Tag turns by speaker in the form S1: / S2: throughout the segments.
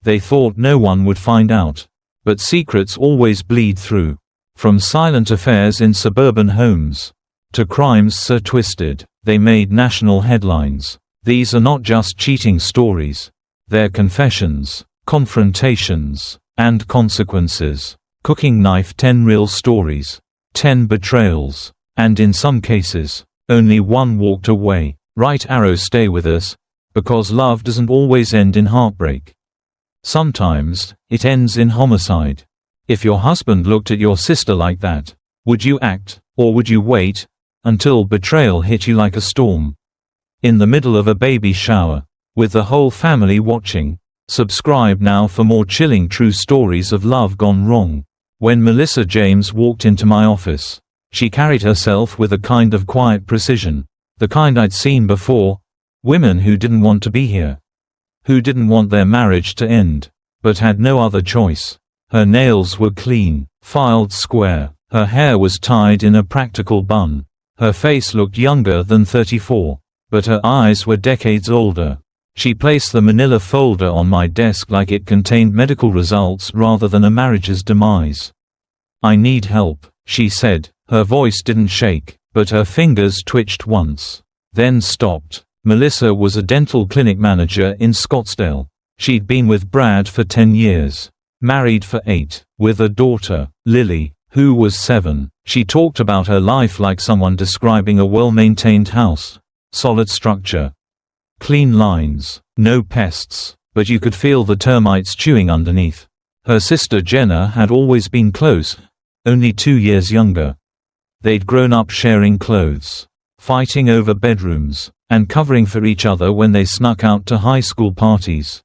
S1: They thought no one would find out. But secrets always bleed through. From silent affairs in suburban homes to crimes so twisted, they made national headlines. These are not just cheating stories. They're confessions, confrontations, and consequences. Cooking knife: 10 real stories. 10 betrayals. And in some cases, only one walked away. Right arrow: stay with us, because love doesn't always end in heartbreak. Sometimes, it ends in homicide. If your husband looked at your sister like that, would you act, or would you wait until betrayal hit you like a storm? In the middle of a baby shower, with the whole family watching. Subscribe now for more chilling true stories of love gone wrong. When Melissa James walked into my office, she carried herself with a kind of quiet precision. The kind I'd seen before. Women who didn't want to be here. Who didn't want their marriage to end, but had no other choice. Her nails were clean, filed square. Her hair was tied in a practical bun. Her face looked younger than 34, but her eyes were decades older. She placed the manila folder on my desk like it contained medical results rather than a marriage's demise. "I need help," she said. Her voice didn't shake, but her fingers twitched once, then stopped. Melissa was a dental clinic manager in Scottsdale. She'd been with Brad for 10 years, married for 8, with a daughter, Lily, who was 7. She talked about her life like someone describing a well-maintained house. Solid structure. Clean lines, no pests, but you could feel the termites chewing underneath. Her sister Jenna had always been close, only 2 years younger. They'd grown up sharing clothes, fighting over bedrooms, and covering for each other when they snuck out to high school parties.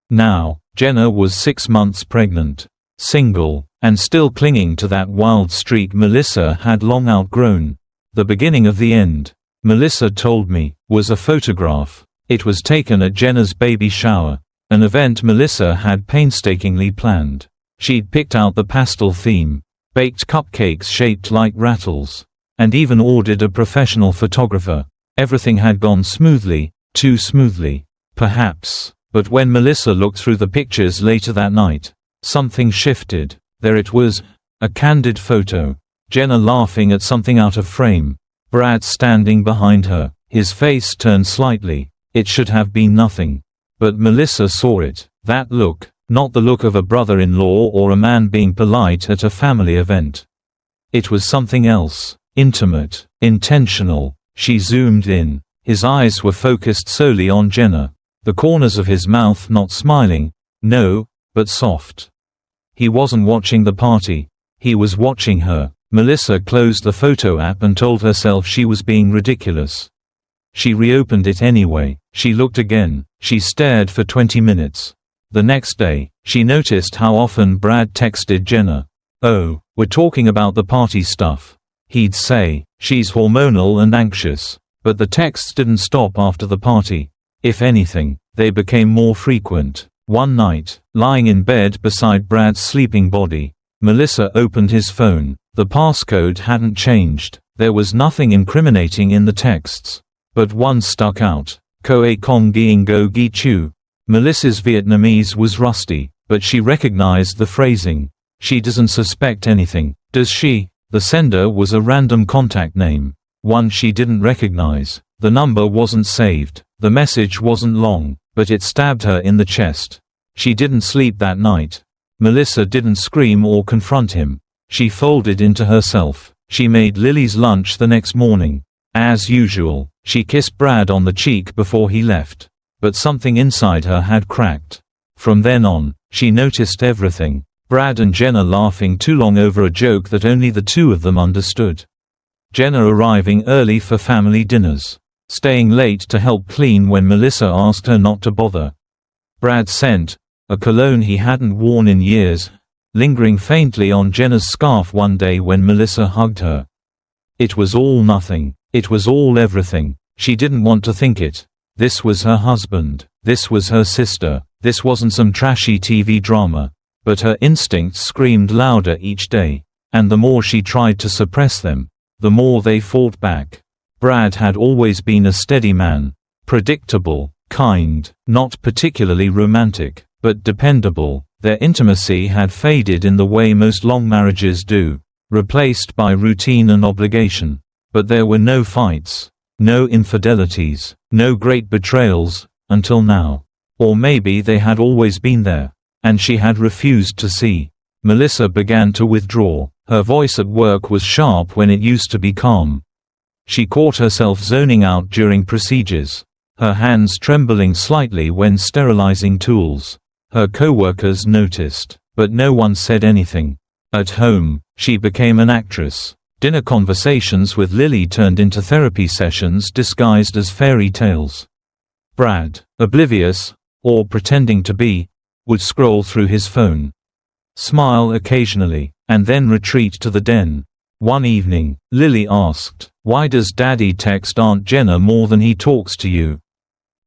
S1: Now, Jenna was 6 months pregnant, single, and still clinging to that wild streak Melissa had long outgrown. The beginning of the end, Melissa told me, was a photograph. It was taken at Jenna's baby shower, an event Melissa had painstakingly planned. She'd picked out the pastel theme, baked cupcakes shaped like rattles, and even ordered a professional photographer. Everything had gone smoothly, too smoothly, perhaps, but when Melissa looked through the pictures later that night, something shifted. There it was, a candid photo. Jenna laughing at something out of frame. Brad standing behind her, his face turned slightly. It should have been nothing. But Melissa saw it. That look, not the look of a brother-in-law or a man being polite at a family event. It was something else, intimate, intentional. She zoomed in. His eyes were focused solely on Jenna. The corners of his mouth not smiling, no, but soft. He wasn't watching the party. He was watching her. Melissa closed the photo app and told herself she was being ridiculous. She reopened it anyway. She looked again. She stared for 20 minutes. The next day, she noticed how often Brad texted Jenna. "Oh, we're talking about the party stuff." He'd say, "She's hormonal and anxious." But the texts didn't stop after the party. If anything, they became more frequent. One night, lying in bed beside Brad's sleeping body, Melissa opened his phone. The passcode hadn't changed. There was nothing incriminating in the texts. But one stuck out. Koe Kong Giing Go Gi Chu. Melissa's Vietnamese was rusty, but she recognized the phrasing. She doesn't suspect anything, does she? The sender was a random contact name. One she didn't recognize. The number wasn't saved. The message wasn't long, but it stabbed her in the chest. She didn't sleep that night. Melissa didn't scream or confront him. She folded into herself. She made Lily's lunch the next morning. As usual, she kissed Brad on the cheek before he left. But something inside her had cracked. From then on, she noticed everything. Brad and Jenna laughing too long over a joke that only the two of them understood. Jenna arriving early for family dinners. Staying late to help clean when Melissa asked her not to bother. Brad scent, a cologne he hadn't worn in years, lingering faintly on Jenna's scarf one day when Melissa hugged her. It was all nothing. It was all everything. She didn't want to think it. This was her husband. This was her sister. This wasn't some trashy TV drama. But her instincts screamed louder each day. And the more she tried to suppress them, the more they fought back. Brad had always been a steady man. Predictable, kind, not particularly romantic. but dependable. Their intimacy had faded in the way most long marriages do, replaced by routine and obligation. But there were no fights, no infidelities, no great betrayals, until now. Or maybe they had always been there, and she had refused to see. Melissa began to withdraw. Her voice at work was sharp when it used to be calm. She caught herself zoning out during procedures, her hands trembling slightly when sterilizing tools. Her co-workers noticed, but no one said anything. At home, she became an actress. Dinner conversations with Lily turned into therapy sessions disguised as fairy tales. Brad, oblivious, or pretending to be, would scroll through his phone, smile occasionally, and then retreat to the den. One evening, Lily asked, "Why does Daddy text Aunt Jenna more than he talks to you?"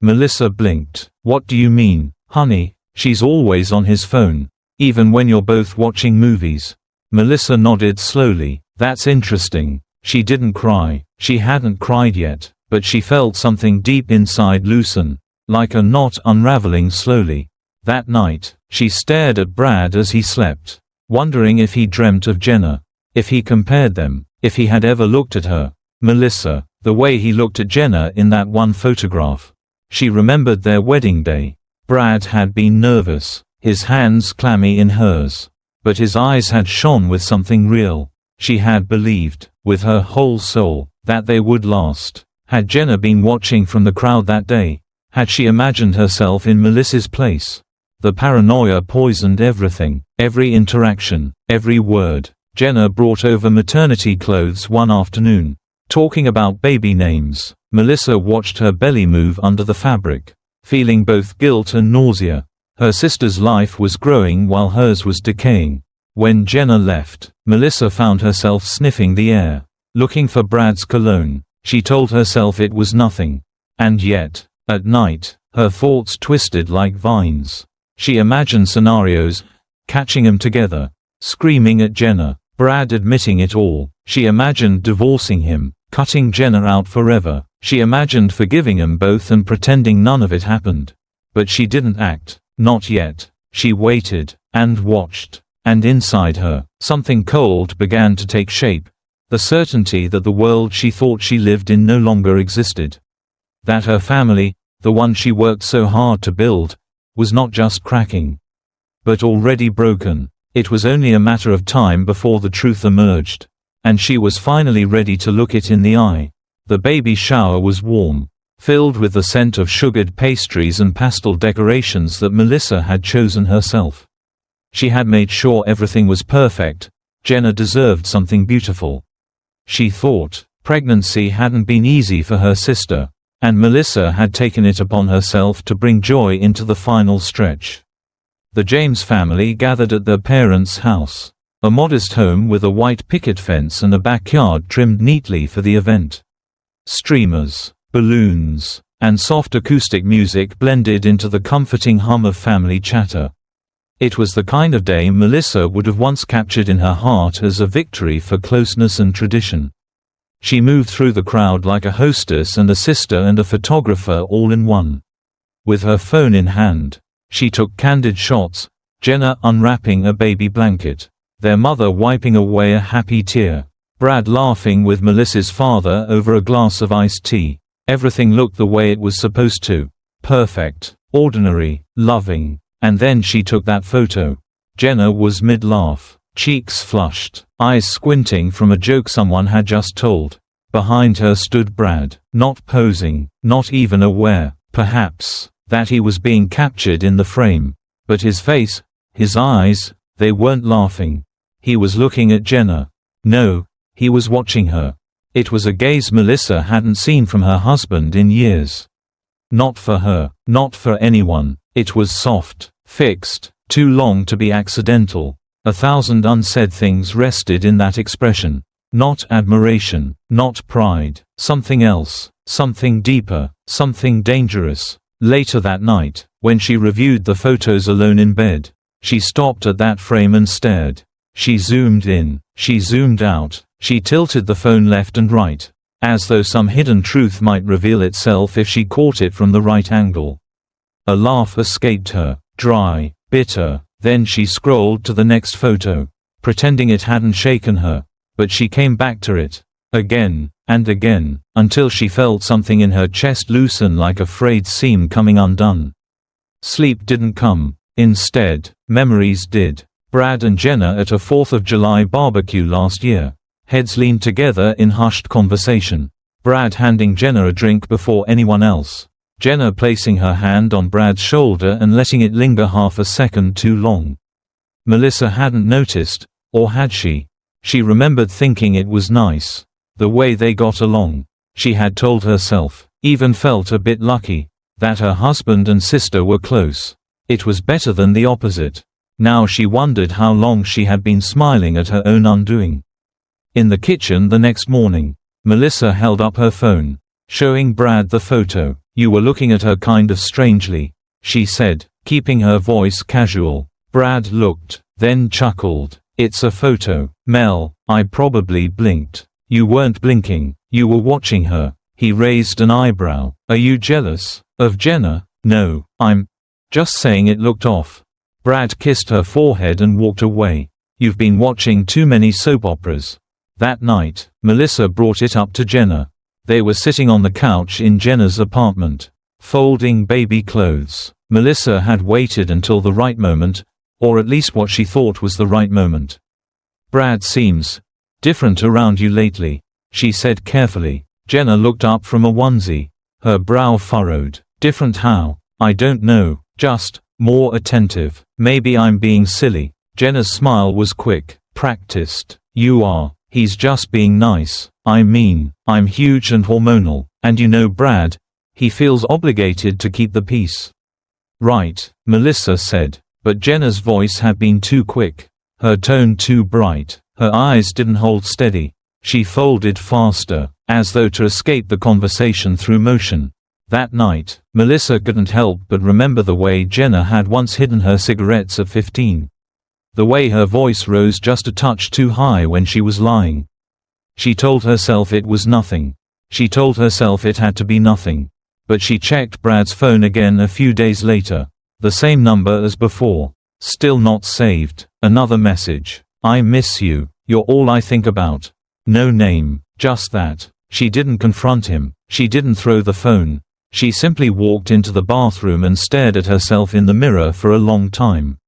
S1: Melissa blinked. "What do you mean, honey? She's always on his phone, even when you're both watching movies." Melissa nodded slowly. "That's interesting." She didn't cry. She hadn't cried yet, but she felt something deep inside loosen, like a knot unraveling slowly. That night, she stared at Brad as he slept, wondering if he dreamt of Jenna, if he compared them, if he had ever looked at her. Melissa, the way he looked at Jenna in that one photograph. She remembered their wedding day. Brad had been nervous, his hands clammy in hers, but his eyes had shone with something real. She had believed, with her whole soul, that they would last. Had Jenna been watching from the crowd that day? Had she imagined herself in Melissa's place? The paranoia poisoned everything, every interaction, every word. Jenna brought over maternity clothes one afternoon, talking about baby names. Melissa watched her belly move under the fabric, feeling both guilt and nausea. Her sister's life was growing while hers was decaying. When Jenna left, Melissa found herself sniffing the air, looking for Brad's cologne. She told herself it was nothing. And yet, at night, her thoughts twisted like vines. She imagined scenarios, catching them together, screaming at Jenna, Brad admitting it all. She imagined divorcing him, cutting Jenna out forever. She imagined forgiving them both and pretending none of it happened. But she didn't act, not yet. She waited, and watched. And inside her, something cold began to take shape. The certainty that the world she thought she lived in no longer existed. That her family, the one she worked so hard to build, was not just cracking, but already broken. It was only a matter of time before the truth emerged, and she was finally ready to look it in the eye. The baby shower was warm, filled with the scent of sugared pastries and pastel decorations that Melissa had chosen herself. She had made sure everything was perfect. Jenna deserved something beautiful. She thought. Pregnancy hadn't been easy for her sister, and Melissa had taken it upon herself to bring joy into the final stretch. The James family gathered at their parents' house, a modest home with a white picket fence and a backyard trimmed neatly for the event. Streamers, balloons, and soft acoustic music blended into the comforting hum of family chatter. It was the kind of day Melissa would have once captured in her heart as a victory for closeness and tradition. She moved through the crowd like a hostess and a sister and a photographer all in one. With her phone in hand, she took candid shots, Jenna unwrapping a baby blanket, their mother wiping away a happy tear, Brad laughing with Melissa's father over a glass of iced tea. Everything looked the way it was supposed to. Perfect, ordinary, loving. And then she took that photo. Jenna was mid-laugh, cheeks flushed, eyes squinting from a joke someone had just told. Behind her stood Brad, not posing, not even aware, perhaps, that he was being captured in the frame. But his face, his eyes, they weren't laughing. He was looking at Jenna. No, he was watching her. It was a gaze Melissa hadn't seen from her husband in years. Not for her, not for anyone. It was soft, fixed, too long to be accidental. 1,000 unsaid things rested in that expression. Not admiration, not pride, something else, something deeper, something dangerous. Later that night, when she reviewed the photos alone in bed, she stopped at that frame and stared. She zoomed in, she zoomed out, she tilted the phone left and right, as though some hidden truth might reveal itself if she caught it from the right angle. A laugh escaped her. dry, bitter. Then she scrolled to the next photo, pretending it hadn't shaken her, but she came back to it, again, and again, until she felt something in her chest loosen like a frayed seam coming undone. Sleep didn't come. Instead, memories did. Brad and Jenna at a 4th of July barbecue last year. Heads leaned together in hushed conversation. Brad handing Jenna a drink before anyone else. Jenna placing her hand on Brad's shoulder and letting it linger half a second too long. Melissa hadn't noticed, or had she? She remembered thinking it was nice. The way they got along. She had told herself, even felt a bit lucky, that her husband and sister were close. It was better than the opposite. Now she wondered how long she had been smiling at her own undoing. In the kitchen the next morning, Melissa held up her phone, showing Brad the photo. "You were looking at her kind of strangely," she said, keeping her voice casual. Brad looked, then chuckled. "It's a photo, Mel." I probably blinked. "You weren't blinking, you were watching her." He raised an eyebrow. "Are you jealous of Jenna?" "No, I'm just saying it looked off." Brad kissed her forehead and walked away. "You've been watching too many soap operas." That night, Melissa brought it up to Jenna. They were sitting on the couch in Jenna's apartment, folding baby clothes. Melissa had waited until the right moment, or at least what she thought was the right moment. "Brad seems different around you lately," she said carefully. Jenna looked up from a onesie. Her brow furrowed. "Different how?" "I don't know, just more attentive. Maybe I'm being silly." Jenna's smile was quick, practiced. "You are. He's just being nice. I mean, I'm huge and hormonal, and you know Brad, he feels obligated to keep the peace." "Right," Melissa said, but Jenna's voice had been too quick, her tone too bright. Her eyes didn't hold steady. She folded faster, as though to escape the conversation through motion. That night, Melissa couldn't help but remember the way Jenna had once hidden her cigarettes at 15. The way her voice rose just a touch too high when she was lying. She told herself it was nothing. She told herself it had to be nothing. But she checked Brad's phone again a few days later. The same number as before. Still not saved. Another message. "I miss you. You're all I think about." No name. Just that. She didn't confront him. She didn't throw the phone. She simply walked into the bathroom and stared at herself in the mirror for a long time.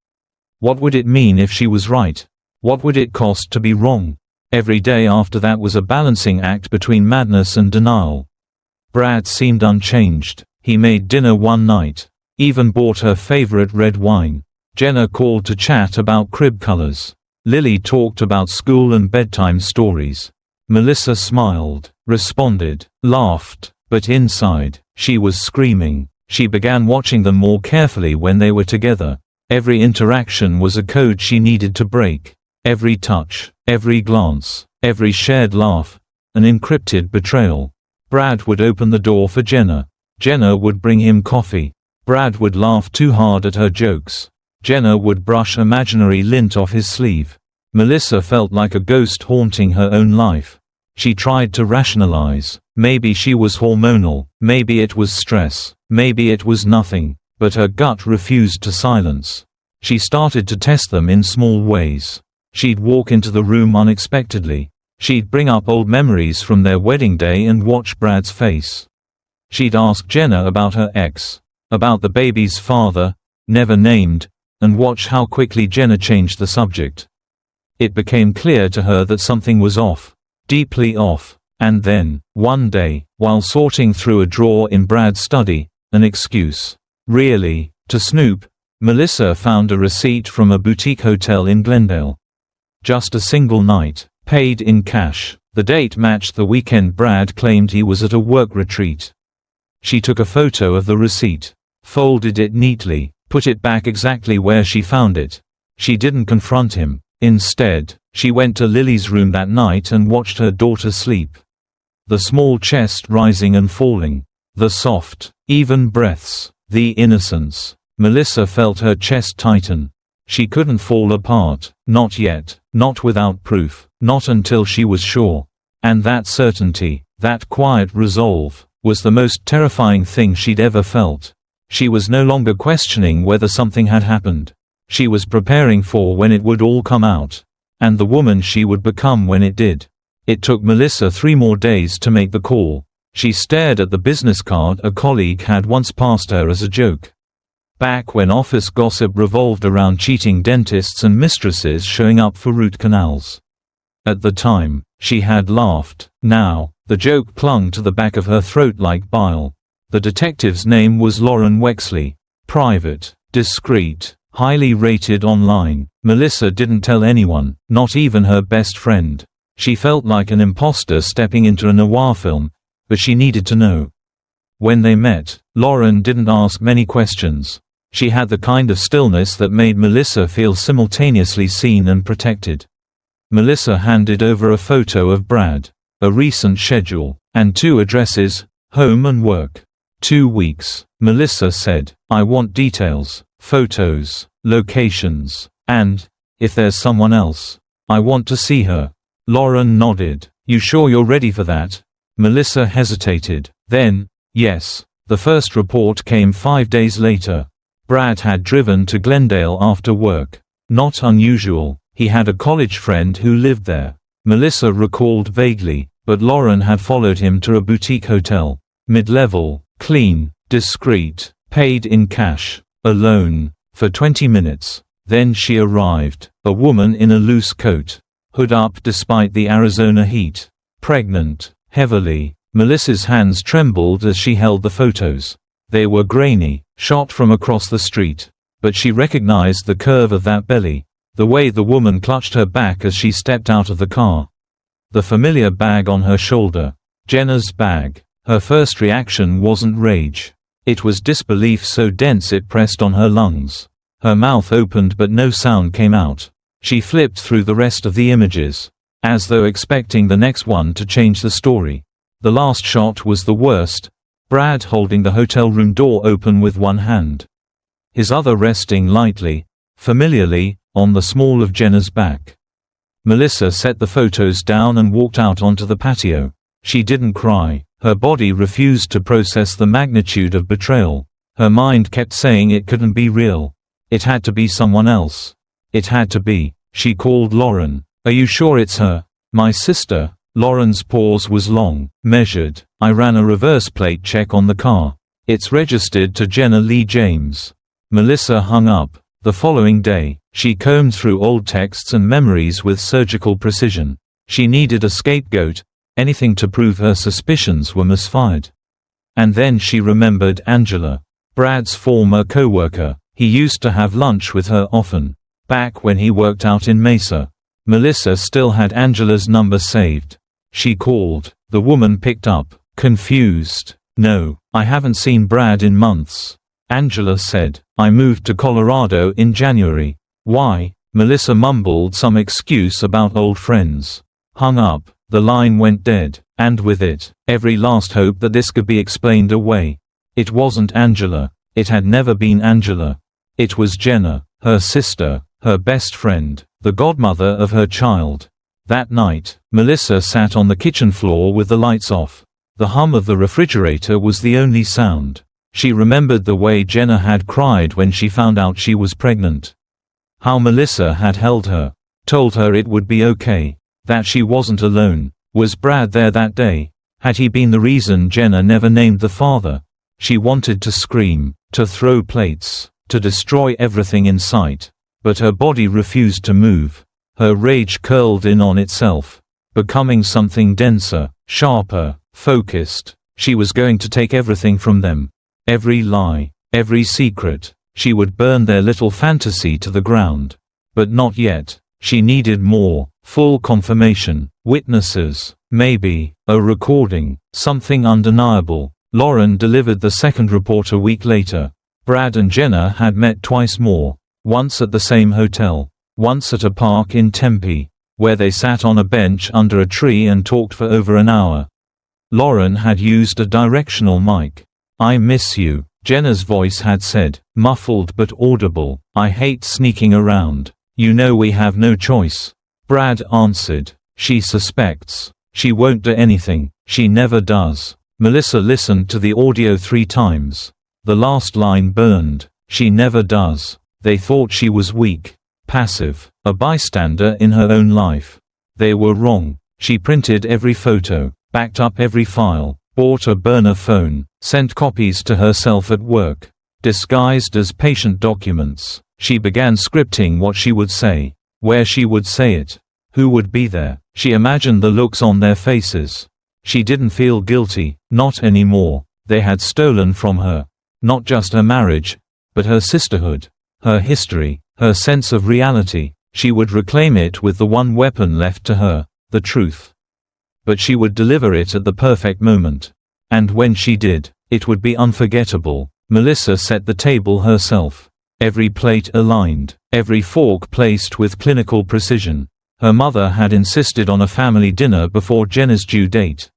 S1: What would it mean if she was right? What would it cost to be wrong? Every day after that was a balancing act between madness and denial. Brad seemed unchanged. He made dinner one night. Even bought her favorite red wine. Jenna called to chat about crib colors. Lily talked about school and bedtime stories. Melissa smiled, responded, laughed, but inside, she was screaming. She began watching them more carefully when they were together. Every interaction was a code she needed to break. Every touch, every glance, every shared laugh, an encrypted betrayal. Brad would open the door for Jenna. Jenna would bring him coffee. Brad would laugh too hard at her jokes. Jenna would brush imaginary lint off his sleeve. Melissa felt like a ghost haunting her own life. She tried to rationalize. Maybe she was hormonal, maybe it was stress, maybe it was nothing, but her gut refused to silence. She started to test them in small ways. She'd walk into the room unexpectedly. She'd bring up old memories from their wedding day and watch Brad's face. She'd ask Jenna about her ex, about the baby's father, never named, and watch how quickly Jenna changed the subject. It became clear to her that something was off, deeply off. And then, one day, while sorting through a drawer in Brad's study, an excuse, really, to snoop, Melissa found a receipt from a boutique hotel in Glendale. Just a single night, paid in cash. The date matched the weekend Brad claimed he was at a work retreat. She took a photo of the receipt, folded it neatly, put it back exactly where she found it. She didn't confront him. Instead, she went to Lily's room that night and watched her daughter sleep. The small chest rising and falling. The soft, even breaths. The innocence. Melissa felt her chest tighten. She couldn't fall apart. Not yet. Not without proof. Not until she was sure. And that certainty, that quiet resolve, was the most terrifying thing she'd ever felt. She was no longer questioning whether something had happened. She was preparing for when it would all come out, and the woman she would become when it did. It took Melissa 3 more days to make the call. She stared at the business card a colleague had once passed her as a joke. Back when office gossip revolved around cheating dentists and mistresses showing up for root canals. At the time, she had laughed. Now, the joke clung to the back of her throat like bile. The detective's name was Lauren Wexley. Private, discreet, highly rated online. Melissa didn't tell anyone, not even her best friend. She felt like an imposter stepping into a noir film, but she needed to know. When they met, Lauren didn't ask many questions. She had the kind of stillness that made Melissa feel simultaneously seen and protected. Melissa handed over a photo of Brad, a recent schedule, and 2 addresses, home and work. 2 weeks, Melissa said. I want details, photos, locations, and, if there's someone else, I want to see her. Lauren nodded. You sure you're ready for that? Melissa hesitated. Then, yes. The first report came 5 days later. Brad had driven to Glendale after work. Not unusual, he had a college friend who lived there. Melissa recalled vaguely, but Lauren had followed him to a boutique hotel. Mid-level, clean, discreet, paid in cash, alone, for 20 minutes. Then she arrived, a woman in a loose coat, hood up despite the Arizona heat. Pregnant, heavily. Melissa's hands trembled as she held the photos. They were grainy, shot from across the street. But she recognized the curve of that belly, the way the woman clutched her back as she stepped out of the car. The familiar bag on her shoulder. Jenna's bag. Her first reaction wasn't rage. It was disbelief so dense it pressed on her lungs. Her mouth opened but no sound came out. She flipped through the rest of the images, as though expecting the next one to change the story. The last shot was the worst. Brad holding the hotel room door open with one hand, his other resting lightly, familiarly, on the small of Jenna's back. Melissa set the photos down and walked out onto the patio. She didn't cry. Her body refused to process the magnitude of betrayal. Her mind kept saying it couldn't be real. It had to be someone else. It had to be. She called Lauren. Are you sure it's her? My sister. Lauren's pause was long, measured. I ran a reverse plate check on the car. It's registered to Jenna Lee James. Melissa hung up. The following day, she combed through old texts and memories with surgical precision. She needed a scapegoat, anything to prove her suspicions were misfired. And then she remembered Angela, Brad's former co-worker. He used to have lunch with her often, back when he worked out in Mesa. Melissa still had Angela's number saved. She called. The woman picked up, confused. No, I haven't seen Brad in months. Angela said, I moved to Colorado in January. Why? Melissa mumbled some excuse about old friends. Hung up. The line went dead, and with it, every last hope that this could be explained away. It wasn't Angela. It had never been Angela. It was Jenna, her sister, her best friend, the godmother of her child. That night, Melissa sat on the kitchen floor with the lights off. The hum of the refrigerator was the only sound. She remembered the way Jenna had cried when she found out she was pregnant. How Melissa had held her, told her it would be okay, that she wasn't alone. Was Brad there that day? Had he been the reason Jenna never named the father? She wanted to scream, to throw plates, to destroy everything in sight. But her body refused to move. Her rage curled in on itself, becoming something denser, sharper, focused. She was going to take everything from them. Every lie, every secret. She would burn their little fantasy to the ground. But not yet. She needed more, full confirmation, witnesses, maybe, a recording, something undeniable. Lauren delivered the second report a week later. Brad and Jenna had met twice more. Once at the same hotel. Once at a park in Tempe, where they sat on a bench under a tree and talked for over an hour. Lauren had used a directional mic. I miss you, Jenna's voice had said, muffled but audible. I hate sneaking around. You know we have no choice. Brad answered. She suspects. She won't do anything. She never does. Melissa listened to the audio 3 times. The last line burned. She never does. They thought she was weak, passive, a bystander in her own life. They were wrong. She printed every photo, backed up every file, bought a burner phone, sent copies to herself at work. Disguised as patient documents, she began scripting what she would say, where she would say it, who would be there. She imagined the looks on their faces. She didn't feel guilty, not anymore. They had stolen from her, not just her marriage, but her sisterhood, her history, her sense of reality. She would reclaim it with the one weapon left to her, the truth. But she would deliver it at the perfect moment. And when she did, it would be unforgettable. Melissa set the table herself. Every plate aligned, every fork placed with clinical precision. Her mother had insisted on a family dinner before Jenna's due date.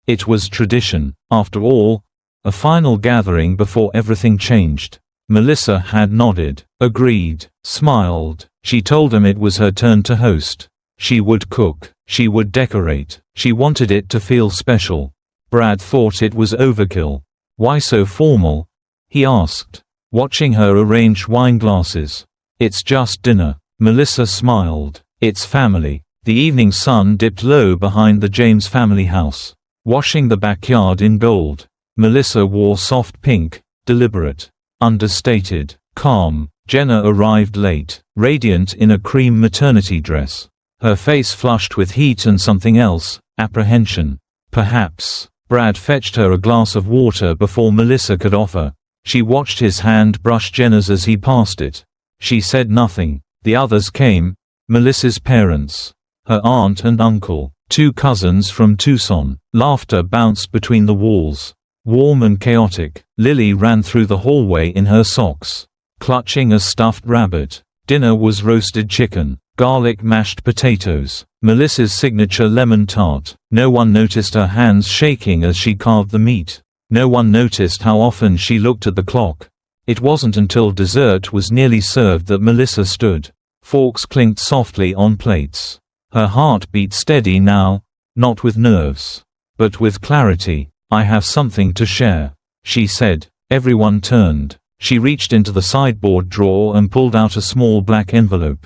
S1: It was tradition, after all, a final gathering before everything changed. Melissa had nodded, agreed, smiled. She told him it was her turn to host. She would cook, she would decorate, she wanted it to feel special. Brad thought it was overkill. Why so formal? He asked, watching her arrange wine glasses. It's just dinner. Melissa smiled. It's family. The evening sun dipped low behind the James family house, washing the backyard in gold. Melissa wore soft pink, deliberate, understated, calm. Jenna arrived late, radiant in a cream maternity dress. Her face flushed with heat and something else, apprehension. Perhaps. Brad fetched her a glass of water before Melissa could offer. She watched his hand brush Jenna's as he passed it. She said nothing. The others came. Melissa's parents, her aunt and uncle, 2 cousins from Tucson. Laughter bounced between the walls. Warm and chaotic, Lily ran through the hallway in her socks, clutching a stuffed rabbit. Dinner was roasted chicken, garlic mashed potatoes, Melissa's signature lemon tart. No one noticed her hands shaking as she carved the meat. No one noticed how often she looked at the clock. It wasn't until dessert was nearly served that Melissa stood. Forks clinked softly on plates. Her heart beat steady now, not with nerves, but with clarity. I have something to share, she said. Everyone turned. She reached into the sideboard drawer and pulled out a small black envelope.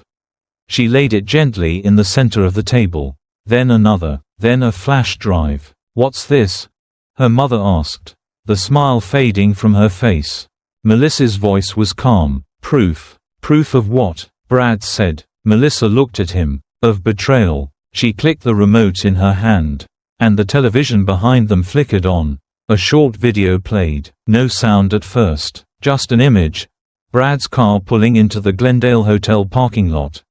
S1: She laid it gently in the center of the table. Then another, then a flash drive. What's this? Her mother asked, the smile fading from her face. Melissa's voice was calm. Proof. Proof of what? Brad said. Melissa looked at him. Of betrayal. She clicked the remote in her hand, and the television behind them flickered on. A short video played. No sound at first, just an image. Brad's car pulling into the Glendale Hotel parking lot.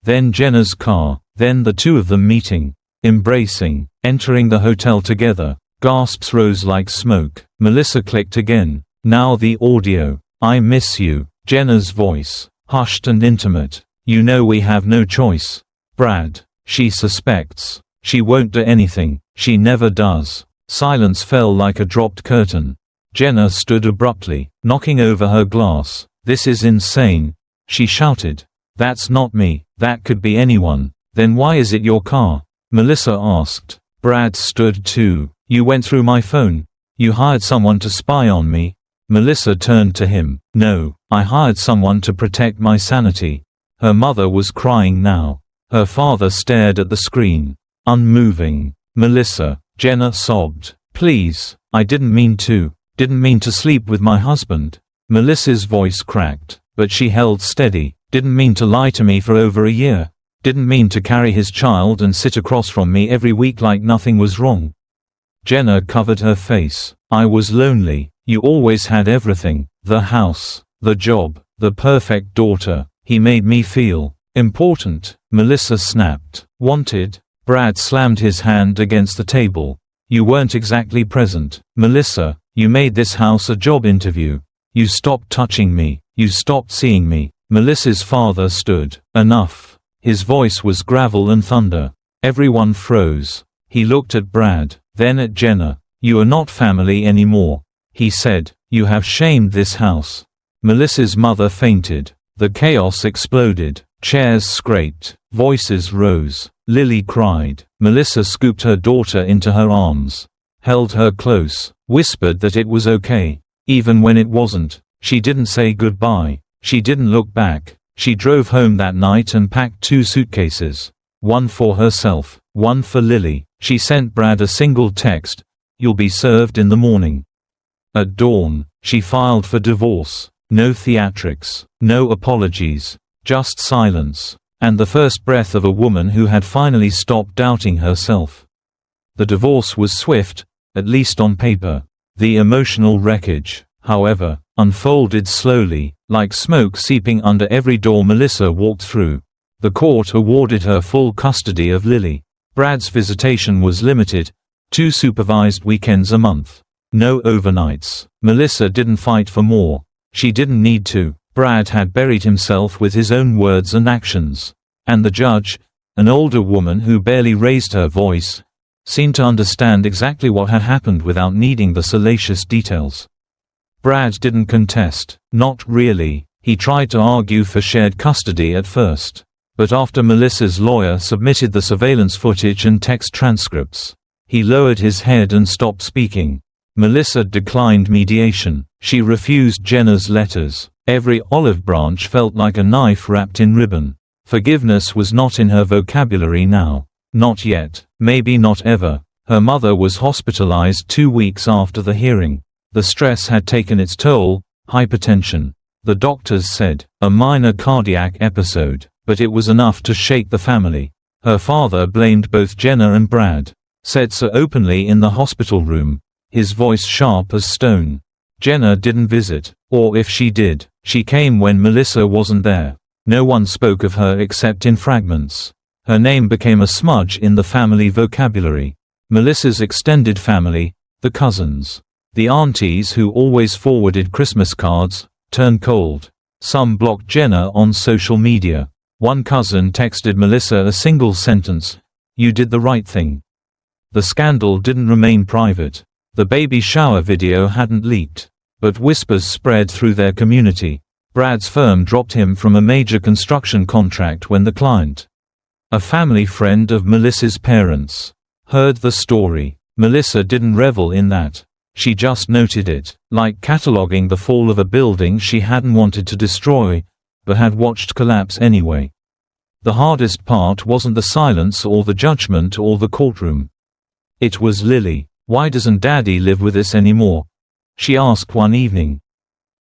S1: Then Jenna's car, then the 2 of them meeting, embracing, entering the hotel together. Gasps rose like smoke. Melissa clicked again. Now the audio. I miss you. Jenna's voice, hushed and intimate. You know we have no choice. Brad. She suspects. She won't do anything. She never does. Silence fell like a dropped curtain. Jenna stood abruptly, knocking over her glass. This is insane, she shouted. That's not me. That could be anyone. Then why is it your car? Melissa asked. Brad stood too. You went through my phone. You hired someone to spy on me. Melissa turned to him. No, I hired someone to protect my sanity. Her mother was crying now. Her father stared at the screen, unmoving. Melissa. Jenna sobbed. Please, I didn't mean to sleep with my husband. Melissa's voice cracked, but she held steady. Didn't mean to lie to me for over a year. Didn't mean to carry his child and sit across from me every week like nothing was wrong. Jenna covered her face. I was lonely. You always had everything. The house, the job, the perfect daughter. He made me feel important. Melissa snapped. Wanted? Brad slammed his hand against the table. You weren't exactly present. Melissa, you made this house a job interview. You stopped touching me. You stopped seeing me. Melissa's father stood. Enough. His voice was gravel and thunder. Everyone froze. He looked at Brad, then at Jenna. You are not family anymore, he said. You have shamed this house. Melissa's mother fainted. The chaos exploded. Chairs scraped. Voices rose. Lily cried. Melissa scooped her daughter into her arms, held her close, whispered that it was okay. Even when it wasn't. She didn't say goodbye. She didn't look back. She drove home that night and packed 2 suitcases. One for herself, one for Lily. She sent Brad a single text, "You'll be served in the morning." At dawn, she filed for divorce. No theatrics, no apologies, just silence, and the first breath of a woman who had finally stopped doubting herself. The divorce was swift, at least on paper. The emotional wreckage, however, unfolded slowly, like smoke seeping under every door Melissa walked through. The court awarded her full custody of Lily. Brad's visitation was limited, 2 supervised weekends a month. No overnights. Melissa didn't fight for more. She didn't need to. Brad had buried himself with his own words and actions. And the judge, an older woman who barely raised her voice, seemed to understand exactly what had happened without needing the salacious details. Brad didn't contest. Not really. He tried to argue for shared custody at first. But after Melissa's lawyer submitted the surveillance footage and text transcripts, he lowered his head and stopped speaking. Melissa declined mediation. She refused Jenna's letters. Every olive branch felt like a knife wrapped in ribbon. Forgiveness was not in her vocabulary now. Not yet. Maybe not ever. Her mother was hospitalized 2 weeks after the hearing. The stress had taken its toll, hypertension. The doctors said, a minor cardiac episode, but it was enough to shake the family. Her father blamed both Jenna and Brad. Said so openly in the hospital room, his voice sharp as stone. Jenna didn't visit, or if she did, she came when Melissa wasn't there. No one spoke of her except in fragments. Her name became a smudge in the family vocabulary. Melissa's extended family, the cousins, the aunties who always forwarded Christmas cards, turned cold. Some blocked Jenna on social media. One cousin texted Melissa a single sentence, "You did the right thing." The scandal didn't remain private. The baby shower video hadn't leaked. But whispers spread through their community. Brad's firm dropped him from a major construction contract when the client, a family friend of Melissa's parents, heard the story. Melissa didn't revel in that. She just noted it, like cataloging the fall of a building she hadn't wanted to destroy, but had watched collapse anyway. The hardest part wasn't the silence or the judgment or the courtroom. It was Lily. "Why doesn't Daddy live with us anymore?" she asked one evening.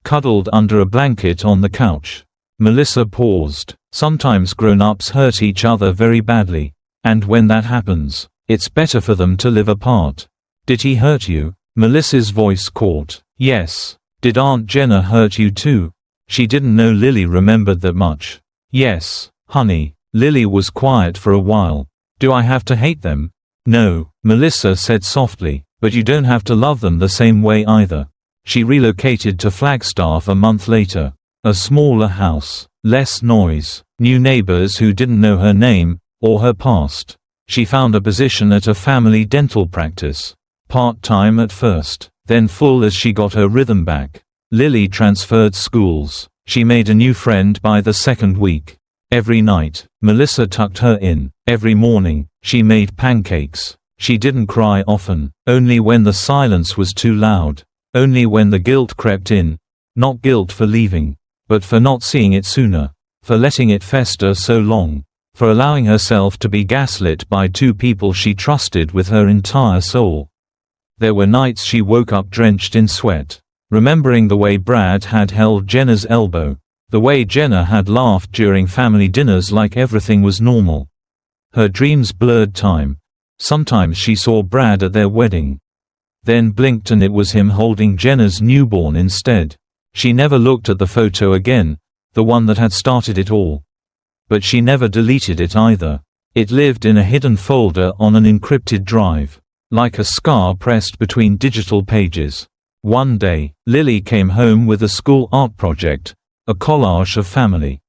S1: Cuddled under a blanket on the couch. Melissa paused. Sometimes grown-ups hurt each other very badly. And when that happens, it's better for them to live apart. "Did he hurt you?" Melissa's voice caught. "Yes." "Did Aunt Jenna hurt you too?" She didn't know Lily remembered that much. "Yes, honey." Lily was quiet for a while. "Do I have to hate them?" "No," Melissa said softly, "but you don't have to love them the same way either." She relocated to Flagstaff a month later. A smaller house, less noise, new neighbors who didn't know her name, or her past. She found a position at a family dental practice. Part-time at first, then full as she got her rhythm back. Lily transferred schools. She made a new friend by the second week. Every night, Melissa tucked her in. Every morning, she made pancakes. She didn't cry often, only when the silence was too loud. Only when the guilt crept in. Not guilt for leaving, but for not seeing it sooner. For letting it fester so long. For allowing herself to be gaslit by 2 people she trusted with her entire soul. There were nights she woke up drenched in sweat, remembering the way Brad had held Jenna's elbow. The way Jenna had laughed during family dinners like everything was normal. Her dreams blurred time. Sometimes she saw Brad at their wedding. Then blinked and it was him holding Jenna's newborn instead. She never looked at the photo again, the one that had started it all. But she never deleted it either. It lived in a hidden folder on an encrypted drive, like a scar pressed between digital pages. One day, Lily came home with a school art project, a collage of family.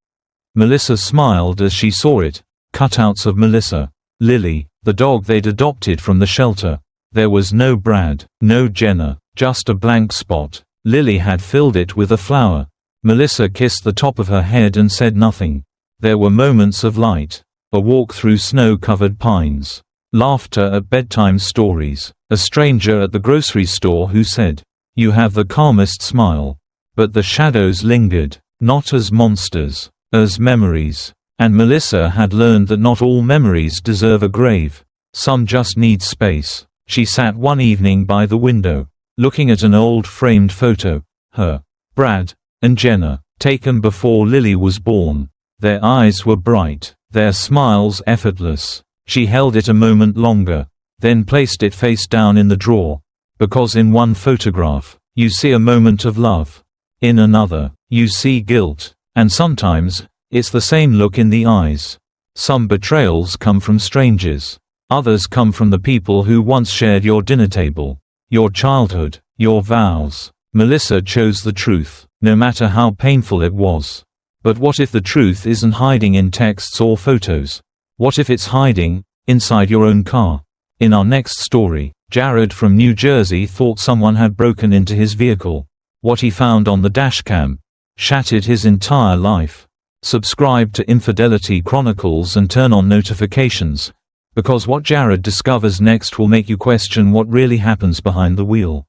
S1: Melissa smiled as she saw it, cutouts of Melissa, Lily, the dog they'd adopted from the shelter. There was no Brad, no Jenna, just a blank spot. Lily had filled it with a flower. Melissa kissed the top of her head and said nothing. There were moments of light, a walk through snow-covered pines, laughter at bedtime stories, a stranger at the grocery store who said, You have the calmest smile. But the shadows lingered, not as monsters, as memories. And Melissa had learned that not all memories deserve a grave. Some just need space. She sat one evening by the window, looking at an old framed photo. Her, Brad, and Jenna, taken before Lily was born. Their eyes were bright, their smiles effortless. She held it a moment longer, then placed it face down in the drawer. Because in one photograph, you see a moment of love. In another, you see guilt. And sometimes, it's the same look in the eyes. Some betrayals come from strangers. Others come from the people who once shared your dinner table, your childhood, your vows. Melissa chose the truth, no matter how painful it was. But what if the truth isn't hiding in texts or photos? What if it's hiding inside your own car? In our next story, Jared from New Jersey thought someone had broken into his vehicle. What he found on the dashcam shattered his entire life. Subscribe to Infidelity Chronicles and turn on notifications, because what Jared discovers next will make you question what really happens behind the wheel.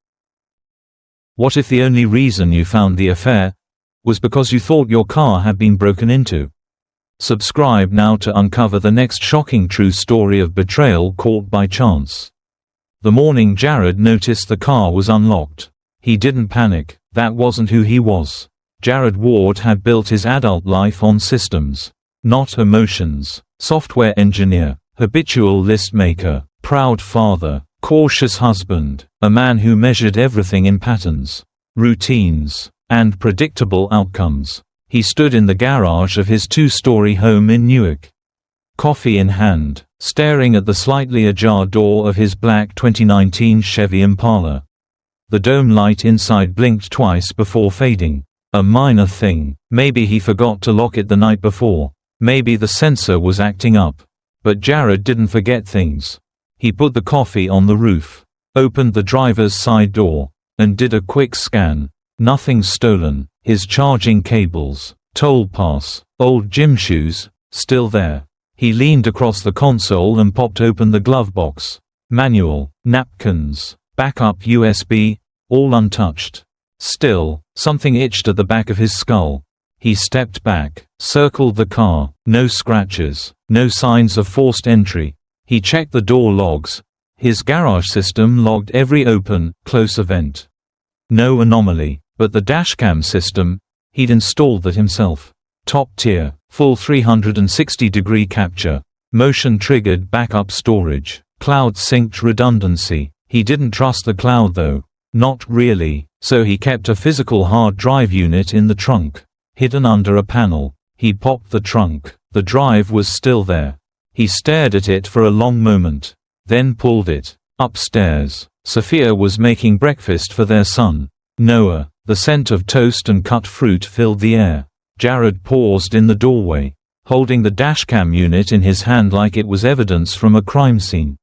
S1: What if the only reason you found the affair was because you thought your car had been broken into? Subscribe now to uncover the next shocking true story of betrayal caught by chance. The morning Jared noticed the car was unlocked. He didn't panic. That wasn't who he was. Jared Ward had built his adult life on systems, not emotions. Software engineer, habitual list maker, proud father, cautious husband, a man who measured everything in patterns, routines, and predictable outcomes. He stood in the garage of his two-story home in Newark, coffee in hand, staring at the slightly ajar door of his black 2019 Chevy Impala. The dome light inside blinked twice before fading. A minor thing. Maybe he forgot to lock it the night before. Maybe the sensor was acting up. But Jared didn't forget things. He put the coffee on the roof, opened the driver's side door, and did a quick scan. Nothing stolen. His charging cables, toll pass, old gym shoes, still there. He leaned across the console and popped open the glove box. Manual, napkins, backup USB, all untouched. Still, something itched at the back of his skull. He stepped back, circled the car. No scratches, no signs of forced entry. He checked the door logs. His garage system logged every open, close event. No anomaly, but the dashcam system, he'd installed that himself. Top tier, full 360-degree capture, motion-triggered backup storage, cloud-synced redundancy. He didn't trust the cloud though. Not really, so he kept a physical hard drive unit in the trunk, hidden under a panel. He popped the trunk. The drive was still there. He stared at it for a long moment, then pulled it. Upstairs, Sophia was making breakfast for their son, Noah. The scent of toast and cut fruit filled the air. Jared paused in the doorway, holding the dashcam unit in his hand like it was evidence from a crime scene.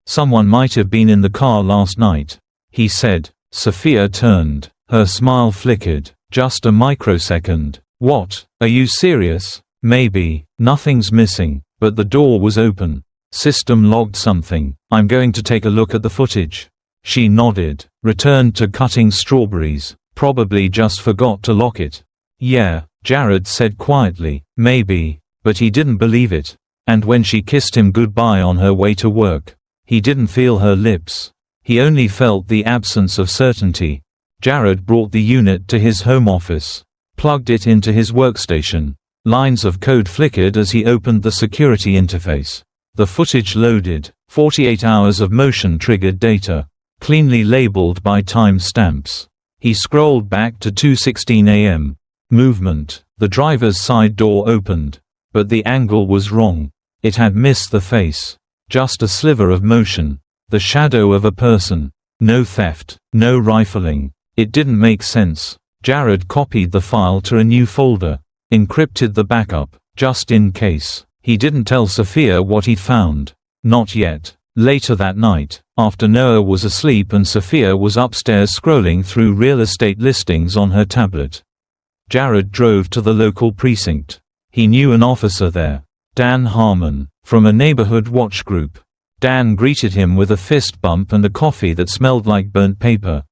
S1: Someone might have been in the car last night, he said. Sophia turned. Her smile flickered. Just a microsecond. What? Are you serious? Maybe. Nothing's missing. But the door was open. System logged something. I'm going to take a look at the footage. She nodded. Returned to cutting strawberries. Probably just forgot to lock it. Yeah, Jared said quietly. Maybe. But he didn't believe it. And when she kissed him goodbye on her way to work, he didn't feel her lips. He only felt the absence of certainty. Jared brought the unit to his home office, plugged it into his workstation. Lines of code flickered as he opened the security interface. The footage loaded. 48 hours of motion-triggered data, cleanly labeled by time stamps. He scrolled back to 2:16 a.m. Movement. The driver's side door opened. But the angle was wrong. It had missed the face. Just a sliver of motion. The shadow of a person. No theft. No rifling. It didn't make sense. Jared copied the file to a new folder. Encrypted the backup, just in case. He didn't tell Sophia what he'd found. Not yet. Later that night, after Noah was asleep and Sophia was upstairs scrolling through real estate listings on her tablet, Jared drove to the local precinct. He knew an officer there, Dan Harmon, from a neighborhood watch group. Dan greeted him with a fist bump and a coffee that smelled like burnt paper.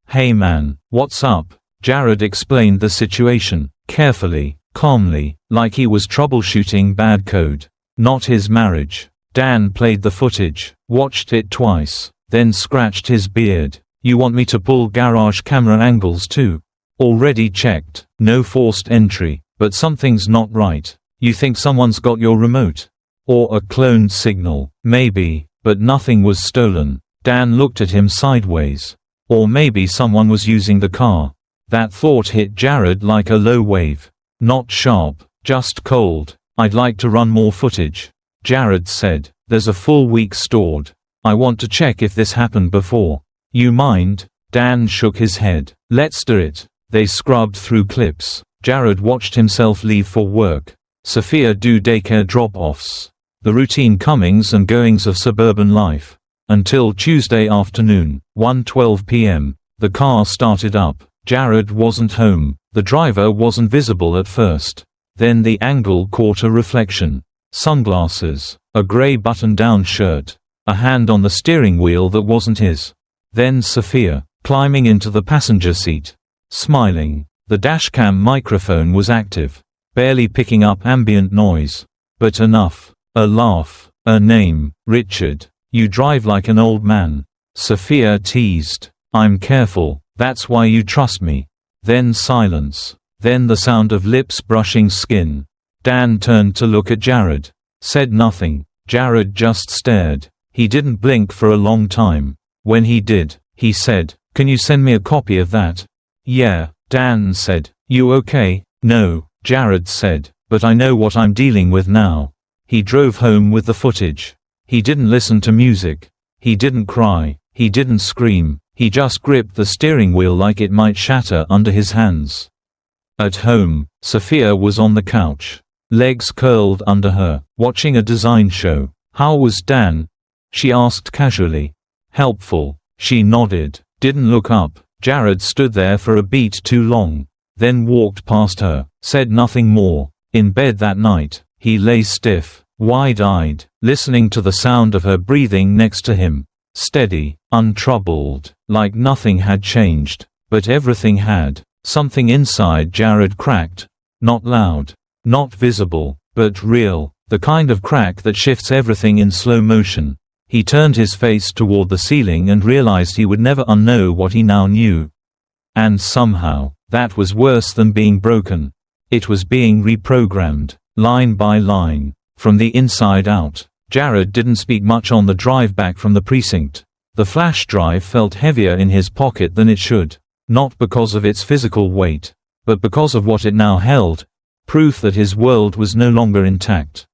S1: "Hey man, what's up?" Jared explained the situation, carefully, calmly, like he was troubleshooting bad code, not his marriage. Dan played the footage, watched it twice, then scratched his beard. "You want me to pull garage camera angles too?" "Already checked. No forced entry, but something's not right. You think someone's got your remote? Or a cloned signal?" "Maybe, but nothing was stolen." Dan looked at him sideways. "Or maybe someone was using the car." That thought hit Jared like a low wave. Not sharp, just cold. "I'd like to run more footage," Jared said. "There's a full week stored. I want to check if this happened before." "You mind?" Dan shook his head. "Let's do it." They scrubbed through clips. Jared watched himself leave for work. Sophia do daycare drop-offs. The routine comings and goings of suburban life. Until Tuesday afternoon, 1:12 p.m. The car started up. Jared wasn't home. The driver wasn't visible at first. Then the angle caught a reflection. Sunglasses, a gray button-down shirt, a hand on the steering wheel that wasn't his. Then Sophia, climbing into the passenger seat, smiling. The dashcam microphone was active, barely picking up ambient noise. But enough. A laugh, a name, "Richard. You drive like an old man." Sophia teased. "I'm careful, that's why you trust me." Then silence. Then the sound of lips brushing skin. Dan turned to look at Jared. Said nothing. Jared just stared. He didn't blink for a long time. When he did, he said, "Can you send me a copy of that?" "Yeah," Dan said. "You okay?" "No," Jared said, "but I know what I'm dealing with now." He drove home with the footage. He didn't listen to music. He didn't cry. He didn't scream. He just gripped the steering wheel like it might shatter under his hands. At home, Sophia was on the couch, legs curled under her, watching a design show. "How was Dan?" she asked casually. "Helpful." She nodded, didn't look up. Jared stood there for a beat too long, then walked past her, said nothing more. In bed that night, he lay stiff, wide-eyed, listening to the sound of her breathing next to him. Steady, untroubled, like nothing had changed. But everything had. Something inside Jared cracked. Not loud, not visible, but real. The kind of crack that shifts everything in slow motion. He turned his face toward the ceiling and realized he would never unknow what he now knew. And somehow, that was worse than being broken. It was being reprogrammed, line by line, from the inside out. Jared didn't speak much on the drive back from the precinct. The flash drive felt heavier in his pocket than it should. Not because of its physical weight, but because of what it now held, proof that his world was no longer intact.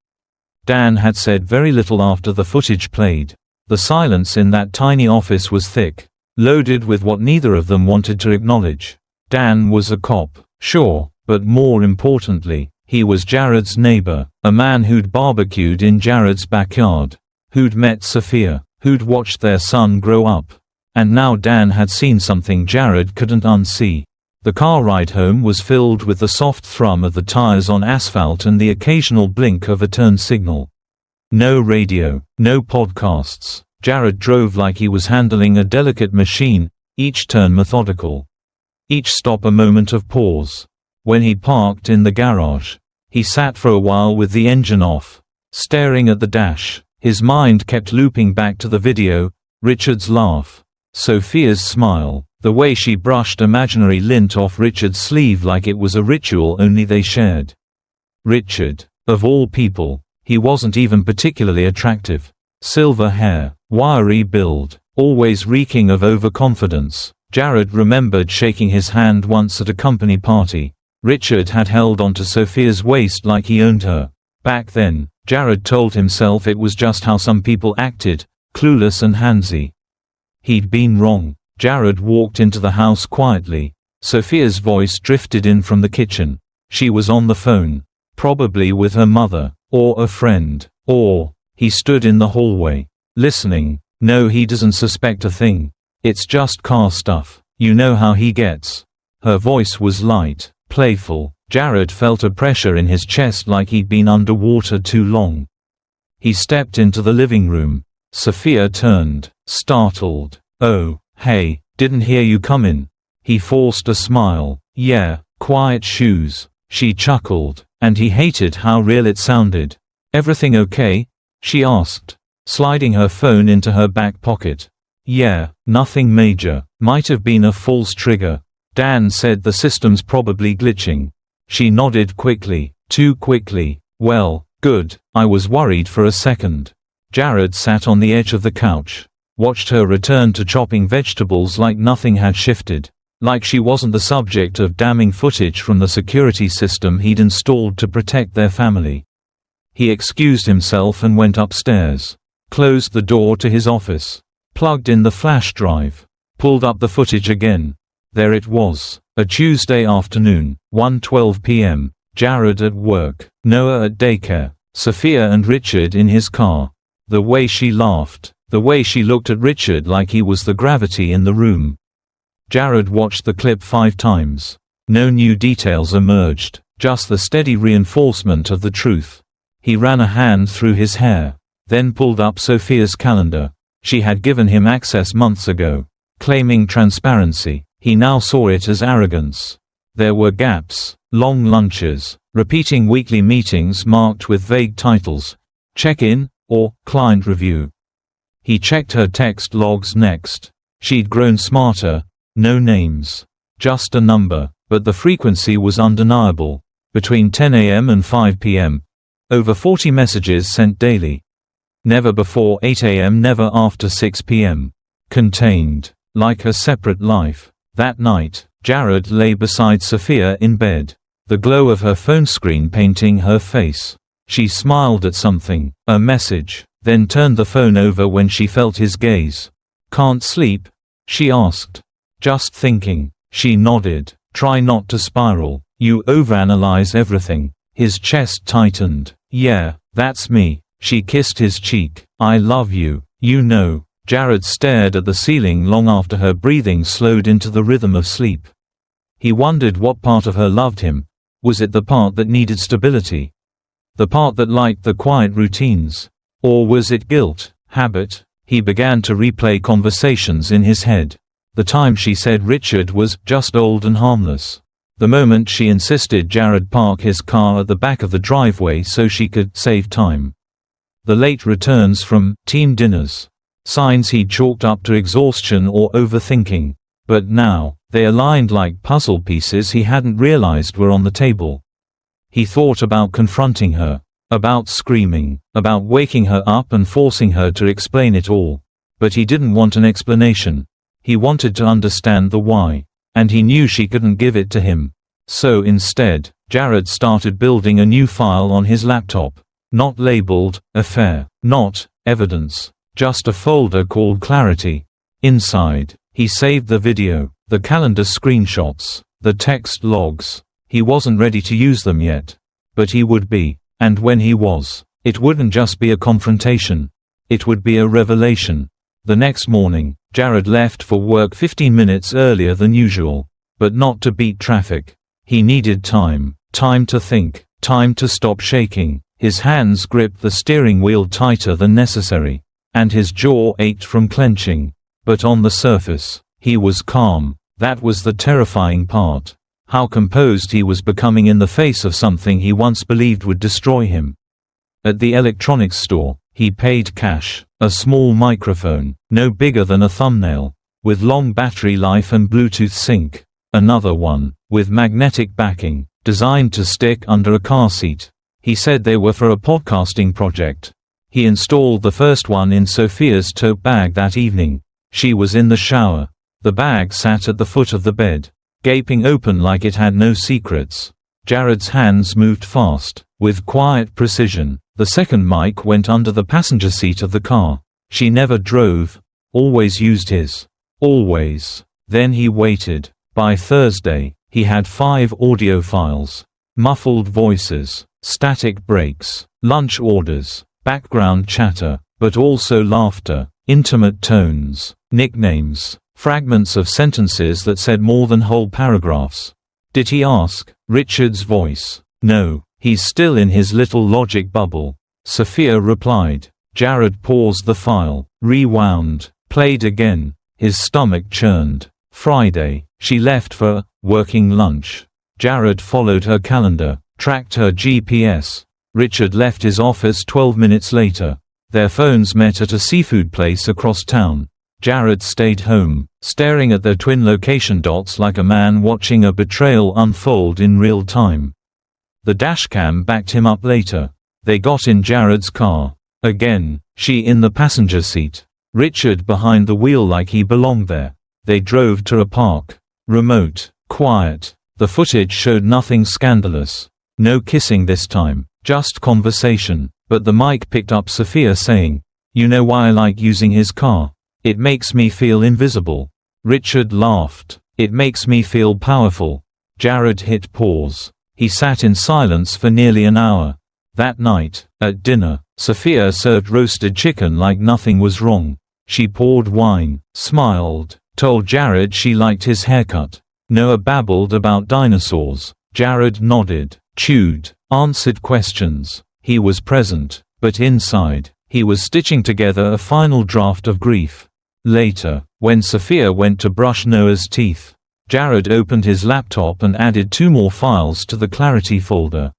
S1: Dan had said very little after the footage played. The silence in that tiny office was thick, loaded with what neither of them wanted to acknowledge. Dan was a cop, sure, but more importantly, he was Jared's neighbor, a man who'd barbecued in Jared's backyard, who'd met Sophia, who'd watched their son grow up. And now Dan had seen something Jared couldn't unsee. The car ride home was filled with the soft thrum of the tires on asphalt and the occasional blink of a turn signal. No radio, no podcasts. Jared drove like he was handling a delicate machine, each turn methodical. Each stop a moment of pause. When he parked in the garage, he sat for a while with the engine off, staring at the dash. His mind kept looping back to the video, Richard's laugh, Sophia's smile, the way she brushed imaginary lint off Richard's sleeve like it was a ritual only they shared. Richard, of all people, he wasn't even particularly attractive. Silver hair, wiry build, always reeking of overconfidence. Jared remembered shaking his hand once at a company party. Richard had held onto Sophia's waist like he owned her. Back then, Jared told himself it was just how some people acted, clueless and handsy. He'd been wrong. Jared walked into the house quietly. Sophia's voice drifted in from the kitchen. She was on the phone. Probably with her mother, or a friend, or... He stood in the hallway, listening. No, he doesn't suspect a thing. It's just car stuff. You know how he gets. Her voice was light, playful. Jared felt a pressure in his chest like he'd been underwater too long. He stepped into the living room. Sophia turned, startled. "Oh, hey," Didn't hear you come in. He forced a smile. Yeah, quiet shoes. She chuckled, and he hated how real it sounded. Everything okay? She asked, sliding her phone into her back pocket. Yeah, nothing major. Might have been a false trigger. Dan said the system's probably glitching. She nodded quickly, too quickly. Well, good. I was worried for a second. Jared sat on the edge of the couch, watched her return to chopping vegetables like nothing had shifted, like she wasn't the subject of damning footage from the security system he'd installed to protect their family. He excused himself and went upstairs, closed the door to his office, plugged in the flash drive, pulled up the footage again. There it was, a Tuesday afternoon, 1:12 p.m., Jared at work, Noah at daycare, Sophia and Richard in his car. The way she laughed, the way she looked at Richard like he was the gravity in the room. Jared watched the clip 5 times. No new details emerged, just the steady reinforcement of the truth. He ran a hand through his hair, then pulled up Sophia's calendar. She had given him access months ago, claiming transparency. He now saw it as arrogance. There were gaps, long lunches, repeating weekly meetings marked with vague titles, check-in, or client review. He checked her text logs next. She'd grown smarter, no names, just a number, but the frequency was undeniable. Between 10 a.m. and 5 p.m. Over 40 messages sent daily. Never before 8 a.m., never after 6 p.m. Contained, like a separate life. That night, Jared lay beside Sophia in bed, the glow of her phone screen painting her face. She smiled at something, a message, then turned the phone over when she felt his gaze. Can't sleep? She asked. Just thinking. She nodded. Try not to spiral. You overanalyze everything. His chest tightened. Yeah, that's me. She kissed his cheek. I love you, you know. Jared stared at the ceiling long after her breathing slowed into the rhythm of sleep. He wondered what part of her loved him. Was it the part that needed stability? The part that liked the quiet routines? Or was it guilt, habit? He began to replay conversations in his head. The time she said Richard was just old and harmless. The moment she insisted Jared park his car at the back of the driveway so she could save time. The late returns from team dinners. Signs he'd chalked up to exhaustion or overthinking. But now, they aligned like puzzle pieces he hadn't realized were on the table. He thought about confronting her, about screaming, about waking her up and forcing her to explain it all. But he didn't want an explanation. He wanted to understand the why. And he knew she couldn't give it to him. So instead, Jared started building a new file on his laptop. Not labeled, affair. Not, evidence. Just a folder called Clarity. Inside, he saved the video, the calendar screenshots, the text logs. He wasn't ready to use them yet. But he would be. And when he was, it wouldn't just be a confrontation. It would be a revelation. The next morning, Jared left for work 15 minutes earlier than usual. But not to beat traffic. He needed time. Time to think. Time to stop shaking. His hands gripped the steering wheel tighter than necessary. And his jaw ached from clenching. But on the surface, he was calm. That was the terrifying part. How composed he was becoming in the face of something he once believed would destroy him. At the electronics store, he paid cash. A small microphone, no bigger than a thumbnail, with long battery life and Bluetooth sync. Another one, with magnetic backing, designed to stick under a car seat. He said they were for a podcasting project. He installed the first one in Sophia's tote bag that evening. She was in the shower. The bag sat at the foot of the bed, gaping open like it had no secrets. Jared's hands moved fast, with quiet precision. The second mic went under the passenger seat of the car. She never drove, always used his. Always. Then he waited. By Thursday, he had 5 audio files. Muffled voices, static breaks, lunch orders, background chatter, but also laughter, intimate tones, nicknames, fragments of sentences that said more than whole paragraphs. Did he ask? Richard's voice. No. He's still in his little logic bubble. Sophia replied. Jared paused the file, rewound, played again. His stomach churned. Friday. She left for working lunch. Jared followed her calendar, tracked her GPS. Richard left his office 12 minutes later. Their phones met at a seafood place across town. Jared stayed home, staring at their twin location dots like a man watching a betrayal unfold in real time. The dashcam backed him up later. They got in Jared's car. Again, she in the passenger seat. Richard behind the wheel like he belonged there. They drove to a park. Remote, quiet. The footage showed nothing scandalous. No kissing this time, just conversation. But the mic picked up Sophia saying, "You know why I like using his car? It makes me feel invisible." Richard laughed. "It makes me feel powerful." Jared hit pause. He sat in silence for nearly an hour. That night, at dinner, Sophia served roasted chicken like nothing was wrong. She poured wine, smiled, told Jared she liked his haircut. Noah babbled about dinosaurs. Jared nodded, chewed, answered questions. He was present, but inside, he was stitching together a final draft of grief. Later, when Sophia went to brush Noah's teeth, Jared opened his laptop and added 2 more files to the clarity folder.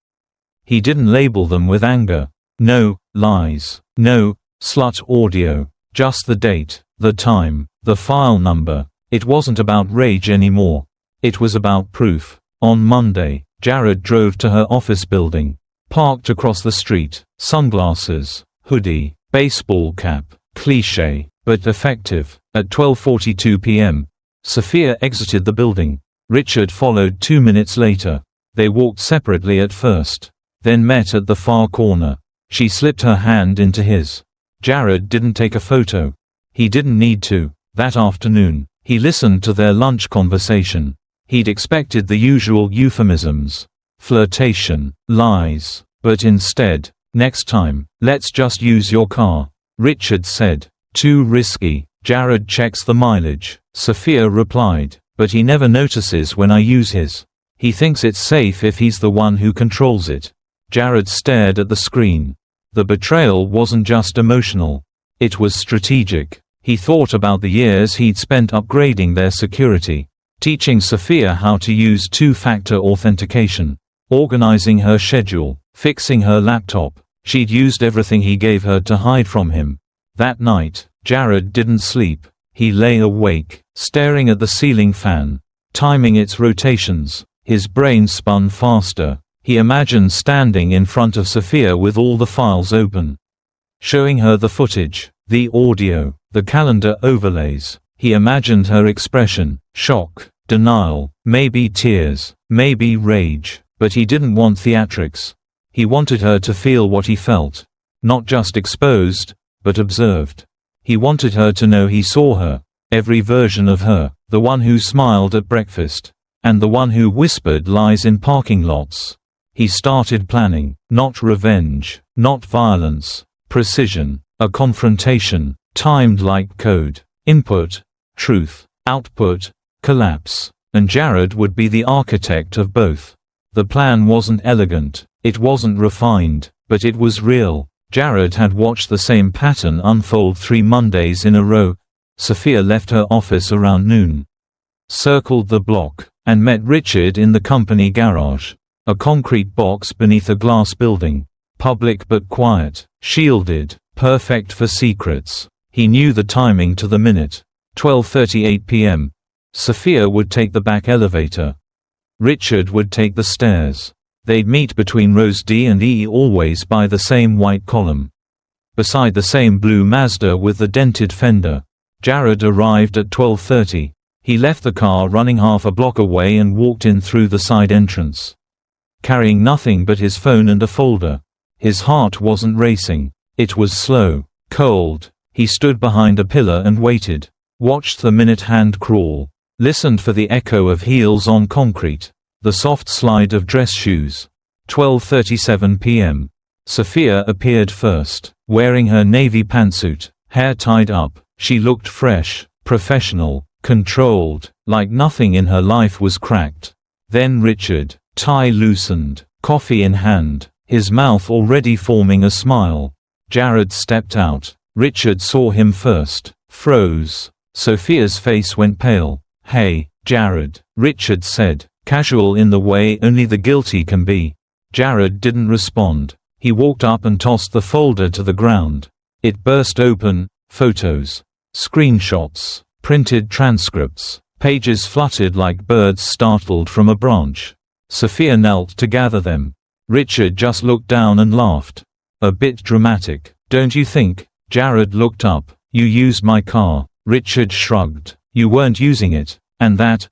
S1: He didn't label them with anger. No lies. No slut audio. Just the date, the time, the file number. It wasn't about rage anymore. It was about proof. On Monday, Jared drove to her office building. Parked across the street, sunglasses, hoodie, baseball cap, cliché, but effective. At 12:42 p.m., Sophia exited the building. Richard followed 2 minutes later. They walked separately at first, then met at the far corner. She slipped her hand into his. Jared didn't take a photo. He didn't need to. That afternoon, he listened to their lunch conversation. He'd expected the usual euphemisms. Flirtation, lies, but instead, "Next time, let's just use your car," Richard said. "Too risky." Jared checks the mileage, Sophia replied, "but he never notices when I use his. He thinks it's safe if he's the one who controls it." Jared stared at the screen. The betrayal wasn't just emotional. It was strategic. He thought about the years he'd spent upgrading their security, teaching Sophia how to use 2-factor authentication, organizing her schedule, fixing her laptop. She'd used everything he gave her to hide from him. That night, Jared didn't sleep. He lay awake, staring at the ceiling fan, timing its rotations. His brain spun faster. He imagined standing in front of Sophia with all the files open, showing her the footage, the audio, the calendar overlays. He imagined her expression, shock, denial, maybe tears, maybe rage, but he didn't want theatrics. He wanted her to feel what he felt. Not just exposed, but observed. He wanted her to know he saw her, every version of her, the one who smiled at breakfast, and the one who whispered lies in parking lots. He started planning, not revenge, not violence, precision, a confrontation, timed like code, input, truth, output, collapse, and Jared would be the architect of both. The plan wasn't elegant, it wasn't refined, but it was real. Jared had watched the same pattern unfold 3 Mondays in a row. Sophia left her office around noon, circled the block, and met Richard in the company garage, a concrete box beneath a glass building, public but quiet, shielded, perfect for secrets. He knew the timing to the minute. 12:38 p.m. Sophia would take the back elevator. Richard would take the stairs. They'd meet between rows D and E, always by the same white column, beside the same blue Mazda with the dented fender. Jared arrived at 12:30. He left the car running half a block away and walked in through the side entrance, carrying nothing but his phone and a folder. His heart wasn't racing. It was slow, cold. He stood behind a pillar and waited, watched the minute hand crawl, listened for the echo of heels on concrete, the soft slide of dress shoes. 12:37 p.m. Sophia appeared first, wearing her navy pantsuit, hair tied up. She looked fresh, professional, controlled, like nothing in her life was cracked. Then Richard, tie loosened, coffee in hand, his mouth already forming a smile. Jared stepped out. Richard saw him first, froze, Sophia's face went pale. "Hey, Jared," Richard said, casual in the way only the guilty can be. Jared didn't respond. He walked up and tossed the folder to the ground. It burst open. Photos, screenshots, printed transcripts. Pages fluttered like birds startled from a branch. Sophia knelt to gather them. Richard just looked down and laughed. "A bit dramatic, don't you think?" Jared looked up. "You used my car." Richard shrugged. "You weren't using it. And that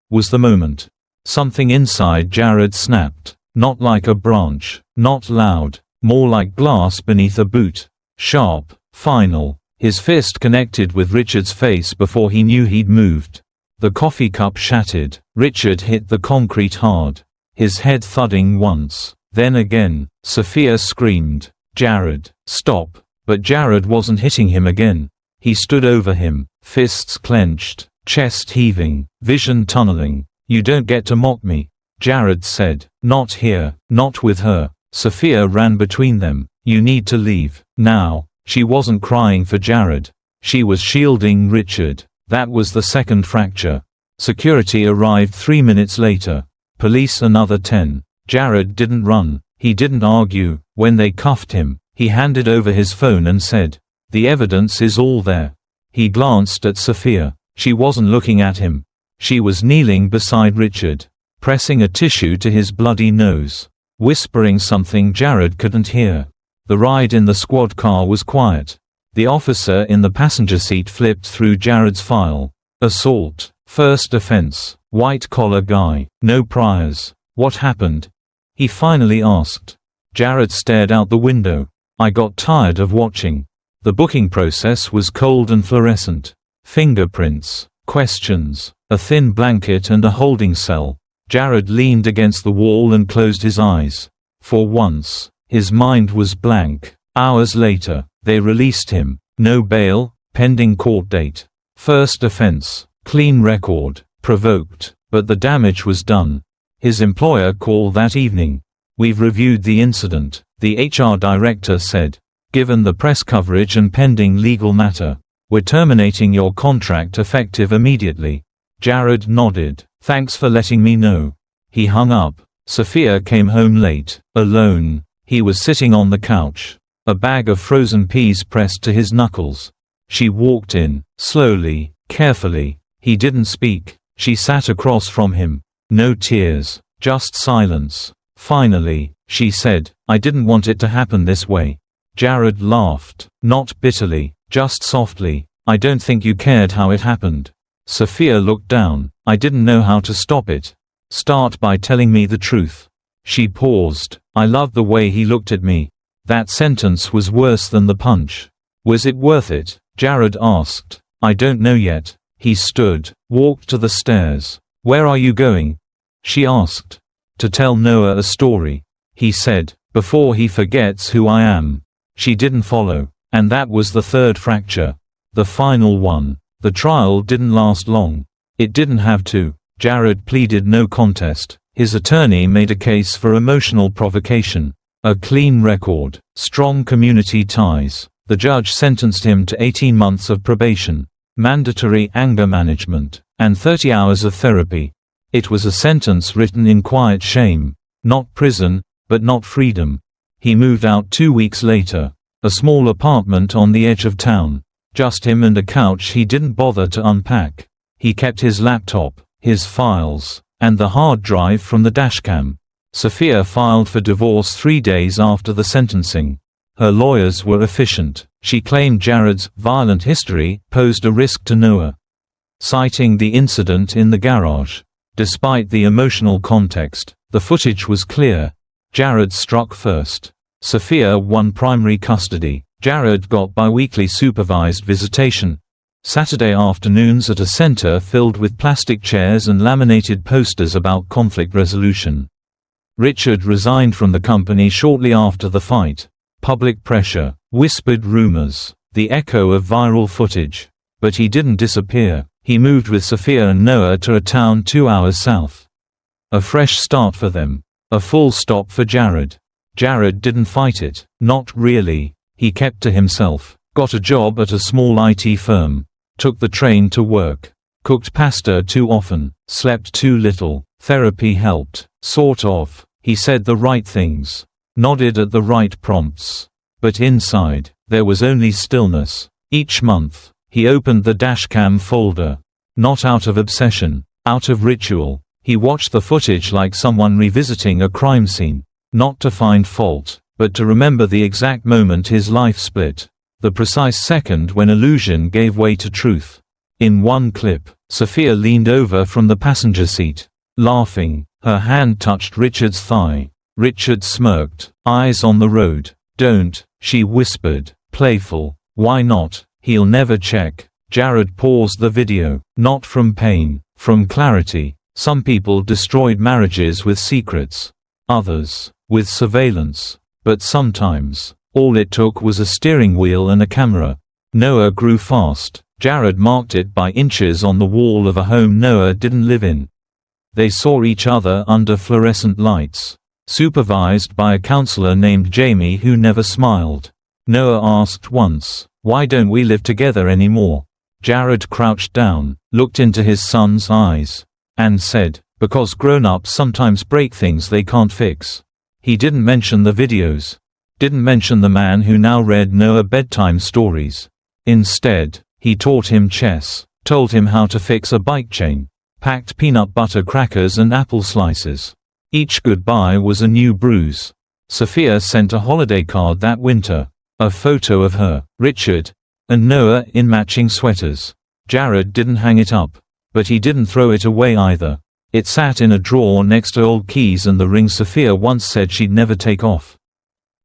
S1: was the moment." Something inside Jared snapped. Not like a branch, not loud, more like glass beneath a boot. Sharp, final. His fist connected with Richard's face before he knew he'd moved. The coffee cup shattered. Richard hit the concrete hard. His head thudding once, then again. Sophia screamed, "Jared, stop!" But Jared wasn't hitting him again. He stood over him, fists clenched, chest heaving, vision tunneling. "You don't get to mock me," Jared said. "Not here, not with her." Sophia ran between them. "You need to leave, now." She wasn't crying for Jared. She was shielding Richard. That was the second fracture. Security arrived 3 minutes later. Police another 10. Jared didn't run. He didn't argue. When they cuffed him, he handed over his phone and said, "The evidence is all there." He glanced at Sophia. She wasn't looking at him. She was kneeling beside Richard, pressing a tissue to his bloody nose, whispering something Jared couldn't hear. The ride in the squad car was quiet. The officer in the passenger seat flipped through Jared's file. Assault, first offense, white-collar guy, no priors. "What happened?" he finally asked. Jared stared out the window. "I got tired of watching." The booking process was cold and fluorescent. Fingerprints, questions, a thin blanket and a holding cell. Jared leaned against the wall and closed his eyes. For once, his mind was blank. Hours later, they released him. No bail, pending court date. First offense, clean record, provoked, but the damage was done. His employer called that evening. "We've reviewed the incident," the HR director said. "Given the press coverage and pending legal matter, we're terminating your contract effective immediately." Jared nodded. "Thanks for letting me know." He hung up. Sophia came home late, alone. He was sitting on the couch, a bag of frozen peas pressed to his knuckles. She walked in, slowly, carefully. He didn't speak. She sat across from him. No tears, just silence. Finally, she said, "I didn't want it to happen this way." Jared laughed, not bitterly, just softly. "I don't think you cared how it happened." Sophia looked down. "I didn't know how to stop it." "Start by telling me the truth." She paused. I loved the way he looked at me. That sentence was worse than the punch. "Was it worth it?" Jared asked. "I don't know yet." He stood, walked to the stairs. "Where are you going?" she asked. "To tell Noah a story," he said, "before he forgets who I am." She didn't follow. And that was the third fracture. The final one. The trial didn't last long. It didn't have to. Jared pleaded no contest. His attorney made a case for emotional provocation. A clean record, strong community ties. The judge sentenced him to 18 months of probation, mandatory anger management, and 30 hours of therapy. It was a sentence written in quiet shame. Not prison, but not freedom. He moved out 2 weeks later. A small apartment on the edge of town. Just him and a couch he didn't bother to unpack. He kept his laptop, his files, and the hard drive from the dashcam. Sophia filed for divorce 3 days after the sentencing. Her lawyers were efficient. She claimed Jared's violent history posed a risk to Noah, citing the incident in the garage. Despite the emotional context, the footage was clear. Jared struck first. Sophia won primary custody. Jared got biweekly supervised visitation. Saturday afternoons at a center filled with plastic chairs and laminated posters about conflict resolution. Richard resigned from the company shortly after the fight. Public pressure, whispered rumors, the echo of viral footage. But he didn't disappear. He moved with Sophia and Noah to a town 2 hours south. A fresh start for them. A full stop for Jared. Jared didn't fight it. Not really. He kept to himself. Got a job at a small IT firm. took the train to work, cooked pasta too often, slept too little. Therapy helped, sort of. He said the right things, nodded at the right prompts. But inside, there was only stillness. Each month, he opened the dashcam folder. Not out of obsession, out of ritual. He watched the footage like someone revisiting a crime scene. Not to find fault, but to remember the exact moment his life split. The precise second when illusion gave way to truth. In one clip, Sophia leaned over from the passenger seat, laughing. Her hand touched Richard's thigh. Richard smirked, eyes on the road. "Don't," she whispered, playful. "Why not? He'll never check." Jared paused the video, not from pain, from clarity. Some people destroyed marriages with secrets. Others, with surveillance. But sometimes, all it took was a steering wheel and a camera. Noah grew fast. Jared marked it by inches on the wall of a home Noah didn't live in. They saw each other under fluorescent lights, supervised by a counselor named Jamie who never smiled. Noah asked once, "Why don't we live together anymore?" Jared crouched down, looked into his son's eyes, and said, "Because grown-ups sometimes break things they can't fix." He didn't mention the videos. Didn't mention the man who now read Noah bedtime stories. Instead, he taught him chess, told him how to fix a bike chain, packed peanut butter crackers and apple slices. Each goodbye was a new bruise. Sophia sent a holiday card that winter. A photo of her, Richard, and Noah in matching sweaters. Jared didn't hang it up. But he didn't throw it away either. It sat in a drawer next to old keys and the ring Sophia once said she'd never take off.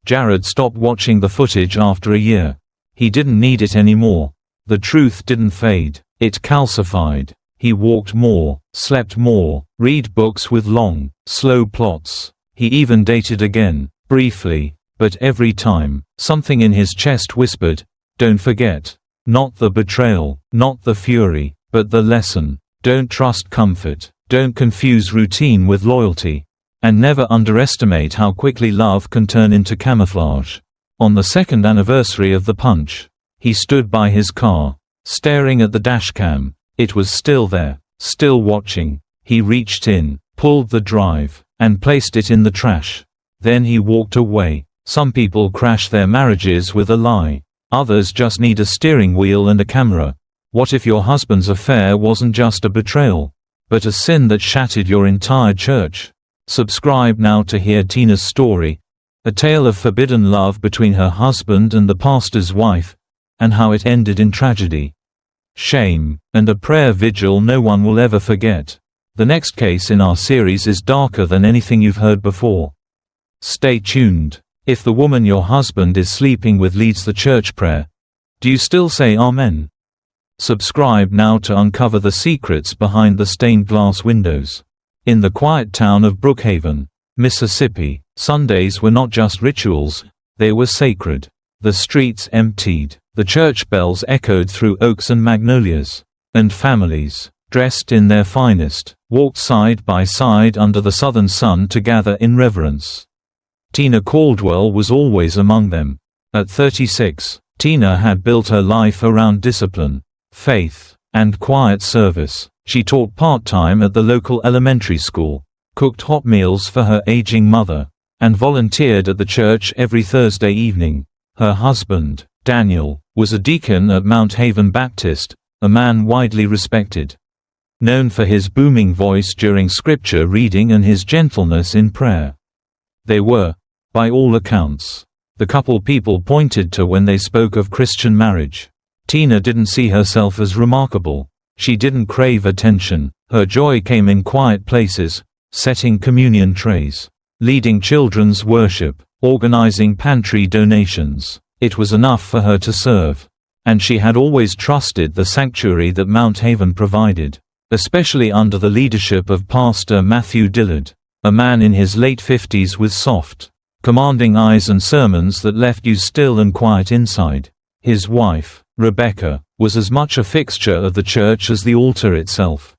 S1: Jared stopped watching the footage after a year. He didn't need it anymore. The truth didn't fade. It calcified. He walked more, slept more, read books with long, slow plots. He even dated again, briefly, but every time, something in his chest whispered, "Don't forget." Not the betrayal, not the fury, but the lesson. Don't trust comfort. Don't confuse routine with loyalty. And never underestimate how quickly love can turn into camouflage. On the second anniversary of the punch, he stood by his car, staring at the dashcam. It was still there, still watching. He reached in, pulled the drive, and placed it in the trash. Then he walked away. Some people crash their marriages with a lie. Others just need a steering wheel and a camera. What if your husband's affair wasn't just a betrayal, but a sin that shattered your entire church? Subscribe now to hear Tina's story, a tale of forbidden love between her husband and the pastor's wife, and how it ended in tragedy, shame, and a prayer vigil no one will ever forget. The next case in our series is darker than anything you've heard before. Stay tuned. If the woman your husband is sleeping with leads the church prayer, do you still say Amen? Subscribe now to uncover the secrets behind the stained glass windows. In the quiet town of Brookhaven, Mississippi, Sundays were not just rituals, they were sacred. The streets emptied, the church bells echoed through oaks and magnolias, and families, dressed in their finest, walked side by side under the southern sun to gather in reverence. Tina Caldwell was always among them. At 36, Tina had built her life around discipline, faith, and quiet service. She taught part-time at the local elementary school, cooked hot meals for her aging mother, and volunteered at the church every Thursday evening. Her husband, Daniel, was a deacon at Mount Haven Baptist, a man widely respected, known for his booming voice during scripture reading and his gentleness in prayer. They were, by all accounts, the couple people pointed to when they spoke of Christian marriage. Tina didn't see herself as remarkable. She didn't crave attention. Her joy came in quiet places, setting communion trays, leading children's worship, organizing pantry donations. It was enough for her to serve. And she had always trusted the sanctuary that Mount Haven provided, especially under the leadership of Pastor Matthew Dillard, a man in his late 50s with soft, commanding eyes and sermons that left you still and quiet inside. His wife, Rebecca, was as much a fixture of the church as the altar itself.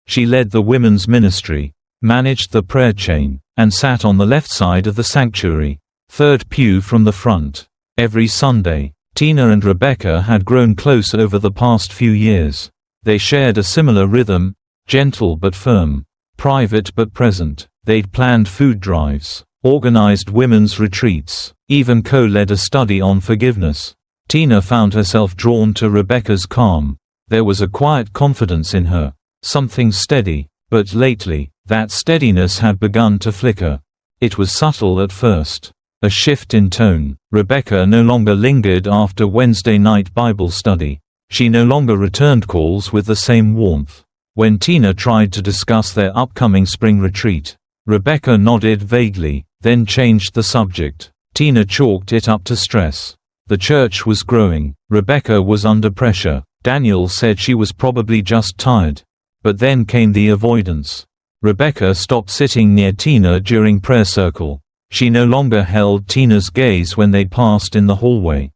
S1: She led the women's ministry, managed the prayer chain, and sat on the left side of the sanctuary, third pew from the front. Every Sunday, Tina and Rebecca had grown close over the past few years. They shared a similar rhythm, gentle but firm, private but present. They'd planned food drives, organized women's retreats, even co-led a study on forgiveness. Tina found herself drawn to Rebecca's calm. There was a quiet confidence in her, something steady, but lately, that steadiness had begun to flicker. It was subtle at first. A shift in tone. Rebecca no longer lingered after Wednesday night Bible study. She no longer returned calls with the same warmth. When Tina tried to discuss their upcoming spring retreat, Rebecca nodded vaguely, then changed the subject. Tina chalked it up to stress. The church was growing. Rebecca was under pressure. Daniel said she was probably just tired. But then came the avoidance. Rebecca stopped sitting near Tina during prayer circle. She no longer held Tina's gaze when they passed in the hallway.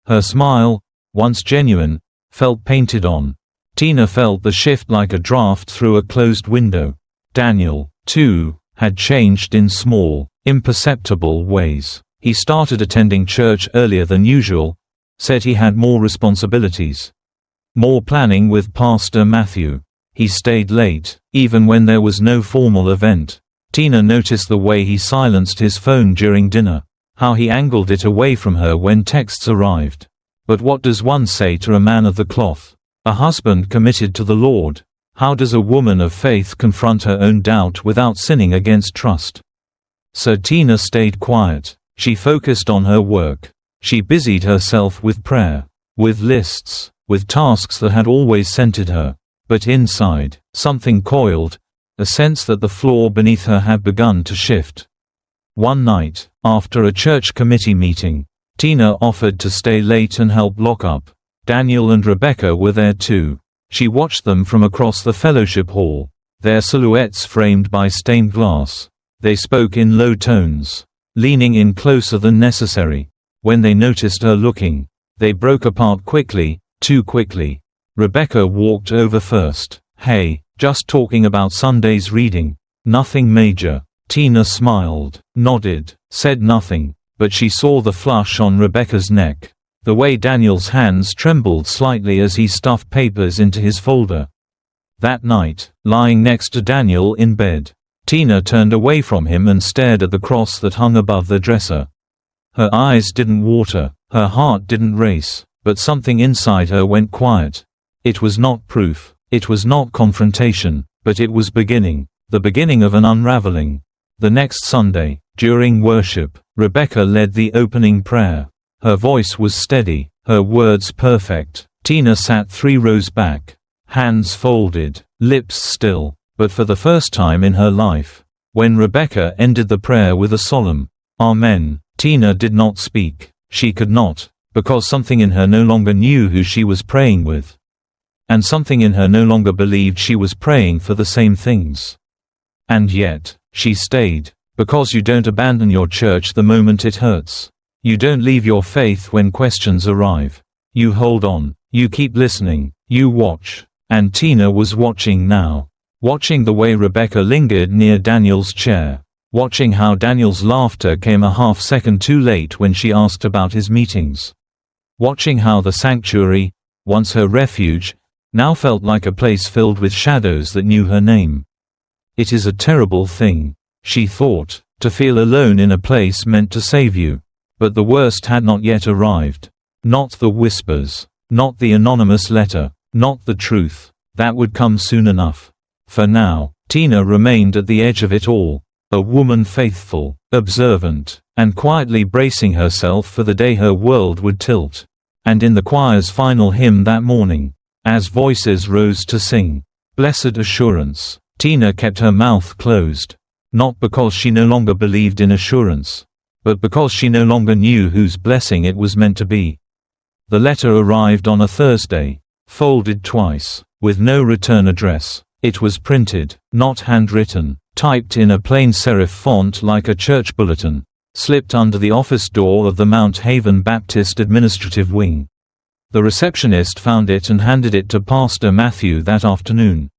S1: Her smile, once genuine, felt painted on. Tina felt the shift like a draft through a closed window. Daniel, too, had changed in small, imperceptible ways. He started attending church earlier than usual, said he had more responsibilities. More planning with Pastor Matthew. He stayed late, even when there was no formal event. Tina noticed the way he silenced his phone during dinner, how he angled it away from her when texts arrived. But what does one say to a man of the cloth? A husband committed to the Lord? How does a woman of faith confront her own doubt without sinning against trust? So Tina stayed quiet. She focused on her work. She busied herself with prayer, with lists, with tasks that had always centered her. But inside, something coiled, a sense that the floor beneath her had begun to shift. One night, after a church committee meeting, Tina offered to stay late and help lock up. Daniel and Rebecca were there too. She watched them from across the fellowship hall, their silhouettes framed by stained glass. They spoke in low tones, leaning in closer than necessary. When they noticed her looking, they broke apart quickly, too quickly. Rebecca walked over first. "Hey, just talking about Sunday's reading. Nothing major." Tina smiled, nodded, said nothing, but she saw the flush on Rebecca's neck. The way Daniel's hands trembled slightly as he stuffed papers into his folder. That night, lying next to Daniel in bed, Tina turned away from him and stared at the cross that hung above the dresser. Her eyes didn't water, her heart didn't race, but something inside her went quiet. It was not proof, it was not confrontation, but it was beginning, the beginning of an unraveling. The next Sunday, during worship, Rebecca led the opening prayer. Her voice was steady, her words perfect. Tina sat 3 rows back, hands folded, lips still, but for the first time in her life. When Rebecca ended the prayer with a solemn, "Amen," Tina did not speak. She could not, because something in her no longer knew who she was praying with. And something in her no longer believed she was praying for the same things. And yet, she stayed, because you don't abandon your church the moment it hurts. You don't leave your faith when questions arrive. You hold on, you keep listening, you watch. And Tina was watching now. Watching the way Rebecca lingered near Daniel's chair. Watching how Daniel's laughter came a half-second too late when she asked about his meetings. Watching how the sanctuary, once her refuge, now felt like a place filled with shadows that knew her name. It is a terrible thing, she thought, to feel alone in a place meant to save you. But the worst had not yet arrived. Not the whispers, not the anonymous letter, not the truth. That would come soon enough. For now, Tina remained at the edge of it all, a woman faithful, observant, and quietly bracing herself for the day her world would tilt. And in the choir's final hymn that morning, as voices rose to sing, "Blessed Assurance," Tina kept her mouth closed. Not because she no longer believed in assurance, but because she no longer knew whose blessing it was meant to be. The letter arrived on a Thursday, folded twice, with no return address. It was printed, not handwritten, typed in a plain serif font like a church bulletin, slipped under the office door of the Mount Haven Baptist Administrative Wing. The receptionist found it and handed it to Pastor Matthew that afternoon.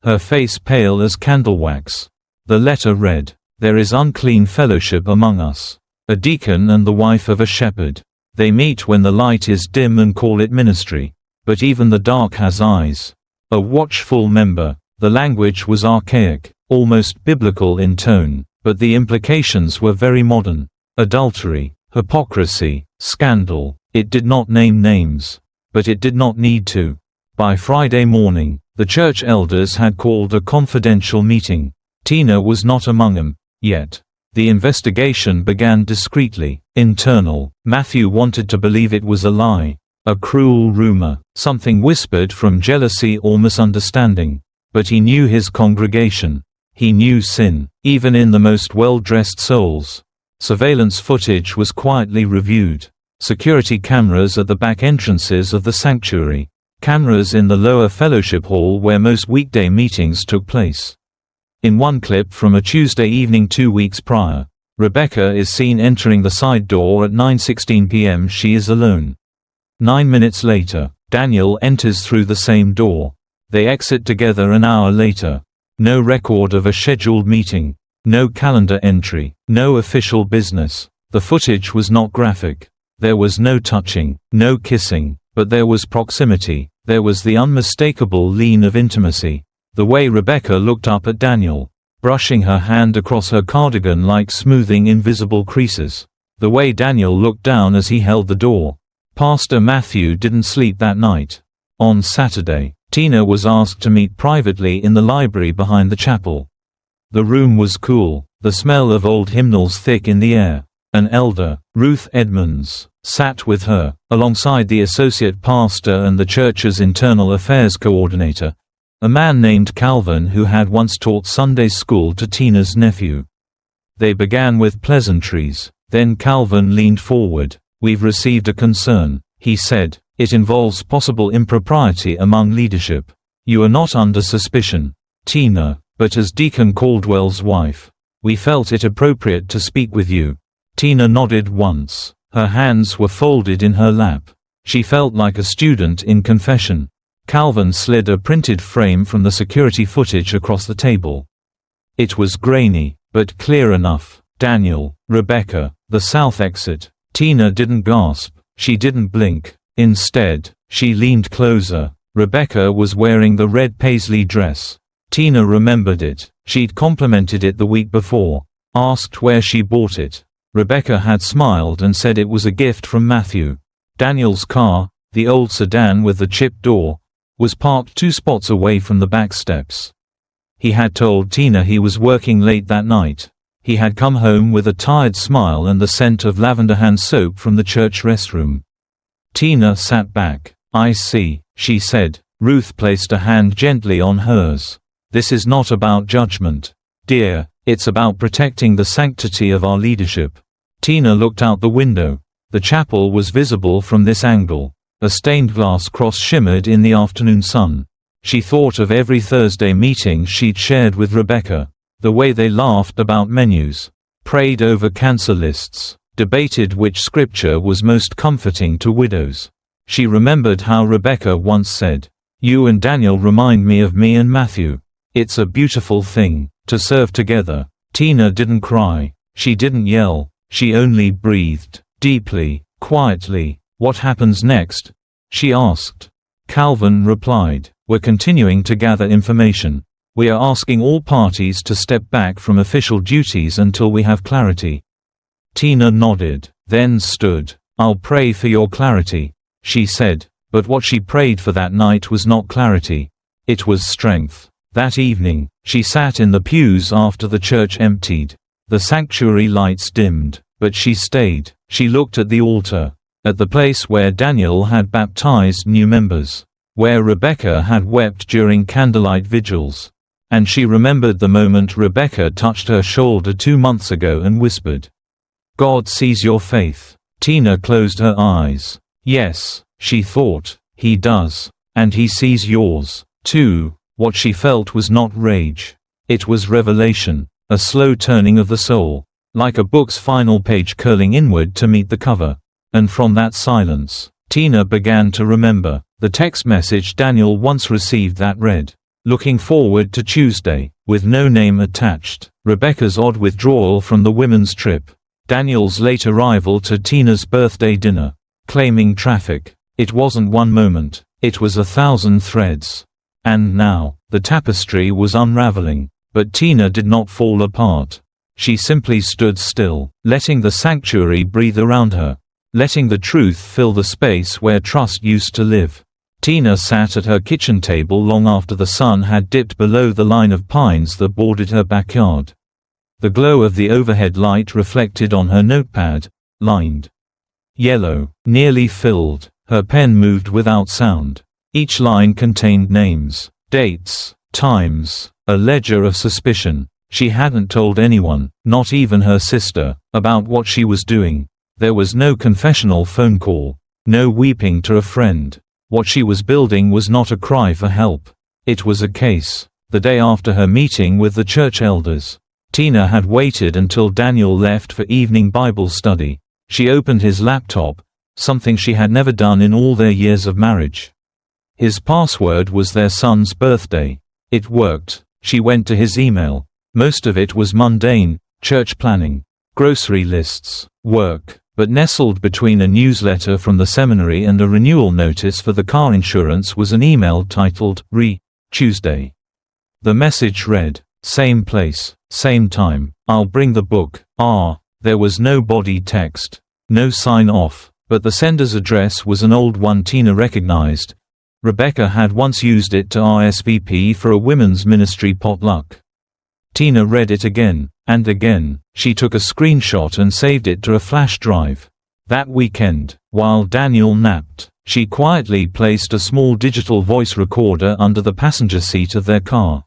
S1: Her face pale as candle wax. The letter read, "There is unclean fellowship among us. A deacon and the wife of a shepherd." They meet when the light is dim and call it ministry. But even the dark has eyes. A watchful member. The language was archaic, almost biblical in tone, but the implications were very modern. Adultery, hypocrisy, scandal. It did not name names. But it did not need to. By Friday morning, the church elders had called a confidential meeting. Tina was not among them, yet. The investigation began discreetly, internal. Matthew wanted to believe it was a lie. A cruel rumor, something whispered from jealousy or misunderstanding. But he knew his congregation. He knew sin, even in the most well-dressed souls. Surveillance footage was quietly reviewed. Security cameras at the back entrances of the sanctuary. Cameras in the lower fellowship hall where most weekday meetings took place. In one clip from a Tuesday evening 2 weeks prior, Rebecca is seen entering the side door at 9:16 p.m. She is alone. 9 minutes later, Daniel enters through the same door. They exit together an hour later. No record of a scheduled meeting. No calendar entry. No official business. The footage was not graphic. There was no touching, no kissing, but there was proximity. There was the unmistakable lean of intimacy. The way Rebecca looked up at Daniel, brushing her hand across her cardigan like smoothing invisible creases. The way Daniel looked down as he held the door. Pastor Matthew didn't sleep that night. On Saturday, Tina was asked to meet privately in the library behind the chapel. The room was cool, the smell of old hymnals thick in the air. An elder, Ruth Edmonds, sat with her, alongside the associate pastor and the church's internal affairs coordinator, a man named Calvin who had once taught Sunday school to Tina's nephew. They began with pleasantries, then Calvin leaned forward. "We've received a concern," he said. "It involves possible impropriety among leadership. You are not under suspicion, Tina, but as Deacon Caldwell's wife, we felt it appropriate to speak with you." Tina nodded once. Her hands were folded in her lap. She felt like a student in confession. Calvin slid a printed frame from the security footage across the table. It was grainy, but clear enough. Daniel, Rebecca, the south exit. Tina didn't gasp. She didn't blink. Instead, she leaned closer. Rebecca was wearing the red paisley dress. Tina remembered it. She'd complimented it the week before. Asked where she bought it. Rebecca had smiled and said it was a gift from Matthew. Daniel's car, the old sedan with the chipped door, was parked 2 spots away from the back steps. He had told Tina he was working late that night. He had come home with a tired smile and the scent of lavender hand soap from the church restroom. Tina sat back. "I see," she said. Ruth placed a hand gently on hers. "This is not about judgment, dear. It's about protecting the sanctity of our leadership." Tina looked out the window. The chapel was visible from this angle. A stained glass cross shimmered in the afternoon sun. She thought of every Thursday meeting she'd shared with Rebecca. The way they laughed about menus, prayed over cancer lists, debated which scripture was most comforting to widows. She remembered how Rebecca once said, "You and Daniel remind me of me and Matthew. It's a beautiful thing to serve together." Tina didn't cry. She didn't yell. She only breathed, deeply, quietly. "What happens next?" she asked. Calvin replied, "We're continuing to gather information. We are asking all parties to step back from official duties until we have clarity." Tina nodded, then stood. "I'll pray for your clarity," she said. But what she prayed for that night was not clarity. It was strength. That evening, she sat in the pews after the church emptied. The sanctuary lights dimmed, but she stayed. She looked at the altar, at the place where Daniel had baptized new members, where Rebecca had wept during candlelight vigils. And she remembered the moment Rebecca touched her shoulder 2 months ago and whispered, "God sees your faith." Tina closed her eyes. Yes, she thought, He does. And He sees yours, too. What she felt was not rage. It was revelation, a slow turning of the soul, like a book's final page curling inward to meet the cover. And from that silence, Tina began to remember the text message Daniel once received that read, "Looking forward to Tuesday," with no name attached, Rebecca's odd withdrawal from the women's trip, Daniel's late arrival to Tina's birthday dinner, claiming traffic. It wasn't one moment, it was 1,000 threads. And now, the tapestry was unraveling. But Tina did not fall apart. She simply stood still, letting the sanctuary breathe around her, letting the truth fill the space where trust used to live. Tina sat at her kitchen table long after the sun had dipped below the line of pines that bordered her backyard. The glow of the overhead light reflected on her notepad, lined yellow, nearly filled. Her pen moved without sound. Each line contained names, dates, times, a ledger of suspicion. She hadn't told anyone, not even her sister, about what she was doing. There was no confessional phone call, no weeping to a friend. What she was building was not a cry for help. It was a case. The day after her meeting with the church elders, Tina had waited until Daniel left for evening Bible study. She opened his laptop, something she had never done in all their years of marriage. His password was their son's birthday. It worked. She went to his email. Most of it was mundane, church planning, grocery lists, work. But nestled between a newsletter from the seminary and a renewal notice for the car insurance was an email titled, Tuesday. The message read, "Same place, same time, I'll bring the book." There was no body text, no sign-off, but the sender's address was an old one Tina recognized. Rebecca had once used it to RSVP for a women's ministry potluck. Tina read it again, and again. She took a screenshot and saved it to a flash drive. That weekend, while Daniel napped, she quietly placed a small digital voice recorder under the passenger seat of their car.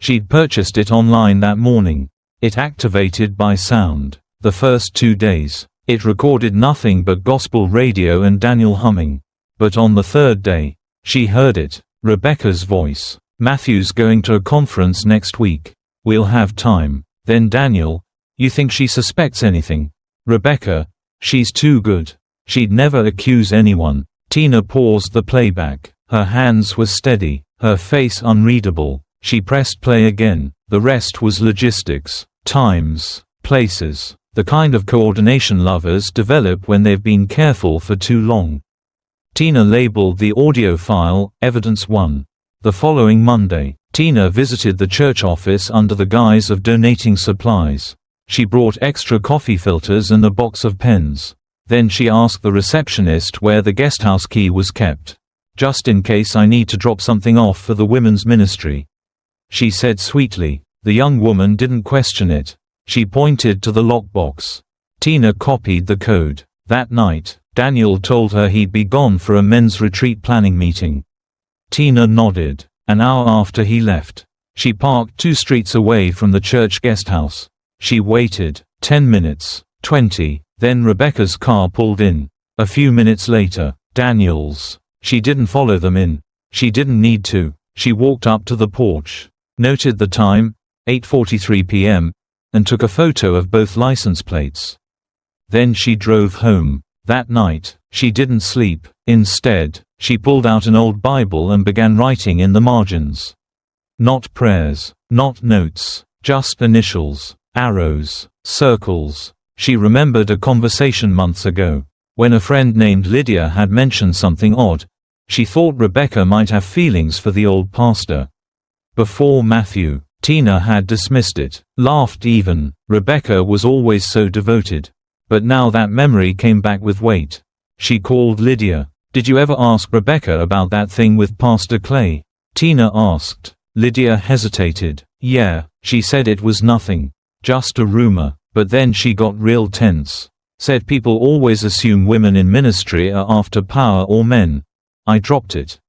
S1: She'd purchased it online that morning. It activated by sound. The first 2 days, it recorded nothing but gospel radio and Daniel humming. But on the third day, she heard it. Rebecca's voice. "Matthew's going to a conference next week. We'll have time." Then Daniel, "You think she suspects anything?" Rebecca, "She's too good. She'd never accuse anyone." Tina paused the playback. Her hands were steady, her face unreadable. She pressed play again. The rest was logistics, times, places, the kind of coordination lovers develop when they've been careful for too long. Tina labeled the audio file, Evidence 1. The following Monday, Tina visited the church office under the guise of donating supplies. She brought extra coffee filters and a box of pens. Then she asked the receptionist where the guesthouse key was kept. "Just in case I need to drop something off for the women's ministry," she said sweetly. The young woman didn't question it. She pointed to the lockbox. Tina copied the code. That night, Daniel told her he'd be gone for a men's retreat planning meeting. Tina nodded. An hour after he left, she parked 2 streets away from the church guesthouse. She waited, 10 minutes, 20, then Rebecca's car pulled in. A few minutes later, Daniel's. She didn't follow them in. She didn't need to. She walked up to the porch, noted the time, 8:43 p.m., and took a photo of both license plates. Then she drove home. That night, she didn't sleep. Instead, she pulled out an old Bible and began writing in the margins. Not prayers, not notes, just initials, arrows, circles. She remembered a conversation months ago. When a friend named Lydia had mentioned something odd, she thought Rebecca might have feelings for the old pastor. Before Matthew, Tina had dismissed it, laughed even. Rebecca was always so devoted. But now that memory came back with weight. She called Lydia. "Did you ever ask Rebecca about that thing with Pastor Clay?" Tina asked. Lydia hesitated. "Yeah," she said, "it was nothing. Just a rumor." But then she got real tense. Said people always assume women in ministry are after power or men. I dropped it.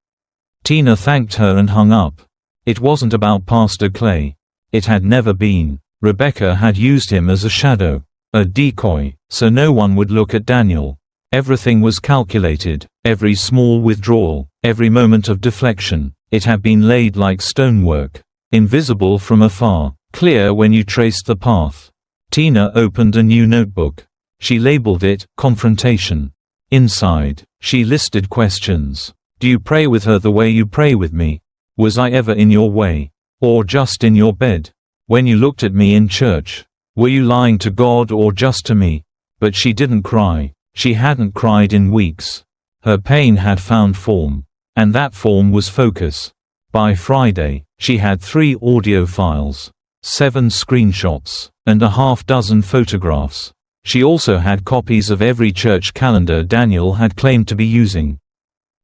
S1: Tina thanked her and hung up. It wasn't about Pastor Clay. It had never been. Rebecca had used him as a shadow, a decoy, so no one would look at Daniel. Everything was calculated, every small withdrawal, every moment of deflection. It had been laid like stonework, invisible from afar, clear when you traced the path. Tina opened a new notebook. She labeled it, Confrontation. Inside, she listed questions. Do you pray with her the way you pray with me? Was I ever in your way? Or just in your bed? When you looked at me in church, were you lying to God or just to me? But she didn't cry. She hadn't cried in weeks. Her pain had found form. And that form was focus. By Friday, she had 3 audio files, 7 screenshots, and a half-dozen photographs. She also had copies of every church calendar Daniel had claimed to be using.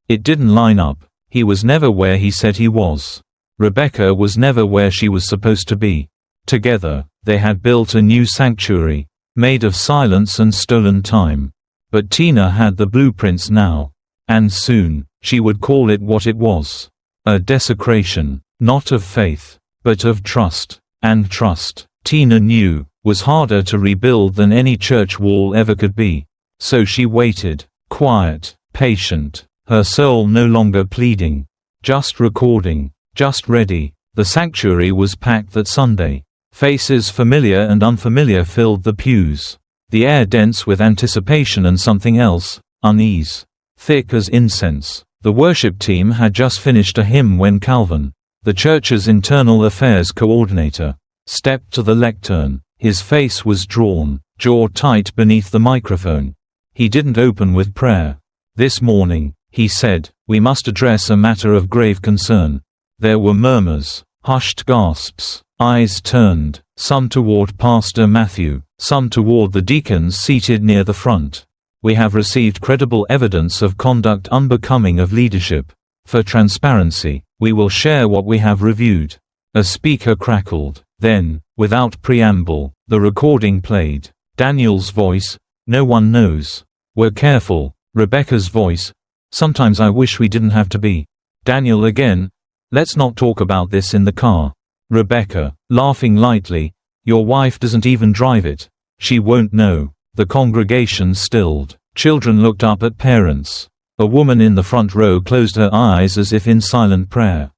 S1: It didn't line up. He was never where he said he was. Rebecca was never where she was supposed to be. Together, they had built a new sanctuary, made of silence and stolen time. But Tina had the blueprints now. And soon, she would call it what it was. A desecration, not of faith, but of trust. And trust, Tina knew, was harder to rebuild than any church wall ever could be. So she waited, quiet, patient, her soul no longer pleading, just recording, just ready. The sanctuary was packed that Sunday. Faces familiar and unfamiliar filled the pews. The air dense with anticipation and something else, unease. Thick as incense. The worship team had just finished a hymn when Calvin, the church's internal affairs coordinator, stepped to the lectern. His face was drawn, jaw tight beneath the microphone. He didn't open with prayer. This morning, he said, we must address a matter of grave concern. There were murmurs, hushed gasps, eyes turned, some toward Pastor Matthew, some toward the deacons seated near the front. We have received credible evidence of conduct unbecoming of leadership. For transparency, we will share what we have reviewed. A speaker crackled. Then, without preamble, the recording played. Daniel's voice, no one knows. We're careful. Rebecca's voice, sometimes I wish we didn't have to be. Daniel again, let's not talk about this in the car. Rebecca, laughing lightly, your wife doesn't even drive it. She won't know. The congregation stilled. Children looked up at parents. A woman in the front row closed her eyes as if in silent prayer.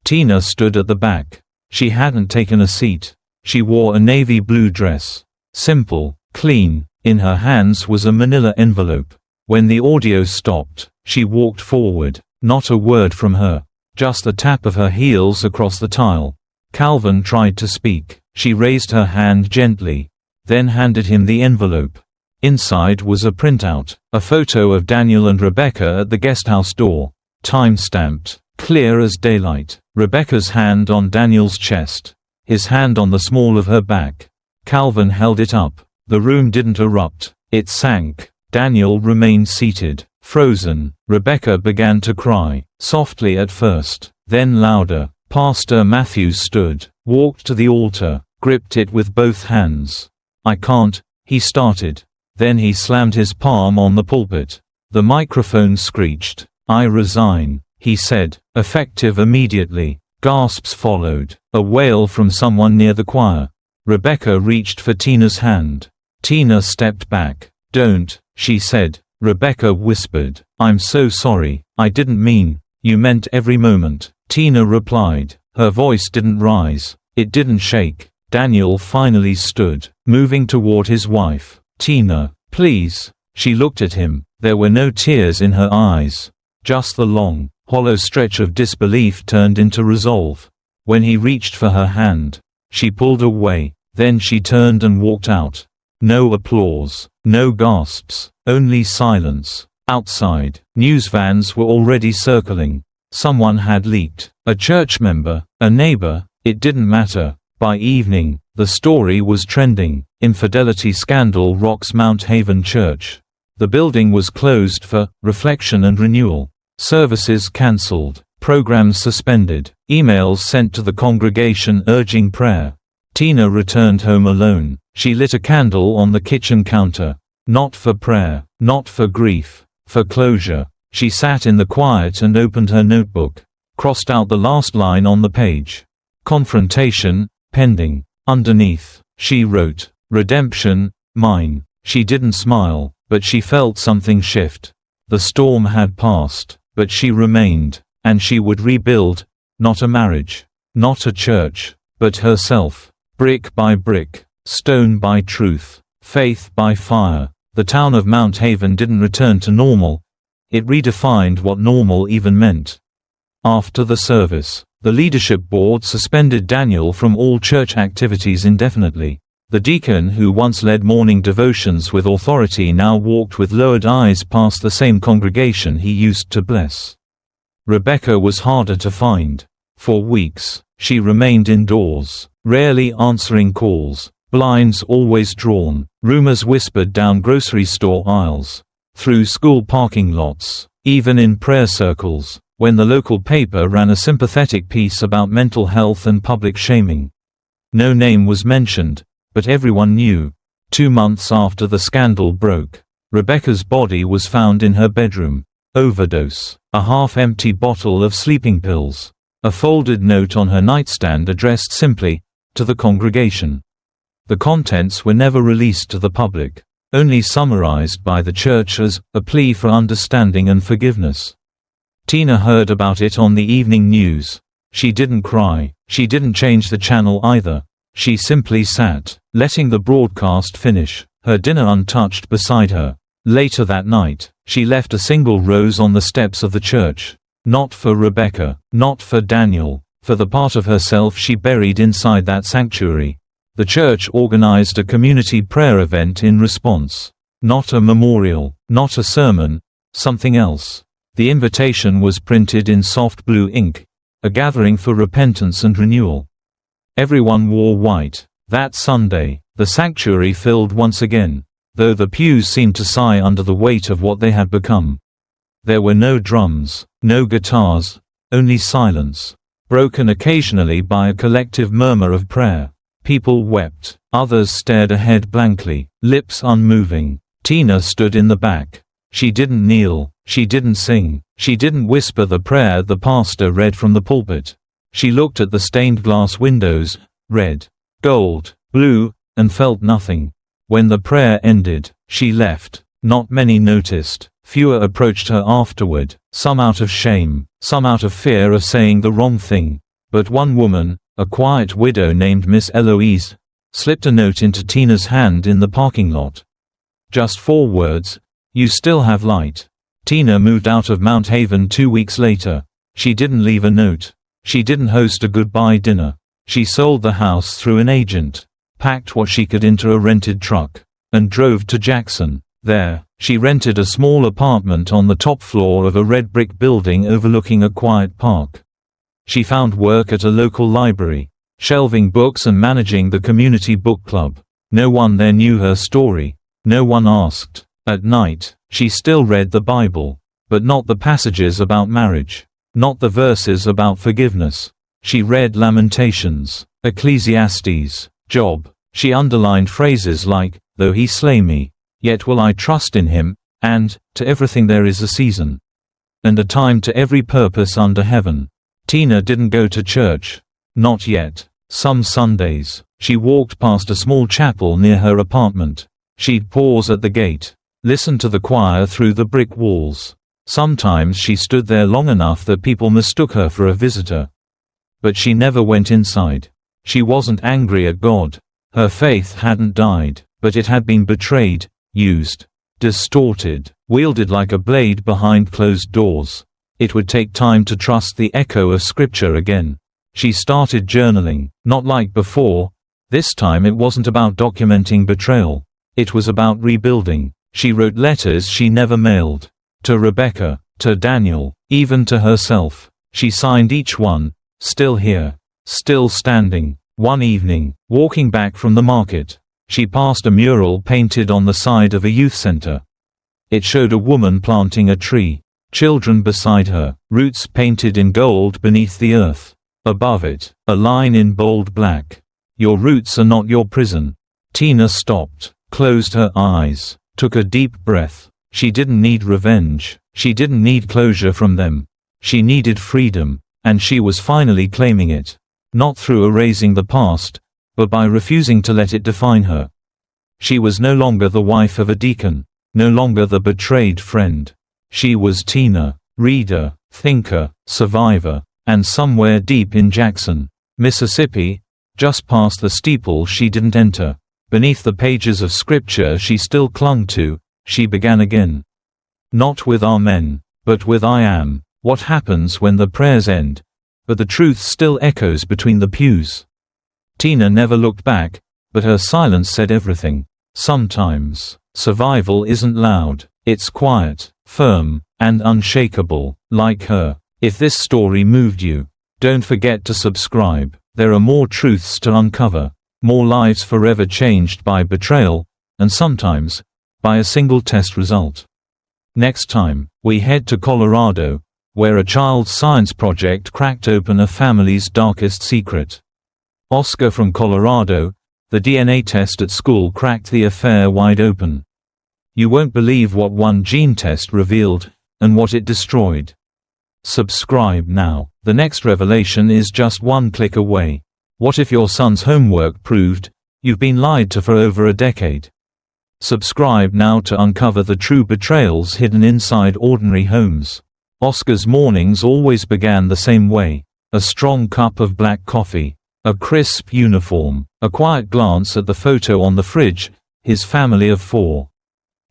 S1: Tina stood at the back. She hadn't taken a seat. She wore a navy blue dress. Simple, clean. In her hands was a manila envelope. When the audio stopped, she walked forward. Not a word from her. Just the tap of her heels across the tile. Calvin tried to speak. She raised her hand gently, then handed him the envelope. Inside was a printout, a photo of Daniel and Rebecca at the guesthouse door. Time-stamped, clear as daylight. Rebecca's hand on Daniel's chest. His hand on the small of her back. Calvin held it up. The room didn't erupt. It sank. Daniel remained seated, frozen. Rebecca began to cry, softly at first, then louder. Pastor Matthews stood, walked to the altar, gripped it with both hands. I can't, he started. Then he slammed his palm on the pulpit. The microphone screeched. I resign, he said, effective immediately. Gasps followed, a wail from someone near the choir. Rebecca reached for Tina's hand. Tina stepped back. Don't, she said. Rebecca whispered, I'm so sorry, I didn't mean, you meant every moment. Tina replied. Her voice didn't rise. It didn't shake. Daniel finally stood, moving toward his wife. Tina, please. She looked at him. There were no tears in her eyes. Just the long, hollow stretch of disbelief turned into resolve. When he reached for her hand, she pulled away. Then she turned and walked out. No applause, no gasps, only silence. Outside, news vans were already circling. Someone had leaked. A church member, a neighbor, it didn't matter. By evening, the story was trending. Infidelity scandal rocks Mount Haven Church. The building was closed for reflection and renewal. Services cancelled. Programs suspended. Emails sent to the congregation urging prayer. Tina returned home alone. She lit a candle on the kitchen counter. Not for prayer, not for grief, for closure. She sat in the quiet and opened her notebook. Crossed out the last line on the page. Confrontation, pending. Underneath, she wrote, redemption, mine. She didn't smile, but she felt something shift. The storm had passed, but she remained, and she would rebuild, not a marriage, not a church, but herself. Brick by brick, stone by truth, faith by fire. The town of Mount Haven didn't return to normal. It redefined what normal even meant. After the service, the leadership board suspended Daniel from all church activities indefinitely. The deacon who once led morning devotions with authority now walked with lowered eyes past the same congregation he used to bless. Rebecca was harder to find. For weeks, she remained indoors, rarely answering calls, blinds always drawn, rumors whispered down grocery store aisles, through school parking lots, even in prayer circles, when the local paper ran a sympathetic piece about mental health and public shaming. No name was mentioned, but everyone knew. 2 months after the scandal broke, Rebecca's body was found in her bedroom. Overdose. A half-empty bottle of sleeping pills. A folded note on her nightstand addressed simply, "To the congregation." The contents were never released to the public, only summarized by the church as a plea for understanding and forgiveness. Tina heard about it on the evening news. She didn't cry, she didn't change the channel either. She simply sat, letting the broadcast finish, her dinner untouched beside her. Later that night, she left a single rose on the steps of the church. Not for Rebecca, not for Daniel, for the part of herself she buried inside that sanctuary. The church organized a community prayer event in response. Not a memorial, not a sermon, something else. The invitation was printed in soft blue ink, a gathering for repentance and renewal. Everyone wore white. That Sunday, the sanctuary filled once again, though the pews seemed to sigh under the weight of what they had become. There were no drums, no guitars, only silence, broken occasionally by a collective murmur of prayer. People wept, others stared ahead blankly, lips unmoving. Tina stood in the back. She didn't kneel, she didn't sing, she didn't whisper the prayer the pastor read from the pulpit. She looked at the stained glass windows, red, gold, blue, and felt nothing. When the prayer ended, she left. Not many noticed. Fewer approached her afterward, some out of shame, some out of fear of saying the wrong thing. But one woman, a quiet widow named Miss Eloise, slipped a note into Tina's hand in the parking lot. Just 4 words, "You still have light." Tina moved out of Mount Haven 2 weeks later. She didn't leave a note. She didn't host a goodbye dinner. She sold the house through an agent, packed what she could into a rented truck, and drove to Jackson. There, she rented a small apartment on the top floor of a red brick building overlooking a quiet park. She found work at a local library, shelving books and managing the community book club. No one there knew her story. No one asked. At night, she still read the Bible, but not the passages about marriage, not the verses about forgiveness. She read Lamentations, Ecclesiastes, Job. She underlined phrases like, "Though he slay me, yet will I trust in him," and, "To everything there is a season, and a time to every purpose under heaven." Tina didn't go to church. Not yet. Some Sundays, she walked past a small chapel near her apartment. She'd pause at the gate, listen to the choir through the brick walls. Sometimes she stood there long enough that people mistook her for a visitor. But she never went inside. She wasn't angry at God. Her faith hadn't died, but it had been betrayed, used, distorted, wielded like a blade behind closed doors. It would take time to trust the echo of Scripture again. She started journaling, not like before. This time it wasn't about documenting betrayal. It was about rebuilding. She wrote letters she never mailed. To Rebecca, to Daniel, even to herself. She signed each one, "Still here. Still standing." One evening, walking back from the market, she passed a mural painted on the side of a youth center. It showed a woman planting a tree, children beside her, roots painted in gold beneath the earth. Above it, a line in bold black. "Your roots are not your prison." Tina stopped, closed her eyes, took a deep breath. She didn't need revenge. She didn't need closure from them. She needed freedom, and she was finally claiming it. Not through erasing the past, but by refusing to let it define her. She was no longer the wife of a deacon, no longer the betrayed friend. She was Tina, reader, thinker, survivor, and somewhere deep in Jackson, Mississippi, just past the steeple she didn't enter, beneath the pages of Scripture she still clung to, she began again. Not with Amen, but with I am. What happens when the prayers end, but the truth still echoes between the pews? Tina never looked back, but her silence said everything. Sometimes, survival isn't loud, it's quiet, firm, and unshakable, like her. If this story moved you, don't forget to subscribe. There are more truths to uncover, more lives forever changed by betrayal, and sometimes, by a single test result. Next time, we head to Colorado, where a child's science project cracked open a family's darkest secret. Oscar from Colorado, the DNA test at school cracked the affair wide open. You won't believe what one gene test revealed, and what it destroyed. Subscribe now. The next revelation is just one click away. What if your son's homework proved you've been lied to for over a decade? Subscribe now to uncover the true betrayals hidden inside ordinary homes. Oscar's mornings always began the same way. A strong cup of black coffee, a crisp uniform, a quiet glance at the photo on the fridge, his family of 4.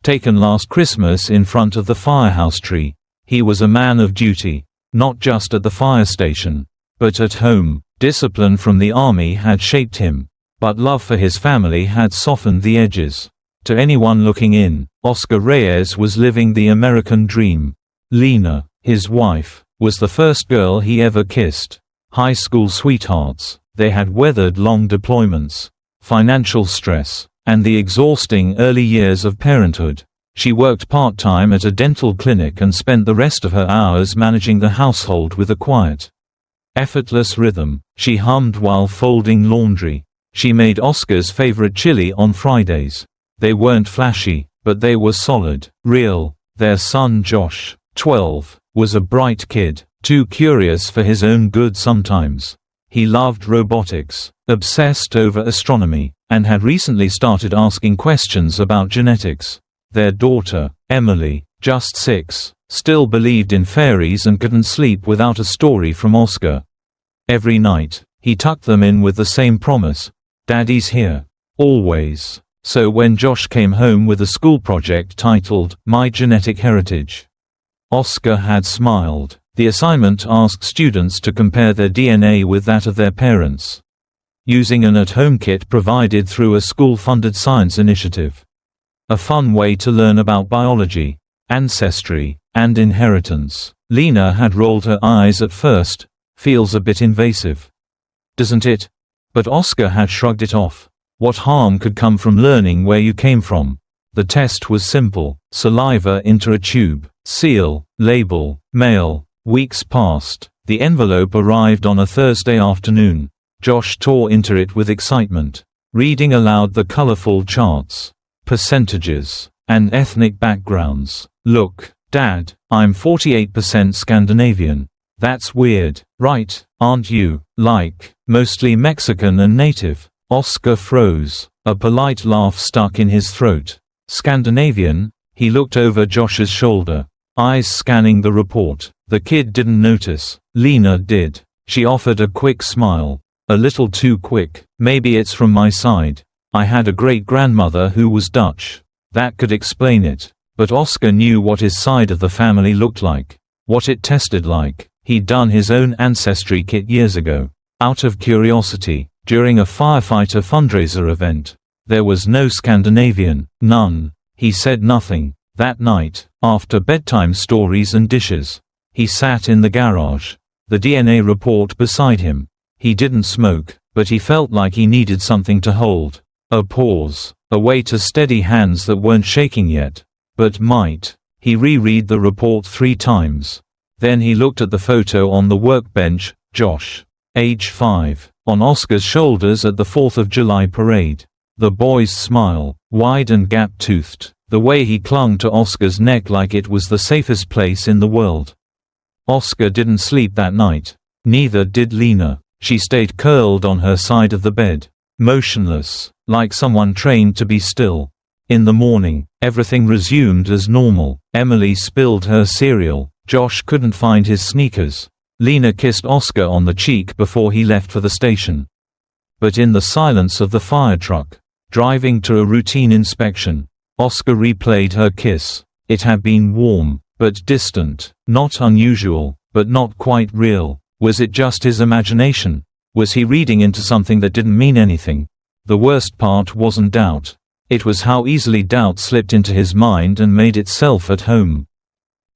S1: Taken last Christmas in front of the firehouse tree. He was a man of duty, not just at the fire station, but at home. Discipline from the army had shaped him, but love for his family had softened the edges. To anyone looking in, Oscar Reyes was living the American dream. Lena, his wife, was the first girl he ever kissed. High school sweethearts, they had weathered long deployments, financial stress, and the exhausting early years of parenthood. She worked part-time at a dental clinic and spent the rest of her hours managing the household with a quiet, effortless rhythm. She hummed while folding laundry. She made Oscar's favorite chili on Fridays. They weren't flashy, but they were solid, real. Their son Josh, 12, was a bright kid, too curious for his own good sometimes. He loved robotics, obsessed over astronomy, and had recently started asking questions about genetics. Their daughter, Emily, just 6, still believed in fairies and couldn't sleep without a story from Oscar. Every night, he tucked them in with the same promise: "Daddy's here. Always." So when Josh came home with a school project titled, "My Genetic Heritage," Oscar had smiled. The assignment asked students to compare their DNA with that of their parents, using an at-home kit provided through a school-funded science initiative. A fun way to learn about biology, ancestry, and inheritance. Lena had rolled her eyes at first. Feels a bit invasive, doesn't it? But Oscar had shrugged it off. What harm could come from learning where you came from? The test was simple: saliva into a tube, seal, label, mail. Weeks passed. The envelope arrived on a Thursday afternoon. Josh tore into it with excitement, reading aloud the colorful charts, percentages, and ethnic backgrounds. "Look, Dad, I'm 48% Scandinavian. That's weird, right? Aren't you, like, mostly Mexican and native?" Oscar froze. A polite laugh stuck in his throat. "Scandinavian?" He looked over Josh's shoulder, eyes scanning the report. The kid didn't notice. Lena did. She offered a quick smile. "A little too quick. Maybe it's from my side. I had a great-grandmother who was Dutch. That could explain it." But Oscar knew what his side of the family looked like, what it tested like. He'd done his own ancestry kit years ago, out of curiosity, during a firefighter fundraiser event. There was no Scandinavian, none. He said nothing. That night, after bedtime stories and dishes, he sat in the garage, the DNA report beside him. He didn't smoke, but he felt like he needed something to hold. A pause, a way to steady hands that weren't shaking yet, but might. He reread the report 3 times. Then he looked at the photo on the workbench: Josh, age 5, on Oscar's shoulders at the 4th of July parade. The boy's smile, wide and gap-toothed, the way he clung to Oscar's neck like it was the safest place in the world. Oscar didn't sleep that night. Neither did Lena. She stayed curled on her side of the bed, motionless, like someone trained to be still. In the morning, everything resumed as normal. Emily spilled her cereal. Josh couldn't find his sneakers. Lena kissed Oscar on the cheek before he left for the station. But in the silence of the fire truck, driving to a routine inspection, Oscar replayed her kiss. It had been warm, but distant, not unusual, but not quite real. Was it just his imagination? Was he reading into something that didn't mean anything? The worst part wasn't doubt. It was how easily doubt slipped into his mind and made itself at home.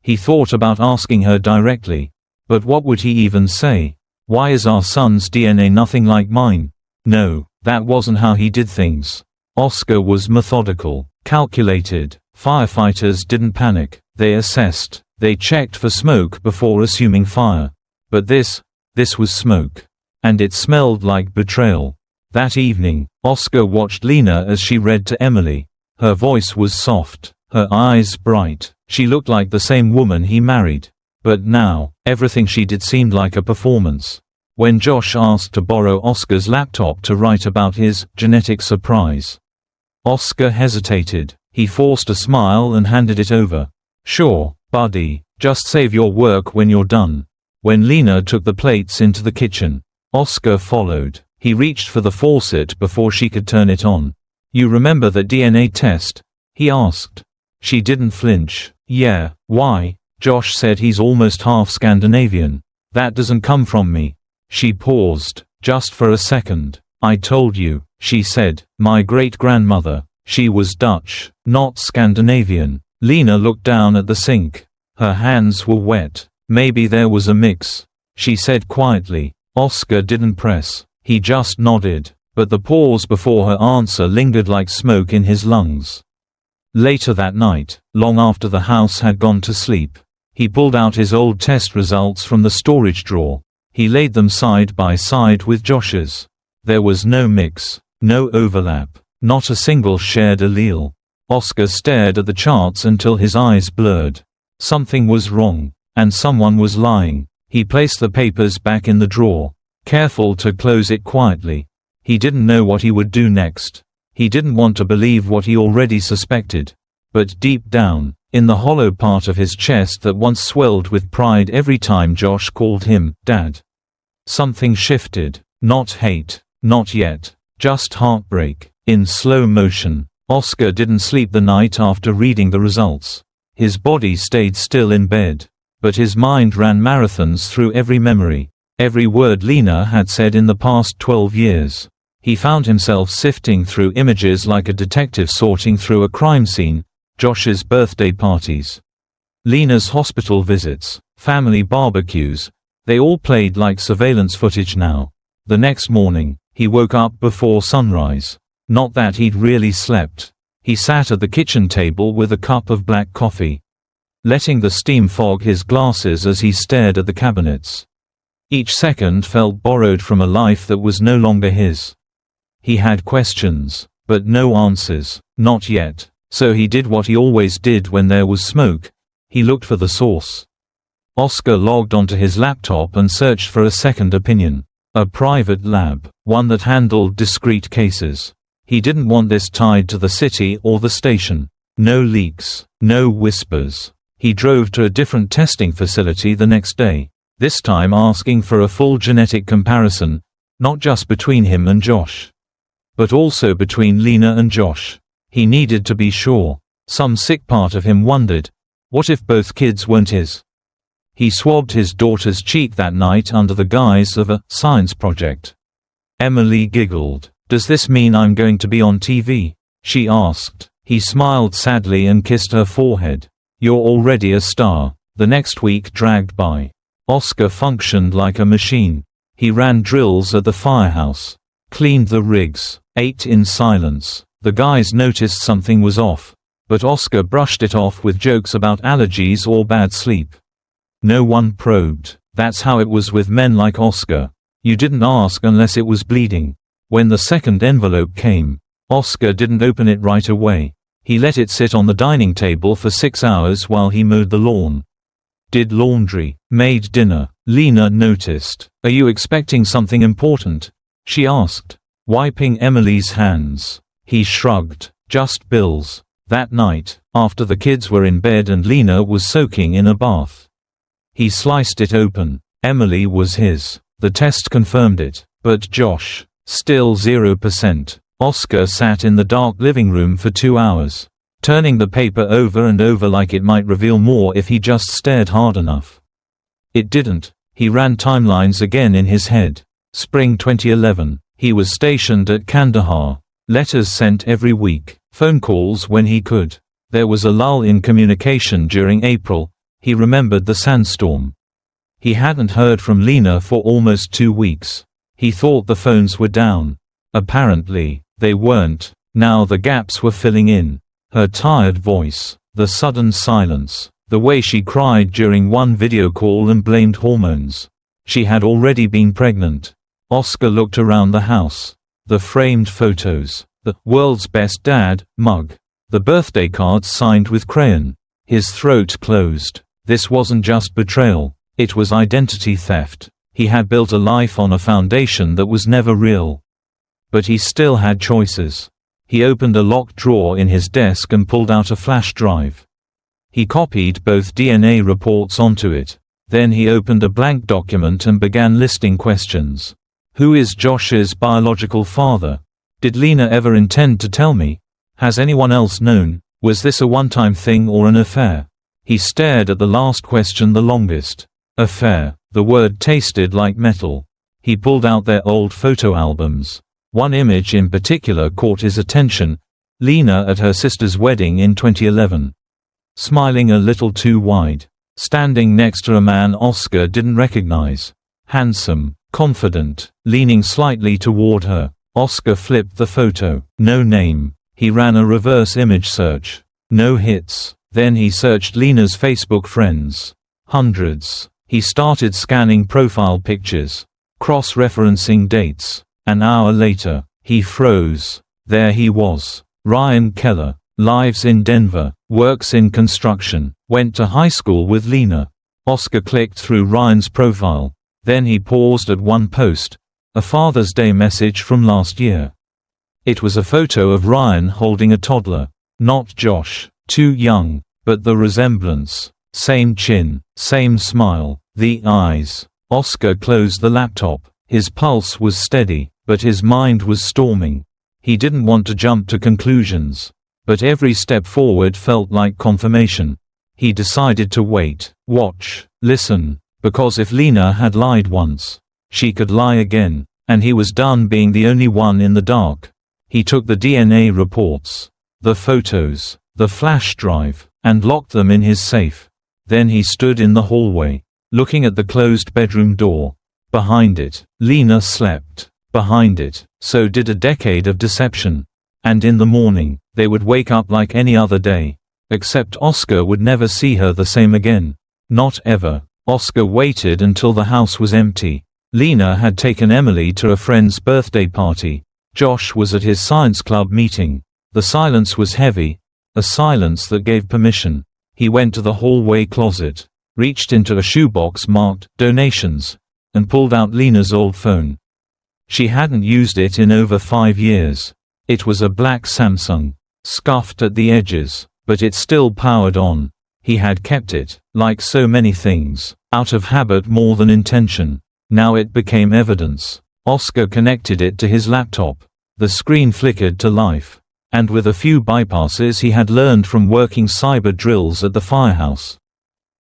S1: He thought about asking her directly. But what would he even say? Why is our son's DNA nothing like mine? No, that wasn't how he did things. Oscar was methodical, calculated. Firefighters didn't panic. They assessed. They checked for smoke before assuming fire. But this was smoke. And it smelled like betrayal. That evening, Oscar watched Lena as she read to Emily. Her voice was soft, her eyes bright. She looked like the same woman he married. But now, everything she did seemed like a performance. When Josh asked to borrow Oscar's laptop to write about his genetic surprise, Oscar hesitated. He forced a smile and handed it over. "Sure, buddy, just save your work when you're done." When Lena took the plates into the kitchen, Oscar followed. He reached for the faucet before she could turn it on. "You remember that DNA test?" he asked. She didn't flinch. "Yeah, why?" Josh said he's almost half Scandinavian. "That doesn't come from me." She paused, just for a second. "I told you," she said, "my great-grandmother. She was Dutch, not Scandinavian." Lena looked down at the sink. Her hands were wet. "Maybe there was a mix," she said quietly. Oscar didn't press. He just nodded. But the pause before her answer lingered like smoke in his lungs. Later that night, long after the house had gone to sleep, he pulled out his old test results from the storage drawer. He laid them side by side with Josh's. There was no mix, no overlap, not a single shared allele. Oscar stared at the charts until his eyes blurred. Something was wrong, and someone was lying. He placed the papers back in the drawer, careful to close it quietly. He didn't know what he would do next. He didn't want to believe what he already suspected. But deep down, in the hollow part of his chest that once swelled with pride every time Josh called him Dad, something shifted. Not hate, not yet, just heartbreak. In slow motion, Oscar didn't sleep the night after reading the results. His body stayed still in bed, but his mind ran marathons through every memory, every word Lena had said in the past 12 years. He found himself sifting through images like a detective sorting through a crime scene. Josh's birthday parties, Lena's hospital visits, family barbecues, they all played like surveillance footage now. The next morning, he woke up before sunrise. Not that he'd really slept. He sat at the kitchen table with a cup of black coffee, letting the steam fog his glasses as he stared at the cabinets. Each second felt borrowed from a life that was no longer his. He had questions, but no answers, not yet. So he did what he always did when there was smoke. He looked for the source. Oscar logged onto his laptop and searched for a second opinion. A private lab, one that handled discrete cases. He didn't want this tied to the city or the station. No leaks, no whispers. He drove to a different testing facility the next day, this time asking for a full genetic comparison, not just between him and Josh, but also between Lena and Josh. He needed to be sure. Some sick part of him wondered, what if both kids weren't his? He swabbed his daughter's cheek that night under the guise of a science project. Emily giggled. "Does this mean I'm going to be on TV?" she asked. He smiled sadly and kissed her forehead. "You're already a star." The next week dragged by. Oscar functioned like a machine. He ran drills at the firehouse, cleaned the rigs, ate in silence. The guys noticed something was off, but Oscar brushed it off with jokes about allergies or bad sleep. No one probed. That's how it was with men like Oscar. You didn't ask unless it was bleeding. When the second envelope came, Oscar didn't open it right away. He let it sit on the dining table for 6 hours while he mowed the lawn, did laundry, made dinner. Lena noticed. "Are you expecting something important?" she asked, wiping Emily's hands. He shrugged. "Just bills." That night, after the kids were in bed and Lena was soaking in a bath, he sliced it open. Emily was his. The test confirmed it. But Josh, still 0%. Oscar sat in the dark living room for 2 hours, turning the paper over and over like it might reveal more if he just stared hard enough. It didn't. He ran timelines again in his head. Spring 2011, He was stationed at Kandahar. Letters sent every week, phone calls when he could. There was a lull in communication during April. He remembered the sandstorm. He hadn't heard from Lena for almost 2 weeks. He thought the phones were down. Apparently, they weren't. Now the gaps were filling in. Her tired voice, the sudden silence, the way she cried during one video call and blamed hormones. She had already been pregnant. Oscar looked around the house. The framed photos, the "world's best dad" mug, the birthday cards signed with crayon. His throat closed. This wasn't just betrayal, it was identity theft. He had built a life on a foundation that was never real. But he still had choices. He opened a locked drawer in his desk and pulled out a flash drive. He copied both DNA reports onto it. Then he opened a blank document and began listing questions. Who is Josh's biological father? Did Lena ever intend to tell me? Has anyone else known? Was this a one-time thing or an affair? He stared at the last question the longest. Affair. The word tasted like metal. He pulled out their old photo albums. One image in particular caught his attention. Lena at her sister's wedding in 2011. Smiling a little too wide. Standing next to a man Oscar didn't recognize. Handsome, confident, leaning slightly toward her. Oscar flipped the photo. No name. He ran a reverse image search. No hits. Then he searched Lena's Facebook friends. Hundreds. He started scanning profile pictures, cross-referencing dates. An hour later, he froze. There he was. Ryan Keller. Lives in Denver, works in construction, went to high school with Lena. Oscar clicked through Ryan's profile. Then he paused at one post, a Father's Day message from last year. It was a photo of Ryan holding a toddler. Not Josh, too young, but the resemblance. Same chin, same smile, the eyes. Oscar closed the laptop. His pulse was steady, but his mind was storming. He didn't want to jump to conclusions. But every step forward felt like confirmation. He decided to wait, watch, listen, because if Lena had lied once, she could lie again, and he was done being the only one in the dark. He took the DNA reports, the photos, the flash drive, and locked them in his safe. Then he stood in the hallway, looking at the closed bedroom door. Behind it, Lena slept. Behind it, so did a decade of deception. And in the morning, they would wake up like any other day. Except Oscar would never see her the same again. Not ever. Oscar waited until the house was empty. Lena had taken Emily to a friend's birthday party. Josh was at his science club meeting. The silence was heavy, a silence that gave permission. He went to the hallway closet, reached into a shoebox marked "Donations," and pulled out Lena's old phone. She hadn't used it in over 5 years. It was a black Samsung, scuffed at the edges, but it still powered on. He had kept it, like so many things, out of habit more than intention. Now it became evidence. Oscar connected it to his laptop. The screen flickered to life. And with a few bypasses he had learned from working cyber drills at the firehouse.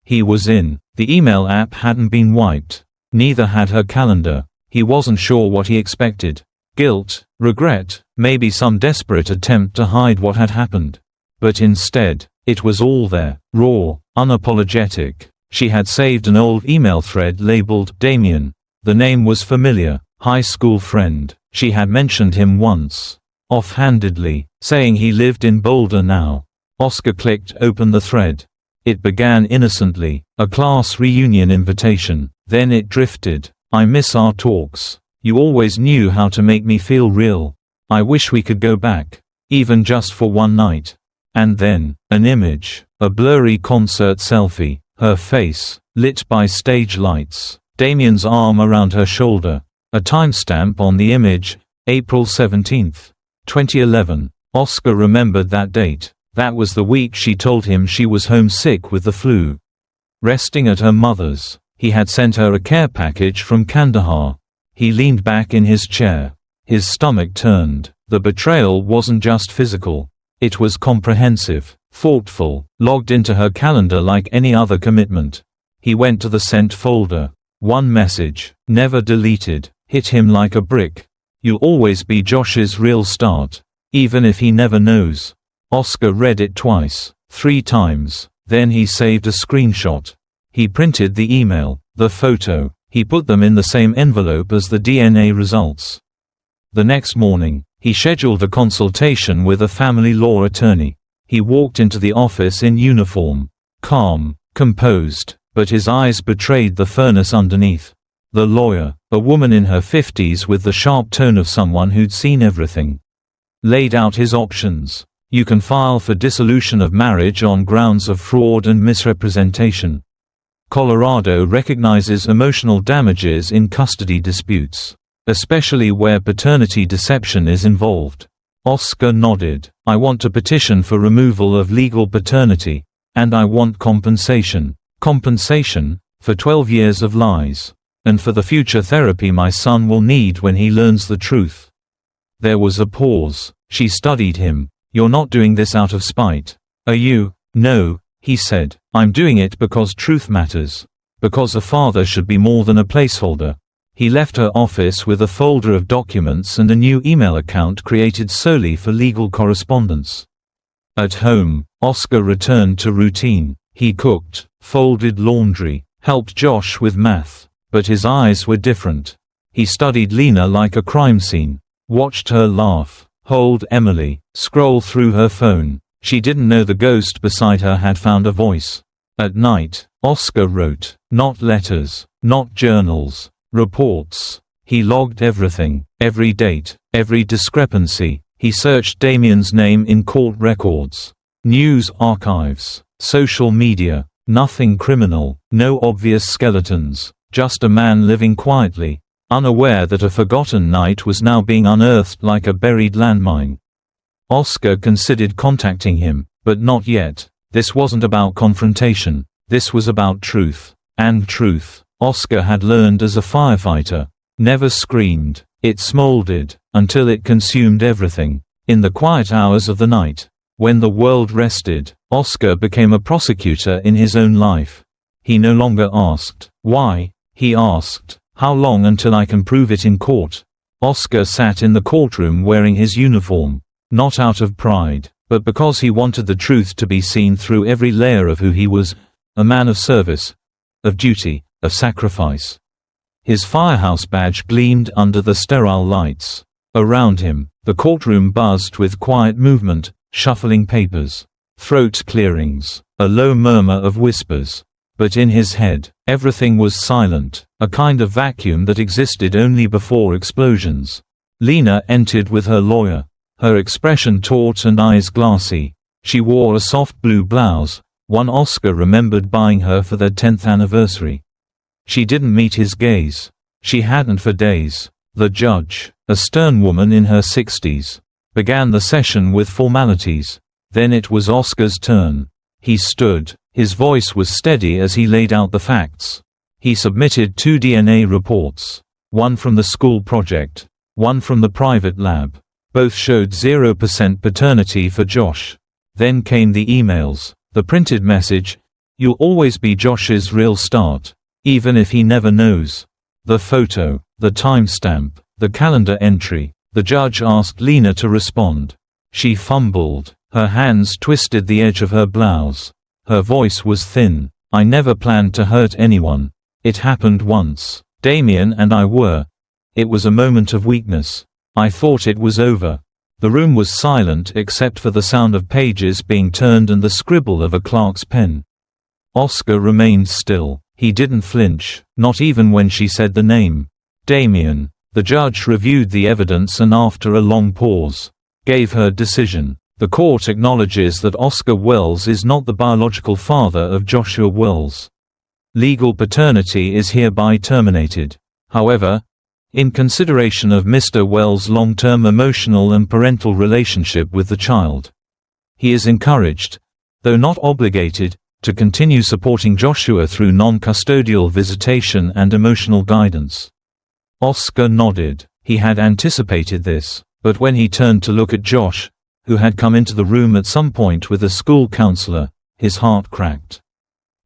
S1: He was in. The email app hadn't been wiped. Neither had her calendar. He wasn't sure what he expected. Guilt, regret, maybe some desperate attempt to hide what had happened. But instead, it was all there, raw, unapologetic. She had saved an old email thread labeled Damien. The name was familiar, high school friend. She had mentioned him once, offhandedly, saying he lived in Boulder now. Oscar clicked open the thread. It began innocently, a class reunion invitation. Then it drifted. I miss our talks. You always knew how to make me feel real. I wish we could go back. Even just for one night. And then, an image. A blurry concert selfie. Her face, lit by stage lights. Damien's arm around her shoulder. A timestamp on the image, April 17, 2011. Oscar remembered that date. That was the week she told him she was homesick with the flu. Resting at her mother's, he had sent her a care package from Kandahar. He leaned back in his chair. His stomach turned. The betrayal wasn't just physical. It was comprehensive, thoughtful, logged into her calendar like any other commitment. He went to the sent folder. One message, never deleted, hit him like a brick. You'll always be Josh's real start, even if he never knows. Oscar read it twice, 3 times, then he saved a screenshot. He printed the email, the photo. He put them in the same envelope as the DNA results. The next morning, he scheduled a consultation with a family law attorney. He walked into the office in uniform, calm, composed, but his eyes betrayed the furnace underneath. The lawyer, a woman in her 50s with the sharp tone of someone who'd seen everything, laid out his options. You can file for dissolution of marriage on grounds of fraud and misrepresentation. Colorado recognizes emotional damages in custody disputes, especially where paternity deception is involved. Oscar nodded. I want to petition for removal of legal paternity. And I want compensation. Compensation? For 12 years of lies. And for the future therapy my son will need when he learns the truth. There was a pause. She studied him. You're not doing this out of spite, are you? No, he said. I'm doing it because truth matters. Because a father should be more than a placeholder. He left her office with a folder of documents and a new email account created solely for legal correspondence. At home, Oscar returned to routine. He cooked, folded laundry, helped Josh with math. But his eyes were different. He studied Lena like a crime scene. Watched her laugh, hold Emily, scroll through her phone. She didn't know the ghost beside her had found a voice. At night, Oscar wrote, not letters, not journals, reports. He logged everything, every date, every discrepancy. He searched Damien's name in court records, news archives, social media. Nothing criminal, no obvious skeletons, just a man living quietly, unaware that a forgotten night was now being unearthed like a buried landmine. Oscar considered contacting him, but not yet. This wasn't about confrontation. This was about truth. And truth, Oscar had learned as a firefighter, never screamed. It smoldered, until it consumed everything. In the quiet hours of the night, when the world rested, Oscar became a prosecutor in his own life. He no longer asked, why? He asked, how long until I can prove it in court? Oscar sat in the courtroom wearing his uniform. Not out of pride, but because he wanted the truth to be seen through every layer of who he was, a man of service, of duty, of sacrifice. His firehouse badge gleamed under the sterile lights. Around him, the courtroom buzzed with quiet movement, shuffling papers, throat clearings, a low murmur of whispers. But in his head, everything was silent, a kind of vacuum that existed only before explosions. Lena entered with her lawyer. Her expression taut and eyes glassy. She wore a soft blue blouse, one Oscar remembered buying her for their 10th anniversary. She didn't meet his gaze. She hadn't for days. The judge, a stern woman in her 60s, began the session with formalities. Then it was Oscar's turn. He stood. His voice was steady as he laid out the facts. He submitted 2 DNA reports. One from the school project. One from the private lab. Both showed 0% paternity for Josh. Then came the emails, the printed message, you'll always be Josh's real start, even if he never knows. The photo, the timestamp, the calendar entry. The judge asked Lena to respond. She fumbled. Her hands twisted the edge of her blouse. Her voice was thin. I never planned to hurt anyone. It happened once. Damien and I were. It was a moment of weakness. I thought it was over. The room was silent except for the sound of pages being turned and the scribble of a clerk's pen. Oscar remained still. He didn't flinch, not even when she said the name. Damien. The judge reviewed the evidence and after a long pause, gave her decision. The court acknowledges that Oscar Wells is not the biological father of Joshua Wells. Legal paternity is hereby terminated. However, in consideration of Mr. Wells' long-term emotional and parental relationship with the child, he is encouraged, though not obligated, to continue supporting Joshua through non-custodial visitation and emotional guidance. Oscar nodded. He had anticipated this, but when he turned to look at Josh, who had come into the room at some point with a school counselor, his heart cracked.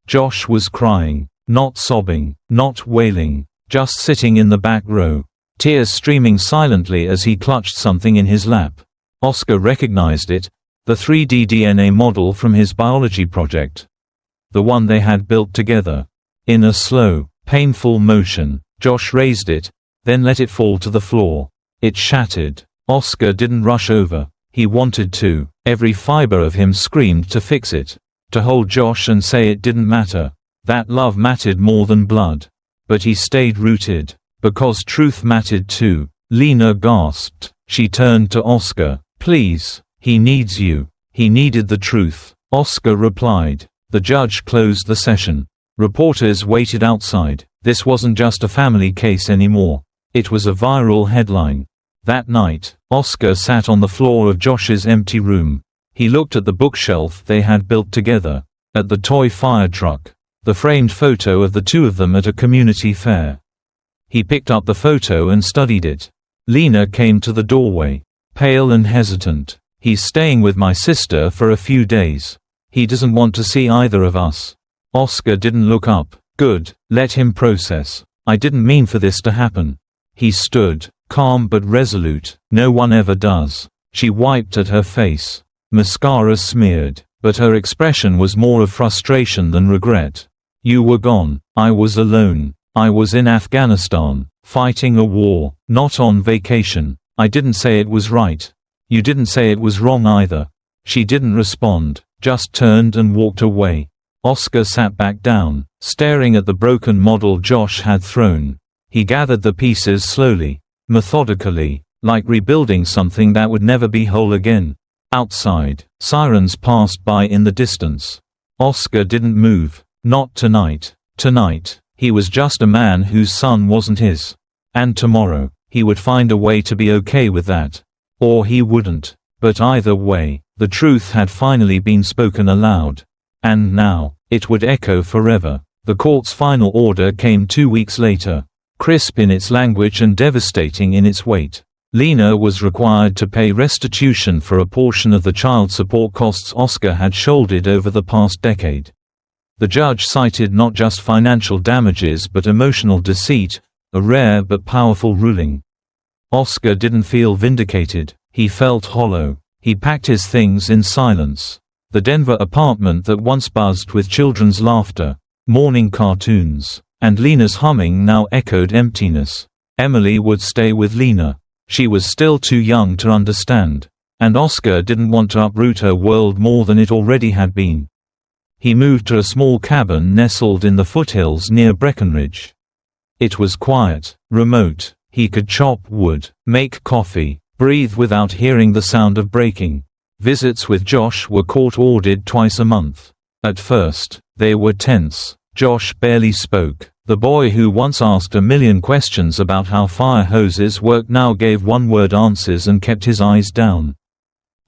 S1: Josh was crying, not sobbing, not wailing, just sitting in the back row. tears streaming silently as he clutched something in his lap. Oscar recognized it, the 3D DNA model from his biology project. The one they had built together. In a slow, painful motion, Josh raised it, then let it fall to the floor. It shattered. Oscar didn't rush over. He wanted to. Every fiber of him screamed to fix it. To hold Josh and say it didn't matter. That love mattered more than blood. But he stayed rooted. Because truth mattered too. Lena gasped. She turned to Oscar. Please. He needs you. He needed the truth. Oscar replied. The judge closed the session. Reporters waited outside. This wasn't just a family case anymore. It was a viral headline. That night, Oscar sat on the floor of Josh's empty room. He looked at the bookshelf they had built together, at the toy fire truck, the framed photo of the two of them at a community fair. He picked up the photo and studied it. Lena came to the doorway, pale and hesitant. He's staying with my sister for a few days. He doesn't want to see either of us. Oscar didn't look up. Good, let him process. I didn't mean for this to happen. He stood, calm but resolute. No one ever does. She wiped at her face. Mascara smeared, but her expression was more of frustration than regret. You were gone. I was alone. I was in Afghanistan, fighting a war, not on vacation. I didn't say it was right. You didn't say it was wrong either. She didn't respond, just turned and walked away. Oscar sat back down, staring at the broken model Josh had thrown. He gathered the pieces slowly, methodically, like rebuilding something that would never be whole again. Outside, sirens passed by in the distance. Oscar didn't move. Not tonight. Tonight, he was just a man whose son wasn't his. And tomorrow, he would find a way to be okay with that. Or he wouldn't. But either way, the truth had finally been spoken aloud. And now, it would echo forever. The court's final order came 2 weeks later. Crisp in its language and devastating in its weight. Lena was required to pay restitution for a portion of the child support costs Oscar had shouldered over the past decade. The judge cited not just financial damages but emotional deceit, a rare but powerful ruling. Oscar didn't feel vindicated. He felt hollow. He packed his things in silence. The Denver apartment that once buzzed with children's laughter, morning cartoons, and Lena's humming now echoed emptiness. Emily would stay with Lena. She was still too young to understand. And Oscar didn't want to uproot her world more than it already had been. He moved to a small cabin nestled in the foothills near Breckenridge. It was quiet, remote. He could chop wood, make coffee, breathe without hearing the sound of breaking. Visits with Josh were court-ordered twice a month. At first, they were tense. Josh barely spoke. The boy who once asked a million questions about how fire hoses worked now gave one-word answers and kept his eyes down.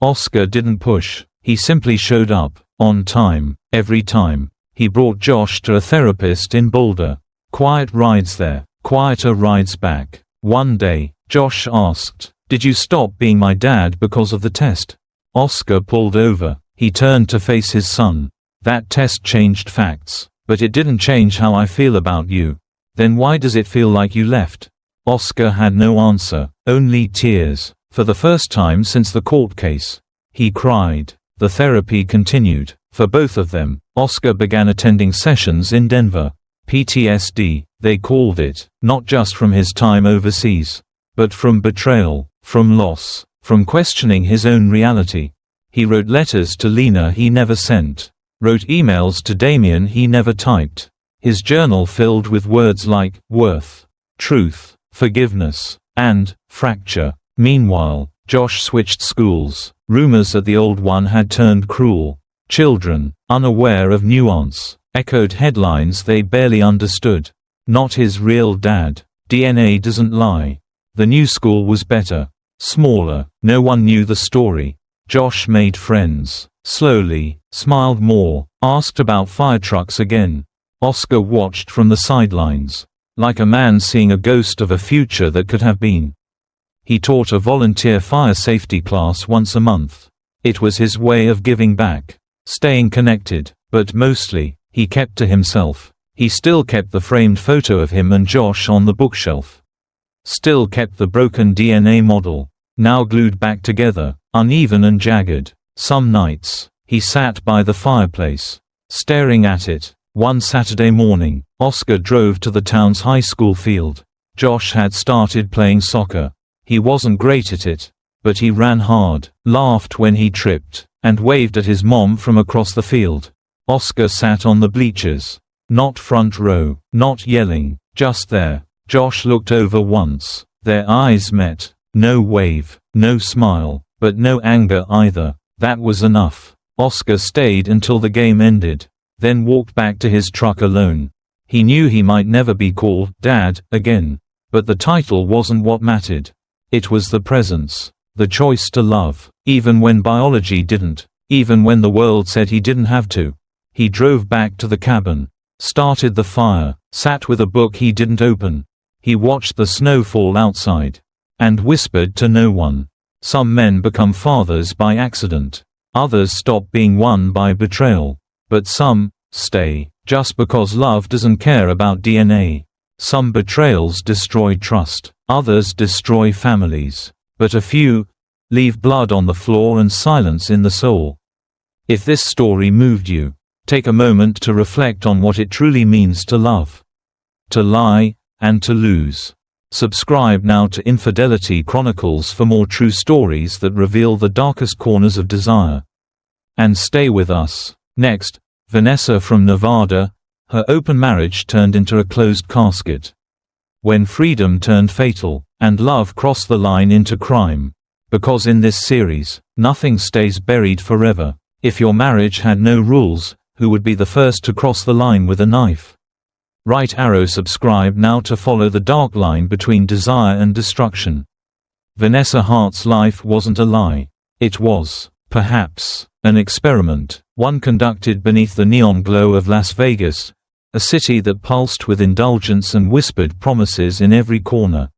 S1: Oscar didn't push. He simply showed up, on time, every time. He brought Josh to a therapist in Boulder. Quiet rides there, quieter rides back. One day, Josh asked, "Did you stop being my dad because of the test?" Oscar pulled over. He turned to face his son. "That test changed facts. But it didn't change how I feel about you. Then why does it feel like you left?" Oscar had no answer, only tears. For the first time since the court case. He cried. The therapy continued. For both of them, Oscar began attending sessions in Denver. PTSD, they called it, not just from his time overseas, but from betrayal, from loss, from questioning his own reality. He wrote letters to Lena he never sent. Wrote emails to Damien he never typed. His journal filled with words like worth, truth, forgiveness, and fracture. Meanwhile, Josh switched schools. Rumors that the old one had turned cruel. Children, unaware of nuance, echoed headlines they barely understood. Not his real dad. DNA doesn't lie. The new school was better. Smaller. No one knew the story. Josh made friends. Slowly, smiled more, asked about fire trucks again. Oscar watched from the sidelines. Like a man seeing a ghost of a future that could have been. He taught a volunteer fire safety class once a month. It was his way of giving back. Staying connected, but mostly, he kept to himself. He still kept the framed photo of him and Josh on the bookshelf. still kept the broken DNA model, now glued back together, uneven and jagged. Some nights, he sat by the fireplace, staring at it. One Saturday morning, Oscar drove to the town's high school field. Josh had started playing soccer. He wasn't great at it, but he ran hard, laughed when he tripped, and waved at his mom from across the field. Oscar sat on the bleachers. Not front row, not yelling, just there. Josh looked over once. Their eyes met. No wave, no smile, but no anger either. That was enough. Oscar stayed until the game ended, then walked back to his truck alone. He knew he might never be called Dad again, but the title wasn't what mattered. It was the presence, the choice to love, even when biology didn't, even when the world said he didn't have to. He drove back to the cabin, started the fire, sat with a book he didn't open. He watched the snow fall outside, and whispered to no one. Some men become fathers by accident. Others stop being won by betrayal. But some stay, just because love doesn't care about DNA. Some betrayals destroy trust. Others destroy families. But a few leave blood on the floor and silence in the soul. If this story moved you, take a moment to reflect on what it truly means to love, to lie, and to lose. Subscribe now to Infidelity Chronicles for more true stories that reveal the darkest corners of desire. And stay with us. Next, Vanessa from Nevada. Her open marriage turned into a closed casket. When freedom turned fatal, and love crossed the line into crime. Because in this series, nothing stays buried forever. If your marriage had no rules, who would be the first to cross the line with a knife? Right arrow. Subscribe now to follow the dark line between desire and destruction. Vanessa Hart's life wasn't a lie. It was, perhaps, an experiment, one conducted beneath the neon glow of Las Vegas, a city that pulsed with indulgence and whispered promises in every corner.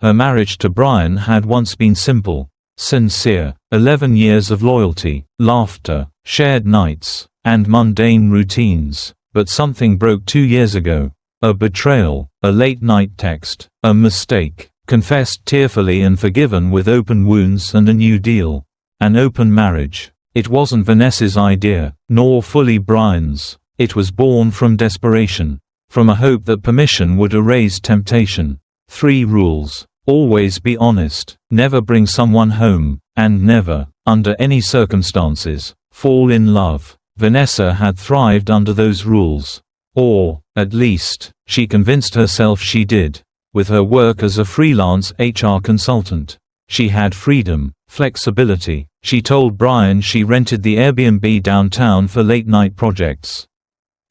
S1: Her marriage to Brian had once been simple, sincere, 11 years of loyalty, laughter, shared nights, and mundane routines. But something broke 2 years ago. A betrayal, a late-night text, a mistake, confessed tearfully and forgiven with open wounds and a new deal. An open marriage. It wasn't Vanessa's idea, nor fully Brian's. It was born from desperation, from a hope that permission would erase temptation. 3 rules. Always be honest, never bring someone home, and never, under any circumstances, fall in love. Vanessa had thrived under those rules. Or, at least, she convinced herself she did. With her work as a freelance HR consultant, she had freedom, flexibility. She told Brian she rented the Airbnb downtown for late-night projects,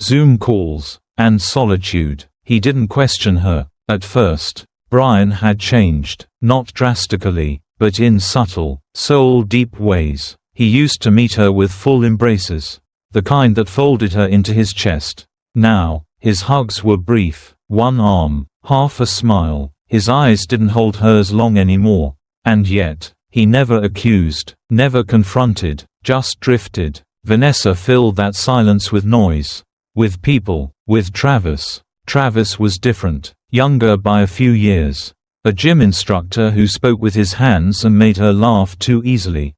S1: Zoom calls, and solitude. He didn't question her. At first, Brian had changed, not drastically, but in subtle, soul-deep ways. He used to meet her with full embraces, the kind that folded her into his chest. Now, his hugs were brief, one arm, half a smile. His eyes didn't hold hers long anymore. And yet, he never accused, never confronted, just drifted. Vanessa filled that silence with noise. With people, with Travis. Travis was different, younger by a few years. A gym instructor who spoke with his hands and made her laugh too easily.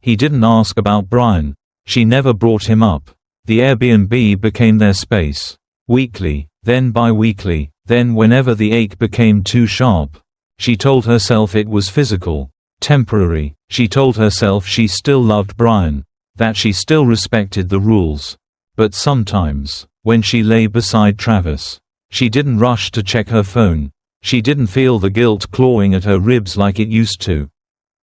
S1: He didn't ask about Brian. She never brought him up. The Airbnb became their space. Weekly, then bi-weekly, then whenever the ache became too sharp. She told herself it was physical, temporary. She told herself she still loved Brian, that she still respected the rules. But sometimes, when she lay beside Travis, she didn't rush to check her phone. She didn't feel the guilt clawing at her ribs like it used to.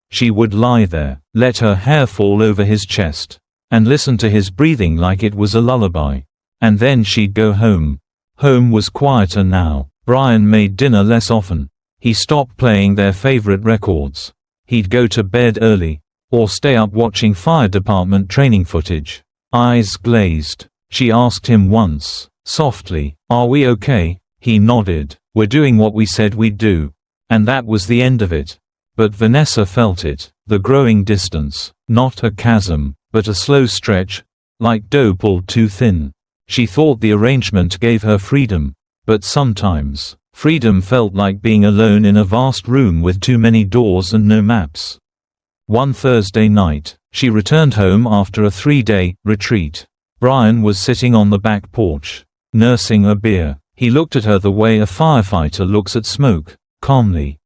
S1: She would lie there, let her hair fall over his chest, and listen to his breathing like it was a lullaby. And then she'd go home. Home was quieter now. Brian made dinner less often. He stopped playing their favorite records. He'd go to bed early, or stay up watching fire department training footage. Eyes glazed. She asked him once, softly, "Are we okay?" He nodded. "We're doing what we said we'd do." And that was the end of it. But Vanessa felt it, the growing distance, not a chasm, but a slow stretch, like dough pulled too thin. She thought the arrangement gave her freedom, but sometimes, Freedom felt like being alone in a vast room with too many doors and no maps. One Thursday night, she returned home after a 3-day retreat. Brian was sitting on the back porch, nursing a beer. He looked at her the way a firefighter looks at smoke, calmly,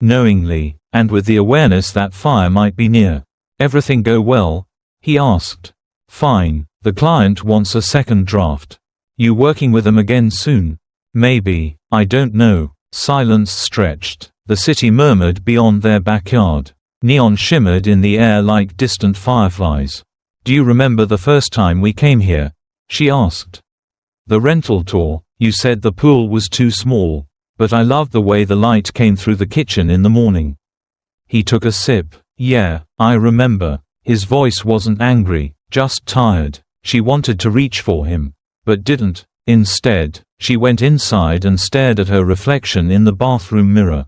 S1: knowingly, and with the awareness that fire might be near. "Everything go well?" he asked. "Fine. The client wants a second draft. You working with them again soon?" "Maybe. I don't know." Silence stretched. The city murmured beyond their backyard. Neon shimmered in the air like distant fireflies. "Do you remember the first time we came here?" she asked. "The rental tour. You said the pool was too small. But I loved the way the light came through the kitchen in the morning." He took a sip. "Yeah, I remember." His voice wasn't angry, just tired. She wanted to reach for him, but didn't. Instead, she went inside and stared at her reflection in the bathroom mirror.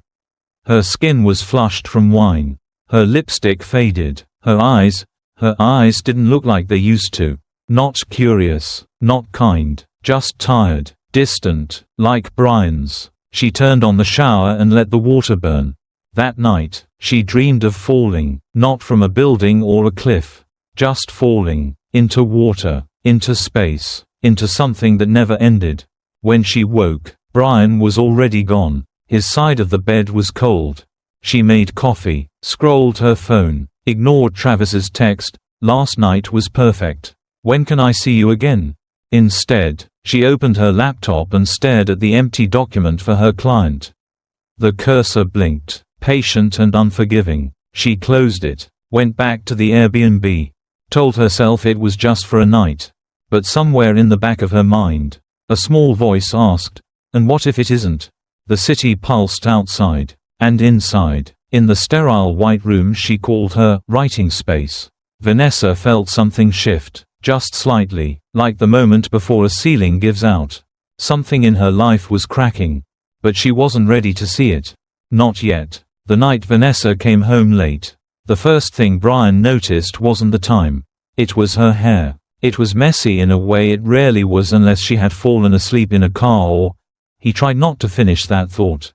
S1: Her skin was flushed from wine. Her lipstick faded. Her eyes didn't look like they used to. Not curious, not kind, just tired, distant, like Brian's. She turned on the shower and let the water burn. That night, she dreamed of falling, not from a building or a cliff. Just falling, into water, into space, into something that never ended. When she woke, Brian was already gone. His side of the bed was cold. She made coffee, scrolled her phone, ignored Travis's text. Last night was perfect. When can I see you again? Instead, she opened her laptop and stared at the empty document for her client. The cursor blinked, patient and unforgiving. She closed it, went back to the Airbnb, told herself it was just for a night. But somewhere in the back of her mind, a small voice asked, "And what if it isn't?" The city pulsed outside. And inside, in the sterile white room she called her writing space, Vanessa felt something shift, just slightly, like the moment before a ceiling gives out. Something in her life was cracking, but she wasn't ready to see it. Not yet. The night Vanessa came home late, the first thing Brian noticed wasn't the time. It was her hair. It was messy in a way it rarely was unless she had fallen asleep in a car or… He tried not to finish that thought.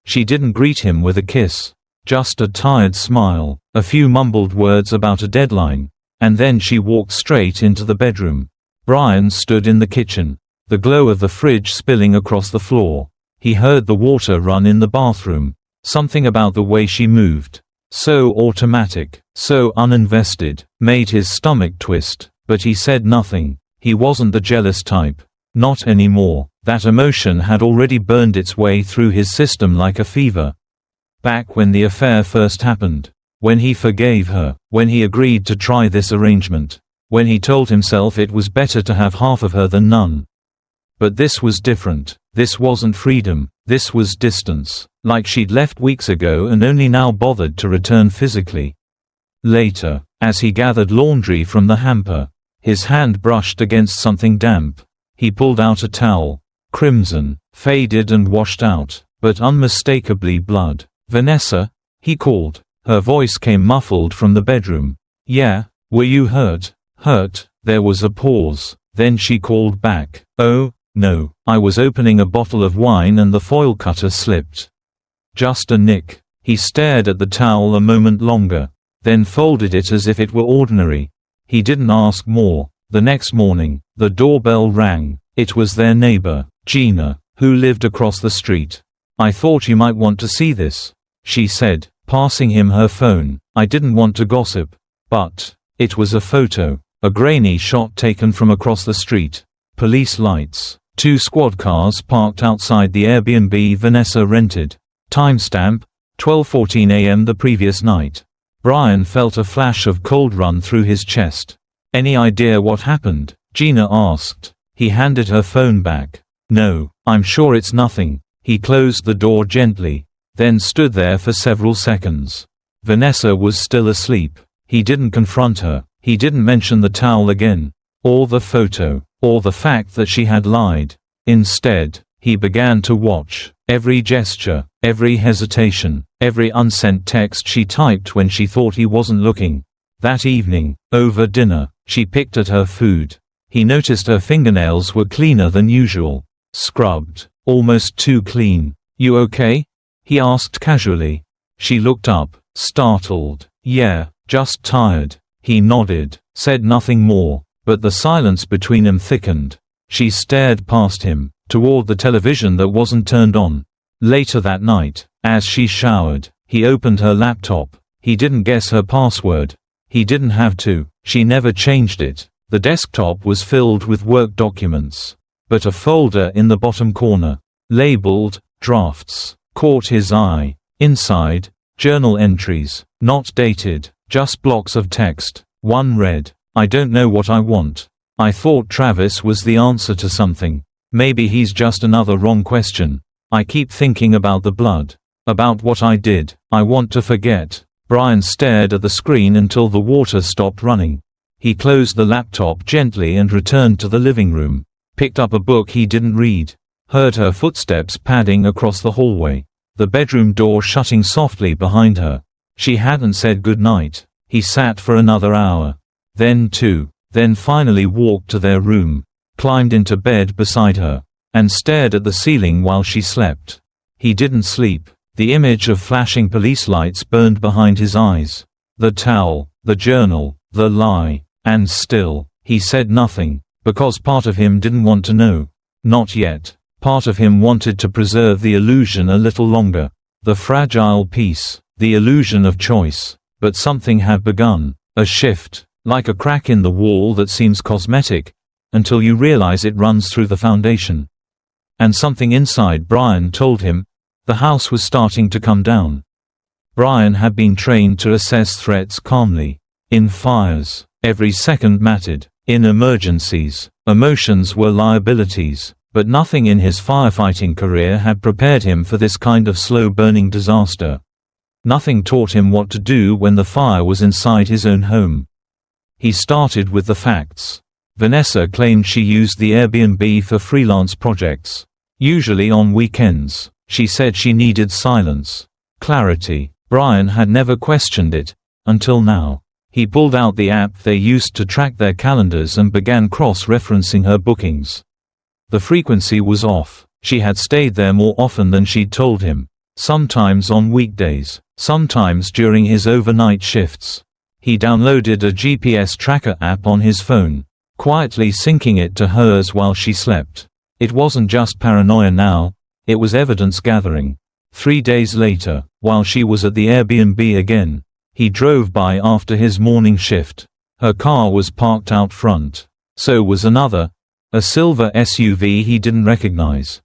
S1: She didn't greet him with a kiss. Just a tired smile, a few mumbled words about a deadline, and then she walked straight into the bedroom. Brian stood in the kitchen, the glow of the fridge spilling across the floor. He heard the water run in the bathroom. Something about the way she moved, so automatic, so uninvested, made his stomach twist, but he said nothing. He wasn't the jealous type. Not anymore. That emotion had already burned its way through his system like a fever. Back when the affair first happened. When he forgave her. When he agreed to try this arrangement. When he told himself it was better to have half of her than none. But this was different. This wasn't freedom. This was distance. Like she'd left weeks ago and only now bothered to return physically. Later, as he gathered laundry from the hamper, his hand brushed against something damp. He pulled out a towel. Crimson, faded and washed out, but unmistakably blood. "Vanessa?" he called. Her voice came muffled from the bedroom. "Yeah, were you hurt?" "Hurt?" There was a pause. Then she called back. "Oh, no, I was opening a bottle of wine and the foil cutter slipped. Just a nick." He stared at the towel a moment longer, then folded it as if it were ordinary. He didn't ask more. The next morning, the doorbell rang. It was their neighbor, Gina, who lived across the street. "I thought you might want to see this," she said, passing him her phone. "I didn't want to gossip." But it was a photo, a grainy shot taken from across the street. Police lights, 2 squad cars parked outside the Airbnb Vanessa rented. Timestamp, 12:14 a.m. the previous night. Brian felt a flash of cold run through his chest. "Any idea what happened?" Gina asked. He handed her phone back. "No, I'm sure it's nothing." He closed the door gently, then stood there for several seconds. Vanessa was still asleep. He didn't confront her. He didn't mention the towel again, or the photo, or the fact that she had lied. Instead, he began to watch every gesture, every hesitation, every unsent text she typed when she thought he wasn't looking. That evening, over dinner, she picked at her food. He noticed her fingernails were cleaner than usual. Scrubbed. almost too clean. "You okay?" he asked casually. She looked up, startled. "Yeah, just tired." He nodded, said nothing more, but the silence between them thickened. She stared past him, toward the television that wasn't turned on. Later that night, as she showered, he opened her laptop. He didn't guess her password. He didn't have to, she never changed it. The desktop was filled with work documents. But a folder in the bottom corner, labeled, Drafts, caught his eye. Inside, journal entries, not dated, just blocks of text. One read, "I don't know what I want. I thought Travis was the answer to something. Maybe he's just another wrong question. I keep thinking about the blood. About what I did. I want to forget." Brian stared at the screen until the water stopped running. He closed the laptop gently and returned to the living room. Picked up a book he didn't read. Heard her footsteps padding across the hallway. The bedroom door shutting softly behind her. She hadn't said goodnight. He sat for another hour. Then two. Then finally walked to their room. Climbed into bed beside her. And stared at the ceiling while she slept. He didn't sleep. The image of flashing police lights burned behind his eyes. The towel, the journal, the lie. And still, he said nothing, because part of him didn't want to know. Not yet. Part of him wanted to preserve the illusion a little longer. The fragile piece, the illusion of choice. But something had begun. A shift, like a crack in the wall that seems cosmetic, until you realize it runs through the foundation. And something inside Brian told him, the house was starting to come down. Brian had been trained to assess threats calmly. In fires, every second mattered. In emergencies, emotions were liabilities. But nothing in his firefighting career had prepared him for this kind of slow-burning disaster. Nothing taught him what to do when the fire was inside his own home. He started with the facts. Vanessa claimed she used the Airbnb for freelance projects. Usually on weekends. She said she needed silence. Clarity. Brian had never questioned it, until now. He pulled out the app they used to track their calendars and began cross-referencing her bookings. The frequency was off. She had stayed there more often than she'd told him. Sometimes on weekdays, sometimes during his overnight shifts. He downloaded a GPS tracker app on his phone, quietly syncing it to hers while she slept. It wasn't just paranoia now, it was evidence gathering. 3 days later, while she was at the Airbnb again, he drove by after his morning shift. Her car was parked out front. So was another, a silver SUV he didn't recognize.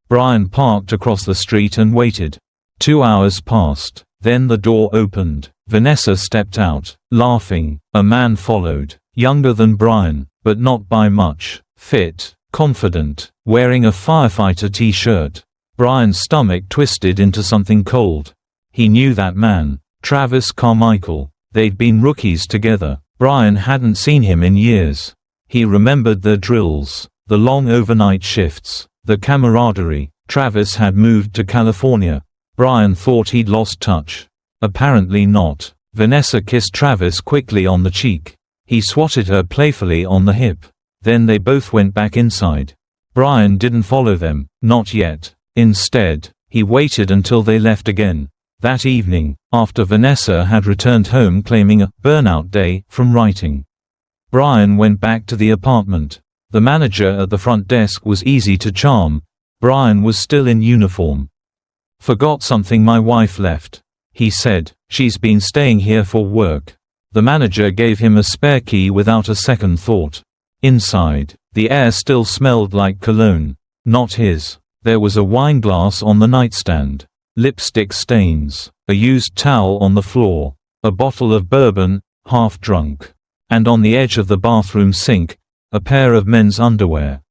S1: Brian parked across the street and waited. 2 hours passed. Then the door opened. Vanessa stepped out, laughing. A man followed, younger than Brian, but not by much. Fit, confident, wearing a firefighter t-shirt. Brian's stomach twisted into something cold. He knew that man, Travis Carmichael. They'd been rookies together. Brian hadn't seen him in years. He remembered their drills, the long overnight shifts, the camaraderie. Travis had moved to California. Brian thought he'd lost touch. Apparently not. Vanessa kissed Travis quickly on the cheek. He swatted her playfully on the hip. Then they both went back inside. Brian didn't follow them, not yet. Instead, he waited until they left again. That evening, after Vanessa had returned home claiming a burnout day from writing, Brian went back to the apartment. The manager at the front desk was easy to charm. Brian was still in uniform. "Forgot something my wife left," he said. "She's been staying here for work." The manager gave him a spare key without a second thought. Inside, the air still smelled like cologne. Not his. There was a wine glass on the nightstand. Lipstick stains. A used towel on the floor. A bottle of bourbon, half drunk. And on the edge of the bathroom sink, a pair of men's underwear.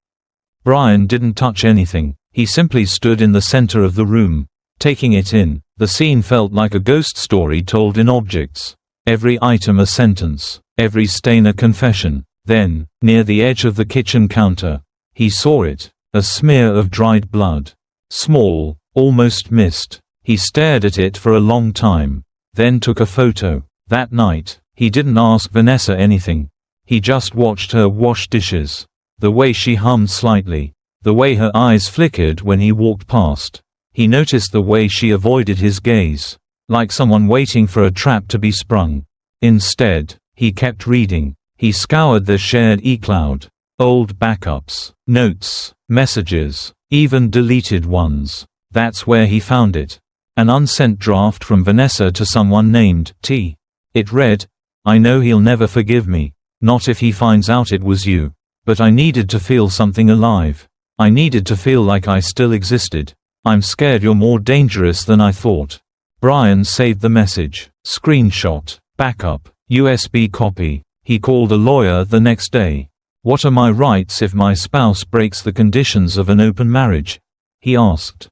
S1: Brian didn't touch anything. He simply stood in the center of the room, taking it in. The scene felt like a ghost story told in objects. Every item a sentence, every stain a confession. Then, near the edge of the kitchen counter, he saw it, a smear of dried blood. Small, almost missed. He stared at it for a long time, then took a photo. That night, he didn't ask Vanessa anything. He just watched her wash dishes. The way she hummed slightly, The way her eyes flickered when he walked past. He noticed the way she avoided his gaze, like someone waiting for a trap to be sprung. Instead, he kept reading. He scoured the shared eCloud. Old backups, notes, messages, even deleted ones. That's where he found it. An unsent draft from Vanessa to someone named T. It read, "I know he'll never forgive me. Not if he finds out it was you. But I needed to feel something alive. I needed to feel like I still existed. I'm scared you're more dangerous than I thought." Brian saved the message. Screenshot. Backup. USB copy. He called a lawyer the next day. "What are my rights if my spouse breaks the conditions of an open marriage?" he asked.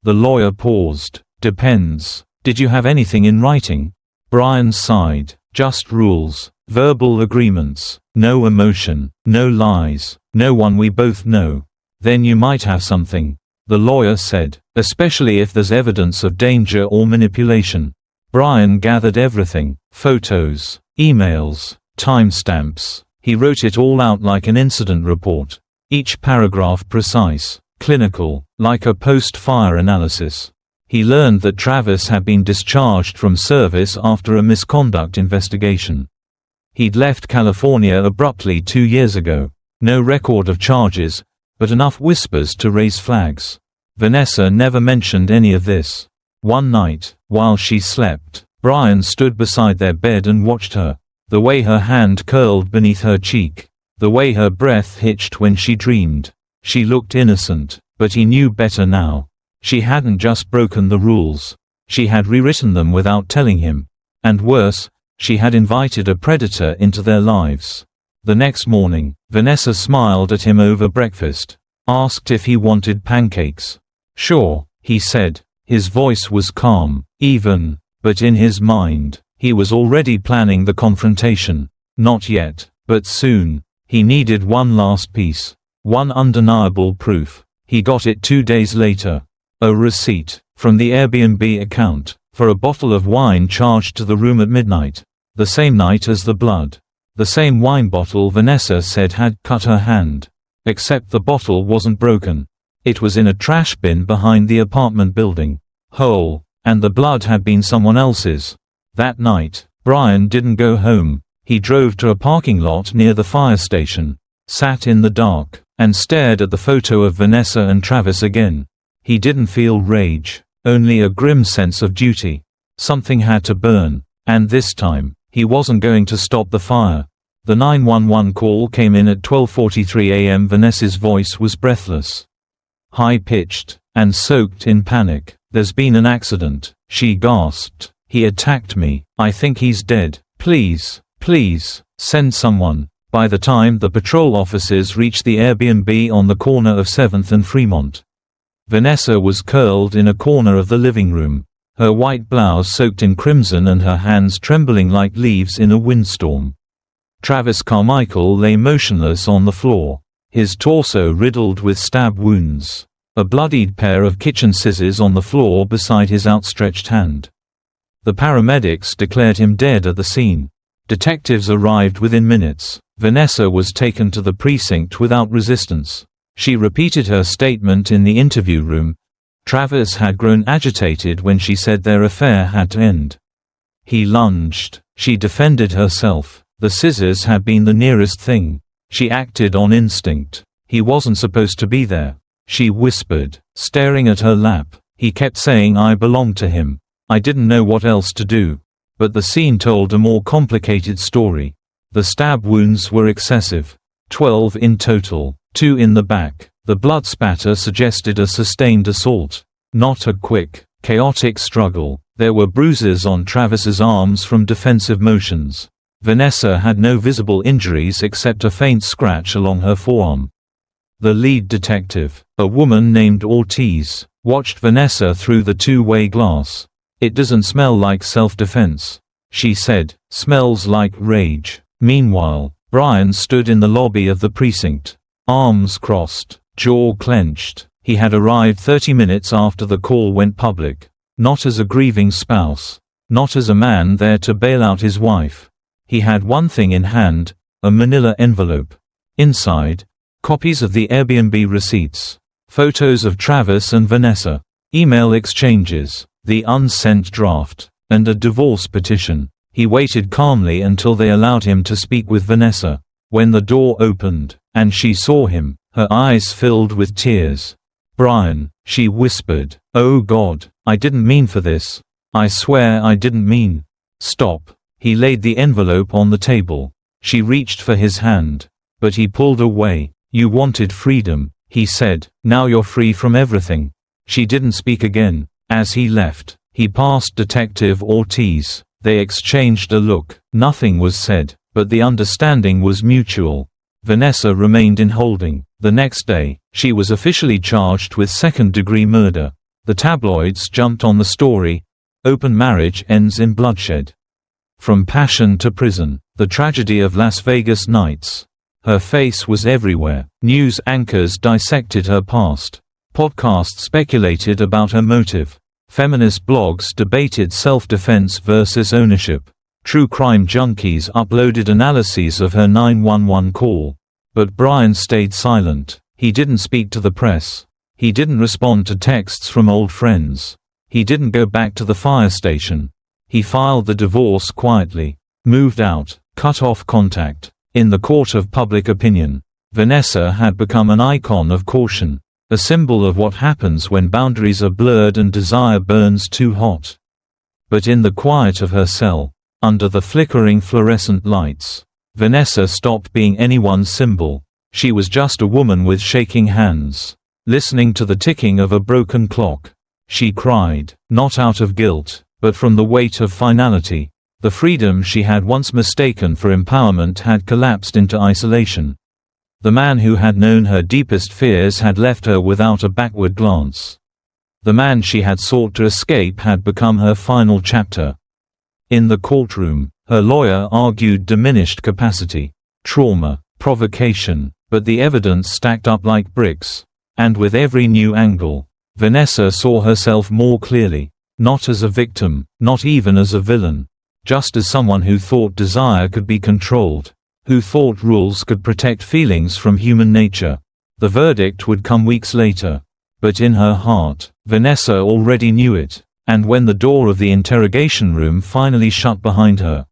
S1: The lawyer paused. "Depends. Did you have anything in writing?" Brian sighed. "Just rules. Verbal agreements. No emotion. No lies. No one we both know." "Then you might have something," the lawyer said, "especially if there's evidence of danger or manipulation." Brian gathered everything: photos, emails, timestamps. He wrote it all out like an incident report. Each paragraph precise, clinical, like a post-fire analysis. He learned that Travis had been discharged from service after a misconduct investigation. He'd left California abruptly 2 years ago. No record of charges, but enough whispers to raise flags. Vanessa never mentioned any of this. One night, while she slept, Brian stood beside their bed and watched her. The way her hand curled beneath her cheek. The way her breath hitched when she dreamed. She looked innocent, but he knew better now. She hadn't just broken the rules. She had rewritten them without telling him. And worse, she had invited a predator into their lives. The next morning, Vanessa smiled at him over breakfast. Asked if he wanted pancakes. "Sure," he said. His voice was calm, even, but in his mind, he was already planning the confrontation. Not yet, but soon. He needed one last piece. One undeniable proof. He got it 2 days later. A receipt, from the Airbnb account, for a bottle of wine charged to the room at midnight. The same night as the blood. The same wine bottle Vanessa said had cut her hand. Except the bottle wasn't broken. It was in a trash bin behind the apartment building. Whole, and the blood had been someone else's. That night, Brian didn't go home. He drove to a parking lot near the fire station, sat in the dark, and stared at the photo of Vanessa and Travis again. He didn't feel rage, only a grim sense of duty. Something had to burn, and this time, he wasn't going to stop the fire. The 911 call came in at 12:43 a.m. Vanessa's voice was breathless, high-pitched, and soaked in panic. "There's been an accident," she gasped. "He attacked me. I think he's dead. Please, please, send someone." By the time the patrol officers reached the Airbnb on the corner of 7th and Fremont, Vanessa was curled in a corner of the living room, her white blouse soaked in crimson and her hands trembling like leaves in a windstorm. Travis Carmichael lay motionless on the floor, his torso riddled with stab wounds, a bloodied pair of kitchen scissors on the floor beside his outstretched hand. The paramedics declared him dead at the scene. Detectives arrived within minutes. Vanessa was taken to the precinct without resistance. She repeated her statement in the interview room. Travis had grown agitated when she said their affair had to end. He lunged. She defended herself. The scissors had been the nearest thing. She acted on instinct. He wasn't supposed to be there. She whispered, staring at her lap. He kept saying I belonged to him. I didn't know what else to do. But the scene told a more complicated story. The stab wounds were excessive. 12 in total, 2 in the back. The blood spatter suggested a sustained assault, not a quick, chaotic struggle. There were bruises on Travis's arms from defensive motions. Vanessa had no visible injuries except a faint scratch along her forearm. The lead detective, a woman named Ortiz, watched Vanessa through the two-way glass. "It doesn't smell like self-defense," she said. "Smells like rage." Meanwhile, Brian stood in the lobby of the precinct, arms crossed, jaw clenched. He had arrived 30 minutes after the call went public. Not as a grieving spouse. Not as a man there to bail out his wife. He had one thing in hand, a manila envelope. Inside, Copies of the Airbnb receipts. Photos of Travis and Vanessa. Email exchanges. The unsent draft. And a divorce petition. He waited calmly until they allowed him to speak with Vanessa. When the door opened, and she saw him, her eyes filled with tears. "Brian," she whispered. "Oh God, I didn't mean for this. I swear I didn't mean." "Stop." He laid the envelope on the table. She reached for his hand. But he pulled away. "You wanted freedom," he said. "Now you're free from everything." She didn't speak again. As he left, he passed Detective Ortiz. They exchanged a look. Nothing was said, but the understanding was mutual. Vanessa remained in holding. The next day, she was officially charged with second-degree murder. The tabloids jumped on the story. Open marriage ends in bloodshed. From passion to prison. The tragedy of Las Vegas nights. Her face was everywhere. News anchors dissected her past. Podcasts speculated about her motive. Feminist blogs debated self-defense versus ownership. True crime junkies uploaded analyses of her 911 call. But Brian stayed silent. He didn't speak to the press. He didn't respond to texts from old friends. He didn't go back to the fire station. He filed the divorce quietly. Moved out. Cut off contact. In the court of public opinion, Vanessa had become an icon of caution. A symbol of what happens when boundaries are blurred and desire burns too hot. But in the quiet of her cell, under the flickering fluorescent lights, Vanessa stopped being anyone's symbol. She was just a woman with shaking hands, listening to the ticking of a broken clock. She cried, not out of guilt, but from the weight of finality. The freedom she had once mistaken for empowerment had collapsed into isolation. The man who had known her deepest fears had left her without a backward glance. The man she had sought to escape had become her final chapter. In the courtroom, her lawyer argued diminished capacity, trauma, provocation, but the evidence stacked up like bricks. And with every new angle, Vanessa saw herself more clearly, not as a victim, not even as a villain, just as someone who thought desire could be controlled, who thought rules could protect feelings from human nature. The verdict would come weeks later. But in her heart, Vanessa already knew it. And when the door of the interrogation room finally shut behind her,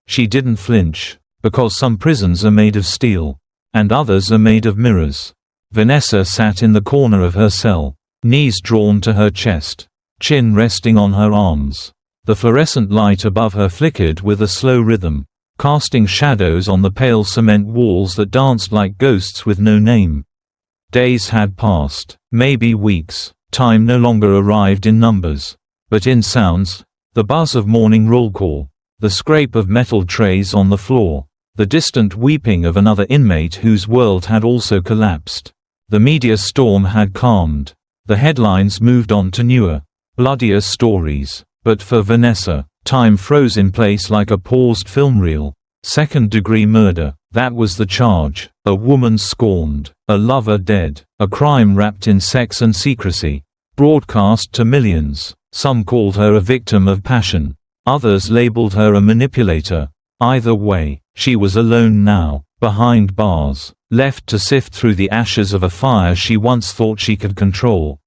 S1: she didn't flinch, because some prisons are made of steel, and others are made of mirrors. Vanessa sat in the corner of her cell, knees drawn to her chest, chin resting on her arms. The fluorescent light above her flickered with a slow rhythm, casting shadows on the pale cement walls that danced like ghosts with no name. Days had passed, maybe weeks. Time no longer arrived in numbers, but in sounds. The buzz of morning roll call, the scrape of metal trays on the floor, the distant weeping of another inmate whose world had also collapsed. The media storm had calmed. The headlines moved on to newer, bloodier stories. But for Vanessa, time froze in place like a paused film reel. Second-degree murder, that was the charge. A woman scorned, a lover dead, a crime wrapped in sex and secrecy. Broadcast to millions. Some called her a victim of passion. Others labeled her a manipulator. Either way, she was alone now, behind bars, left to sift through the ashes of a fire she once thought she could control.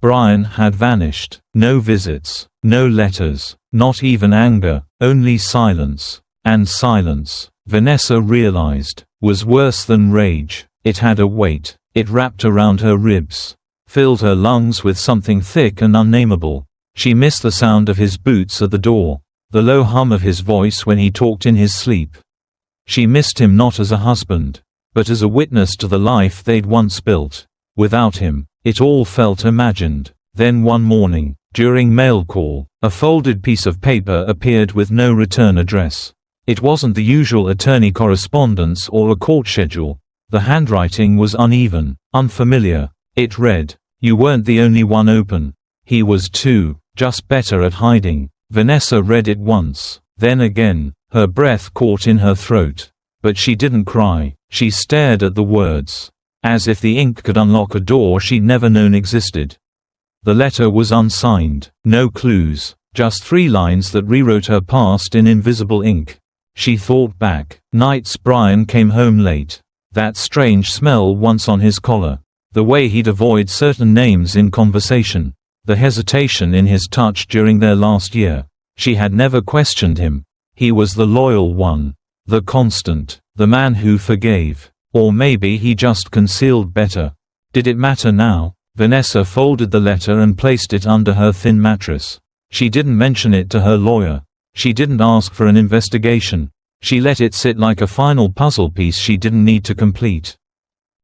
S1: Brian had vanished. No visits, no letters, not even anger, only silence. And silence, Vanessa realized, was worse than rage. It had a weight. It wrapped around her ribs, filled her lungs with something thick and unnameable. She missed the sound of his boots at the door, the low hum of his voice when he talked in his sleep. She missed him not as a husband, but as a witness to the life they'd once built. Without him, it all felt imagined. Then one morning, during mail call, a folded piece of paper appeared with no return address. It wasn't the usual attorney correspondence or a court schedule. The handwriting was uneven, unfamiliar. It read, "You weren't the only one open. He was too, just better at hiding." Vanessa read it once, then again, her breath caught in her throat. But she didn't cry. She stared at the words, as if the ink could unlock a door she'd never known existed. The letter was unsigned, no clues, just 3 lines that rewrote her past in invisible ink. She thought back. Nights Brian came home late. That strange smell once on his collar. The way he'd avoid certain names in conversation. The hesitation in his touch during their last year. She had never questioned him. He was the loyal one. The constant. The man who forgave. Or maybe he just concealed better. Did it matter now? Vanessa folded the letter and placed it under her thin mattress. She didn't mention it to her lawyer. She didn't ask for an investigation. She let it sit like a final puzzle piece she didn't need to complete.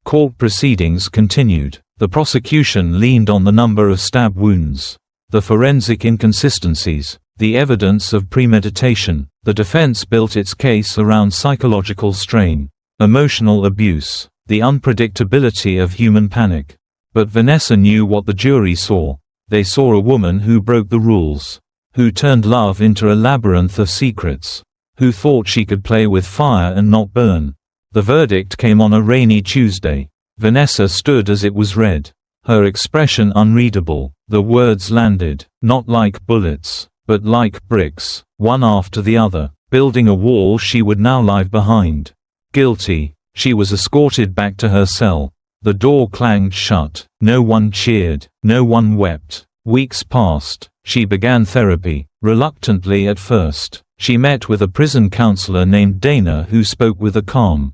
S1: Court proceedings continued. The prosecution leaned on the number of stab wounds, the forensic inconsistencies, the evidence of premeditation. The defense built its case around psychological strain, emotional abuse, the unpredictability of human panic. But Vanessa knew what the jury saw. They saw a woman who broke the rules, who turned love into a labyrinth of secrets, who thought she could play with fire and not burn. The verdict came on a rainy Tuesday. Vanessa stood as it was read, her expression unreadable. The words landed, not like bullets, but like bricks, one after the other, building a wall she would now leave behind. Guilty. She was escorted back to her cell. The door clanged shut. No one cheered. No one wept. Weeks passed. She began therapy, reluctantly at first. She met with a prison counselor named Dana who spoke with a calm,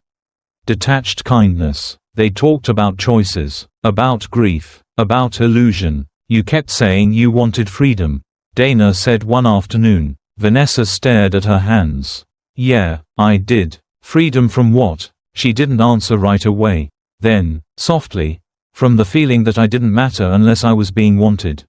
S1: detached kindness. They talked about choices, about grief, about illusion. You kept saying you wanted freedom, Dana said one afternoon. Vanessa stared at her hands. Yeah, I did. Freedom from what? She didn't answer right away. Then, softly, from the feeling that I didn't matter unless I was being wanted.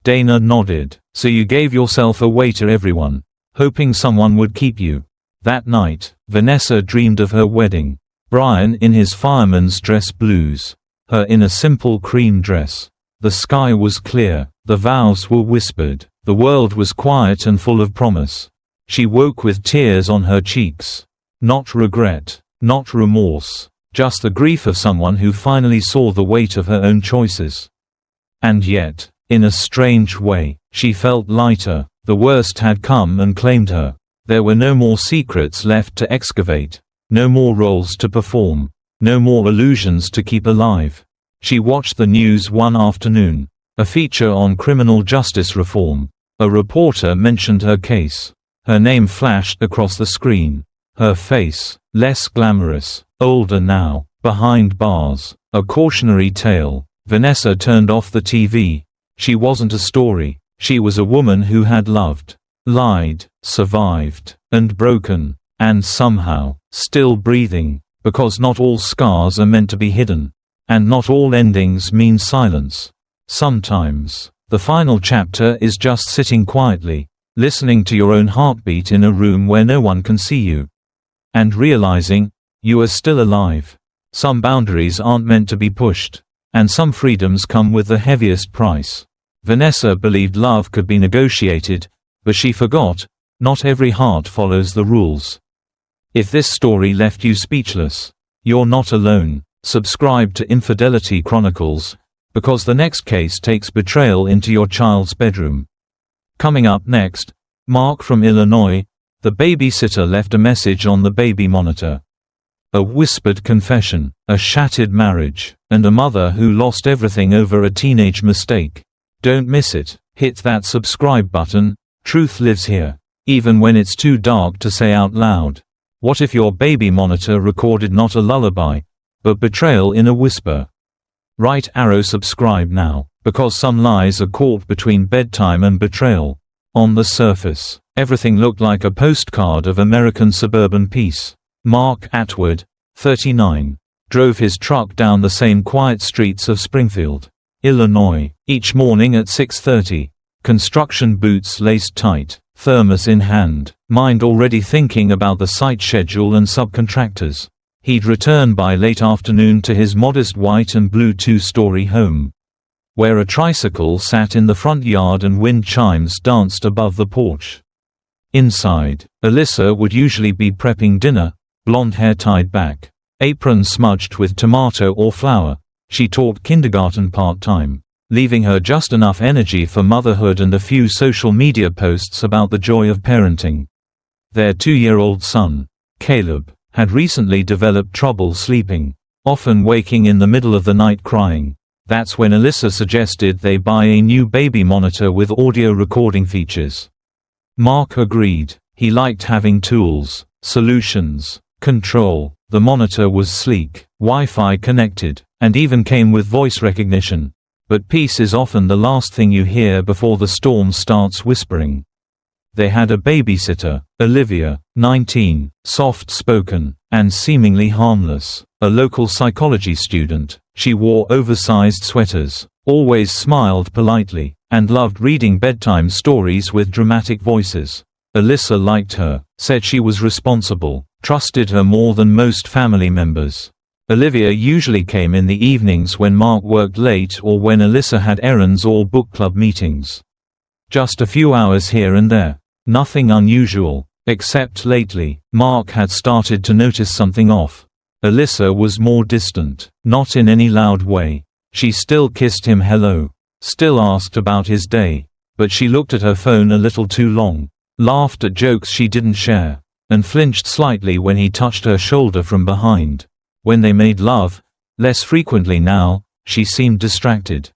S1: Dana nodded. So you gave yourself away to everyone, hoping someone would keep you. That night, Vanessa dreamed of her wedding. Brian in his fireman's dress blues. Her in a simple cream dress. The sky was clear. The vows were whispered. The world was quiet and full of promise. She woke with tears on her cheeks. Not regret. Not remorse. Just the grief of someone who finally saw the weight of her own choices. And yet, in a strange way, she felt lighter. The worst had come and claimed her. There were no more secrets left to excavate. No more roles to perform. No more illusions to keep alive. She watched the news one afternoon. A feature on criminal justice reform. A reporter mentioned her case. Her name flashed across the screen. Her face, less glamorous, older now, behind bars. A cautionary tale. Vanessa turned off the TV. She wasn't a story. She was a woman who had loved, lied, survived, and broken. And somehow, still breathing, because not all scars are meant to be hidden. And not all endings mean silence. Sometimes, the final chapter is just sitting quietly, listening to your own heartbeat in a room where no one can see you. And realizing, you are still alive. Some boundaries aren't meant to be pushed. And some freedoms come with the heaviest price. Vanessa believed love could be negotiated, but she forgot, not every heart follows the rules. If this story left you speechless, you're not alone. Subscribe to Infidelity Chronicles, because the next case takes betrayal into your child's bedroom. Coming up next, Mark from Illinois. The babysitter left a message on the baby monitor. A whispered confession, a shattered marriage, and a mother who lost everything over a teenage mistake. Don't miss it. Hit that subscribe button. Truth lives here, even when it's too dark to say out loud. What if your baby monitor recorded not a lullaby, but betrayal in a whisper? Right arrow subscribe now, because some lies are caught between bedtime and betrayal. On the surface, everything looked like a postcard of American suburban peace. Mark Atwood, 39, drove his truck down the same quiet streets of Springfield, Illinois, each morning at 6:30. Construction boots laced tight, thermos in hand, mind already thinking about the site schedule and subcontractors. He'd return by late afternoon to his modest white and blue two-story home, where a tricycle sat in the front yard and wind chimes danced above the porch. Inside, Alyssa would usually be prepping dinner, blonde hair tied back, apron smudged with tomato or flour. She taught kindergarten part-time, leaving her just enough energy for motherhood and a few social media posts about the joy of parenting. Their 2-year-old son, Caleb, had recently developed trouble sleeping, often waking in the middle of the night crying. That's when Alyssa suggested they buy a new baby monitor with audio recording features. Mark agreed. He liked having tools, solutions, control. The monitor was sleek, Wi-Fi connected, and even came with voice recognition. But peace is often the last thing you hear before the storm starts whispering. They had a babysitter, Olivia, 19, soft-spoken, and seemingly harmless, a local psychology student. She wore oversized sweaters, always smiled politely, and loved reading bedtime stories with dramatic voices. Alyssa liked her, said she was responsible, trusted her more than most family members. Olivia usually came in the evenings when Mark worked late or when Alyssa had errands or book club meetings. Just a few hours here and there. Nothing unusual, except lately, Mark had started to notice something off. Alyssa was more distant, not in any loud way. She still kissed him hello, still asked about his day, but she looked at her phone a little too long, laughed at jokes she didn't share, and flinched slightly when he touched her shoulder from behind. When they made love, less frequently now, she seemed distracted.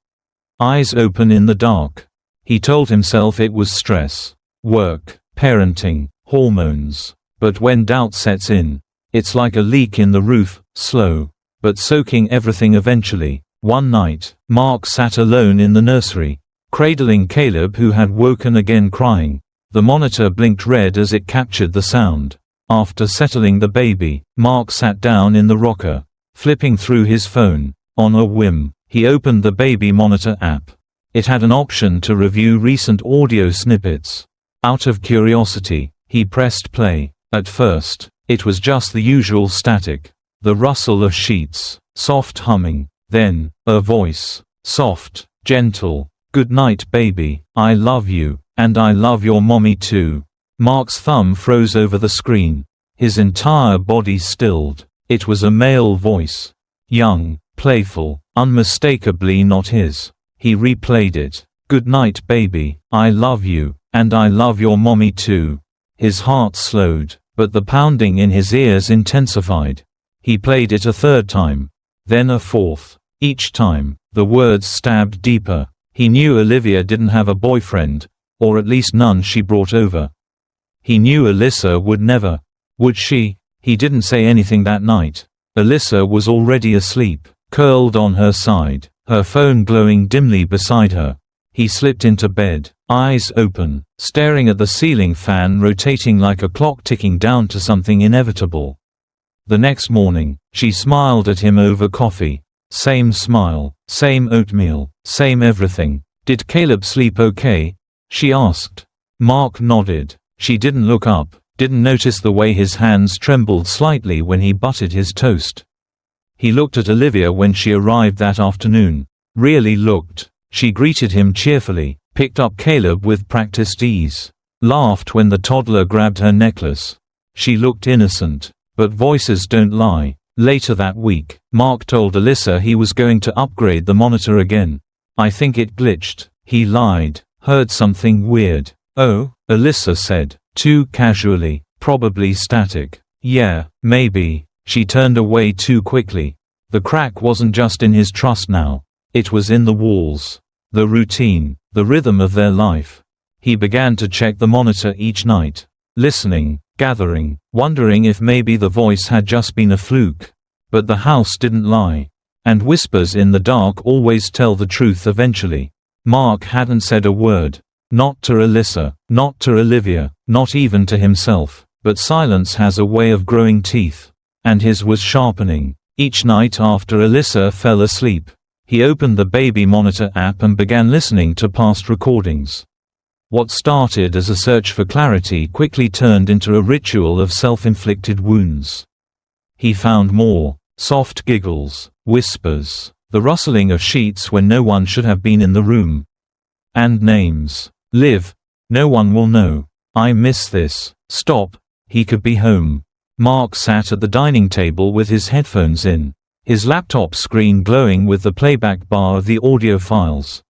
S1: Eyes open in the dark. He told himself it was stress. Work, parenting, hormones. But when doubt sets in, it's like a leak in the roof, slow, but soaking everything eventually. One night, Mark sat alone in the nursery, cradling Caleb who had woken again crying. The monitor blinked red as it captured the sound. After settling the baby, Mark sat down in the rocker, flipping through his phone. On a whim, he opened the baby monitor app. It had an option to review recent audio snippets. Out of curiosity, he pressed play. At first, it was just the usual static. The rustle of sheets, soft humming, then, a voice, soft, gentle, "Good night baby, I love you, and I love your mommy too." Mark's thumb froze over the screen. His entire body stilled. It was a male voice. Young, playful, unmistakably not his. He replayed it. "Good night baby, I love you, and I love your mommy too." His heart slowed, but the pounding in his ears intensified. He played it a third time. Then a fourth. Each time, the words stabbed deeper. He knew Olivia didn't have a boyfriend, or at least none she brought over. He knew Alyssa would never. Would she? He didn't say anything that night. Alyssa was already asleep, curled on her side, her phone glowing dimly beside her. He slipped into bed, eyes open, staring at the ceiling fan rotating like a clock ticking down to something inevitable. The next morning, she smiled at him over coffee. Same smile, same oatmeal, same everything. "Did Caleb sleep okay?" she asked. Mark nodded. She didn't look up, didn't notice the way his hands trembled slightly when he buttered his toast. He looked at Olivia when she arrived that afternoon. Really looked. She greeted him cheerfully, picked up Caleb with practiced ease, laughed when the toddler grabbed her necklace. She looked innocent. But voices don't lie. Later that week, Mark told Alyssa he was going to upgrade the monitor again. "I think it glitched," he lied. "Heard something weird." "Oh," Alyssa said, too casually, "probably static." "Yeah, maybe." She turned away too quickly. The crack wasn't just in his trust now. It was in the walls. The routine, the rhythm of their life. He began to check the monitor each night. Listening, gathering, wondering if maybe the voice had just been a fluke. But the house didn't lie. And whispers in the dark always tell the truth eventually. Mark hadn't said a word. Not to Alyssa, not to Olivia, not even to himself. But silence has a way of growing teeth. And his was sharpening. Each night after Alyssa fell asleep, he opened the baby monitor app and began listening to past recordings. What started as a search for clarity quickly turned into a ritual of self-inflicted wounds. He found more. Soft giggles, whispers, the rustling of sheets when no one should have been in the room. And names. "Liv. No one will know. I miss this. Stop. He could be home." Mark sat at the dining table with his headphones in, his laptop screen glowing with the playback bar of the audio files.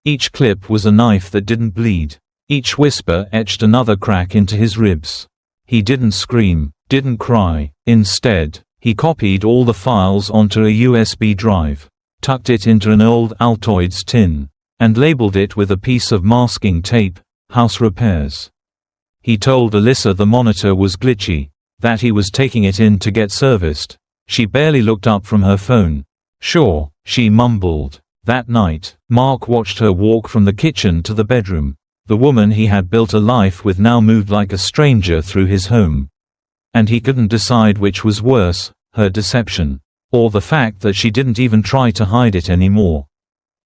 S1: Each clip was a knife that didn't bleed. Each whisper etched another crack into his ribs. He didn't scream, didn't cry. Instead, he copied all the files onto a USB drive, tucked it into an old Altoids tin, and labeled it with a piece of masking tape, "House Repairs." He told Alyssa the monitor was glitchy, that he was taking it in to get serviced. She barely looked up from her phone. "Sure," she mumbled. That night, Mark watched her walk from the kitchen to the bedroom. The woman he had built a life with now moved like a stranger through his home. And he couldn't decide which was worse, her deception, or the fact that she didn't even try to hide it anymore.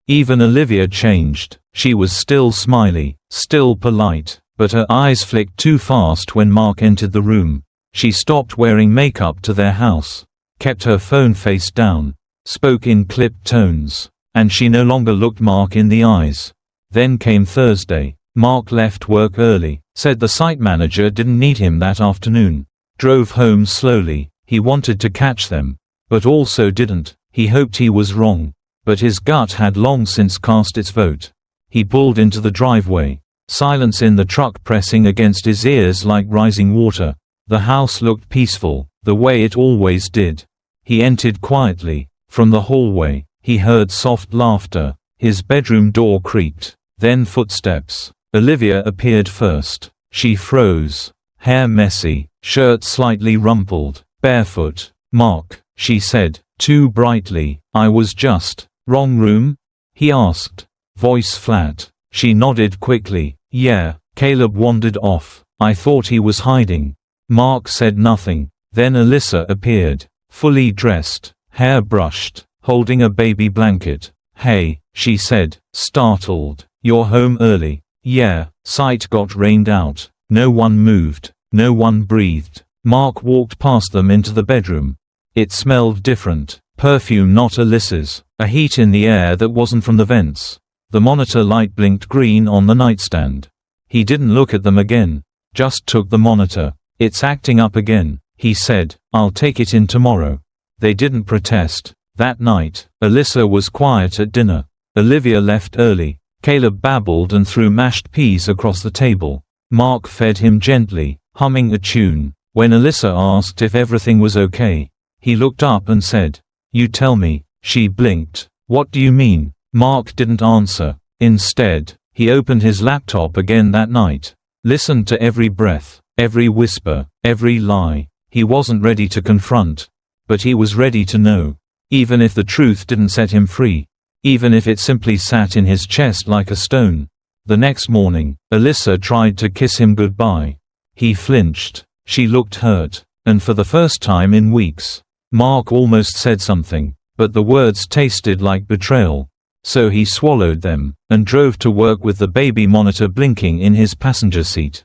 S1: Even Olivia changed. She was still smiley, still polite, but her eyes flicked too fast when Mark entered the room. She stopped wearing makeup to their house, kept her phone face down, spoke in clipped tones, and she no longer looked Mark in the eyes. Then came Thursday. Mark left work early, said the site manager didn't need him that afternoon. Drove home slowly. He wanted to catch them, but also didn't. He hoped he was wrong, but his gut had long since cast its vote. He pulled into the driveway, silence in the truck pressing against his ears like rising water. The house looked peaceful, the way it always did. He entered quietly. From the hallway, he heard soft laughter. His bedroom door creaked, then footsteps. Olivia appeared first. She froze, hair messy, shirt slightly rumpled, barefoot. "Mark," she said, too brightly. "I was just." "Wrong room?" he asked, voice flat. She nodded quickly. "Yeah." Caleb wandered off. "I thought he was hiding." Mark said nothing. Then Alyssa appeared, fully dressed, hair brushed, holding a baby blanket. "Hey," she said, startled. "You're home early." "Yeah." Site got rained out. No one moved. No one breathed. Mark walked past them into the bedroom. It smelled different. Perfume not Alyssa's. A heat in the air that wasn't from the vents. The monitor light blinked green on the nightstand. He didn't look at them again. Just took the monitor. "It's acting up again," he said. "I'll take it in tomorrow." They didn't protest. That night, Alyssa was quiet at dinner. Olivia left early. Caleb babbled and threw mashed peas across the table. Mark fed him gently, humming a tune. When Alyssa asked if everything was okay, he looked up and said, "You tell me." She blinked. "What do you mean?" Mark didn't answer. Instead, he opened his laptop again that night. Listened to every breath, every whisper, every lie. He wasn't ready to confront, but he was ready to know. Even if the truth didn't set him free. Even if it simply sat in his chest like a stone. The next morning, Alyssa tried to kiss him goodbye. He flinched. She looked hurt. And for the first time in weeks, Mark almost said something, but the words tasted like betrayal. So he swallowed them, and drove to work with the baby monitor blinking in his passenger seat.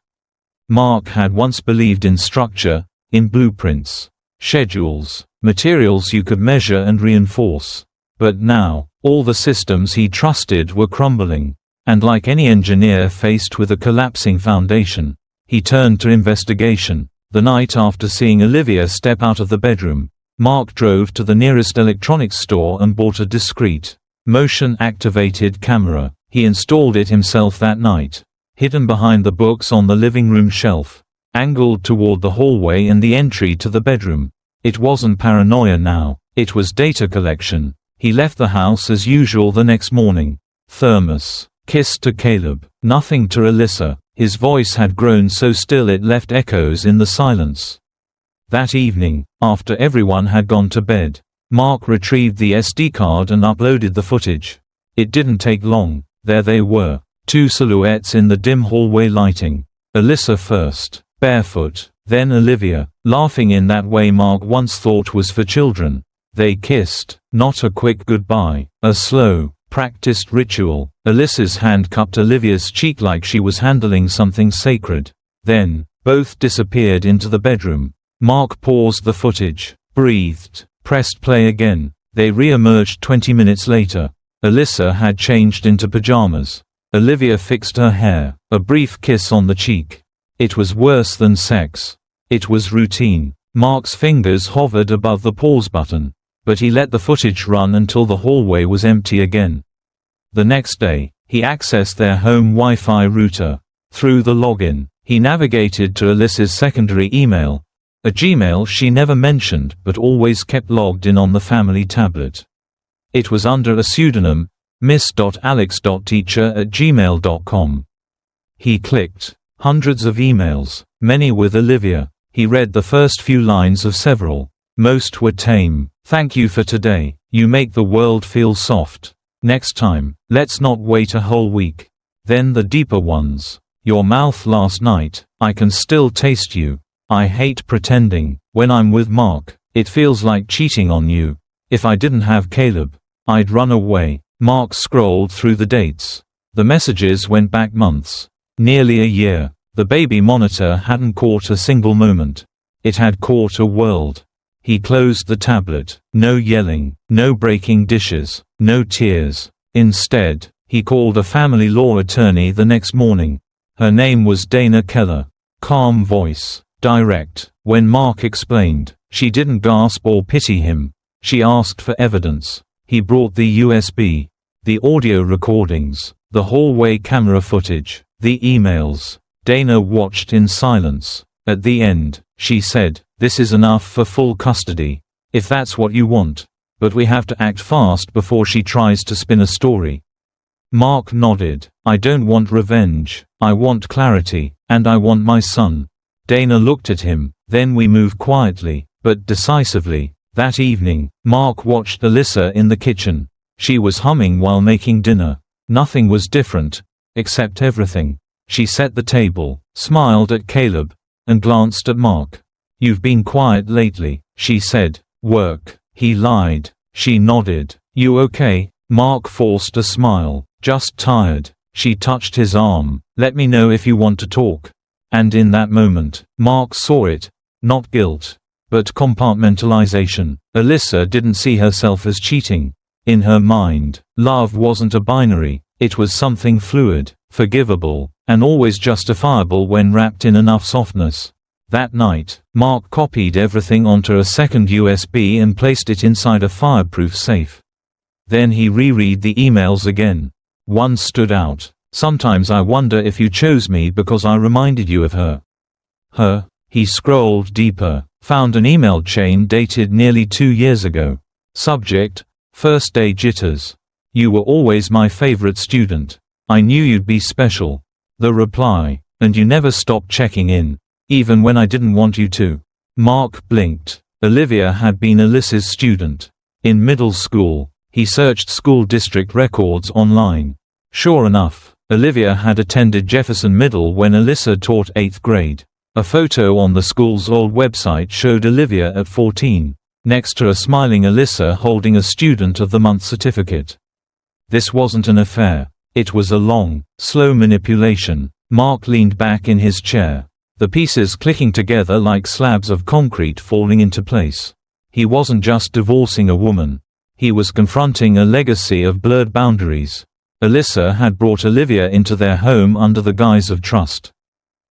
S1: Mark had once believed in structure, in blueprints, schedules, materials you could measure and reinforce. But now, all the systems he trusted were crumbling. And like any engineer faced with a collapsing foundation, he turned to investigation. The night after seeing Olivia step out of the bedroom, Mark drove to the nearest electronics store and bought a discreet, motion-activated camera. He installed it himself that night, hidden behind the books on the living room shelf, angled toward the hallway and the entry to the bedroom. It wasn't paranoia now, it was data collection. He left the house as usual the next morning. Thermos. Kiss to Caleb. Nothing to Alyssa. His voice had grown so still it left echoes in the silence. That evening, after everyone had gone to bed, Mark retrieved the SD card and uploaded the footage. It didn't take long. There they were. Two silhouettes in the dim hallway lighting. Alyssa first, barefoot, then Olivia, laughing in that way Mark once thought was for children. They kissed, not a quick goodbye, a slow, practiced ritual. Alyssa's hand cupped Olivia's cheek like she was handling something sacred. Then, both disappeared into the bedroom. Mark paused the footage, breathed, pressed play again. They re-emerged 20 minutes later. Alyssa had changed into pajamas. Olivia fixed her hair, a brief kiss on the cheek. It was worse than sex. It was routine. Mark's fingers hovered above the pause button, but he let the footage run until the hallway was empty again. The next day, he accessed their home Wi-Fi router. Through the login, He navigated to Alyssa's secondary email, a Gmail she never mentioned but always kept logged in on the family tablet. It was under a pseudonym, miss.alex.teacher@gmail.com. He clicked. Hundreds of emails, many with Olivia. He read the first few lines of several. Most were tame. "Thank you for today. You make the world feel soft. Next time, let's not wait a whole week." Then the deeper ones. "Your mouth last night, I can still taste you. I hate pretending. When I'm with Mark, it feels like cheating on you. If I didn't have Caleb, I'd run away." Mark scrolled through the dates. The messages went back months. Nearly a year. The baby monitor hadn't caught a single moment. It had caught a world. He closed the tablet. No yelling, no breaking dishes, no tears. Instead, he called a family law attorney the next morning. Her name was Dana Keller. Calm voice. Direct. When Mark explained, she didn't gasp or pity him. She asked for evidence. He brought the USB, the audio recordings, the hallway camera footage, the emails. Dana watched in silence. At the end, she said, "This is enough for full custody. If that's what you want. But we have to act fast before she tries to spin a story." Mark nodded. "I don't want revenge. I want clarity, and I want my son." Dana looked at him. "Then we move quietly, but decisively." That evening, Mark watched Alyssa in the kitchen. She was humming while making dinner. Nothing was different, except everything. She set the table, smiled at Caleb, and glanced at Mark. "You've been quiet lately," she said. "Work." He lied. She nodded. "You okay?" Mark forced a smile. "Just tired." She touched his arm. "Let me know if you want to talk." And in that moment, Mark saw it. Not guilt, but compartmentalization. Alyssa didn't see herself as cheating. In her mind, love wasn't a binary. It was something fluid, forgivable, and always justifiable when wrapped in enough softness. That night, Mark copied everything onto a second USB and placed it inside a fireproof safe. Then he reread the emails again. One stood out. "Sometimes I wonder if you chose me because I reminded you of her." Her? He scrolled deeper, found an email chain dated nearly 2 years ago. Subject: First day jitters. "You were always my favorite student. I knew you'd be special." The reply: "And you never stopped checking in, even when I didn't want you to." Mark blinked. Olivia had been Alyssa's student. In middle school, he searched school district records online. Sure enough, Olivia had attended Jefferson Middle when Alyssa taught 8th grade. A photo on the school's old website showed Olivia at 14, next to a smiling Alyssa holding a Student of the Month certificate. This wasn't an affair. It was a long, slow manipulation. Mark leaned back in his chair, the pieces clicking together like slabs of concrete falling into place. He wasn't just divorcing a woman. He was confronting a legacy of blurred boundaries. Alyssa had brought Olivia into their home under the guise of trust.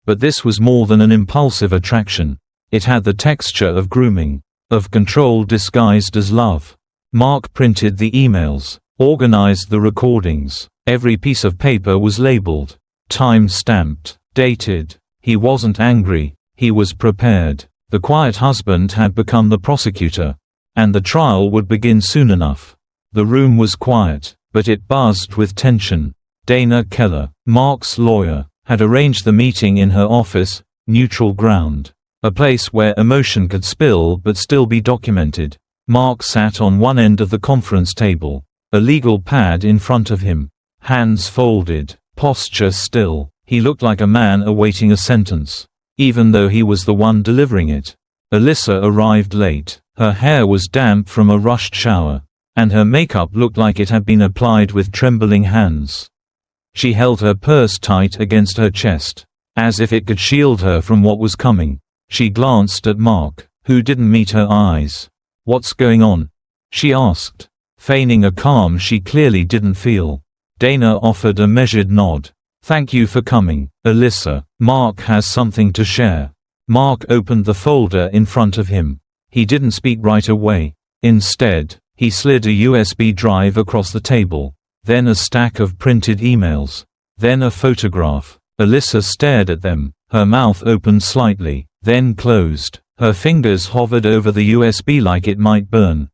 S1: But this was more than an impulsive attraction. It had the texture of grooming, of control disguised as love. Mark printed the emails, organized the recordings. Every piece of paper was labeled, time-stamped, dated. He wasn't angry. He was prepared. The quiet husband had become the prosecutor, and the trial would begin soon enough. The room was quiet, but it buzzed with tension. Dana Keller, Mark's lawyer, had arranged the meeting in her office, neutral ground, a place where emotion could spill but still be documented. Mark sat on one end of the conference table, a legal pad in front of him, hands folded, posture still. He looked like a man awaiting a sentence, even though he was the one delivering it. Alyssa arrived late. Her hair was damp from a rushed shower, and her makeup looked like it had been applied with trembling hands. She held her purse tight against her chest, as if it could shield her from what was coming. She glanced at Mark, who didn't meet her eyes. "What's going on?" she asked, feigning a calm she clearly didn't feel. Dana offered a measured nod. "Thank you for coming, Alyssa. Mark has something to share." Mark opened the folder in front of him. He didn't speak right away. Instead, he slid a USB drive across the table, then a stack of printed emails, then a photograph. Alyssa stared at them, Her mouth opened slightly, then closed. Her fingers hovered over the USB like it might burn.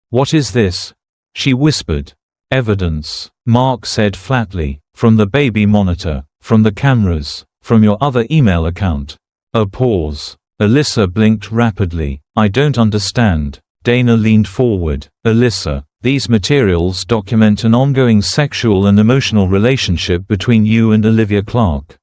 S1: "What is this?" she whispered. "Evidence," Mark said flatly. "From the baby monitor, from the cameras, from your other email account." A pause. Alyssa blinked rapidly. "I don't understand." Dana leaned forward. "Alyssa, these materials document an ongoing sexual and emotional relationship between you and Olivia Clarke.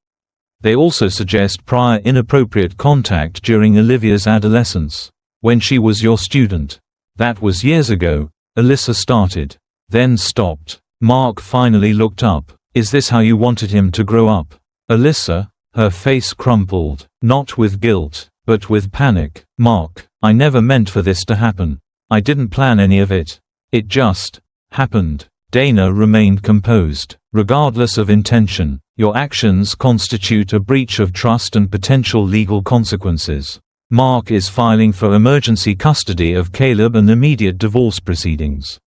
S1: They also suggest prior inappropriate contact during Olivia's adolescence, when she was your student." "That was years ago," Alyssa started, then stopped. Mark finally looked up. "Is this how you wanted him to grow up?" Alyssa, her face crumpled, not with guilt, but with panic. "Mark, I never meant for this to happen. I didn't plan any of it. It just happened." Dana remained composed. "Regardless of intention, your actions constitute a breach of trust and potential legal consequences. Mark is filing for emergency custody of Caleb and immediate divorce proceedings."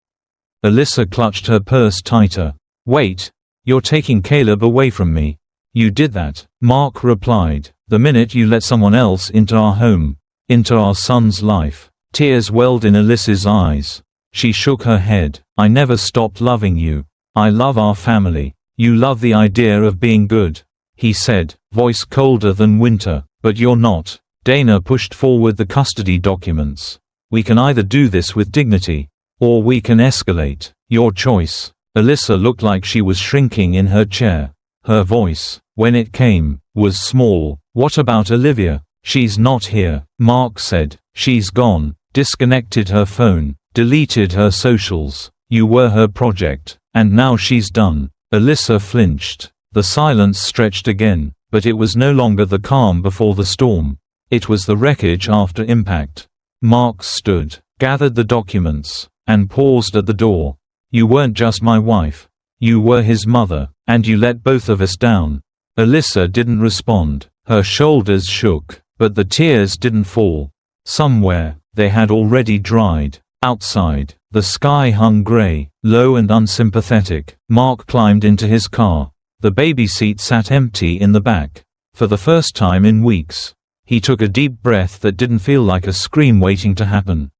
S1: Alyssa clutched her purse tighter. "Wait, you're taking Caleb away from me?" "You did that," Mark replied, "the minute you let someone else into our home, into our son's life." Tears welled in Alyssa's eyes. She shook her head. "I never stopped loving you. I love our family. You love the idea of being good," he said, voice colder than winter. "But you're not." Dana pushed forward the custody documents. "We can either do this with dignity, or we can escalate. Your choice." Alyssa looked like she was shrinking in her chair. Her voice, when it came, was small. "What about Olivia?" "She's not here," Mark said. "She's gone." Disconnected her phone, deleted her socials. "You were her project, and now she's done." Alyssa flinched. The silence stretched again, but it was no longer the calm before the storm. It was the wreckage after impact. Mark stood, gathered the documents, and paused at the door. "You weren't just my wife. You were his mother, and you let both of us down." Alyssa didn't respond. Her shoulders shook, but the tears didn't fall. Somewhere, they had already dried. Outside, the sky hung gray, low and unsympathetic. Mark climbed into his car. The baby seat sat empty in the back. For the first time in weeks, he took a deep breath that didn't feel like a scream waiting to happen.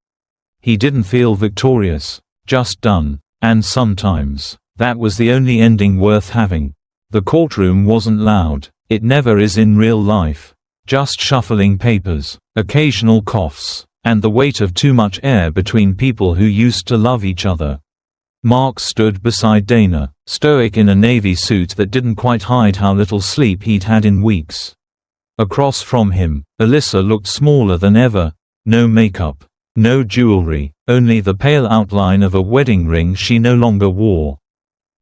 S1: He didn't feel victorious, just done. And sometimes, that was the only ending worth having. The courtroom wasn't loud. It never is in real life. Just shuffling papers, occasional coughs, and the weight of too much air between people who used to love each other. Mark stood beside Dana, stoic in a navy suit that didn't quite hide how little sleep he'd had in weeks. Across from him, Alyssa looked smaller than ever. No makeup, no jewelry, only the pale outline of a wedding ring she no longer wore.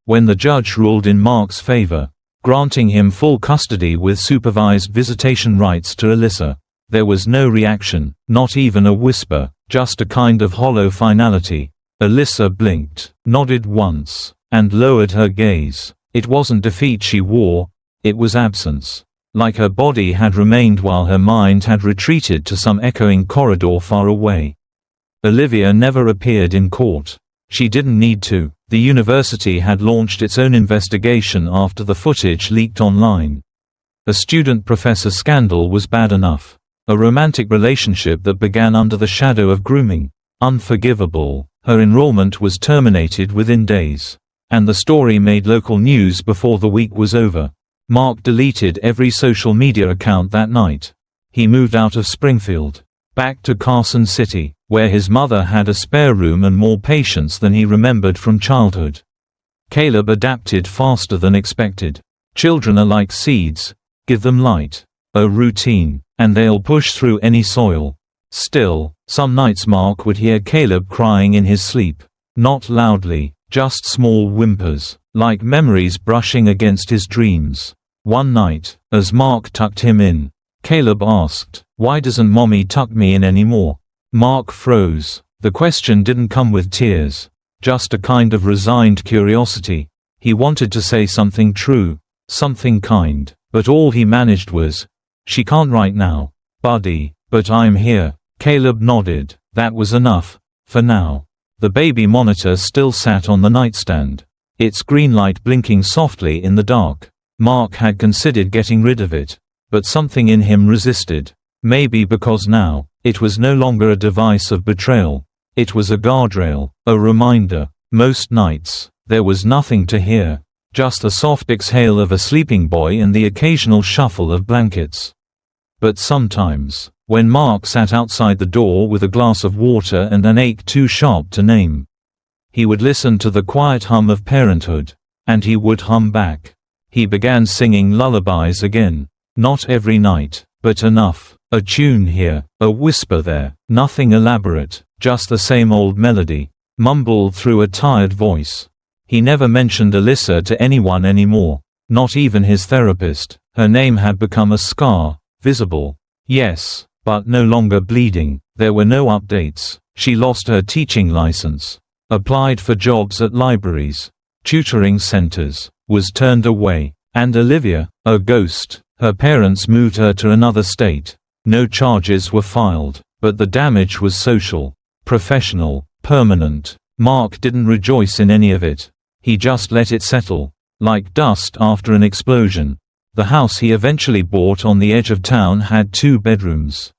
S1: When the judge ruled in Mark's favor, granting him full custody with supervised visitation rights to Alyssa, there was no reaction, not even a whisper, just a kind of hollow finality. Alyssa blinked, nodded once, and lowered her gaze. It wasn't defeat she wore, it was absence. Like her body had remained while her mind had retreated to some echoing corridor far away. Olivia never appeared in court. She didn't need to. The university had launched its own investigation after the footage leaked online. A student-professor scandal was bad enough. A romantic relationship that began under the shadow of grooming. Unforgivable. Her enrollment was terminated within days. And the story made local news before the week was over. Mark deleted every social media account that night. He moved out of Springfield, back to Carson City, where his mother had a spare room and more patience than he remembered from childhood. Caleb adapted faster than expected. Children are like seeds. Give them light, a routine, and they'll push through any soil. Still, some nights Mark would hear Caleb crying in his sleep. Not loudly, just small whimpers, like memories brushing against his dreams. One night, as Mark tucked him in, Caleb asked, "Why doesn't Mommy tuck me in anymore?" Mark froze. The question didn't come with tears, just a kind of resigned curiosity. He wanted to say something true, something kind, but all he managed was, "She can't right now, buddy, but I'm here." Caleb nodded. That was enough, for now. The baby monitor still sat on the nightstand, its green light blinking softly in the dark. Mark had considered getting rid of it. But something in him resisted. Maybe because now, it was no longer a device of betrayal. It was a guardrail, a reminder. Most nights, there was nothing to hear. Just the soft exhale of a sleeping boy and the occasional shuffle of blankets. But sometimes, when Mark sat outside the door with a glass of water and an ache too sharp to name, he would listen to the quiet hum of parenthood. And he would hum back. He began singing lullabies again. Not every night, but enough. A tune here, a whisper there. Nothing elaborate, just the same old melody, mumbled through a tired voice. He never mentioned Alyssa to anyone anymore. Not even his therapist. Her name had become a scar, visible. Yes, but no longer bleeding. There were no updates. She lost her teaching license. Applied for jobs at libraries, tutoring centers, was turned away. And Olivia, a ghost. Her parents moved her to another state. No charges were filed, but the damage was social, professional, permanent. Mark didn't rejoice in any of it. He just let it settle, like dust after an explosion. The house he eventually bought on the edge of town had 2 bedrooms,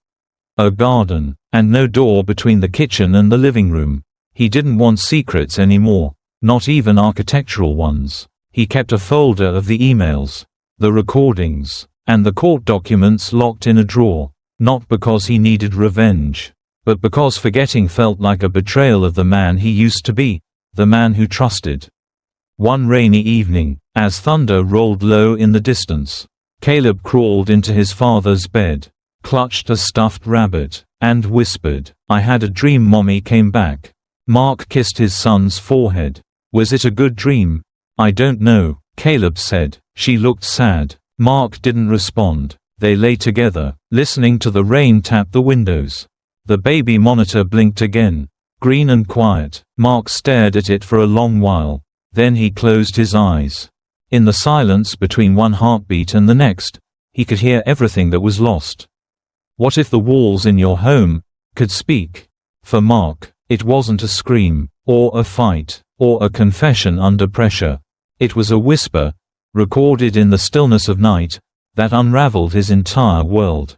S1: a garden, and no door between the kitchen and the living room. He didn't want secrets anymore, not even architectural ones. He kept a folder of the emails, the recordings, and the court documents locked in a drawer, not because he needed revenge, but because forgetting felt like a betrayal of the man he used to be, the man who trusted. One rainy evening, as thunder rolled low in the distance, Caleb crawled into his father's bed, clutched a stuffed rabbit, and whispered, "I had a dream Mommy came back." Mark kissed his son's forehead. "Was it a good dream?" "I don't know," Caleb said. She looked sad. Mark didn't respond. They lay together, listening to the rain tap the windows. The baby monitor blinked again, green and quiet. Mark stared at it for a long while. Then he closed his eyes. In the silence between one heartbeat and the next, he could hear everything that was lost. What if the walls in your home could speak? For Mark, it wasn't a scream, or a fight, or a confession under pressure. It was a whisper, recorded in the stillness of night, that unraveled his entire world.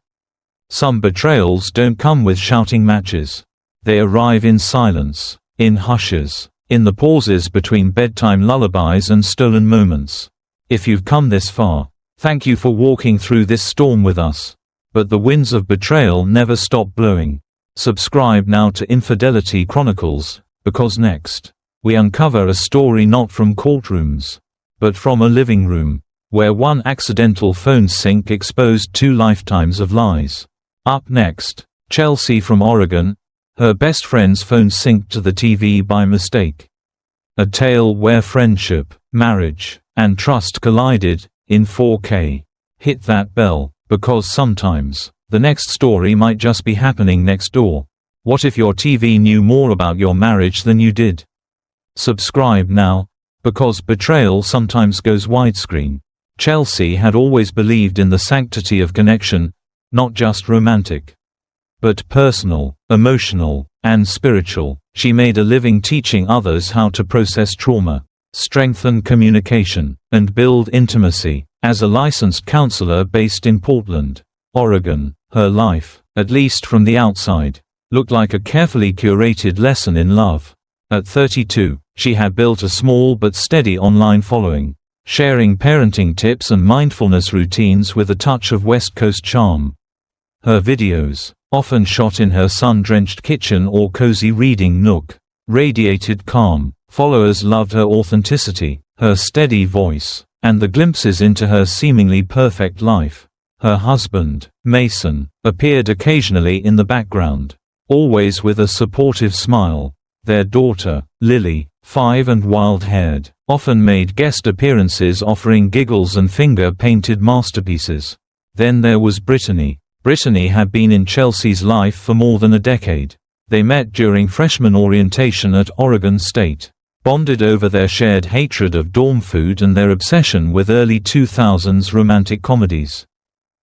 S1: Some betrayals don't come with shouting matches. They arrive in silence, in hushes, in the pauses between bedtime lullabies and stolen moments. If you've come this far, thank you for walking through this storm with us. But the winds of betrayal never stop blowing. Subscribe now to Infidelity Chronicles, because next, we uncover a story not from courtrooms, but from a living room, where one accidental phone sync exposed 2 lifetimes of lies. Up next, Chelsea from Oregon, her best friend's phone synced to the TV by mistake. A tale where friendship, marriage, and trust collided, in 4K. Hit that bell, because sometimes, the next story might just be happening next door. What if your TV knew more about your marriage than you did? Subscribe now, because betrayal sometimes goes widescreen. Chelsea had always believed in the sanctity of connection, not just romantic, but personal, emotional, and spiritual. She made a living teaching others how to process trauma, strengthen communication, and build intimacy. As a licensed counselor based in Portland, Oregon, her life, at least from the outside, looked like a carefully curated lesson in love. At 32, she had built a small but steady online following, sharing parenting tips and mindfulness routines with a touch of West Coast charm. Her videos, often shot in her sun-drenched kitchen or cozy reading nook, radiated calm. Followers loved her authenticity, her steady voice, and the glimpses into her seemingly perfect life. Her husband, Mason, appeared occasionally in the background, always with a supportive smile. Their daughter, Lily, 5 and wild-haired, often made guest appearances offering giggles and finger-painted masterpieces. Then there was Brittany. Brittany had been in Chelsea's life for more than a decade. They met during freshman orientation at Oregon State, bonded over their shared hatred of dorm food and their obsession with early 2000s romantic comedies.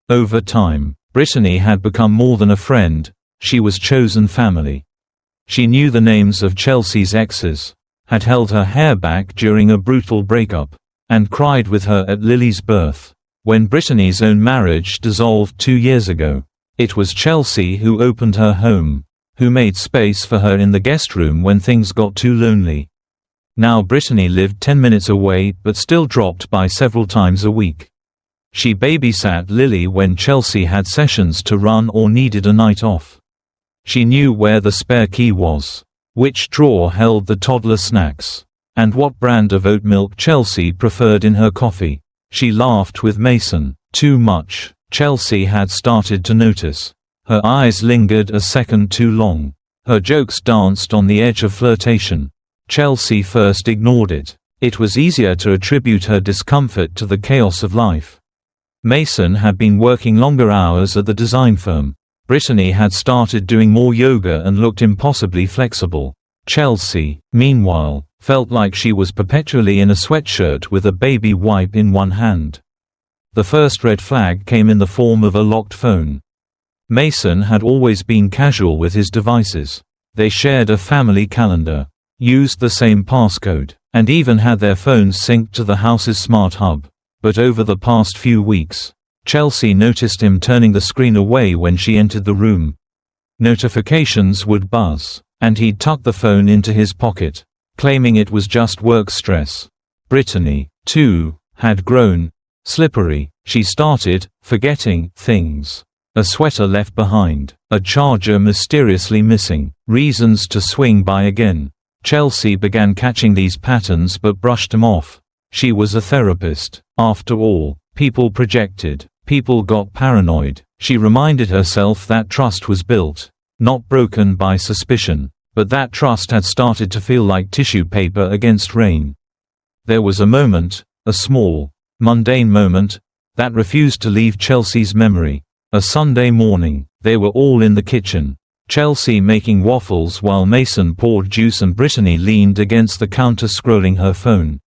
S1: Over time, Brittany had become more than a friend, she was chosen family. She knew the names of Chelsea's exes, had held her hair back during a brutal breakup, and cried with her at Lily's birth. when Brittany's own marriage dissolved 2 years ago. It was Chelsea who opened her home, who made space for her in the guest room when things got too lonely. Now Brittany lived 10 minutes away but still dropped by several times a week. She babysat Lily when Chelsea had sessions to run or needed a night off. She knew where the spare key was, which drawer held the toddler snacks, and what brand of oat milk Chelsea preferred in her coffee. She laughed with Mason too much. Chelsea had started to notice. Her eyes lingered a second too long. Her jokes danced on the edge of flirtation. Chelsea first ignored it. It was easier to attribute her discomfort to the chaos of life. Mason had been working longer hours at the design firm. Brittany had started doing more yoga and looked impossibly flexible. Chelsea, meanwhile, felt like she was perpetually in a sweatshirt with a baby wipe in one hand. The first red flag came in the form of a locked phone. Mason had always been casual with his devices. They shared a family calendar, used the same passcode, and even had their phones synced to the house's smart hub. But over the past few weeks, Chelsea noticed him turning the screen away when she entered the room. Notifications would buzz, and he'd tuck the phone into his pocket, claiming it was just work stress. Brittany, too, had grown slippery. She started forgetting things. A sweater left behind, a charger mysteriously missing, reasons to swing by again. Chelsea began catching these patterns but brushed them off. She was a therapist. After all, people projected, people got paranoid. She reminded herself that trust was built, not broken by suspicion, but that trust had started to feel like tissue paper against rain. There was a moment, a small, mundane moment, that refused to leave Chelsea's memory. A Sunday morning, they were all in the kitchen. Chelsea making waffles while Mason poured juice and Brittany leaned against the counter scrolling her phone.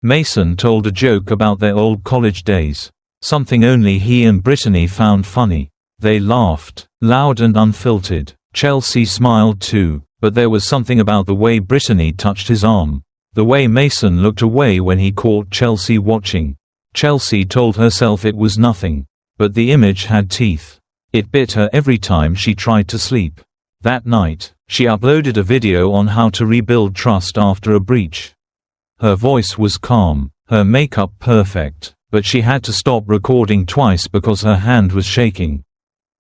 S1: Mason told a joke about their old college days, something only he and Brittany found funny. They laughed, loud and unfiltered. Chelsea smiled too, but there was something about the way Brittany touched his arm, the way Mason looked away when he caught Chelsea watching. Chelsea told herself it was nothing, but the image had teeth. It bit her every time she tried to sleep. That night, she uploaded a video on how to rebuild trust after a breach. Her voice was calm, her makeup perfect, but she had to stop recording twice because her hand was shaking.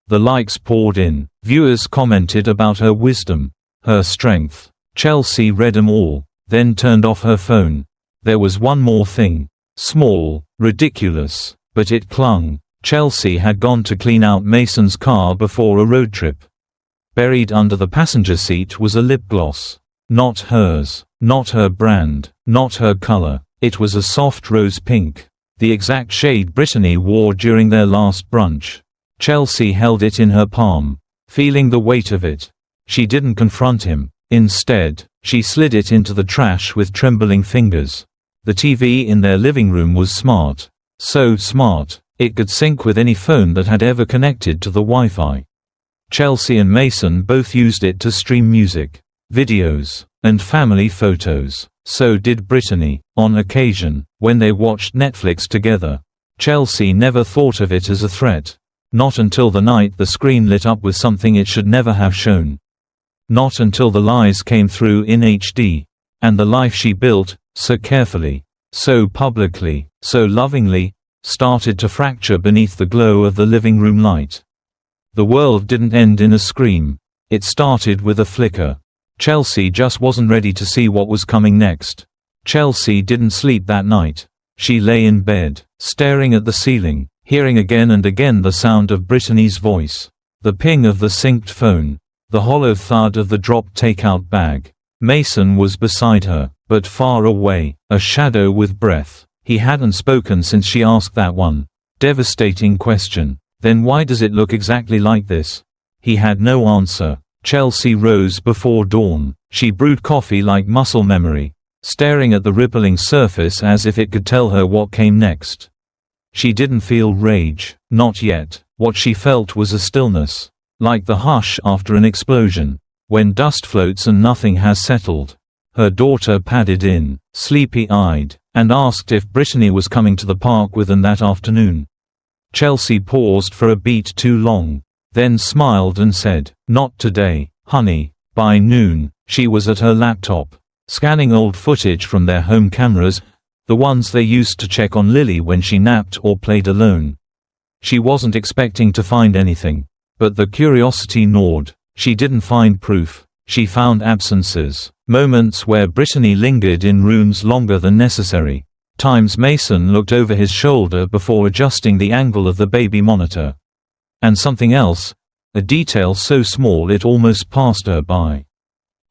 S1: The likes poured in. Viewers commented about her wisdom, her strength. Chelsea read them all, then turned off her phone. There was one more thing. Small, ridiculous, but it clung. Chelsea had gone to clean out Mason's car before a road trip. Buried under the passenger seat was a lip gloss. Not hers, not her brand, not her color. It was a soft rose pink, the exact shade Brittany wore during their last brunch. Chelsea held it in her palm, feeling the weight of it. She didn't confront him. Instead, she slid it into the trash with trembling fingers. The TV in their living room was smart. So smart, it could sync with any phone that had ever connected to the Wi-Fi. Chelsea and Mason both used it to stream music, videos, and family photos. So did Brittany. On occasion, when they watched Netflix together, Chelsea never thought of it as a threat. Not until the night the screen lit up with something it should never have shown. Not until the lies came through in HD. And the life she built, so carefully, so publicly, so lovingly, started to fracture beneath the glow of the living room light. The world didn't end in a scream. It started with a flicker. Chelsea just wasn't ready to see what was coming next. Chelsea didn't sleep that night. She lay in bed, staring at the ceiling, hearing again and again the sound of Brittany's voice, the ping of the synced phone, the hollow thud of the dropped takeout bag. Mason was beside her, but far away, a shadow with breath. He hadn't spoken since she asked that one devastating question. Then why does it look exactly like this? He had no answer. Chelsea rose before dawn. She brewed coffee like muscle memory, staring at the rippling surface as if it could tell her what came next. She didn't feel rage, not yet. What she felt was a stillness, like the hush after an explosion, when dust floats and nothing has settled. Her daughter padded in, sleepy-eyed, and asked if Brittany was coming to the park with them that afternoon. Chelsea paused for a beat too long, then smiled and said, "Not today, honey." By noon, she was at her laptop, scanning old footage from their home cameras, the ones they used to check on Lily when she napped or played alone. She wasn't expecting to find anything, but the curiosity gnawed. She didn't find proof. She found absences, moments where Brittany lingered in rooms longer than necessary. Times Mason looked over his shoulder before adjusting the angle of the baby monitor. And something else, a detail so small it almost passed her by.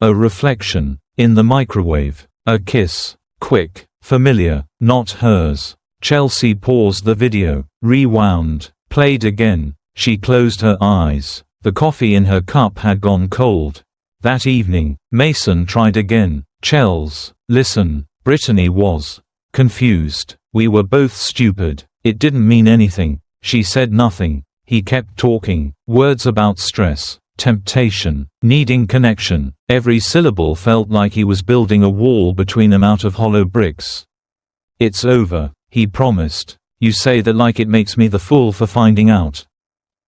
S1: A reflection in the microwave. A kiss. Quick, familiar, not hers. Chelsea paused the video, rewound, played again. She closed her eyes. The coffee in her cup had gone cold. That evening, Mason tried again. "Chels, listen." Brittany was confused. "We were both stupid. It didn't mean anything." She said nothing. He kept talking, words about stress, temptation, needing connection. Every syllable felt like he was building a wall between them out of hollow bricks. "It's over," he promised. "You say that like it makes me the fool for finding out."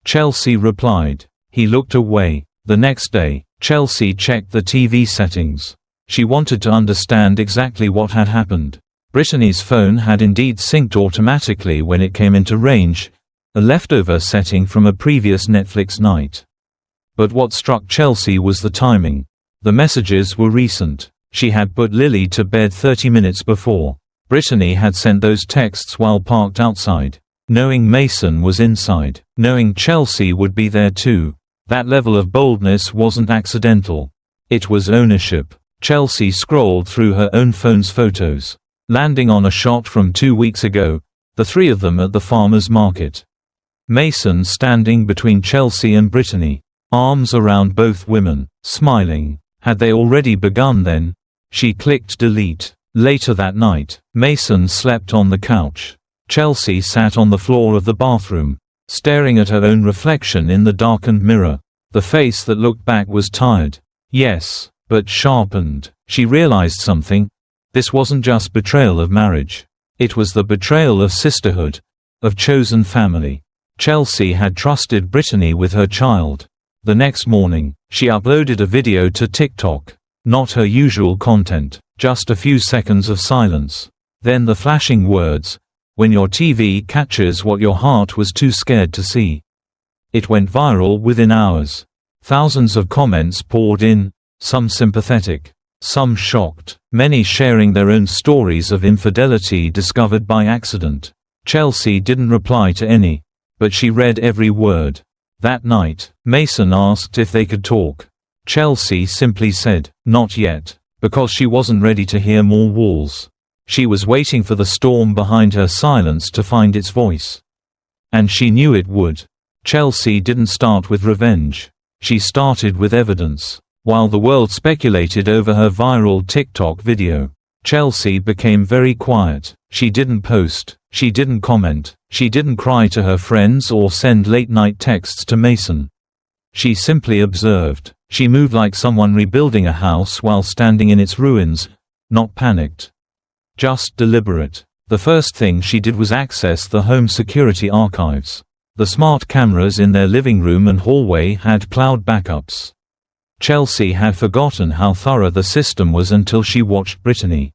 S1: Chelsea replied. He looked away. The next day, Chelsea checked the TV settings. She wanted to understand exactly what had happened. Brittany's phone had indeed synced automatically when it came into range, a leftover setting from a previous Netflix night. But what struck Chelsea was the timing. The messages were recent. She had put Lily to bed 30 minutes before. Brittany had sent those texts while parked outside. Knowing Mason was inside. Knowing Chelsea would be there too. That level of boldness wasn't accidental. It was ownership. Chelsea scrolled through her own phone's photos, landing on a shot from 2 weeks ago, the three of them at the farmer's market. Mason standing between Chelsea and Brittany, arms around both women, smiling. Had they already begun then? She clicked delete. Later that night, Mason slept on the couch. Chelsea sat on the floor of the bathroom, staring at her own reflection in the darkened mirror. The face that looked back was tired. Yes, but sharpened. She realized something. This wasn't just betrayal of marriage. It was the betrayal of sisterhood, of chosen family. Chelsea had trusted Brittany with her child. The next morning, she uploaded a video to TikTok. Not her usual content, just a few seconds of silence. Then the flashing words, "When your TV catches what your heart was too scared to see." It went viral within hours. Thousands of comments poured in, some sympathetic, some shocked, many sharing their own stories of infidelity discovered by accident. Chelsea didn't reply to any, but she read every word. That night, Mason asked if they could talk. Chelsea simply said, "Not yet," because she wasn't ready to hear more walls. She was waiting for the storm behind her silence to find its voice. And she knew it would. Chelsea didn't start with revenge. She started with evidence. While the world speculated over her viral TikTok video, Chelsea became very quiet. She didn't post. She didn't comment. She didn't cry to her friends or send late-night texts to Mason. She simply observed. She moved like someone rebuilding a house while standing in its ruins, not panicked. Just deliberate. The first thing she did was access the home security archives. The smart cameras in their living room and hallway had cloud backups. Chelsea had forgotten how thorough the system was until she watched Brittany.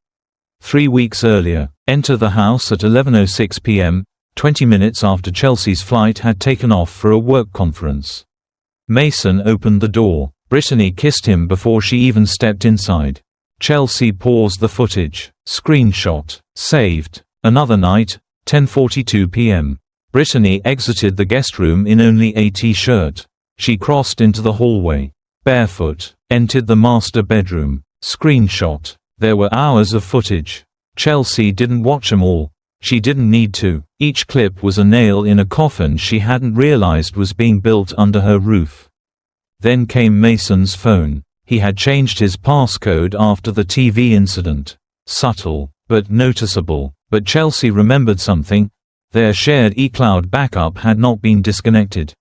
S1: 3 weeks earlier, enter the house at 11:06 p.m., 20 minutes after Chelsea's flight had taken off for a work conference. Mason opened the door. Brittany kissed him before she even stepped inside. Chelsea paused the footage. Screenshot. Saved. Another night, 10:42 p.m. Brittany exited the guest room in only a t-shirt. She crossed into the hallway. Barefoot. Entered the master bedroom. Screenshot. There were hours of footage. Chelsea didn't watch them all. She didn't need to. Each clip was a nail in a coffin she hadn't realized was being built under her roof. Then came Mason's phone. He had changed his passcode after the TV incident. Subtle, but noticeable. But Chelsea remembered something. Their shared eCloud backup had not been disconnected.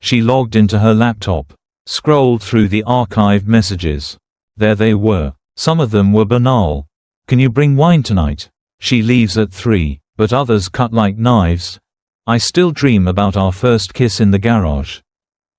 S1: She logged into her laptop. Scrolled through the archived messages. There they were. Some of them were banal. "Can you bring wine tonight? She leaves at 3, but others cut like knives. I still dream about our first kiss in the garage.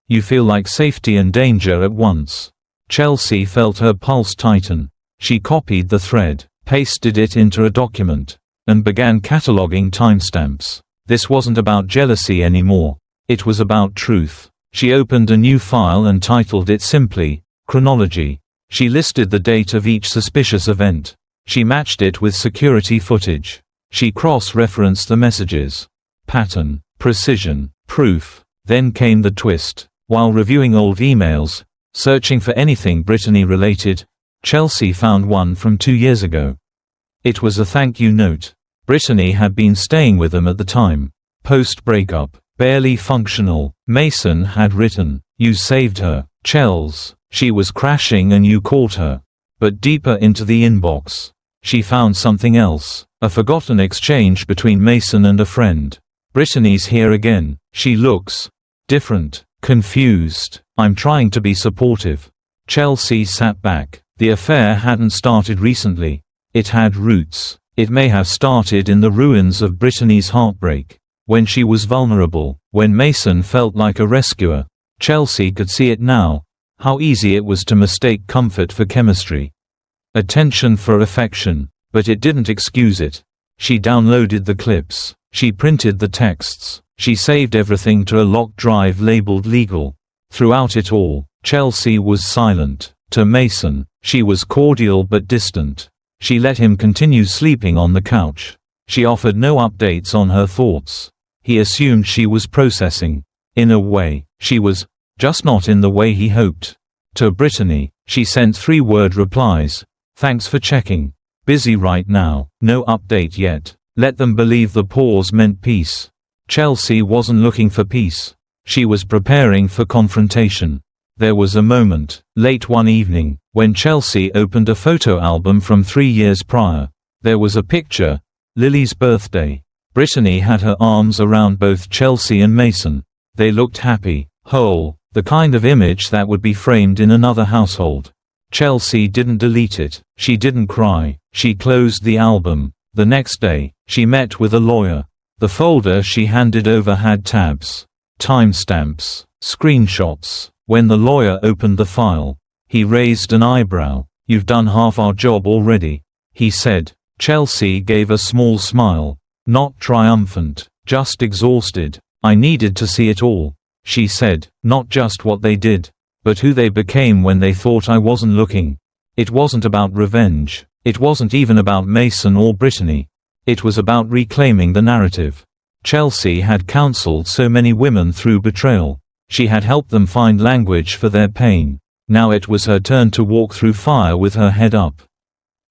S1: You feel like safety and danger at once. Chelsea felt her pulse tighten. She copied the thread, pasted it into a document, and began cataloging timestamps. This wasn't about jealousy anymore. It was about truth. She opened a new file and titled it simply, Chronology. She listed the date of each suspicious event. She matched it with security footage. She cross-referenced the messages. Pattern, precision, proof. Then came the twist. While reviewing old emails, searching for anything Brittany-related, Chelsea found one from 2 years ago. It was a thank you note. Brittany had been staying with them at the time. Post-breakup, barely functional, Mason had written, "You saved her, Chels. She was crashing and you called her." But deeper into the inbox, she found something else, a forgotten exchange between Mason and a friend. "Brittany's here again. She looks different, confused. I'm trying to be supportive." Chelsea sat back. The affair hadn't started recently. It had roots. It may have started in the ruins of Brittany's heartbreak. When she was vulnerable, when Mason felt like a rescuer. Chelsea could see it now, how easy it was to mistake comfort for chemistry. Attention for affection. But it didn't excuse it. She downloaded the clips. She printed the texts. She saved everything to a locked drive labeled legal. Throughout it all, Chelsea was silent. To Mason, she was cordial but distant. She let him continue sleeping on the couch. She offered no updates on her thoughts. He assumed she was processing. In a way, she was, just not in the way he hoped. To Brittany, she sent 3-word replies. "Thanks for checking. Busy right now, no update yet." Let them believe the pause meant peace. Chelsea wasn't looking for peace. She was preparing for confrontation. There was a moment, late one evening, when Chelsea opened a photo album from 3 years prior. There was a picture, Lily's birthday. Brittany had her arms around both Chelsea and Mason. They looked happy, whole, the kind of image that would be framed in another household. Chelsea didn't delete it. She didn't cry. She closed the album. The next day, she met with a lawyer. The folder she handed over had tabs, timestamps, screenshots. When the lawyer opened the file, he raised an eyebrow. "You've done half our job already," he said. Chelsea gave a small smile. Not triumphant, just exhausted. "I needed to see it all," she said, "not just what they did, but who they became when they thought I wasn't looking." It wasn't about revenge. It wasn't even about Mason or Brittany. It was about reclaiming the narrative. Chelsea had counseled so many women through betrayal. She had helped them find language for their pain. Now it was her turn to walk through fire with her head up.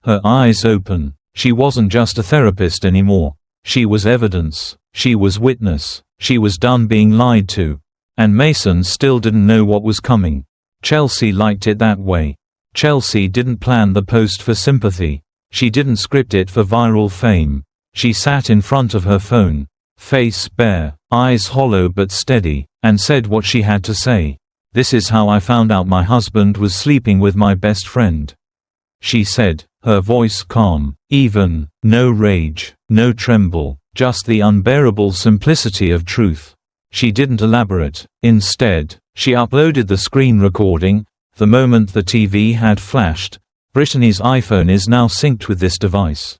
S1: Her eyes open. She wasn't just a therapist anymore. She was evidence. She was witness. She was done being lied to. And Mason still didn't know what was coming. Chelsea liked it that way. Chelsea didn't plan the post for sympathy. She didn't script it for viral fame. She sat in front of her phone, face bare, eyes hollow but steady, and said what she had to say. "This is how I found out my husband was sleeping with my best friend," she said, her voice calm, even, no rage, no tremble, just the unbearable simplicity of truth. She didn't elaborate. Instead, she uploaded the screen recording. The moment the TV had flashed, Brittany's iPhone is now synced with this device.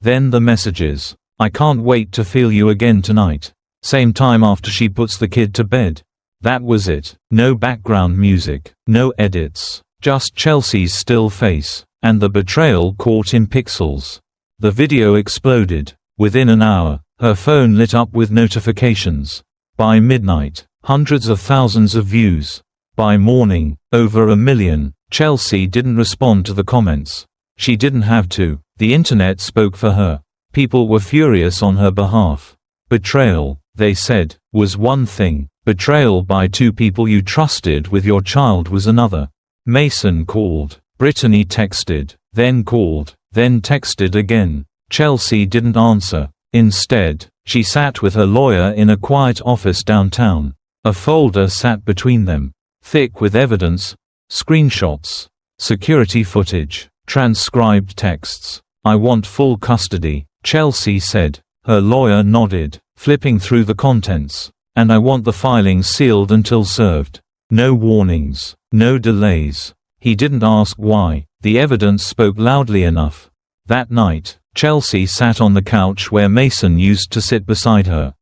S1: Then the messages. "I can't wait to feel you again tonight." Same time after she puts the kid to bed. That was it. No background music, no edits, just Chelsea's still face, and the betrayal caught in pixels. The video exploded. Within an hour, her phone lit up with notifications. By midnight, hundreds of thousands of views. By morning, over 1 million. Chelsea didn't respond to the comments. She didn't have to. The internet spoke for her. People were furious on her behalf. Betrayal, they said, was one thing. Betrayal by 2 people you trusted with your child was another. Mason called. Brittany texted, then called, then texted again. Chelsea didn't answer. Instead, she sat with her lawyer in a quiet office downtown. A folder sat between them, thick with evidence, screenshots, security footage, transcribed texts. "I want full custody," Chelsea said. Her lawyer nodded. flipping through the contents. And I want the filings sealed until served. No warnings, no delays. He didn't ask why. The evidence spoke loudly enough. That night, Chelsea sat on the couch where Mason used to sit beside her.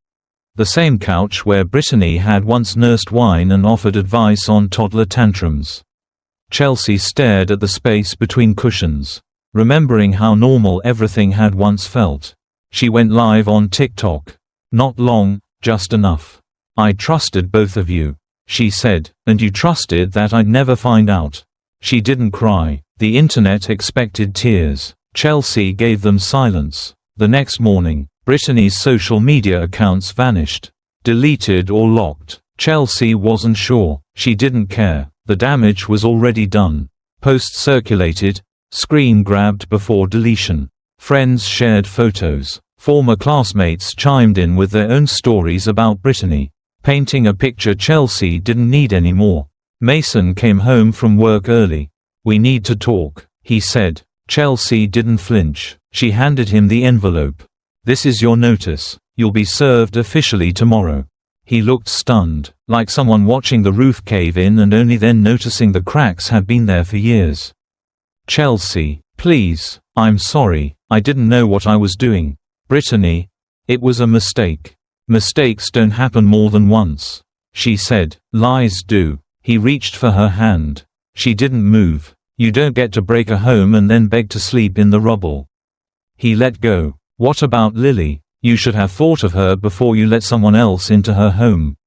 S1: The same couch where Brittany had once nursed wine and offered advice on toddler tantrums. Chelsea stared at the space between cushions, remembering how normal everything had once felt. She went live on TikTok. Not long, just enough. I trusted both of you, she said, and you trusted that I'd never find out. She didn't cry. The internet expected tears. Chelsea gave them silence. The next morning, Brittany's social media accounts vanished. Deleted or locked. Chelsea wasn't sure. She didn't care. The damage was already done. Posts circulated, screen grabbed before deletion. Friends shared photos. Former classmates chimed in with their own stories about Brittany, painting a picture Chelsea didn't need anymore. Mason came home from work early. "We need to talk," he said. Chelsea didn't flinch. She handed him the envelope. "This is your notice. You'll be served officially tomorrow." He looked stunned, like someone watching the roof cave in and only then noticing the cracks had been there for years. "Chelsea, please, I'm sorry, I didn't know what I was doing. Brittany, it was a mistake. Mistakes don't happen more than once," she said. "Lies do." He reached for her hand. She didn't move. "You don't get to break a home and then beg to sleep in the rubble." He let go. "What about Lily? You should have thought of her before you let someone else into her home."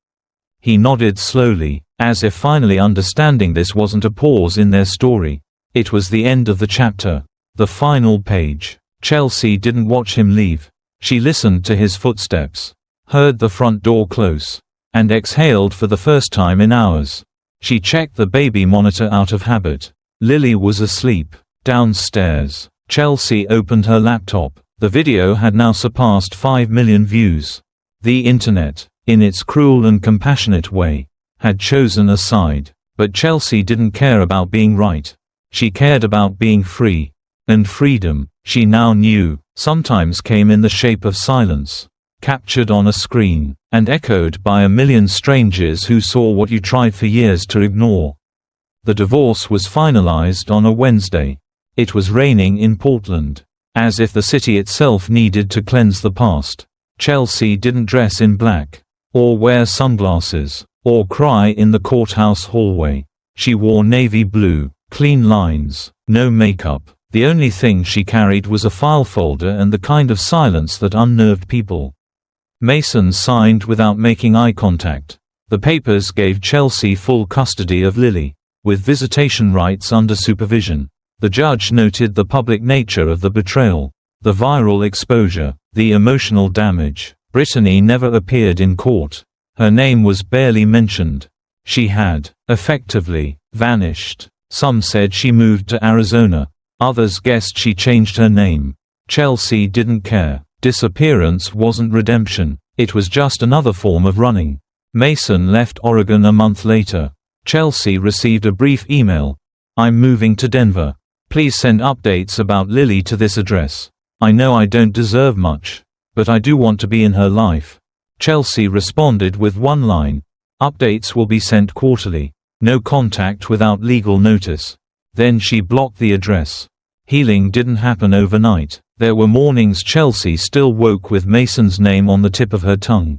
S1: He nodded slowly, as if finally understanding this wasn't a pause in their story. It was the end of the chapter. The final page. Chelsea didn't watch him leave. She listened to his footsteps, heard the front door close, and exhaled for the first time in hours. She checked the baby monitor out of habit. Lily was asleep. Downstairs. Chelsea opened her laptop. The video had now surpassed 5 million views. The internet, in its cruel and compassionate way, had chosen a side. But Chelsea didn't care about being right. She cared about being free. And freedom, she now knew, sometimes came in the shape of silence, captured on a screen, and echoed by a million strangers who saw what you tried for years to ignore. The divorce was finalized on a Wednesday. It was raining in Portland. As if the city itself needed to cleanse the past. Chelsea didn't dress in black, or wear sunglasses, or cry in the courthouse hallway. She wore navy blue, clean lines, no makeup. The only thing she carried was a file folder and the kind of silence that unnerved people. Mason signed without making eye contact. The papers gave Chelsea full custody of Lily, with visitation rights under supervision. The judge noted the public nature of the betrayal, the viral exposure, the emotional damage. Brittany never appeared in court. Her name was barely mentioned. She had, effectively, vanished. Some said she moved to Arizona. Others guessed she changed her name. Chelsea didn't care. Disappearance wasn't redemption. It was just another form of running. Mason left Oregon a month later. Chelsea received a brief email. "I'm moving to Denver. Please send updates about Lily to this address. I know I don't deserve much, but I do want to be in her life." Chelsea responded with one line. "Updates will be sent quarterly. No contact without legal notice." Then she blocked the address. Healing didn't happen overnight. There were mornings Chelsea still woke with Mason's name on the tip of her tongue.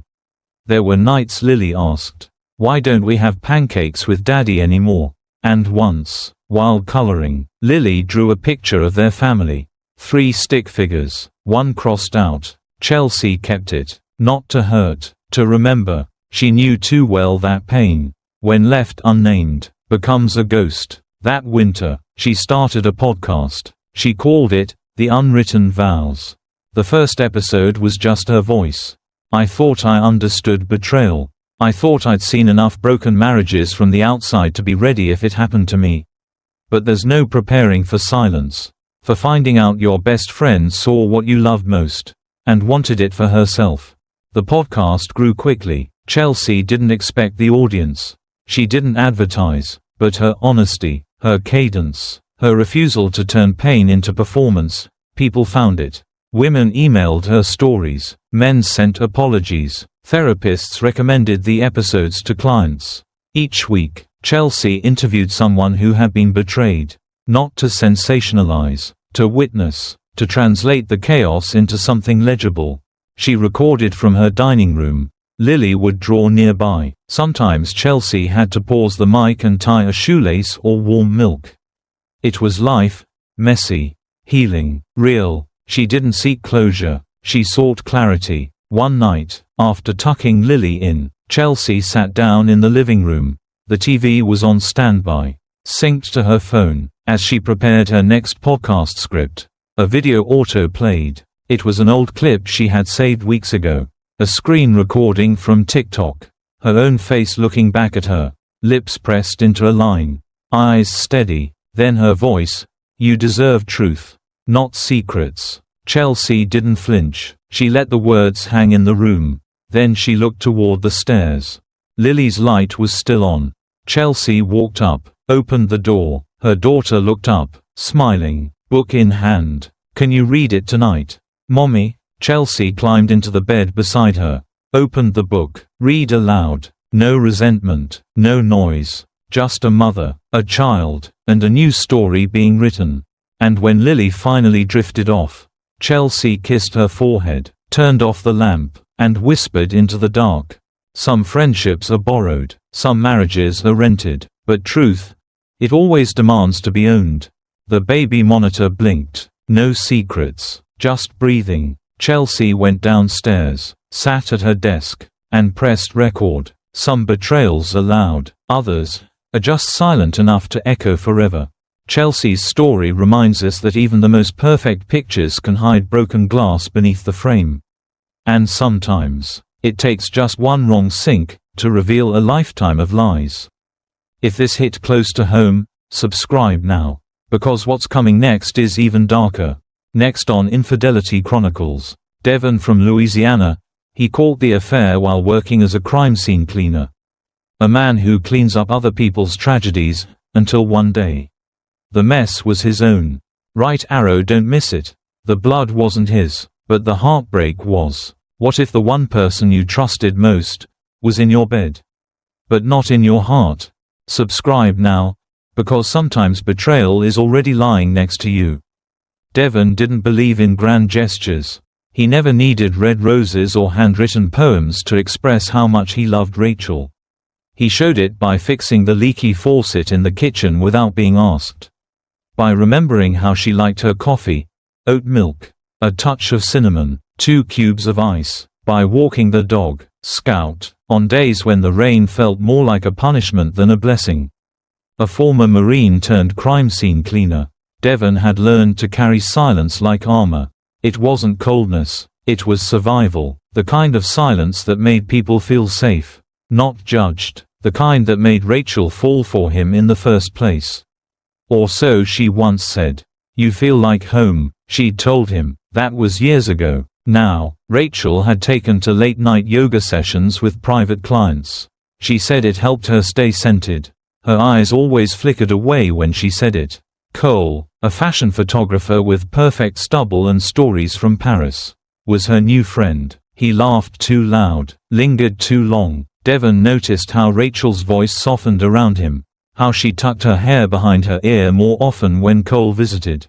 S1: There were nights Lily asked, "Why don't we have pancakes with Daddy anymore?" And once, while coloring, Lily drew a picture of their family. 3 stick figures, one crossed out. Chelsea kept it, not to hurt, to remember. She knew too well that pain, when left unnamed, becomes a ghost. That winter, she started a podcast. She called it, The Unwritten Vows. The first episode was just her voice. "I thought I understood betrayal. I thought I'd seen enough broken marriages from the outside to be ready if it happened to me. But there's no preparing for silence. For finding out your best friend saw what you loved most, and wanted it for herself." The podcast grew quickly. Chelsea didn't expect the audience. She didn't advertise, but her honesty, her cadence, her refusal to turn pain into performance, people found it. Women emailed her stories, men sent apologies, therapists recommended the episodes to clients. Each week, Chelsea interviewed someone who had been betrayed. Not to sensationalize, to witness, to translate the chaos into something legible. She recorded from her dining room. Lily would draw nearby. Sometimes Chelsea had to pause the mic and tie a shoelace or warm milk. It was life, messy, healing, real. She didn't seek closure, she sought clarity. One night, after tucking Lily in, Chelsea sat down in the living room. The TV was on standby, synced to her phone. As she prepared her next podcast script, a video auto-played. It was an old clip she had saved weeks ago. A screen recording from TikTok. Her own face looking back at her, lips pressed into a line, eyes steady, then her voice, "You deserve truth, not secrets." Chelsea didn't flinch. She let the words hang in the room. Then she looked toward the stairs. Lily's light was still on. Chelsea walked up, opened the door. Her daughter looked up, smiling, book in hand. "Can you read it tonight, Mommy?" Chelsea climbed into the bed beside her, opened the book. "Read aloud." No resentment, no noise, just a mother, a child, and a new story being written. And when Lily finally drifted off, Chelsea kissed her forehead, turned off the lamp, and whispered into the dark. Some friendships are borrowed, some marriages are rented, but truth, it always demands to be owned. The baby monitor blinked. No secrets, just breathing. Chelsea went downstairs, sat at her desk, and pressed record. Some betrayals are loud, others are just silent enough to echo forever. Chelsea's story reminds us that even the most perfect pictures can hide broken glass beneath the frame. And sometimes, it takes just one wrong sync to reveal a lifetime of lies. If this hit close to home, subscribe now. Because what's coming next is even darker. Next on Infidelity Chronicles. Devon from Louisiana. He caught the affair while working as a crime scene cleaner. A man who cleans up other people's tragedies, until one day, the mess was his own. Right arrow, don't miss it. The blood wasn't his, but the heartbreak was. What if the one person you trusted most was in your bed, but not in your heart? Subscribe now, because sometimes betrayal is already lying next to you. Devon didn't believe in grand gestures. He never needed red roses or handwritten poems to express how much he loved Rachel. He showed it by fixing the leaky faucet in the kitchen without being asked. By remembering how she liked her coffee, oat milk, a touch of cinnamon, 2 cubes of ice. By walking the dog, Scout, on days when the rain felt more like a punishment than a blessing. A former Marine turned crime scene cleaner, Devon had learned to carry silence like armor. It wasn't coldness, it was survival, the kind of silence that made people feel safe, not judged, the kind that made Rachel fall for him in the first place. Or so she once said. "You feel like home," she'd told him. That was years ago. Now, Rachel had taken to late-night yoga sessions with private clients. She said it helped her stay centered. Her eyes always flickered away when she said it. Cole, a fashion photographer with perfect stubble and stories from Paris, was her new friend. He laughed too loud, lingered too long. Devon noticed how Rachel's voice softened around him, how she tucked her hair behind her ear more often when Cole visited.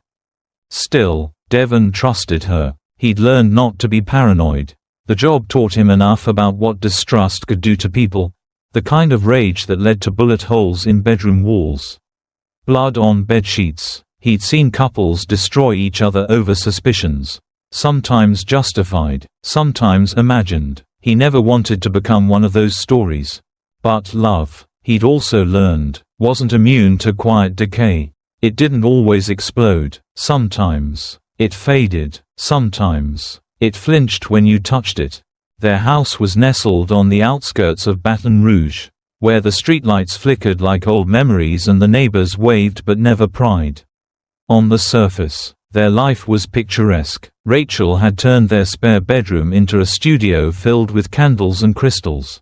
S1: Still, Devon trusted her. He'd learned not to be paranoid. The job taught him enough about what distrust could do to people, the kind of rage that led to bullet holes in bedroom walls. Blood on bedsheets. He'd seen couples destroy each other over suspicions. Sometimes justified, sometimes imagined. He never wanted to become one of those stories. But love, he'd also learned, wasn't immune to quiet decay. It didn't always explode. Sometimes it faded. Sometimes it flinched when you touched it. Their house was nestled on the outskirts of Baton Rouge, where the streetlights flickered like old memories and the neighbors waved but never pried. On the surface, their life was picturesque. Rachel had turned their spare bedroom into a studio filled with candles and crystals.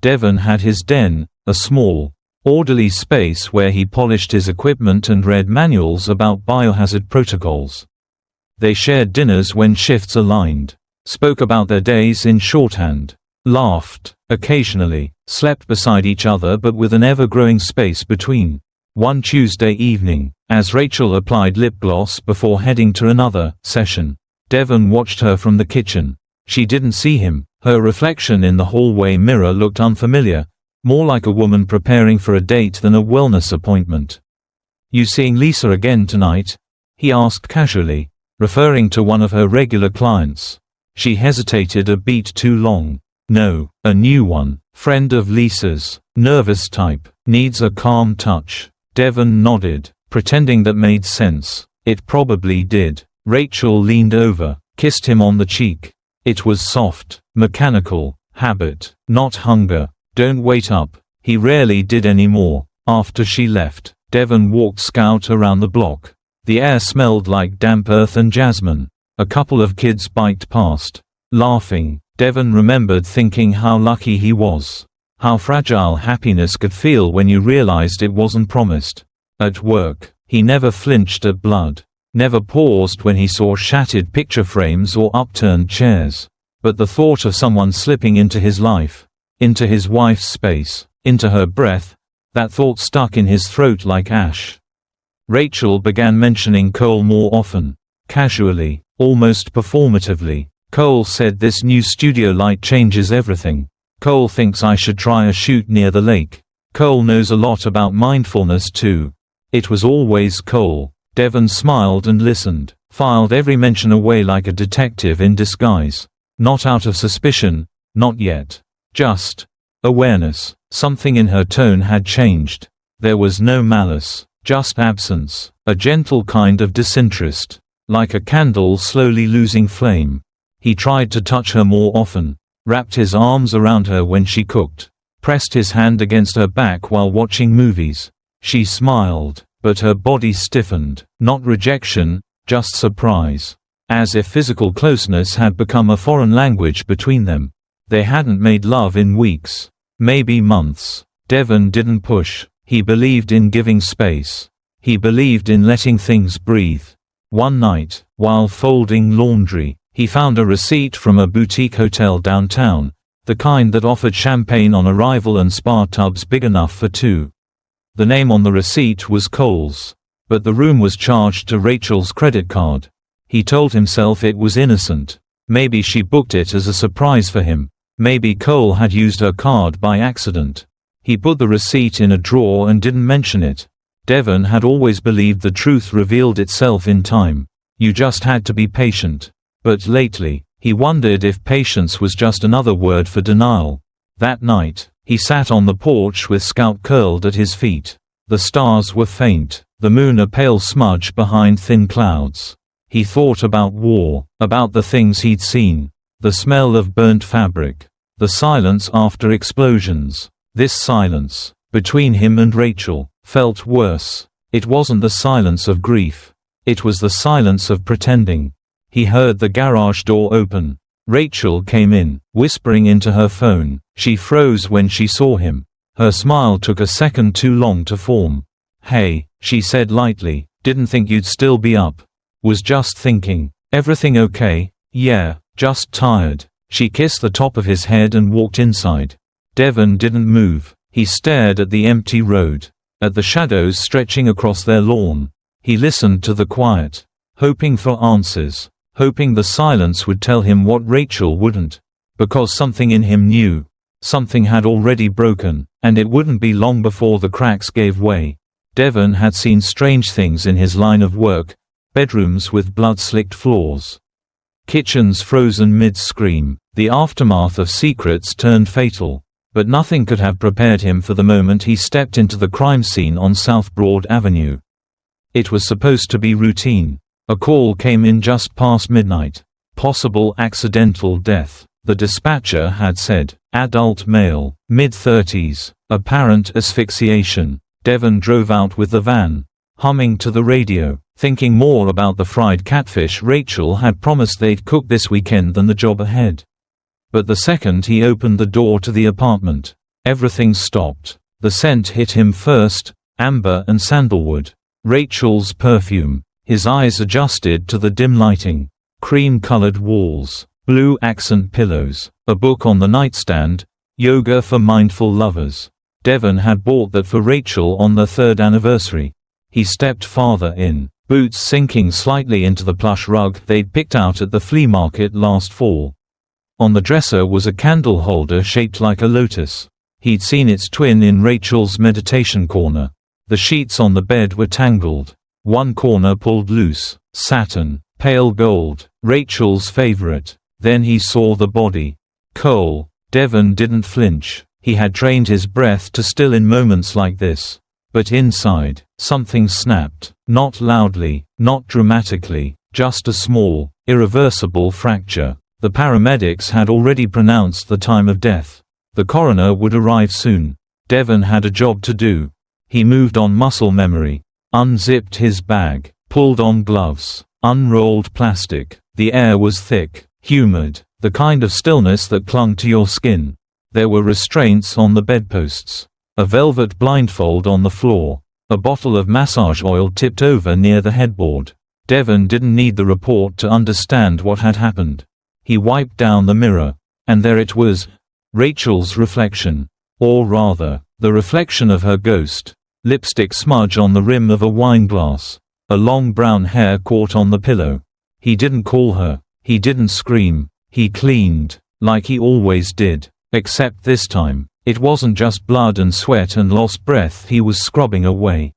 S1: Devon had his den, a small, orderly space where he polished his equipment and read manuals about biohazard protocols. They shared dinners when shifts aligned, spoke about their days in shorthand, laughed, occasionally, slept beside each other but with an ever-growing space between. One Tuesday evening, as Rachel applied lip gloss before heading to another session, Devon watched her from the kitchen. She didn't see him. Her reflection in the hallway mirror looked unfamiliar, more like a woman preparing for a date than a wellness appointment. "You seeing Lisa again tonight?" he asked casually, referring to one of her regular clients. She hesitated a beat too long. "No, a new one. Friend of Lisa's. Nervous type. Needs a calm touch." Devon nodded, pretending that made sense. It probably did. Rachel leaned over, kissed him on the cheek. It was soft, mechanical, habit, not hunger. "Don't wait up." He rarely did anymore. After she left, Devon walked Scout around the block. The air smelled like damp earth and jasmine. A couple of kids biked past, laughing. Devon remembered thinking how lucky he was. How fragile happiness could feel when you realized it wasn't promised. At work, he never flinched at blood. Never paused when he saw shattered picture frames or upturned chairs. But the thought of someone slipping into his life, into his wife's space, into her breath, that thought stuck in his throat like ash. Rachel began mentioning Cole more often. Casually, almost performatively. "Cole said this new studio light changes everything. Cole thinks I should try a shoot near the lake. Cole knows a lot about mindfulness too." It was always Cole. Devon smiled and listened, filed every mention away like a detective in disguise. Not out of suspicion, not yet. Just awareness. Something in her tone had changed. There was no malice, just absence, a gentle kind of disinterest, like a candle slowly losing flame. He tried to touch her more often, wrapped his arms around her when she cooked, pressed his hand against her back while watching movies. She smiled, but her body stiffened, not rejection, just surprise. As if physical closeness had become a foreign language between them. They hadn't made love in weeks, maybe months. Devon didn't push. He believed in giving space. He believed in letting things breathe. One night, while folding laundry, he found a receipt from a boutique hotel downtown, the kind that offered champagne on arrival and spa tubs big enough for two. The name on the receipt was Cole's, but the room was charged to Rachel's credit card. He told himself it was innocent. Maybe she booked it as a surprise for him. Maybe Cole had used her card by accident. He put the receipt in a drawer and didn't mention it. Devon had always believed the truth revealed itself in time. You just had to be patient. But lately, he wondered if patience was just another word for denial. That night, he sat on the porch with Scout curled at his feet. The stars were faint, the moon a pale smudge behind thin clouds. He thought about war, about the things he'd seen. The smell of burnt fabric. The silence after explosions. This silence, between him and Rachel, felt worse. It wasn't the silence of grief. It was the silence of pretending. He heard the garage door open. Rachel came in, whispering into her phone. She froze when she saw him. Her smile took a second too long to form. "Hey," she said lightly, "didn't think you'd still be up. Was just thinking. Everything okay?" "Yeah, just tired." She kissed the top of his head and walked inside. Devon didn't move. He stared at the empty road, at the shadows stretching across their lawn. He listened to the quiet, hoping for answers, hoping the silence would tell him what Rachel wouldn't. Because something in him knew. Something had already broken, and it wouldn't be long before the cracks gave way. Devon had seen strange things in his line of work, bedrooms with blood-slicked floors. Kitchens frozen mid-scream, the aftermath of secrets turned fatal. But nothing could have prepared him for the moment he stepped into the crime scene on South Broad Avenue. It was supposed to be routine. A call came in just past midnight. Possible accidental death, the dispatcher had said. Adult male, mid-30s, apparent asphyxiation. Devon drove out with the van, humming to the radio, thinking more about the fried catfish Rachel had promised they'd cook this weekend than the job ahead. But the second he opened the door to the apartment, everything stopped. The scent hit him first, amber and sandalwood. Rachel's perfume. His eyes adjusted to the dim lighting. Cream-colored walls, blue accent pillows, a book on the nightstand, Yoga for Mindful Lovers. Devon had bought that for Rachel on their 3rd anniversary. He stepped farther in, boots sinking slightly into the plush rug they'd picked out at the flea market last fall. On the dresser was a candle holder shaped like a lotus. He'd seen its twin in Rachel's meditation corner. The sheets on the bed were tangled. One corner pulled loose, satin, pale gold, Rachel's favorite. Then he saw the body. Cole. Devon didn't flinch. He had trained his breath to still in moments like this. But inside, something snapped. Not loudly, not dramatically, just a small, irreversible fracture. The paramedics had already pronounced the time of death. The coroner would arrive soon. Devon had a job to do. He moved on muscle memory. Unzipped his bag, pulled on gloves, unrolled plastic. The air was thick, humid, the kind of stillness that clung to your skin. There were restraints on the bedposts. A velvet blindfold on the floor. A bottle of massage oil tipped over near the headboard. Devon didn't need the report to understand what had happened. He wiped down the mirror. And there it was. Rachel's reflection. Or rather, the reflection of her ghost. Lipstick smudge on the rim of a wine glass. A long brown hair caught on the pillow. He didn't call her. He didn't scream. He cleaned. Like he always did. Except this time, it wasn't just blood and sweat and lost breath he was scrubbing away.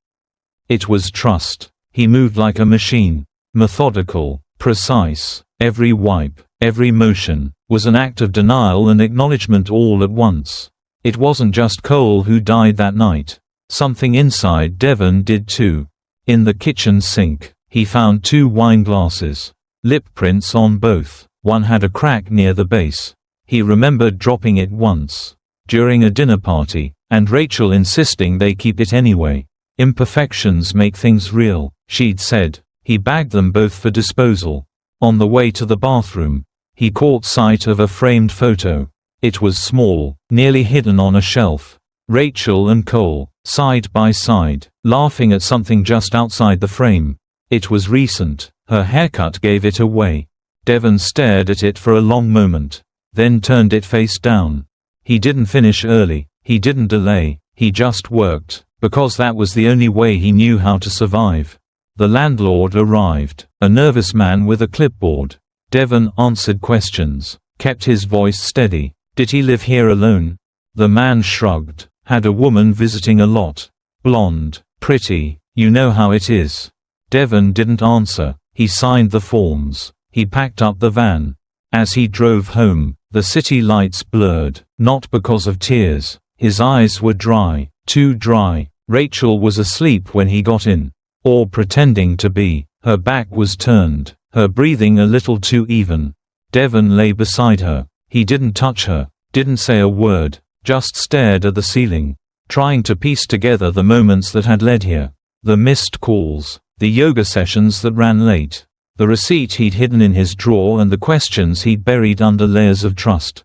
S1: It was trust. He moved like a machine. Methodical, precise. Every wipe, every motion, was an act of denial and acknowledgement all at once. It wasn't just Cole who died that night. Something inside Devon did too. In the kitchen sink, he found 2 wine glasses. Lip prints on both. One had a crack near the base. He remembered dropping it once. During a dinner party, and Rachel insisting they keep it anyway. Imperfections make things real, she'd said. He bagged them both for disposal. On the way to the bathroom, he caught sight of a framed photo. It was small, nearly hidden on a shelf. Rachel and Cole, side by side, laughing at something just outside the frame. It was recent. Her haircut gave it away. Devon stared at it for a long moment, then turned it face down. He didn't finish early, he didn't delay, he just worked, because that was the only way he knew how to survive. The landlord arrived, a nervous man with a clipboard. Devon answered questions, kept his voice steady. Did he live here alone? The man shrugged. Had a woman visiting a lot. Blonde, pretty, you know how it is. Devon didn't answer. He signed the forms. He packed up the van. As he drove home, the city lights blurred, not because of tears. His eyes were dry, too dry. Rachel was asleep when he got in. Or pretending to be. Her back was turned, her breathing a little too even. Devon lay beside her. He didn't touch her, didn't say a word. Just stared at the ceiling, trying to piece together the moments that had led here. The missed calls, the yoga sessions that ran late, the receipt he'd hidden in his drawer and the questions he'd buried under layers of trust.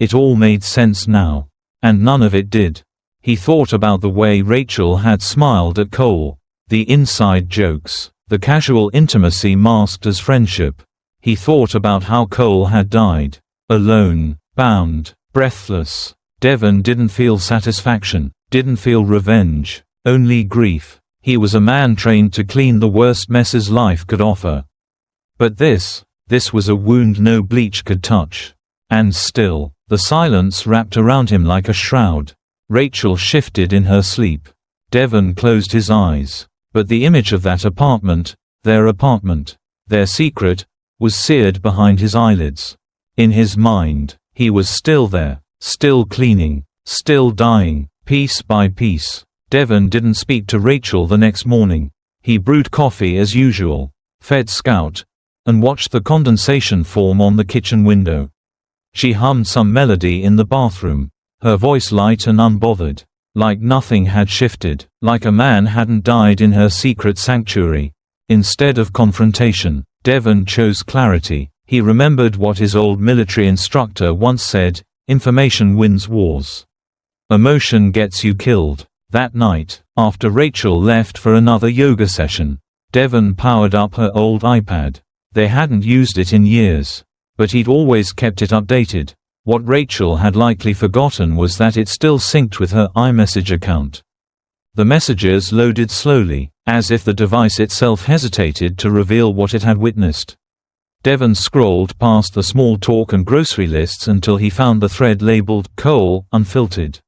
S1: It all made sense now. And none of it did. He thought about the way Rachel had smiled at Cole, the inside jokes, the casual intimacy masked as friendship. He thought about how Cole had died, alone, bound, breathless. Devon didn't feel satisfaction, didn't feel revenge, only grief. He was a man trained to clean the worst messes life could offer. But this was a wound no bleach could touch. And still, the silence wrapped around him like a shroud. Rachel shifted in her sleep. Devon closed his eyes. But the image of that apartment, their secret, was seared behind his eyelids. In his mind, he was still there. Still cleaning, still dying, piece by piece. Devon didn't speak to Rachel the next morning. He brewed coffee as usual, fed Scout, and watched the condensation form on the kitchen window. She hummed some melody in the bathroom, her voice light and unbothered, like nothing had shifted, like a man hadn't died in her secret sanctuary. Instead of confrontation, Devon chose clarity. He remembered what his old military instructor once said, "Information wins wars. Emotion gets you killed." That night, after Rachel left for another yoga session, Devon powered up her old iPad. They hadn't used it in years, but he'd always kept it updated. What Rachel had likely forgotten was that it still synced with her iMessage account. The messages loaded slowly, as if the device itself hesitated to reveal what it had witnessed. Devon scrolled past the small talk and grocery lists until he found the thread labeled "Cole, unfiltered.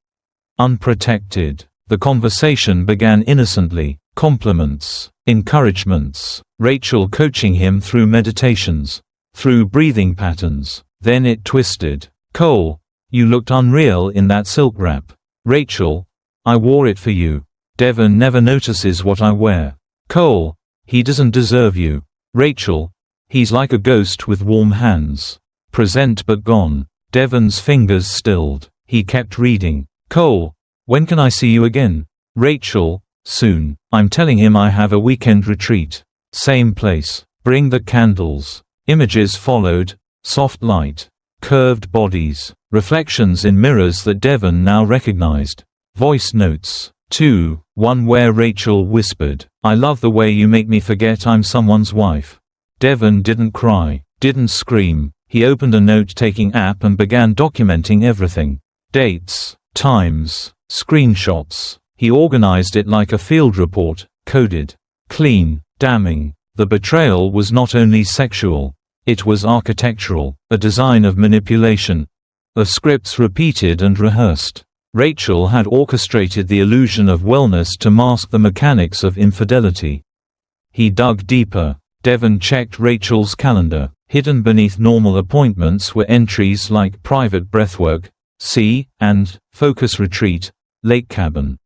S1: Unprotected." The conversation began innocently, compliments, encouragements, Rachel coaching him through meditations, through breathing patterns. Then it twisted. "Cole, you looked unreal in that silk wrap." Rachel, "I wore it for you." "Devon never notices what I wear." "Cole, he doesn't deserve you." Rachel, "He's like a ghost with warm hands. Present but gone." Devon's fingers stilled. He kept reading. "Cole, when can I see you again?" Rachel, "Soon." I'm telling him I have a weekend retreat. Same place. Bring the candles. Images followed. Soft light. Curved bodies. Reflections in mirrors that Devon now recognized. Voice notes. 2. One where Rachel whispered, "I love the way you make me forget I'm someone's wife." Devon didn't cry, didn't scream. He opened a note-taking app and began documenting everything. Dates, times, screenshots. He organized it like a field report, coded. Clean, damning. The betrayal was not only sexual. It was architectural, a design of manipulation. Of scripts repeated and rehearsed. Rachel had orchestrated the illusion of wellness to mask the mechanics of infidelity. He dug deeper. Devon checked Rachel's calendar. Hidden beneath normal appointments were entries like private breathwork, and focus retreat, lake cabin.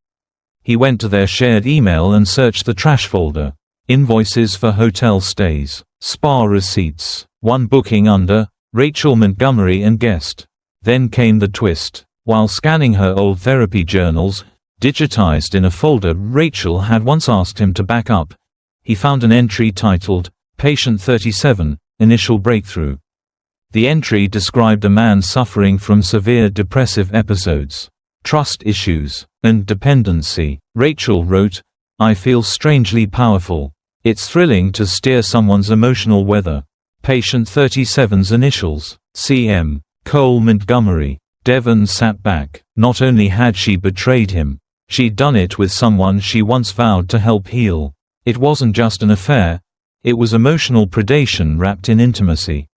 S1: He went to their shared email and searched the trash folder. Invoices for hotel stays, spa receipts, one booking under Rachel Montgomery and guest. Then came the twist. While scanning her old therapy journals, digitized in a folder Rachel had once asked him to back up, he found an entry titled, "Patient 37, Initial Breakthrough." The entry described a man suffering from severe depressive episodes, trust issues, and dependency. Rachel wrote, "I feel strangely powerful. It's thrilling to steer someone's emotional weather." Patient 37's initials, CM, Cole Montgomery. Devon sat back. Not only had she betrayed him, she'd done it with someone she once vowed to help heal. It wasn't just an affair, it was emotional predation wrapped in intimacy.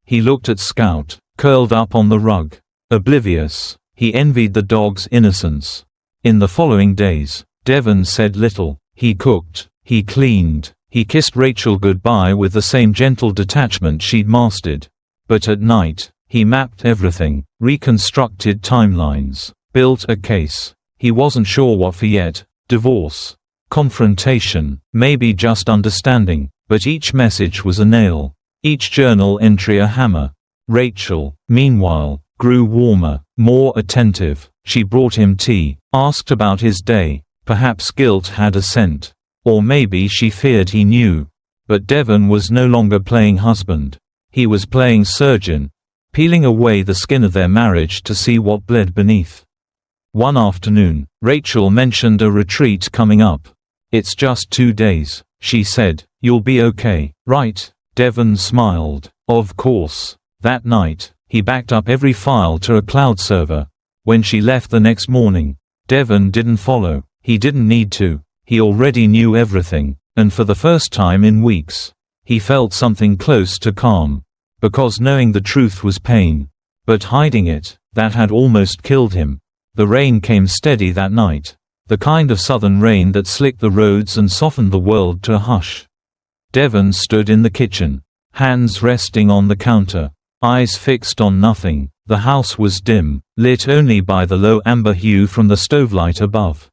S1: He looked at Scout, curled up on the rug. Oblivious. He envied the dog's innocence. In the following days, Devon said little. He cooked, he cleaned, he kissed Rachel goodbye with the same gentle detachment she'd mastered. But at night, he mapped everything, reconstructed timelines, built a case. He wasn't sure what for yet. Divorce. Confrontation. Maybe just understanding. But each message was a nail. Each journal entry a hammer. Rachel, meanwhile, grew warmer, more attentive. She brought him tea, asked about his day. Perhaps guilt had a scent. Or maybe she feared he knew. But Devon was no longer playing husband. He was playing surgeon, peeling away the skin of their marriage to see what bled beneath. One afternoon, Rachel mentioned a retreat coming up. "It's just 2 days," she said. "You'll be okay, right?" Devon smiled. Of course. That night, he backed up every file to a cloud server. When she left the next morning, Devon didn't follow. He didn't need to. He already knew everything. And for the first time in weeks, he felt something close to calm. Because knowing the truth was pain. But hiding it, that had almost killed him. The rain came steady that night. The kind of southern rain that slicked the roads and softened the world to a hush. Devon stood in the kitchen, hands resting on the counter, eyes fixed on nothing. The house was dim, lit only by the low amber hue from the stovelight above.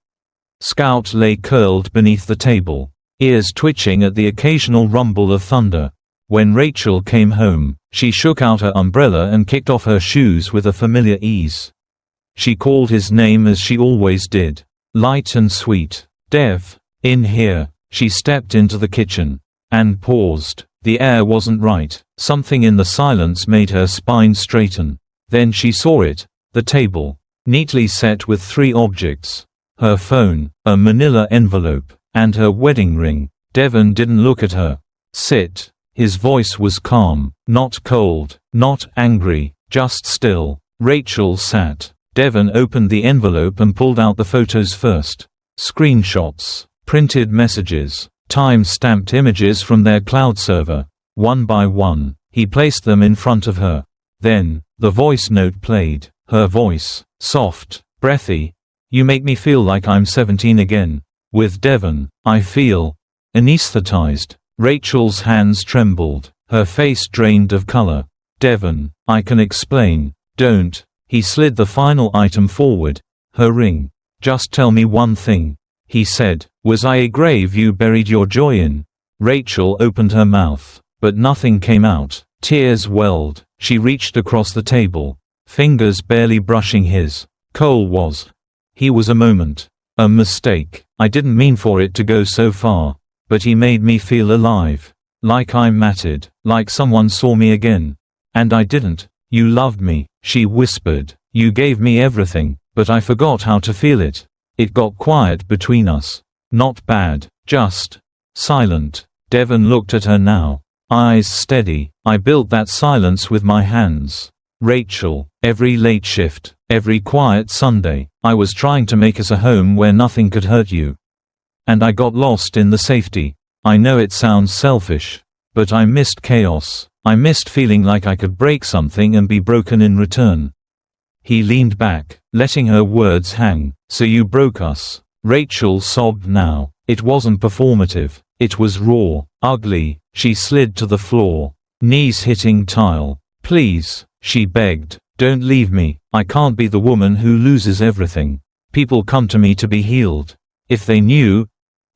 S1: Scout lay curled beneath the table, ears twitching at the occasional rumble of thunder. When Rachel came home, she shook out her umbrella and kicked off her shoes with a familiar ease. She called his name as she always did, light and sweet. "Dev, in here." She stepped into the kitchen. And paused. The air wasn't right. Something in the silence made her spine straighten. Then she saw it, the table, neatly set with 3 objects. Her phone, a manila envelope, and her wedding ring. Devon didn't look at her. Sit. His voice was calm, not cold, not angry, just still. Rachel sat. Devon opened the envelope and pulled out the photos first. Screenshots, printed messages, time-stamped images from their cloud server. One by one, he placed them in front of her. Then, the voice note played. Her voice, soft, breathy. You make me feel like I'm 17 again. With Devon, I feel anesthetized. Rachel's hands trembled, her face drained of color. Devon, I can explain. Don't. He slid the final item forward. Her ring. Just tell me one thing. He said, was I a grave you buried your joy in? Rachel opened her mouth, but nothing came out. Tears welled. She reached across the table, fingers barely brushing his. Cole was. He was a moment. A mistake. I didn't mean for it to go so far. But he made me feel alive. Like I'm mattered. Like someone saw me again. And I didn't. You loved me, she whispered. You gave me everything, but I forgot how to feel it. It got quiet between us. Not bad, just silent. Devon looked at her now, eyes steady. I built that silence with my hands. Rachel, every late shift, every quiet Sunday, I was trying to make us a home where nothing could hurt you. And I got lost in the safety. I know it sounds selfish, but I missed chaos. I missed feeling like I could break something and be broken in return. He leaned back, letting her words hang. So you broke us. Rachel sobbed now. It wasn't performative. It was raw, ugly. She slid to the floor, knees hitting tile. Please, she begged. Don't leave me. I can't be the woman who loses everything. People come to me to be healed. If they knew,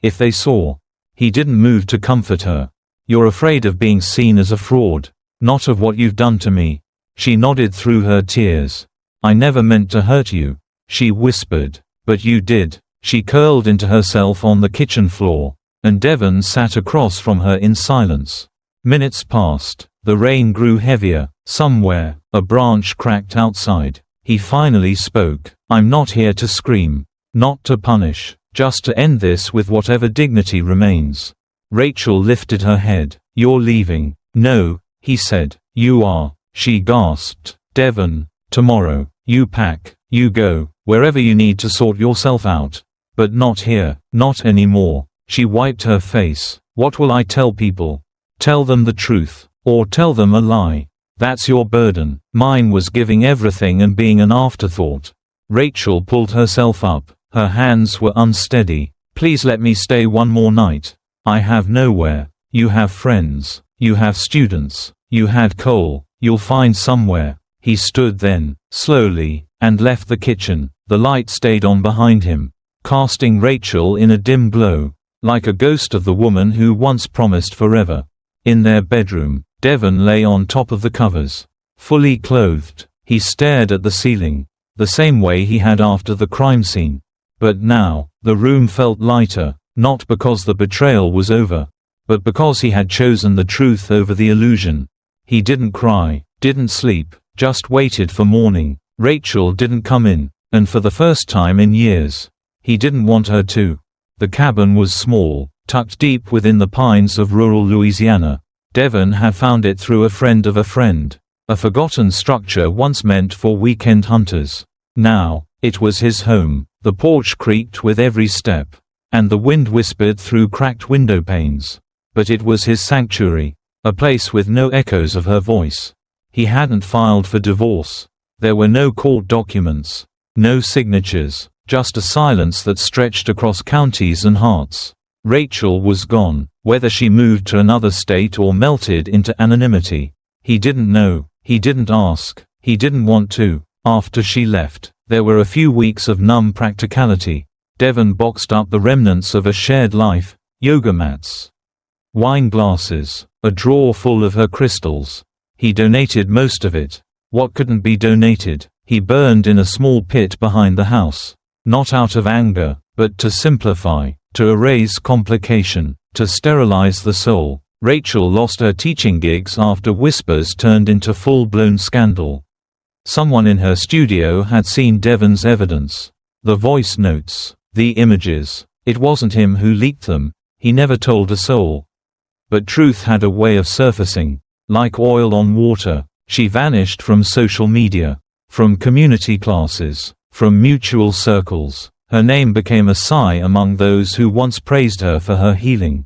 S1: if they saw. He didn't move to comfort her. You're afraid of being seen as a fraud, not of what you've done to me. She nodded through her tears. I never meant to hurt you, she whispered. But you did. She curled into herself on the kitchen floor, and Devon sat across from her in silence. Minutes passed. The rain grew heavier. Somewhere, a branch cracked outside. He finally spoke. I'm not here to scream. Not to punish. Just to end this with whatever dignity remains. Rachel lifted her head. You're leaving. No, he said. You are. She gasped. Devon, tomorrow. You pack. You go. Wherever you need to sort yourself out. But not here. Not anymore. She wiped her face. What will I tell people? Tell them the truth. Or tell them a lie. That's your burden. Mine was giving everything and being an afterthought. Rachel pulled herself up. Her hands were unsteady. Please let me stay one more night. I have nowhere. You have friends. You have students. You had Cole. You'll find somewhere. He stood then, slowly, and left the kitchen. The light stayed on behind him, casting Rachel in a dim glow, like a ghost of the woman who once promised forever. In their bedroom, Devon lay on top of the covers, fully clothed. He stared at the ceiling, the same way he had after the crime scene. But now, the room felt lighter, not because the betrayal was over, but because he had chosen the truth over the illusion. He didn't cry, didn't sleep, just waited for morning. Rachel didn't come in, and for the first time in years, he didn't want her to. The cabin was small, tucked deep within the pines of rural Louisiana. Devon had found it through a friend of a friend, a forgotten structure once meant for weekend hunters. Now, it was his home. The porch creaked with every step, and the wind whispered through cracked window panes. But it was his sanctuary, a place with no echoes of her voice. He hadn't filed for divorce. There were no court documents, no signatures, just a silence that stretched across counties and hearts. Rachel was gone, whether she moved to another state or melted into anonymity. He didn't know, he didn't ask, he didn't want to. After she left, there were a few weeks of numb practicality. Devon boxed up the remnants of a shared life, yoga mats, wine glasses, a drawer full of her crystals. He donated most of it. What couldn't be donated, he burned in a small pit behind the house. Not out of anger, but to simplify, to erase complication, to sterilize the soul. Rachel lost her teaching gigs after whispers turned into full-blown scandal. Someone in her studio had seen Devon's evidence. The voice notes, the images. It wasn't him who leaked them. He never told a soul. But truth had a way of surfacing. Like oil on water, she vanished from social media, from community classes, from mutual circles. Her name became a sigh among those who once praised her for her healing.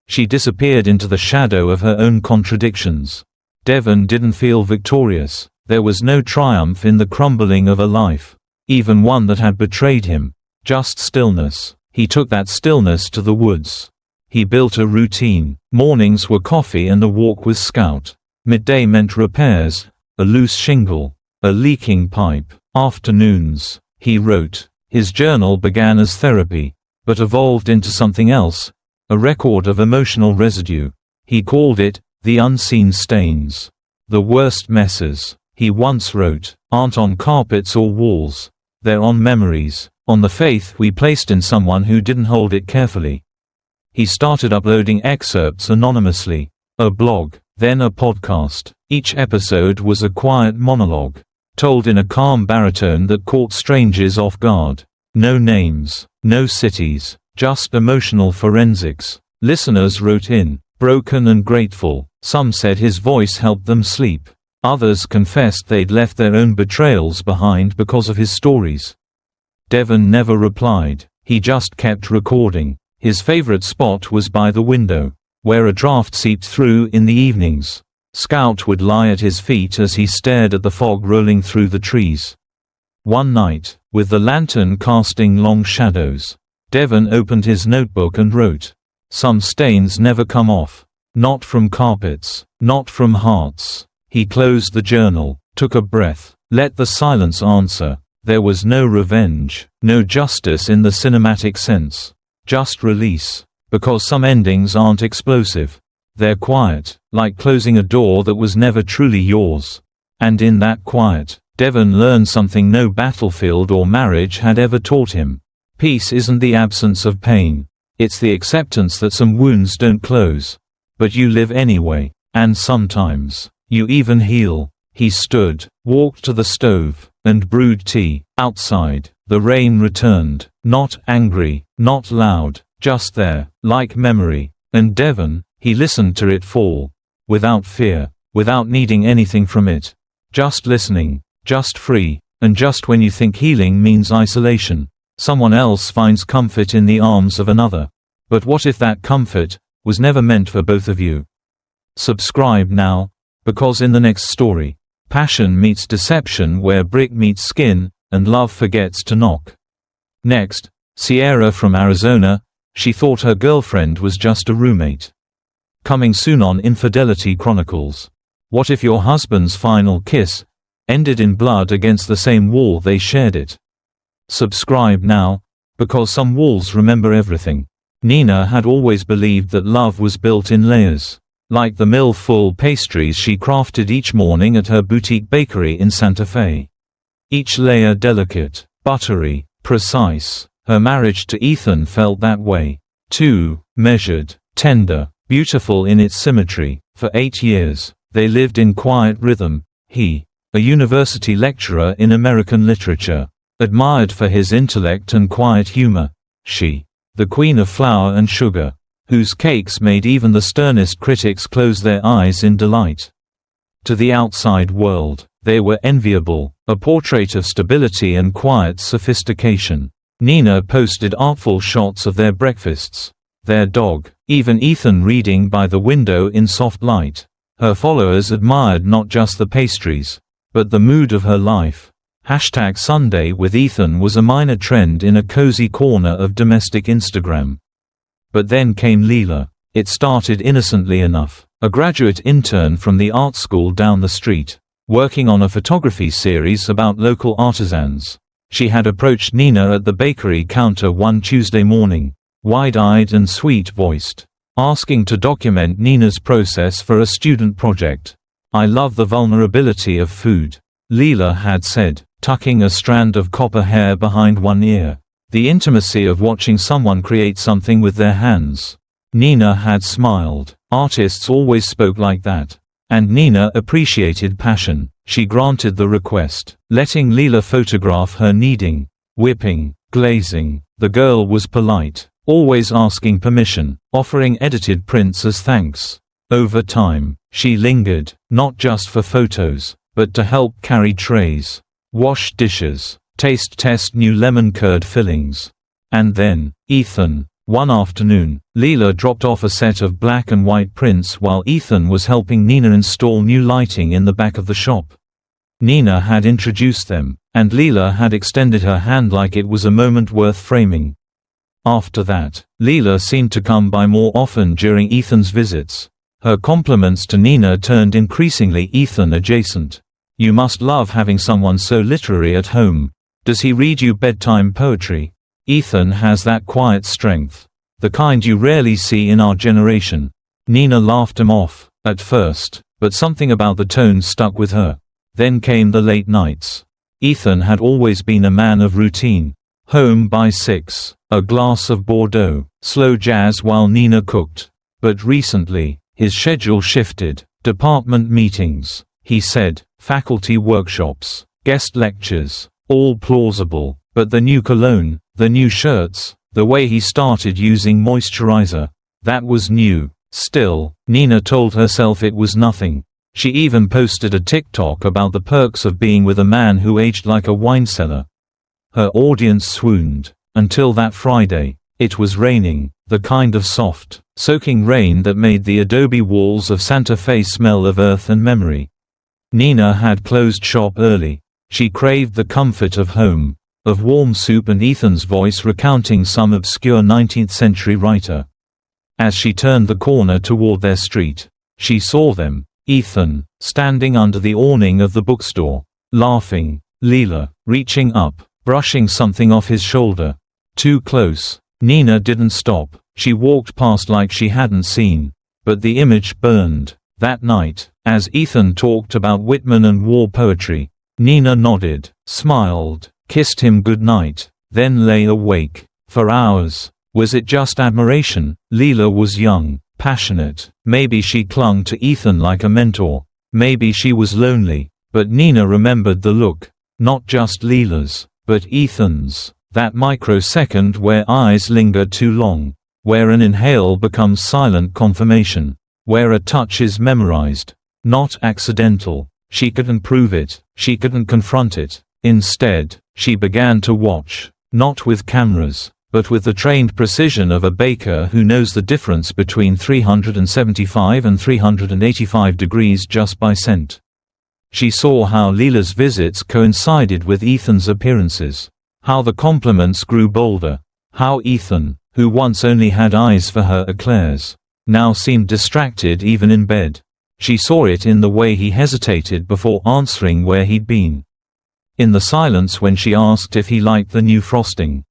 S1: She disappeared into the shadow of her own contradictions. Devon didn't feel victorious. There was no triumph in the crumbling of a life, even one that had betrayed him. Just stillness. He took that stillness to the woods. He built a routine. Mornings were coffee and a walk with Scout. Midday meant repairs, a loose shingle, a leaking pipe. Afternoons, he wrote. His journal began as therapy, but evolved into something else, a record of emotional residue. He called it, the unseen stains. The worst messes, he once wrote, aren't on carpets or walls. They're on memories, on the faith we placed in someone who didn't hold it carefully. He started uploading excerpts anonymously. A blog, then a podcast. Each episode was a quiet monologue, told in a calm baritone that caught strangers off guard. No names, no cities, just emotional forensics. Listeners wrote in, broken and grateful. Some said his voice helped them sleep. Others confessed they'd left their own betrayals behind because of his stories. Devon never replied. He just kept recording. His favorite spot was by the window, where a draft seeped through in the evenings. Scout would lie at his feet as he stared at the fog rolling through the trees. One night, with the lantern casting long shadows, Devon opened his notebook and wrote, "Some stains never come off. Not from carpets, not from hearts." He closed the journal, took a breath, let the silence answer. There was no revenge, no justice in the cinematic sense. Just release. Because some endings aren't explosive. They're quiet, like closing a door that was never truly yours. And in that quiet, Devon learned something no battlefield or marriage had ever taught him. Peace isn't the absence of pain. It's the acceptance that some wounds don't close. But you live anyway. And sometimes, you even heal. He stood, walked to the stove, and brewed tea. Outside, the rain returned, not angry, not loud, just there, like memory. And Devon, he listened to it fall. Without fear, without needing anything from it. Just listening, just free. And just when you think healing means isolation, someone else finds comfort in the arms of another. But what if that comfort was never meant for both of you? Subscribe now, because in the next story, passion meets deception where brick meets skin, and love forgets to knock. Next, Sierra from Arizona, she thought her girlfriend was just a roommate. Coming soon on Infidelity Chronicles. What if your husband's final kiss ended in blood against the same wall they shared it? Subscribe now, because some walls remember everything. Nina had always believed that love was built in layers. Like the mill-full pastries she crafted each morning at her boutique bakery in Santa Fe. Each layer delicate, buttery, precise. Her marriage to Ethan felt that way, too, measured, tender, beautiful in its symmetry. For 8 years, they lived in quiet rhythm. He, a university lecturer in American literature, admired for his intellect and quiet humor. She, the queen of flour and sugar, whose cakes made even the sternest critics close their eyes in delight. To the outside world, they were enviable, a portrait of stability and quiet sophistication. Nina posted artful shots of their breakfasts, their dog, even Ethan reading by the window in soft light. Her followers admired not just the pastries, but the mood of her life. #Sunday with Ethan was a minor trend in a cozy corner of domestic Instagram. But then came Leela. It started innocently enough. A graduate intern from the art school down the street, working on a photography series about local artisans. She had approached Nina at the bakery counter one Tuesday morning, wide-eyed and sweet-voiced, asking to document Nina's process for a student project. "I love the vulnerability of food," Leela had said, tucking a strand of copper hair behind one ear. "The intimacy of watching someone create something with their hands." Nina had smiled. Artists always spoke like that. And Nina appreciated passion. She granted the request, letting Leela photograph her kneading, whipping, glazing. The girl was polite, always asking permission, offering edited prints as thanks. Over time, she lingered, not just for photos, but to help carry trays, wash dishes, taste test new lemon curd fillings. And then, Ethan. One afternoon, Leela dropped off a set of black and white prints while Ethan was helping Nina install new lighting in the back of the shop. Nina had introduced them, and Leela had extended her hand like it was a moment worth framing. After that, Leela seemed to come by more often during Ethan's visits. Her compliments to Nina turned increasingly Ethan-adjacent. "You must love having someone so literary at home. Does he read you bedtime poetry? Ethan has that quiet strength. The kind you rarely see in our generation." Nina laughed him off, at first, but something about the tone stuck with her. Then came the late nights. Ethan had always been a man of routine. Home by 6, a glass of Bordeaux, slow jazz while Nina cooked. But recently, his schedule shifted. Department meetings, he said, faculty workshops, guest lectures, all plausible, but the new cologne, the new shirts, the way he started using moisturizer, that was new. Still, Nina told herself it was nothing. She even posted a TikTok about the perks of being with a man who aged like a wine cellar. Her audience swooned. Until that Friday. It was raining, the kind of soft, soaking rain that made the adobe walls of Santa Fe smell of earth and memory. Nina had closed shop early. She craved the comfort of home, of warm soup and Ethan's voice recounting some obscure 19th-century writer. As she turned the corner toward their street, she saw them. Ethan, standing under the awning of the bookstore, laughing. Leela, reaching up, brushing something off his shoulder. Too close. Nina didn't stop. She walked past like she hadn't seen. But the image burned. That night, as Ethan talked about Whitman and war poetry, Nina nodded, smiled, kissed him goodnight, then lay awake. For hours. Was it just admiration? Leela was young, passionate. Maybe she clung to Ethan like a mentor. Maybe she was lonely. But Nina remembered the look. Not just Leela's, but Ethan's. That microsecond where eyes linger too long. Where an inhale becomes silent confirmation. Where a touch is memorized. Not accidental. She couldn't prove it. She couldn't confront it. Instead, she began to watch. Not with cameras, but with the trained precision of a baker who knows the difference between 375 and 385 degrees just by scent. She saw how Leela's visits coincided with Ethan's appearances. How the compliments grew bolder. How Ethan, who once only had eyes for her eclairs, now seemed distracted even in bed. She saw it in the way he hesitated before answering where he'd been. In the silence when she asked if he liked the new frosting.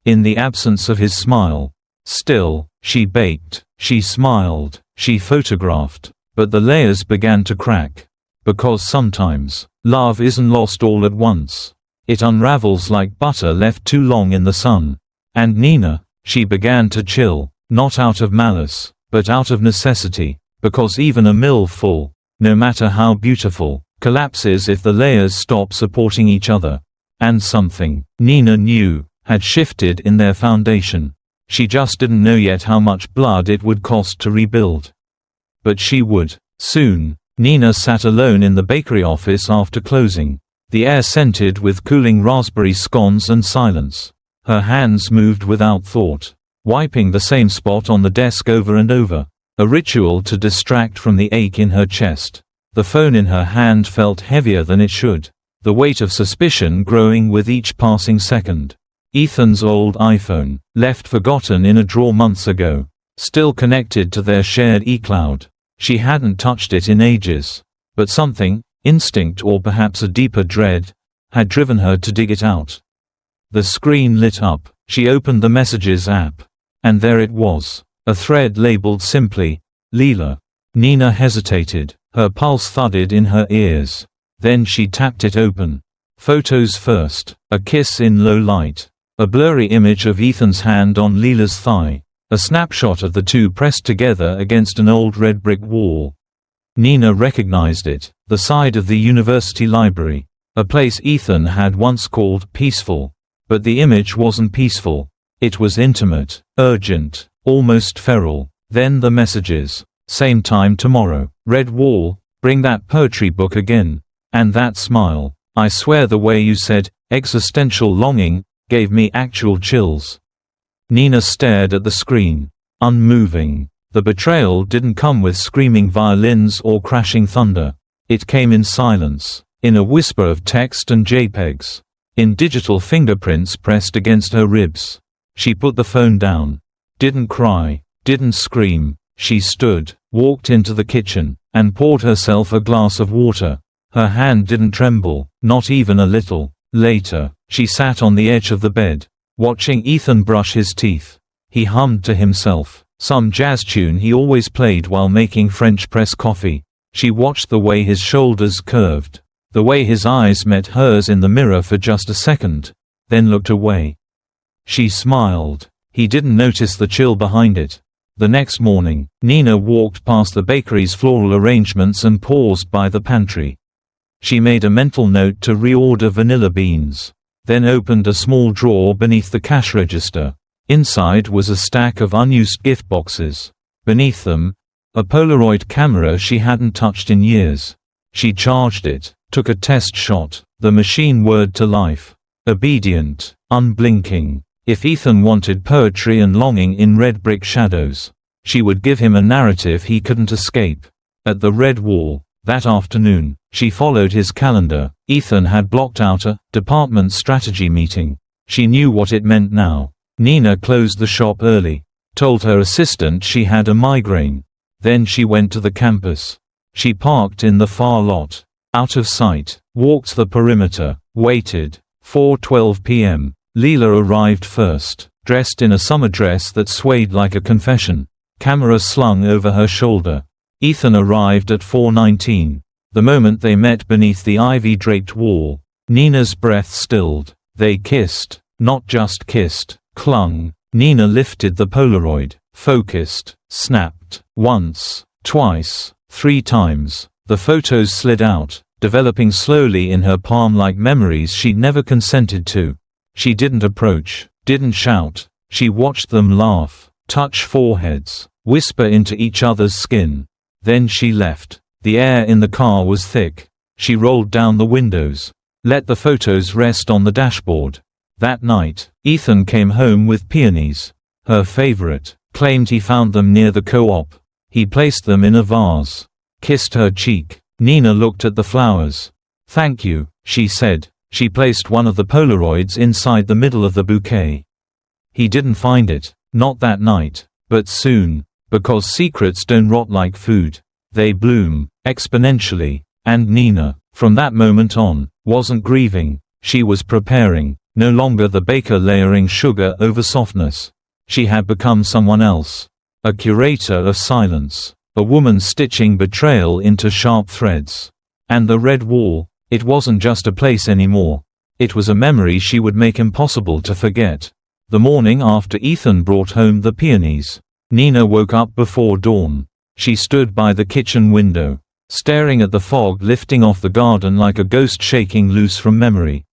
S1: In the absence of his smile. Still, she baked, she smiled, she photographed, but the layers began to crack. Because sometimes, love isn't lost all at once. It unravels like butter left too long in the sun. And Nina, she began to chill, not out of malice, but out of necessity, because even a mill full, no matter how beautiful, collapses if the layers stop supporting each other. And something, Nina knew, had shifted in their foundation. She just didn't know yet how much blood it would cost to rebuild. But she would, soon. Nina sat alone in the bakery office after closing. The air scented with cooling raspberry scones and silence. Her hands moved without thought, wiping the same spot on the desk over and over. A ritual to distract from the ache in her chest. The phone in her hand felt heavier than it should. The weight of suspicion growing with each passing second. Ethan's old iPhone, left forgotten in a drawer months ago. Still connected to their shared eCloud. She hadn't touched it in ages. But something, instinct or perhaps a deeper dread, had driven her to dig it out. The screen lit up. She opened the Messages app. And there it was. A thread labeled simply, Leela. Nina hesitated. Her pulse thudded in her ears. Then she tapped it open. Photos first. A kiss in low light. A blurry image of Ethan's hand on Leela's thigh. A snapshot of the two pressed together against an old red brick wall. Nina recognized it. The side of the university library. A place Ethan had once called peaceful. But the image wasn't peaceful. It was intimate, urgent, almost feral. Then the messages. Same time tomorrow. Red wall, bring that poetry book again. And that smile. I swear the way you said, existential longing, gave me actual chills. Nina stared at the screen, unmoving. The betrayal didn't come with screaming violins or crashing thunder. It came in silence, in a whisper of text and JPEGs, in digital fingerprints pressed against her ribs. She put the phone down. Didn't cry, didn't scream. She stood, walked into the kitchen, and poured herself a glass of water. Her hand didn't tremble, not even a little. Later, she sat on the edge of the bed, watching Ethan brush his teeth. He hummed to himself, some jazz tune he always played while making French press coffee. She watched the way his shoulders curved, the way his eyes met hers in the mirror for just a second, then looked away. She smiled. He didn't notice the chill behind it. The next morning, Nina walked past the bakery's floral arrangements and paused by the pantry. She made a mental note to reorder vanilla beans, then opened a small drawer beneath the cash register. Inside was a stack of unused gift boxes. Beneath them, a Polaroid camera she hadn't touched in years. She charged it, took a test shot. The machine whirred to life. Obedient, unblinking. If Ethan wanted poetry and longing in red brick shadows, she would give him a narrative he couldn't escape. At the red wall, that afternoon, she followed his calendar. Ethan had blocked out a department strategy meeting. She knew what it meant now. Nina closed the shop early, told her assistant she had a migraine. Then she went to the campus. She parked in the far lot, out of sight, walked the perimeter, waited. 4:12 p.m. Leela arrived first, dressed in a summer dress that swayed like a confession, camera slung over her shoulder. Ethan arrived at 4:19. The moment they met beneath the ivy-draped wall, Nina's breath stilled. They kissed, not just kissed, clung. Nina lifted the Polaroid, focused, snapped, once, twice, 3 times. The photos slid out, developing slowly in her palm like memories she'd never consented to. She didn't approach, didn't shout. She watched them laugh, touch foreheads, whisper into each other's skin. Then she left. The air in the car was thick. She rolled down the windows, let the photos rest on the dashboard. That night, Ethan came home with peonies, her favorite, claimed he found them near the co-op. He placed them in a vase, kissed her cheek. Nina looked at the flowers. "Thank you," she said. She placed one of the Polaroids inside the middle of the bouquet. He didn't find it, not that night, but soon, because secrets don't rot like food. They bloom, exponentially. And Nina, from that moment on, wasn't grieving. She was preparing, no longer the baker layering sugar over softness. She had become someone else. A curator of silence. A woman stitching betrayal into sharp threads. And the red wall, it wasn't just a place anymore. It was a memory she would make impossible to forget. The morning after Ethan brought home the peonies, Nina woke up before dawn. She stood by the kitchen window, staring at the fog lifting off the garden like a ghost shaking loose from memory.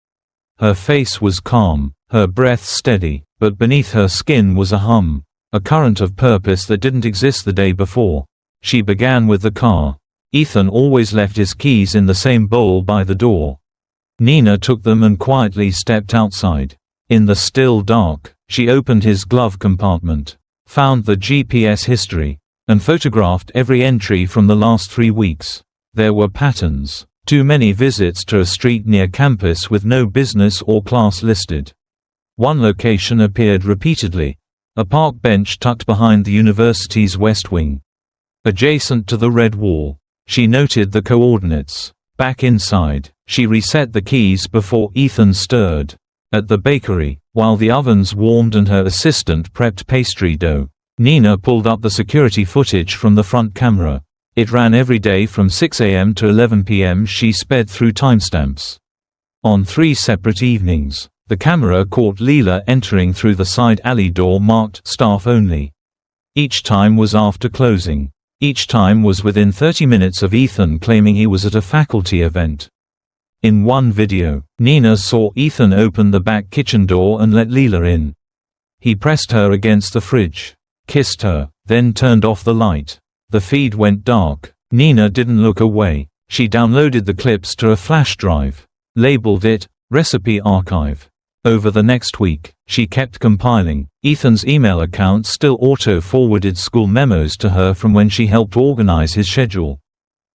S1: Her face was calm, her breath steady, but beneath her skin was a hum, a current of purpose that didn't exist the day before. She began with the car. Ethan always left his keys in the same bowl by the door. Nina took them and quietly stepped outside. In the still dark, she opened his glove compartment, found the GPS history, and photographed every entry from the last 3 weeks. There were patterns. Too many visits to a street near campus with no business or class listed. One location appeared repeatedly. A park bench tucked behind the university's west wing. Adjacent to the red wall. She noted the coordinates. Back inside, she reset the keys before Ethan stirred. At the bakery, while the ovens warmed and her assistant prepped pastry dough, Nina pulled up the security footage from the front camera. It ran every day from 6 a.m. to 11 p.m. She sped through timestamps. On 3 separate evenings, the camera caught Leela entering through the side alley door marked "Staff Only." Each time was after closing. Each time was within 30 minutes of Ethan claiming he was at a faculty event. In one video, Nina saw Ethan open the back kitchen door and let Leela in. He pressed her against the fridge, kissed her, then turned off the light. The feed went dark. Nina didn't look away. She downloaded the clips to a flash drive, labeled it Recipe Archive. Over the next week, she kept compiling. Ethan's email account still auto-forwarded school memos to her from when she helped organize his schedule.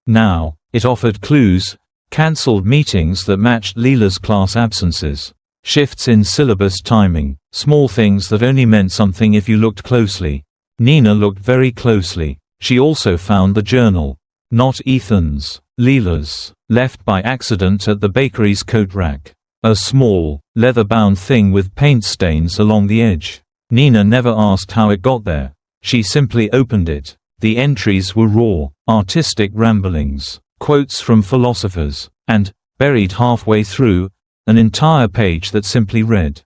S1: Now, it offered clues, cancelled meetings that matched Leela's class absences, shifts in syllabus timing, small things that only meant something if you looked closely. Nina looked very closely. She also found the journal. Not Ethan's, Leela's, left by accident at the bakery's coat rack. A small, leather-bound thing with paint stains along the edge. Nina never asked how it got there. She simply opened it. The entries were raw, artistic ramblings, quotes from philosophers, and, buried halfway through, an entire page that simply read,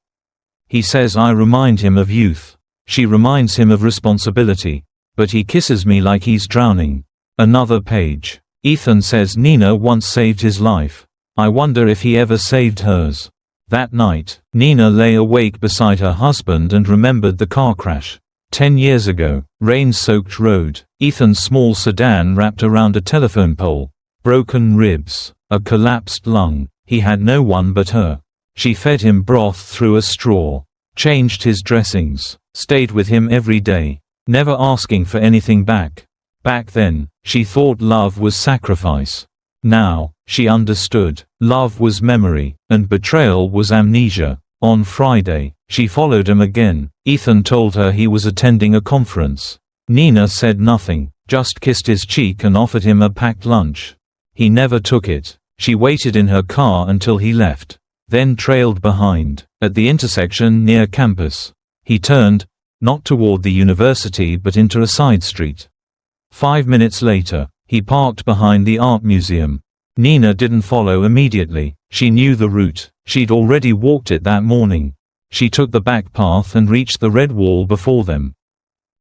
S1: "He says I remind him of youth. She reminds him of responsibility. But he kisses me like he's drowning." Another page. "Ethan says Nina once saved his life. I wonder if he ever saved hers." That night, Nina lay awake beside her husband and remembered the car crash. 10 years ago, rain-soaked road, Ethan's small sedan wrapped around a telephone pole. Broken ribs, a collapsed lung. He had no one but her. She fed him broth through a straw, changed his dressings, stayed with him every day, never asking for anything back. Back then, she thought love was sacrifice. Now, she understood. Love was memory, and betrayal was amnesia. On Friday, she followed him again. Ethan told her he was attending a conference. Nina said nothing, just kissed his cheek and offered him a packed lunch. He never took it. She waited in her car until he left, then trailed behind. At the intersection near campus, he turned, not toward the university but into a side street. 5 minutes later, he parked behind the art museum. Nina didn't follow immediately. She knew the route. She'd already walked it that morning. She took the back path and reached the red wall before them.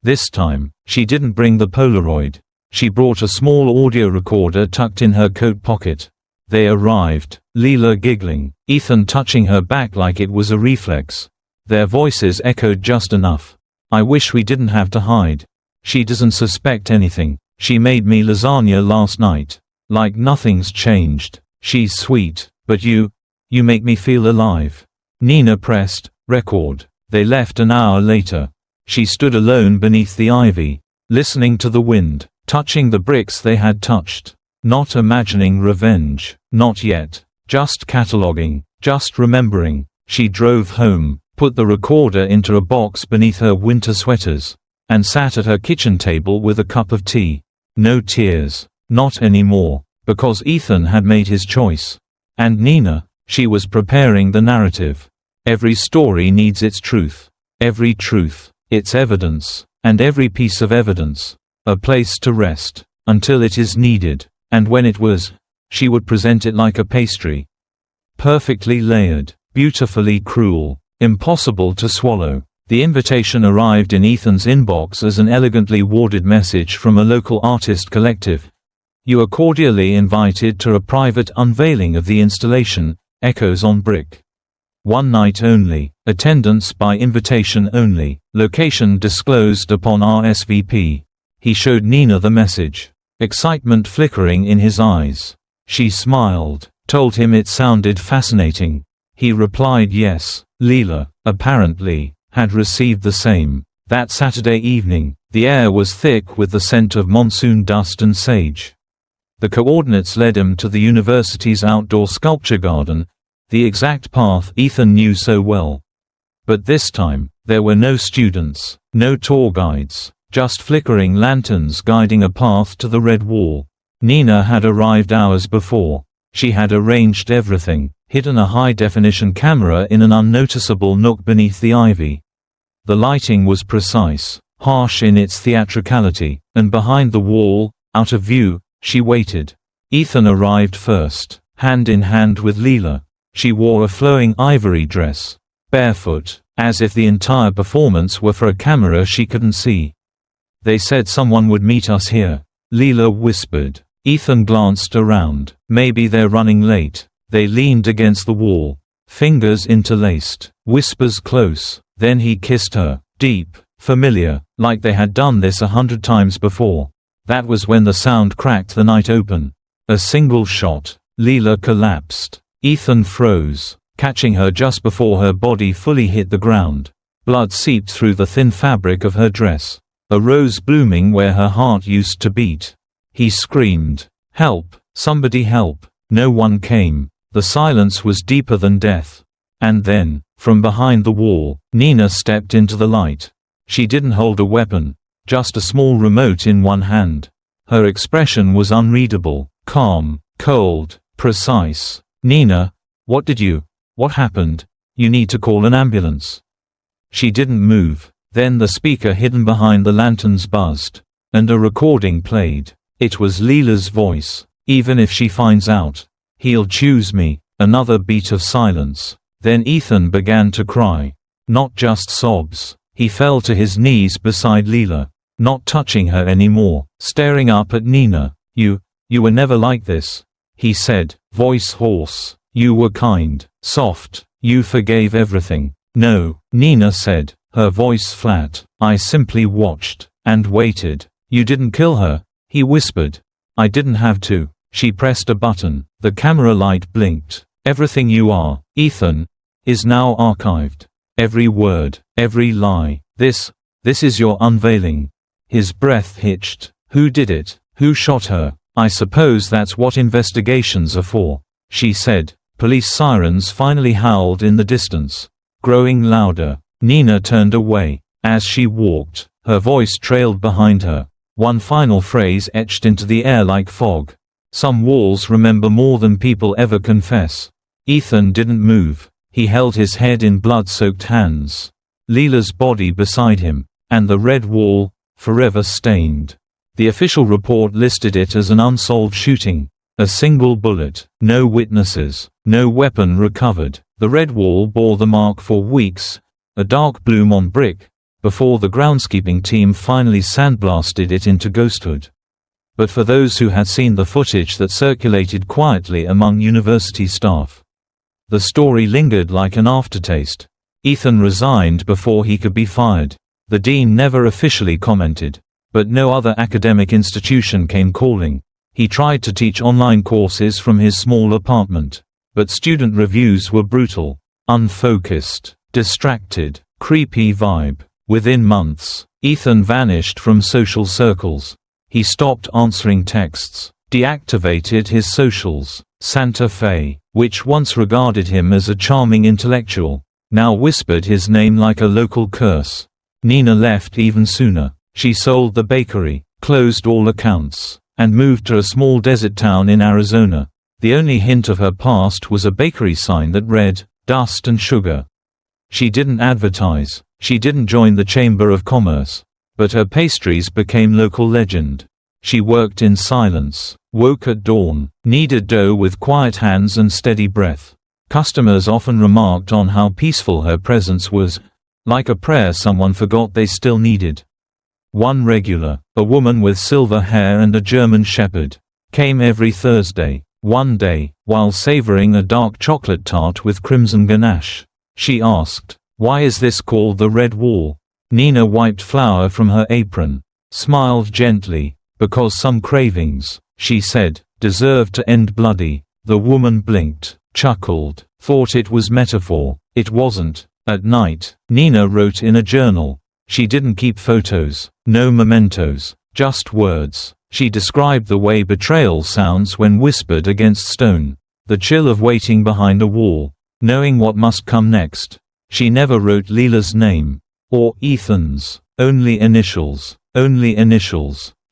S1: This time, she didn't bring the Polaroid. She brought a small audio recorder tucked in her coat pocket. They arrived, Leela giggling, Ethan touching her back like it was a reflex. Their voices echoed just enough. "I wish we didn't have to hide. She doesn't suspect anything. She made me lasagna last night. Like nothing's changed. She's sweet, but you make me feel alive." Nina pressed record. They left an hour later. She stood alone beneath the ivy, listening to the wind, touching the bricks they had touched. Not imagining revenge, not yet. Just cataloging, just remembering. She drove home, put the recorder into a box beneath her winter sweaters, and sat at her kitchen table with a cup of tea. No tears. Not anymore. Because Ethan had made his choice. And Nina, she was preparing the narrative. Every story needs its truth. Every truth, its evidence, and every piece of evidence. A place to rest, until it is needed. And when it was, she would present it like a pastry. Perfectly layered, beautifully cruel, impossible to swallow. The invitation arrived in Ethan's inbox as an elegantly worded message from a local artist collective. "You are cordially invited to a private unveiling of the installation, Echoes on Brick. One night only, attendance by invitation only, location disclosed upon RSVP." He showed Nina the message, excitement flickering in his eyes. She smiled, told him it sounded fascinating. He replied yes. Leela, apparently, had received the same. That Saturday evening, the air was thick with the scent of monsoon dust and sage. The coordinates led him to the university's outdoor sculpture garden, the exact path Ethan knew so well. But this time, there were no students, no tour guides, just flickering lanterns guiding a path to the red wall. Nina had arrived hours before. She had arranged everything, hidden a high-definition camera in an unnoticeable nook beneath the ivy. The lighting was precise, harsh in its theatricality, and behind the wall, out of view, she waited. Ethan arrived first, hand in hand with Leela. She wore a flowing ivory dress, barefoot, as if the entire performance were for a camera she couldn't see. "They said someone would meet us here," Leela whispered. Ethan glanced around. "Maybe they're running late." They leaned against the wall, fingers interlaced, whispers close. Then he kissed her, deep, familiar, like they had done this 100 times before. That was when the sound cracked the night open. A single shot. Leela collapsed. Ethan froze, catching her just before her body fully hit the ground. Blood seeped through the thin fabric of her dress. A rose blooming where her heart used to beat. He screamed, "Help! Somebody help!" No one came. The silence was deeper than death. And then, from behind the wall, Nina stepped into the light. She didn't hold a weapon, just a small remote in one hand. Her expression was unreadable, calm, cold, precise. "Nina, what happened? You need to call an ambulance." She didn't move. Then the speaker hidden behind the lanterns buzzed. And a recording played. It was Leela's voice. "Even if she finds out, he'll choose me." Another beat of silence. Then Ethan began to cry. Not just sobs. He fell to his knees beside Leela, not touching her anymore, staring up at Nina. You were never like this," he said, voice hoarse. "You were kind, soft, you forgave everything." "No," Nina said, her voice flat. "I simply watched, and waited." "You didn't kill her," he whispered. "I didn't have to." She pressed a button. The camera light blinked. "Everything you are, Ethan, is now archived. Every word, every lie. This is your unveiling." His breath hitched. "Who did it? Who shot her?" "I suppose that's what investigations are for," she said. Police sirens finally howled in the distance, growing louder. Nina turned away. As she walked, her voice trailed behind her. One final phrase etched into the air like fog. "Some walls remember more than people ever confess." Ethan didn't move. He held his head in blood-soaked hands. Leela's body beside him. And the red wall, forever stained. The official report listed it as an unsolved shooting. A single bullet, no witnesses, no weapon recovered. The red wall bore the mark for weeks, a dark bloom on brick, before the groundskeeping team finally sandblasted it into ghosthood. But for those who had seen the footage that circulated quietly among university staff, the story lingered like an aftertaste. Ethan resigned before he could be fired. The dean never officially commented. But no other academic institution came calling. He tried to teach online courses from his small apartment. But student reviews were brutal. Unfocused, distracted, creepy vibe. Within months, Ethan vanished from social circles. He stopped answering texts, deactivated his socials. Santa Fe, which once regarded him as a charming intellectual, now whispered his name like a local curse. Nina left even sooner. She sold the bakery, closed all accounts, and moved to a small desert town in Arizona. The only hint of her past was a bakery sign that read, "Dust and Sugar." She didn't advertise. She didn't join the Chamber of Commerce. But her pastries became local legend. She worked in silence, woke at dawn, kneaded dough with quiet hands and steady breath. Customers often remarked on how peaceful her presence was, like a prayer someone forgot they still needed. One regular, a woman with silver hair and a German shepherd, came every Thursday. One day, while savoring a dark chocolate tart with crimson ganache, she asked, "Why is this called the Red Wall?" Nina wiped flour from her apron, smiled gently. "Because some cravings," she said, "deserve to end bloody." The woman blinked, chuckled, thought it was metaphor. It wasn't. At night, Nina wrote in a journal. She didn't keep photos, no mementos, just words. She described the way betrayal sounds when whispered against stone. The chill of waiting behind a wall, knowing what must come next. She never wrote Leela's name. Or Ethan's. Only initials.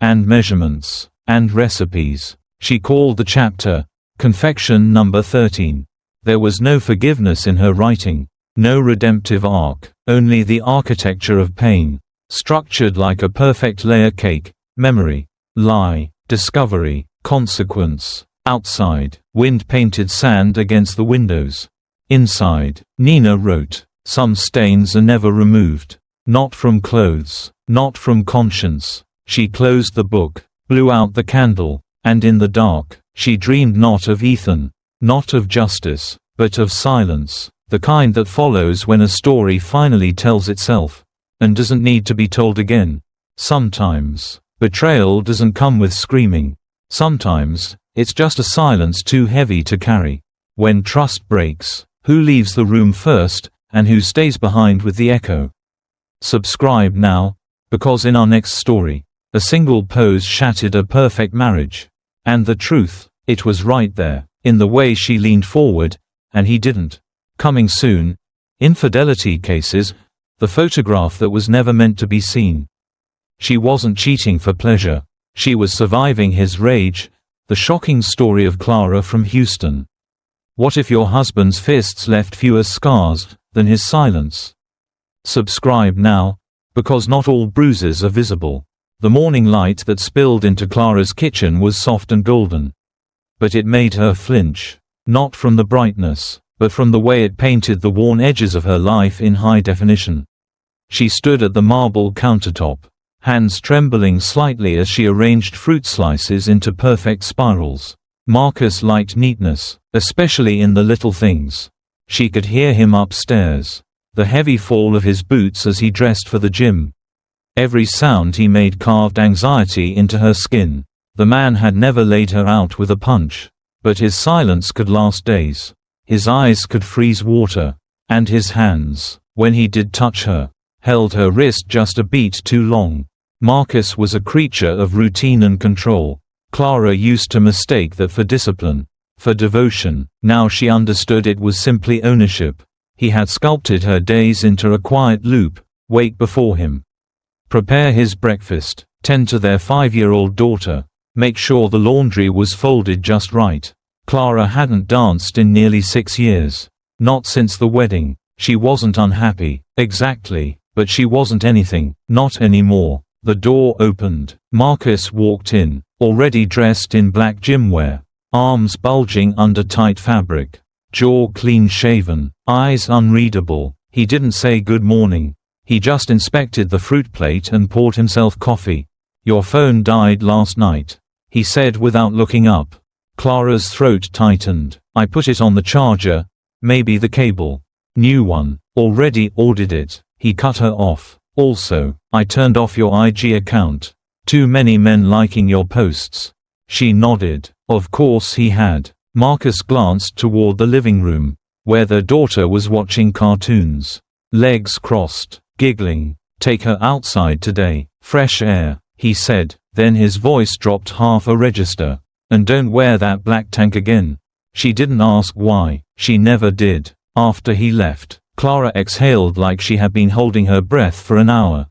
S1: And measurements. And recipes. She called the chapter, Confection Number 13. There was no forgiveness in her writing. No redemptive arc. Only the architecture of pain. Structured like a perfect layer cake. Memory. Lie. Discovery. Consequence. Outside. Wind-painted sand against the windows. Inside. Nina wrote. Some stains are never removed. Not from clothes. Not from conscience. She closed the book, blew out the candle, and in the dark, she dreamed not of Ethan, not of justice, but of silence. The kind that follows when a story finally tells itself, and doesn't need to be told again. Sometimes, betrayal doesn't come with screaming. Sometimes, it's just a silence too heavy to carry. When trust breaks, who leaves the room first, and who stays behind with the echo? Subscribe now, because in our next story, a single pose shattered a perfect marriage. And the truth, it was right there, in the way she leaned forward, and he didn't. Coming soon, Infidelity Cases, the photograph that was never meant to be seen. She wasn't cheating for pleasure. She was surviving his rage. The shocking story of Clara from Houston. What if your husband's fists left fewer scars than his silence? Subscribe now, because not all bruises are visible. The morning light that spilled into Clara's kitchen was soft and golden. But it made her flinch. Not from the brightness, but from the way it painted the worn edges of her life in high definition. She stood at the marble countertop, hands trembling slightly as she arranged fruit slices into perfect spirals. Marcus liked neatness, especially in the little things. She could hear him upstairs, the heavy fall of his boots as he dressed for the gym. Every sound he made carved anxiety into her skin. The man had never laid her out with a punch, but his silence could last days. His eyes could freeze water, and his hands, when he did touch her, held her wrist just a beat too long. Marcus was a creature of routine and control. Clara used to mistake that for discipline, for devotion. Now she understood it was simply ownership. He had sculpted her days into a quiet loop: wait before him, prepare his breakfast, tend to their 5-year-old daughter, make sure the laundry was folded just right. Clara hadn't danced in nearly 6 years. Not since the wedding. She wasn't unhappy, exactly, but she wasn't anything, not anymore. The door opened. Marcus walked in, already dressed in black gym wear, arms bulging under tight fabric, jaw clean-shaven, eyes unreadable. He didn't say good morning. He just inspected the fruit plate and poured himself coffee. "Your phone died last night," he said without looking up. Clara's throat tightened. "I put it on the charger. Maybe the cable." "New one. Already ordered it." He cut her off. "Also, I turned off your IG account. Too many men liking your posts." She nodded. Of course he had. Marcus glanced toward the living room, where their daughter was watching cartoons. Legs crossed, giggling. "Take her outside today. Fresh air," he said, then his voice dropped half a register. "And don't wear that black tank again." She didn't ask why. She never did. After he left, Clara exhaled like she had been holding her breath for an hour.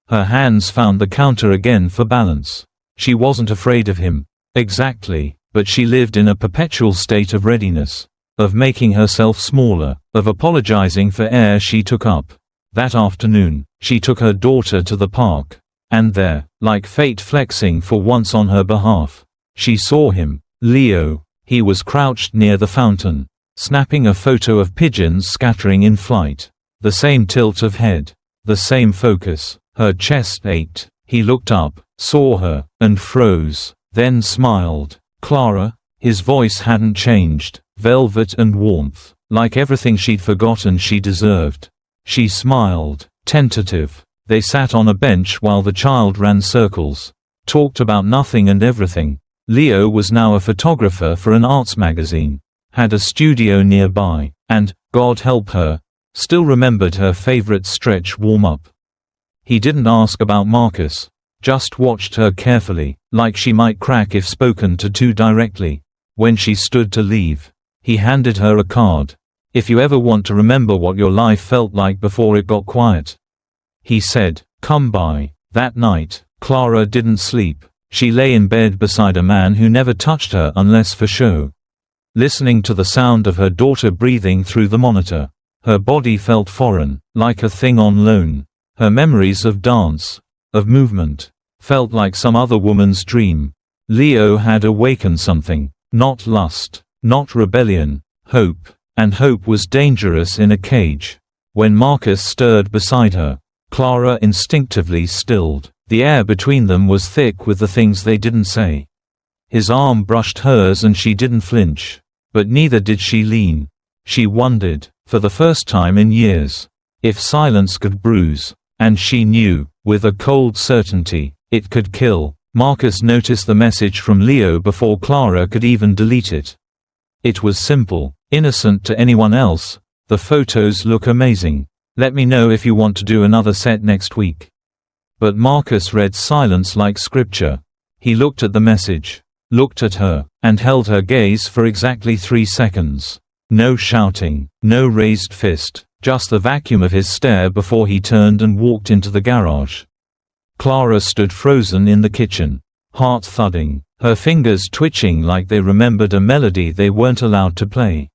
S1: Her hands found the counter again for balance. She wasn't afraid of him. Exactly, but she lived in a perpetual state of readiness, of making herself smaller, of apologizing for air she took up. That afternoon, she took her daughter to the park. And there, like fate flexing for once on her behalf, she saw him, Leo. He was crouched near the fountain, snapping a photo of pigeons scattering in flight. The same tilt of head, the same focus. Her chest ached. He looked up, saw her, and froze, then smiled. "Clara?" His voice hadn't changed, velvet and warmth, like everything she'd forgotten she deserved. She smiled, tentative. They sat on a bench while the child ran circles, talked about nothing and everything. Leo was now a photographer for an arts magazine, had a studio nearby, and, God help her, still remembered her favorite stretch warm-up. He didn't ask about Marcus, just watched her carefully, like she might crack if spoken to too directly. When she stood to leave, he handed her a card. "If you ever want to remember what your life felt like before it got quiet," he said, "come by." That night, Clara didn't sleep. She lay in bed beside a man who never touched her unless for show, listening to the sound of her daughter breathing through the monitor. Her body felt foreign, like a thing on loan. Her memories of dance, of movement, felt like some other woman's dream. Leo had awakened something, not lust, not rebellion, hope, and hope was dangerous in a cage. When Marcus stirred beside her, Clara instinctively stilled. The air between them was thick with the things they didn't say. His arm brushed hers and she didn't flinch. But neither did she lean. She wondered, For the first time in years. If silence could bruise, and she knew, with a cold certainty, it could kill. Marcus noticed the message from Leo before Clara could even delete it. It was simple, innocent to anyone else. The photos look amazing. Let me know if you want to do another set next week. But Marcus read silence like scripture. He looked at the message, looked at her, and held her gaze for exactly 3 seconds. No shouting, no raised fist, just the vacuum of his stare before he turned and walked into the garage. Clara stood frozen in the kitchen, heart thudding, her fingers twitching like they remembered a melody they weren't allowed to play.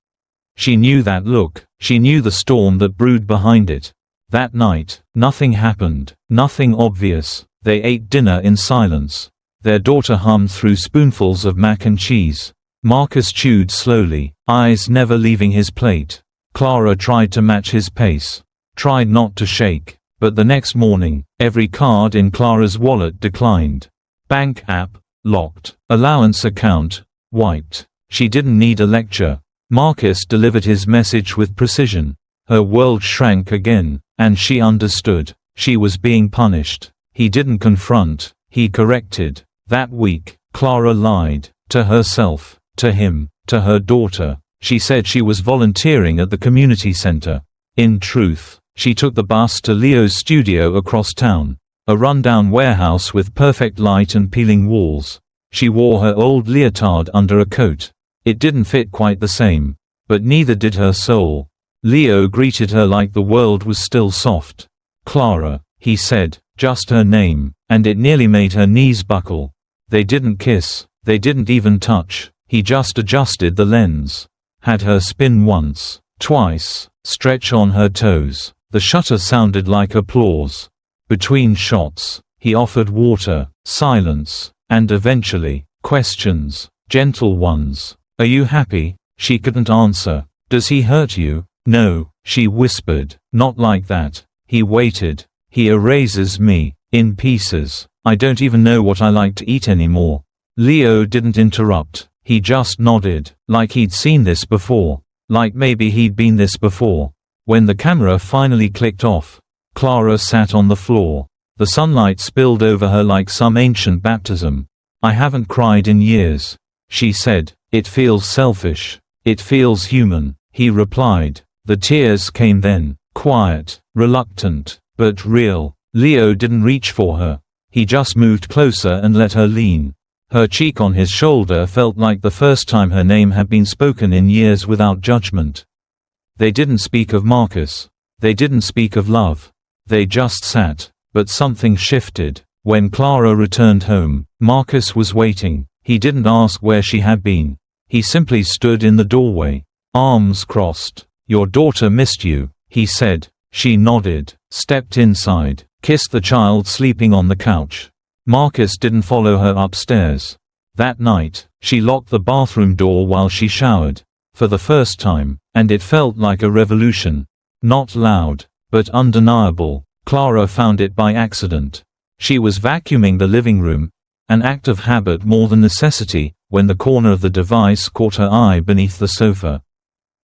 S1: She knew that look, she knew the storm that brewed behind it. That night, nothing happened, nothing obvious. They ate dinner in silence. Their daughter hummed through spoonfuls of mac and cheese. Marcus chewed slowly, eyes never leaving his plate. Clara tried to match his pace, tried not to shake, but the next morning, every card in Clara's wallet declined. Bank app, locked. Allowance account, wiped. She didn't need a lecture. Marcus delivered his message with precision. Her world shrank again, and she understood. She was being punished. He didn't confront, he corrected. That week, Clara lied. To herself, to him, to her daughter. She said she was volunteering at the community center. In truth, she took the bus to Leo's studio across town. A rundown warehouse with perfect light and peeling walls. She wore her old leotard under a coat. It didn't fit quite the same. But neither did her soul. Leo greeted her like the world was still soft. Clara, he said, just her name, and it nearly made her knees buckle. They didn't kiss, they didn't even touch, he just adjusted the lens. Had her spin once, twice, stretch on her toes. The shutter sounded like applause. Between shots, he offered water, silence, and eventually, questions, gentle ones. Are you happy? She couldn't answer. Does he hurt you? No, she whispered, not like that. He waited. He erases me, in pieces. I don't even know what I like to eat anymore. Leo didn't interrupt. He just nodded, like he'd seen this before. Like maybe he'd been this before. When the camera finally clicked off, Clara sat on the floor. The sunlight spilled over her like some ancient baptism. I haven't cried in years, she said. It feels selfish. It feels human, he replied. The tears came then, quiet, reluctant, but real. Leo didn't reach for her. He just moved closer and let her lean. Her cheek on his shoulder felt like the first time her name had been spoken in years without judgment. They didn't speak of Marcus. They didn't speak of love. They just sat. But something shifted. When Clara returned home, Marcus was waiting. He didn't ask where she had been. He simply stood in the doorway, arms crossed. Your daughter missed you, he said. She nodded, stepped inside, kissed the child sleeping on the couch. Marcus didn't follow her upstairs. That night, she locked the bathroom door while she showered. For the first time, and it felt like a revolution. Not loud, but undeniable. Clara found it by accident. She was vacuuming the living room, an act of habit more than necessity, when the corner of the device caught her eye beneath the sofa.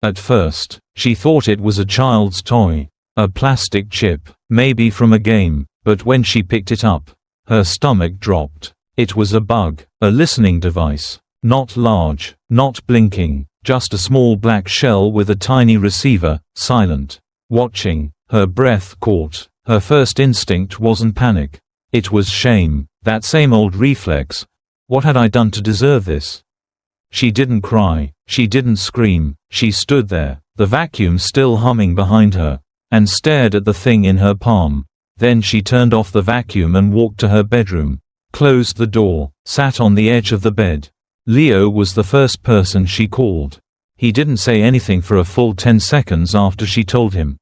S1: At first, she thought it was a child's toy, a plastic chip, maybe from a game, but when she picked it up, her stomach dropped. It was a bug, a listening device. Not large, not blinking, just a small black shell with a tiny receiver, silent. Watching, her breath caught. Her first instinct wasn't panic. It was shame, that same old reflex. What had I done to deserve this? She didn't cry, she didn't scream, she stood there, the vacuum still humming behind her, and stared at the thing in her palm. Then she turned off the vacuum and walked to her bedroom, closed the door, sat on the edge of the bed. Leo was the first person she called. He didn't say anything for a full 10 seconds after she told him.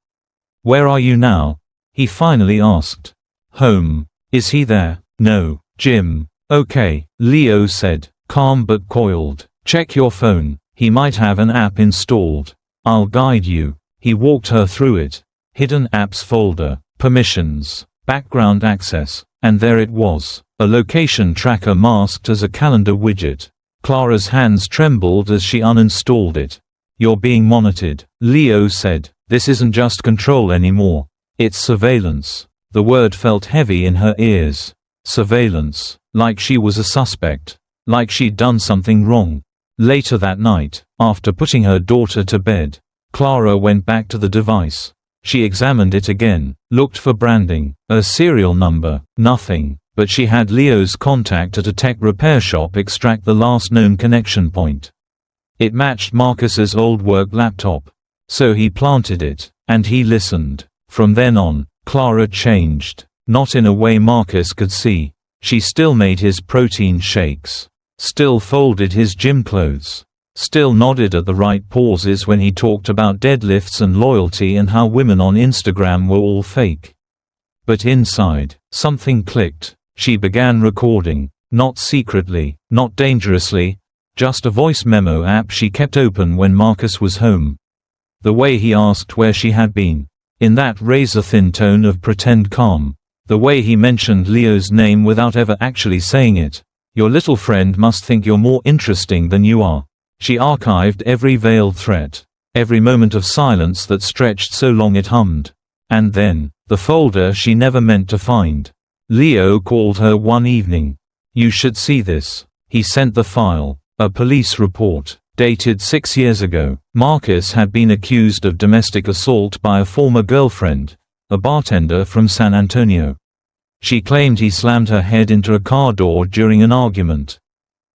S1: Where are you now? He finally asked. Home. Is he there? No. Gym. Okay, Leo said, calm but coiled. Check your phone. He might have an app installed. I'll guide you. He walked her through it. Hidden apps folder, permissions, background access, and there it was, a location tracker masked as a calendar widget. Clara's hands trembled as she uninstalled it. "You're being monitored," Leo said. "This isn't just control anymore. It's surveillance." The word felt heavy in her ears. Surveillance. Like she was a suspect. Like she'd done something wrong. Later that night, after putting her daughter to bed, Clara went back to the device. She examined it again, looked for branding, a serial number, nothing, but she had Leo's contact at a tech repair shop extract the last known connection point. It matched Marcus's old work laptop. So he planted it, and he listened. From then on, Clara changed. Not in a way Marcus could see. She still made his protein shakes. Still folded his gym clothes. Still nodded at the right pauses when he talked about deadlifts and loyalty and how women on Instagram were all fake. But inside, something clicked. She began recording. Not secretly, not dangerously, just a voice memo app she kept open when Marcus was home. The way he asked where she had been. In that razor-thin tone of pretend calm. The way he mentioned Leo's name without ever actually saying it. "Your little friend must think you're more interesting than you are." She archived every veiled threat. Every moment of silence that stretched so long it hummed. And then, the folder she never meant to find. Leo called her one evening. "You should see this." He sent the file. A police report. Dated 6 years ago. Marcus had been accused of domestic assault by a former girlfriend, a bartender from San Antonio. She claimed he slammed her head into a car door during an argument.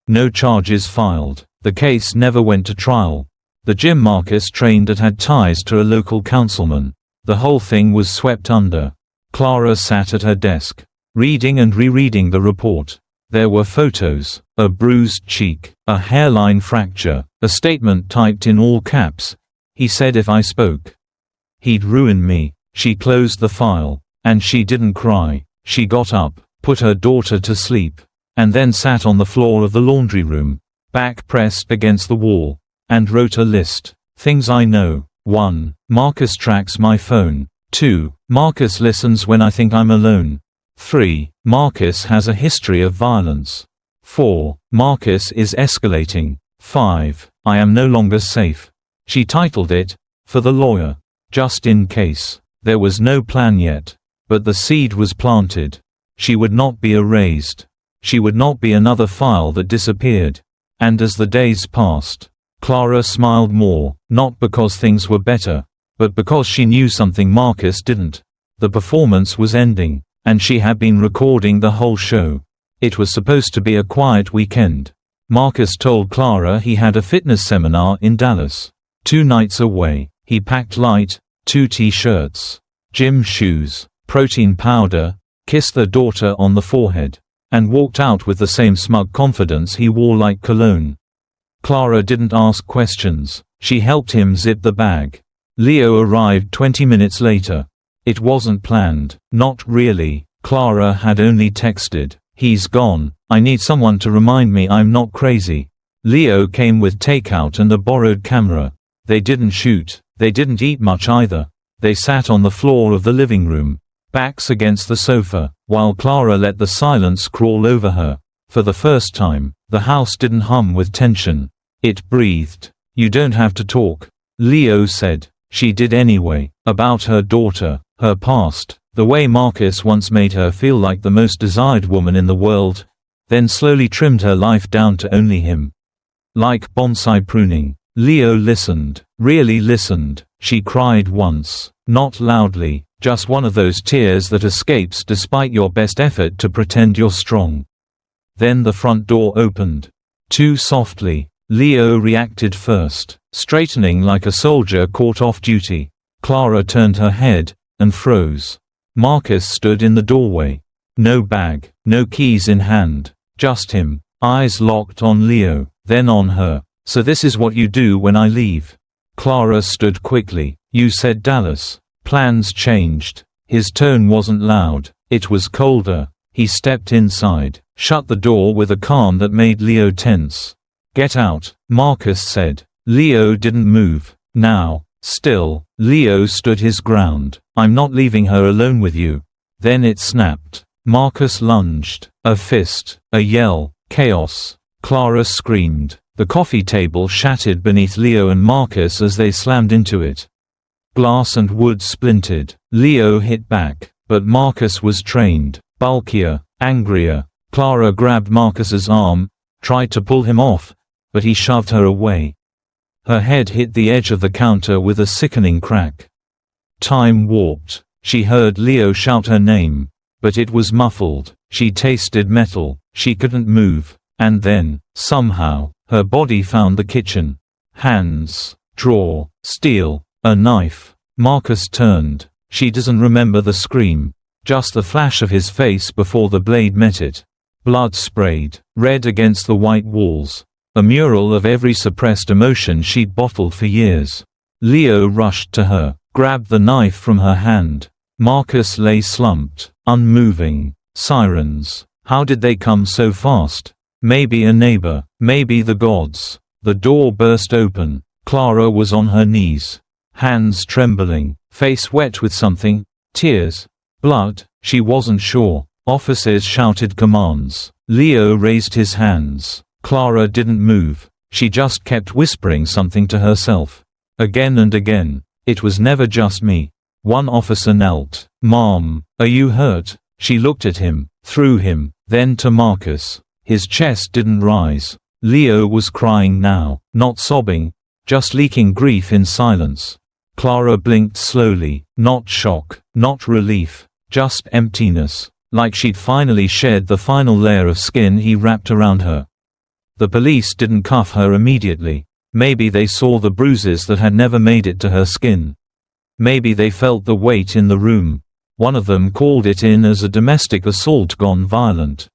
S1: No charges filed. The case never went to trial. The gym Marcus trained at had ties to a local councilman. The whole thing was swept under. Clara sat at her desk, reading and rereading the report. There were photos, a bruised cheek, a hairline fracture, a statement typed in all caps. "He said if I spoke, he'd ruin me." She closed the file. And she didn't cry. She got up, put her daughter to sleep, and then sat on the floor of the laundry room, back pressed against the wall, and wrote a list. Things I know. 1. Marcus tracks my phone. 2. Marcus listens when I think I'm alone. 3. Marcus has a history of violence. 4. Marcus is escalating. 5. I am no longer safe. She titled it, "For the Lawyer." Just in case. There was no plan yet. But the seed was planted. She would not be erased. She would not be another file that disappeared. And as the days passed, Clara smiled more, not because things were better, but because she knew something Marcus didn't. The performance was ending, and she had been recording the whole show. It was supposed to be a quiet weekend. Marcus told Clara he had a fitness seminar in Dallas. 2 nights away. He packed light, 2 t-shirts, gym shoes, protein powder, kissed their daughter on the forehead, and walked out with the same smug confidence he wore like cologne. Clara didn't ask questions. She helped him zip the bag. Leo arrived 20 minutes later. It wasn't planned. Not really. Clara had only texted, "He's gone. I need someone to remind me I'm not crazy." Leo came with takeout and a borrowed camera. They didn't shoot. They didn't eat much either. They sat on the floor of the living room, backs against the sofa, while Clara let the silence crawl over her. For the first time, the house didn't hum with tension. It breathed. "You don't have to talk," Leo said. She did anyway. About her daughter, her past, the way Marcus once made her feel like the most desired woman in the world, then slowly trimmed her life down to only him. Like bonsai pruning. Leo listened, really listened. She cried once, not loudly, just one of those tears that escapes despite your best effort to pretend you're strong. Then the front door opened. Too softly. Leo reacted first, straightening like a soldier caught off duty. Clara turned her head, and froze. Marcus stood in the doorway. No bag, no keys in hand, just him, eyes locked on Leo, then on her. "So this is what you do when I leave." Clara stood quickly. "You said Dallas." Plans changed. His tone wasn't loud, it was colder. He stepped inside, shut the door with a calm that made Leo tense. "Get out," Marcus said. Leo didn't move. Now, still, Leo stood his ground. "I'm not leaving her alone with you." Then it snapped. Marcus lunged. A fist, a yell, chaos. Clara screamed. The coffee table shattered beneath Leo and Marcus as they slammed into it. Glass and wood splintered. Leo hit back, but Marcus was trained, bulkier, angrier. Clara grabbed Marcus's arm, tried to pull him off, but he shoved her away. Her head hit the edge of the counter with a sickening crack. Time warped. She heard Leo shout her name, but it was muffled. She tasted metal. She couldn't move. And then, somehow, her body found the kitchen. Hands, drawer, steel, a knife. Marcus turned. She doesn't remember the scream, just the flash of his face before the blade met it. Blood sprayed, red against the white walls. A mural of every suppressed emotion she'd bottled for years. Leo rushed to her, grabbed the knife from her hand. Marcus lay slumped, unmoving. Sirens. How did they come so fast? Maybe a neighbor, maybe the gods. The door burst open. Clara was on her knees, hands trembling, face wet with something, tears, blood, she wasn't sure. Officers shouted commands. Leo raised his hands. Clara didn't move. She just kept whispering something to herself. Again and again. It was never just me. One officer knelt. "Mom, are you hurt?" She looked at him, through him, then to Marcus. His chest didn't rise. Leo was crying now, not sobbing, just leaking grief in silence. Clara blinked slowly, not shock, not relief, just emptiness, like she'd finally shed the final layer of skin he wrapped around her. The police didn't cuff her immediately. Maybe they saw the bruises that had never made it to her skin. Maybe they felt the weight in the room. One of them called it in as a domestic assault gone violent.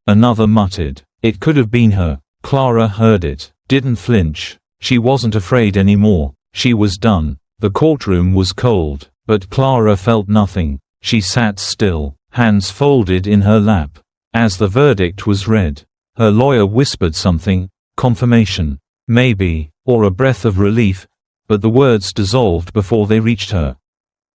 S1: Another muttered, "It could have been her." Clara heard it, didn't flinch. She wasn't afraid anymore. She was done. The courtroom was cold, but Clara felt nothing. She sat still, hands folded in her lap. As the verdict was read, her lawyer whispered something, confirmation, maybe, or a breath of relief, but the words dissolved before they reached her.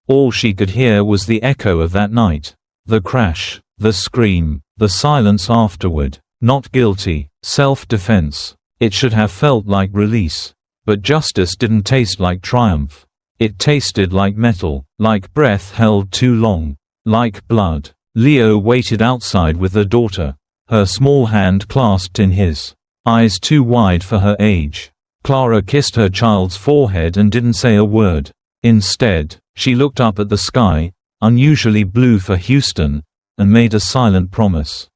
S1: All she could hear was the echo of that night. The crash, the scream, the silence afterward. Not guilty, self-defense. It should have felt like release. But justice didn't taste like triumph. It tasted like metal, like breath held too long, like blood. Leo waited outside with their daughter, her small hand clasped in his, eyes too wide for her age. Clara kissed her child's forehead and didn't say a word. Instead, she looked up at the sky, unusually blue for Houston, and made a silent promise.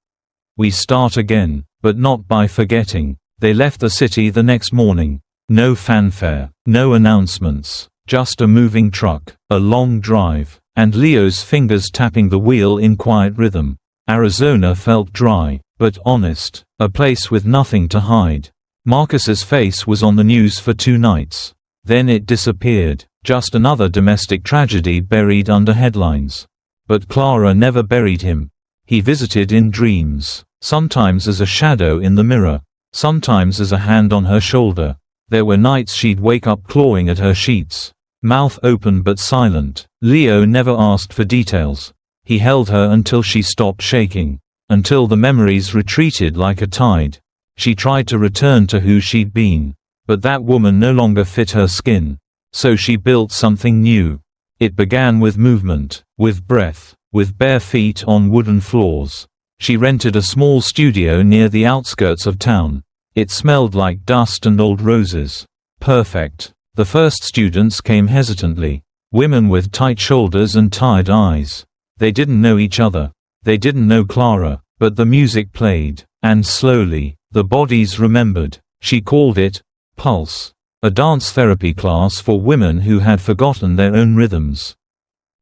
S1: We start again, but not by forgetting. They left the city the next morning. No fanfare, no announcements, just a moving truck, a long drive, and Leo's fingers tapping the wheel in quiet rhythm. Arizona felt dry, but honest, a place with nothing to hide. Marcus's face was on the news for 2 nights. Then it disappeared, just another domestic tragedy buried under headlines. But Clara never buried him. He visited in dreams, sometimes as a shadow in the mirror, sometimes as a hand on her shoulder. There were nights she'd wake up clawing at her sheets, mouth open but silent. Leo never asked for details. He held her until she stopped shaking, until the memories retreated like a tide. She tried to return to who she'd been, but that woman no longer fit her skin. So she built something new. It began with movement, with breath, with bare feet on wooden floors. She rented a small studio near the outskirts of town. It smelled like dust and old roses. Perfect. The first students came hesitantly. Women with tight shoulders and tired eyes. They didn't know each other. They didn't know Clara, but the music played, and slowly, the bodies remembered. She called it Pulse, a dance therapy class for women who had forgotten their own rhythms.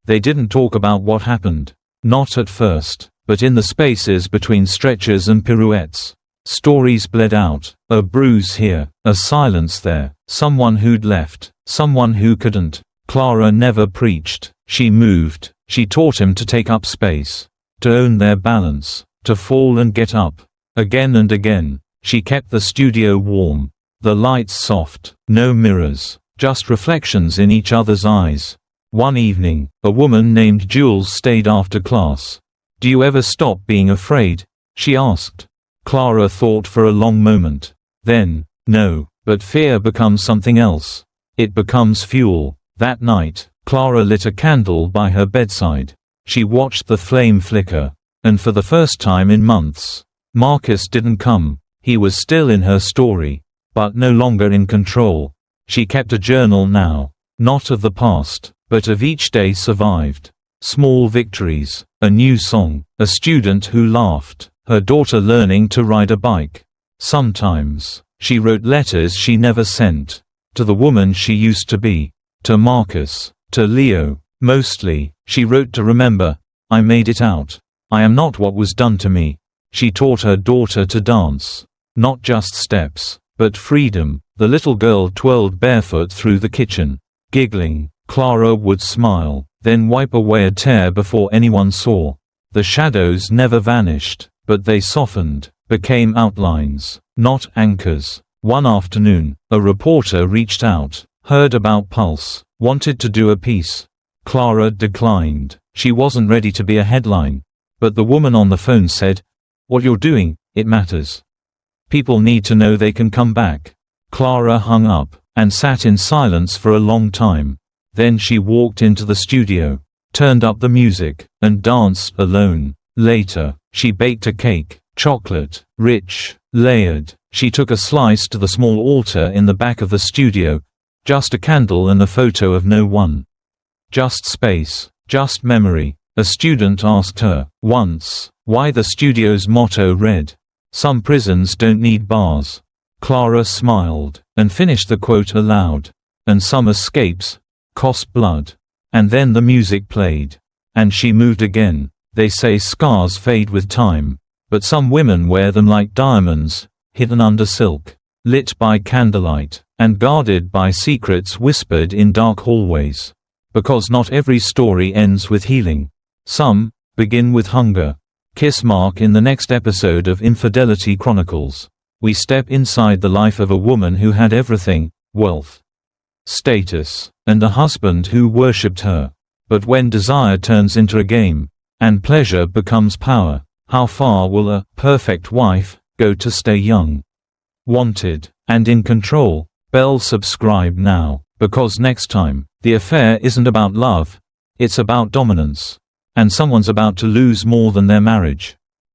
S1: They didn't talk about what happened. Not at first, but in the spaces between stretches and pirouettes. Stories bled out, a bruise here, a silence there, someone who'd left, someone who couldn't. Clara never preached. She moved. She taught him to take up space, to own their balance, to fall and get up. Again and again, she kept the studio warm, the lights soft, no mirrors, just reflections in each other's eyes. One evening, a woman named Jules stayed after class. "Do you ever stop being afraid?" she asked. Clara thought for a long moment. Then, No, but fear becomes something else. It becomes fuel. That night, Clara lit a candle by her bedside. She watched the flame flicker. And for the first time in months, Marcus didn't come. He was still in her story, but no longer in control. She kept a journal now, not of the past, but of each day survived. Small victories, a new song, a student who laughed, her daughter learning to ride a bike. Sometimes, she wrote letters she never sent. To the woman she used to be. To Marcus. To Leo. Mostly, she wrote to remember, I made it out. I am not what was done to me. She taught her daughter to dance. Not just steps, but freedom. The little girl twirled barefoot through the kitchen. Giggling, Clara would smile, then wipe away a tear before anyone saw. The shadows never vanished, but they softened, became outlines, not anchors. One afternoon, a reporter reached out, heard about Pulse, wanted to do a piece. Clara declined. She wasn't ready to be a headline. But the woman on the phone said, "What you're doing, it matters. People need to know they can come back." Clara hung up, and sat in silence for a long time. Then she walked into the studio, turned up the music, and danced alone. Later, she baked a cake, chocolate, rich, layered. She took a slice to the small altar in the back of the studio, just a candle and a photo of no one. Just space, just memory. A student asked her, once, why the studio's motto read, "Some prisons don't need bars." Clara smiled, and finished the quote aloud. "And some escapes cost blood." And then the music played. And she moved again. They say scars fade with time, but some women wear them like diamonds, hidden under silk, lit by candlelight, and guarded by secrets whispered in dark hallways. Because not every story ends with healing. Some begin with hunger. Kiss Mark in the next episode of Infidelity Chronicles. We step inside the life of a woman who had everything, wealth, status, and a husband who worshipped her. But when desire turns into a game, and pleasure becomes power, how far will a perfect wife go to stay young, wanted, and in control? Subscribe now, because next time, the affair isn't about love, it's about dominance. And someone's about to lose more than their marriage.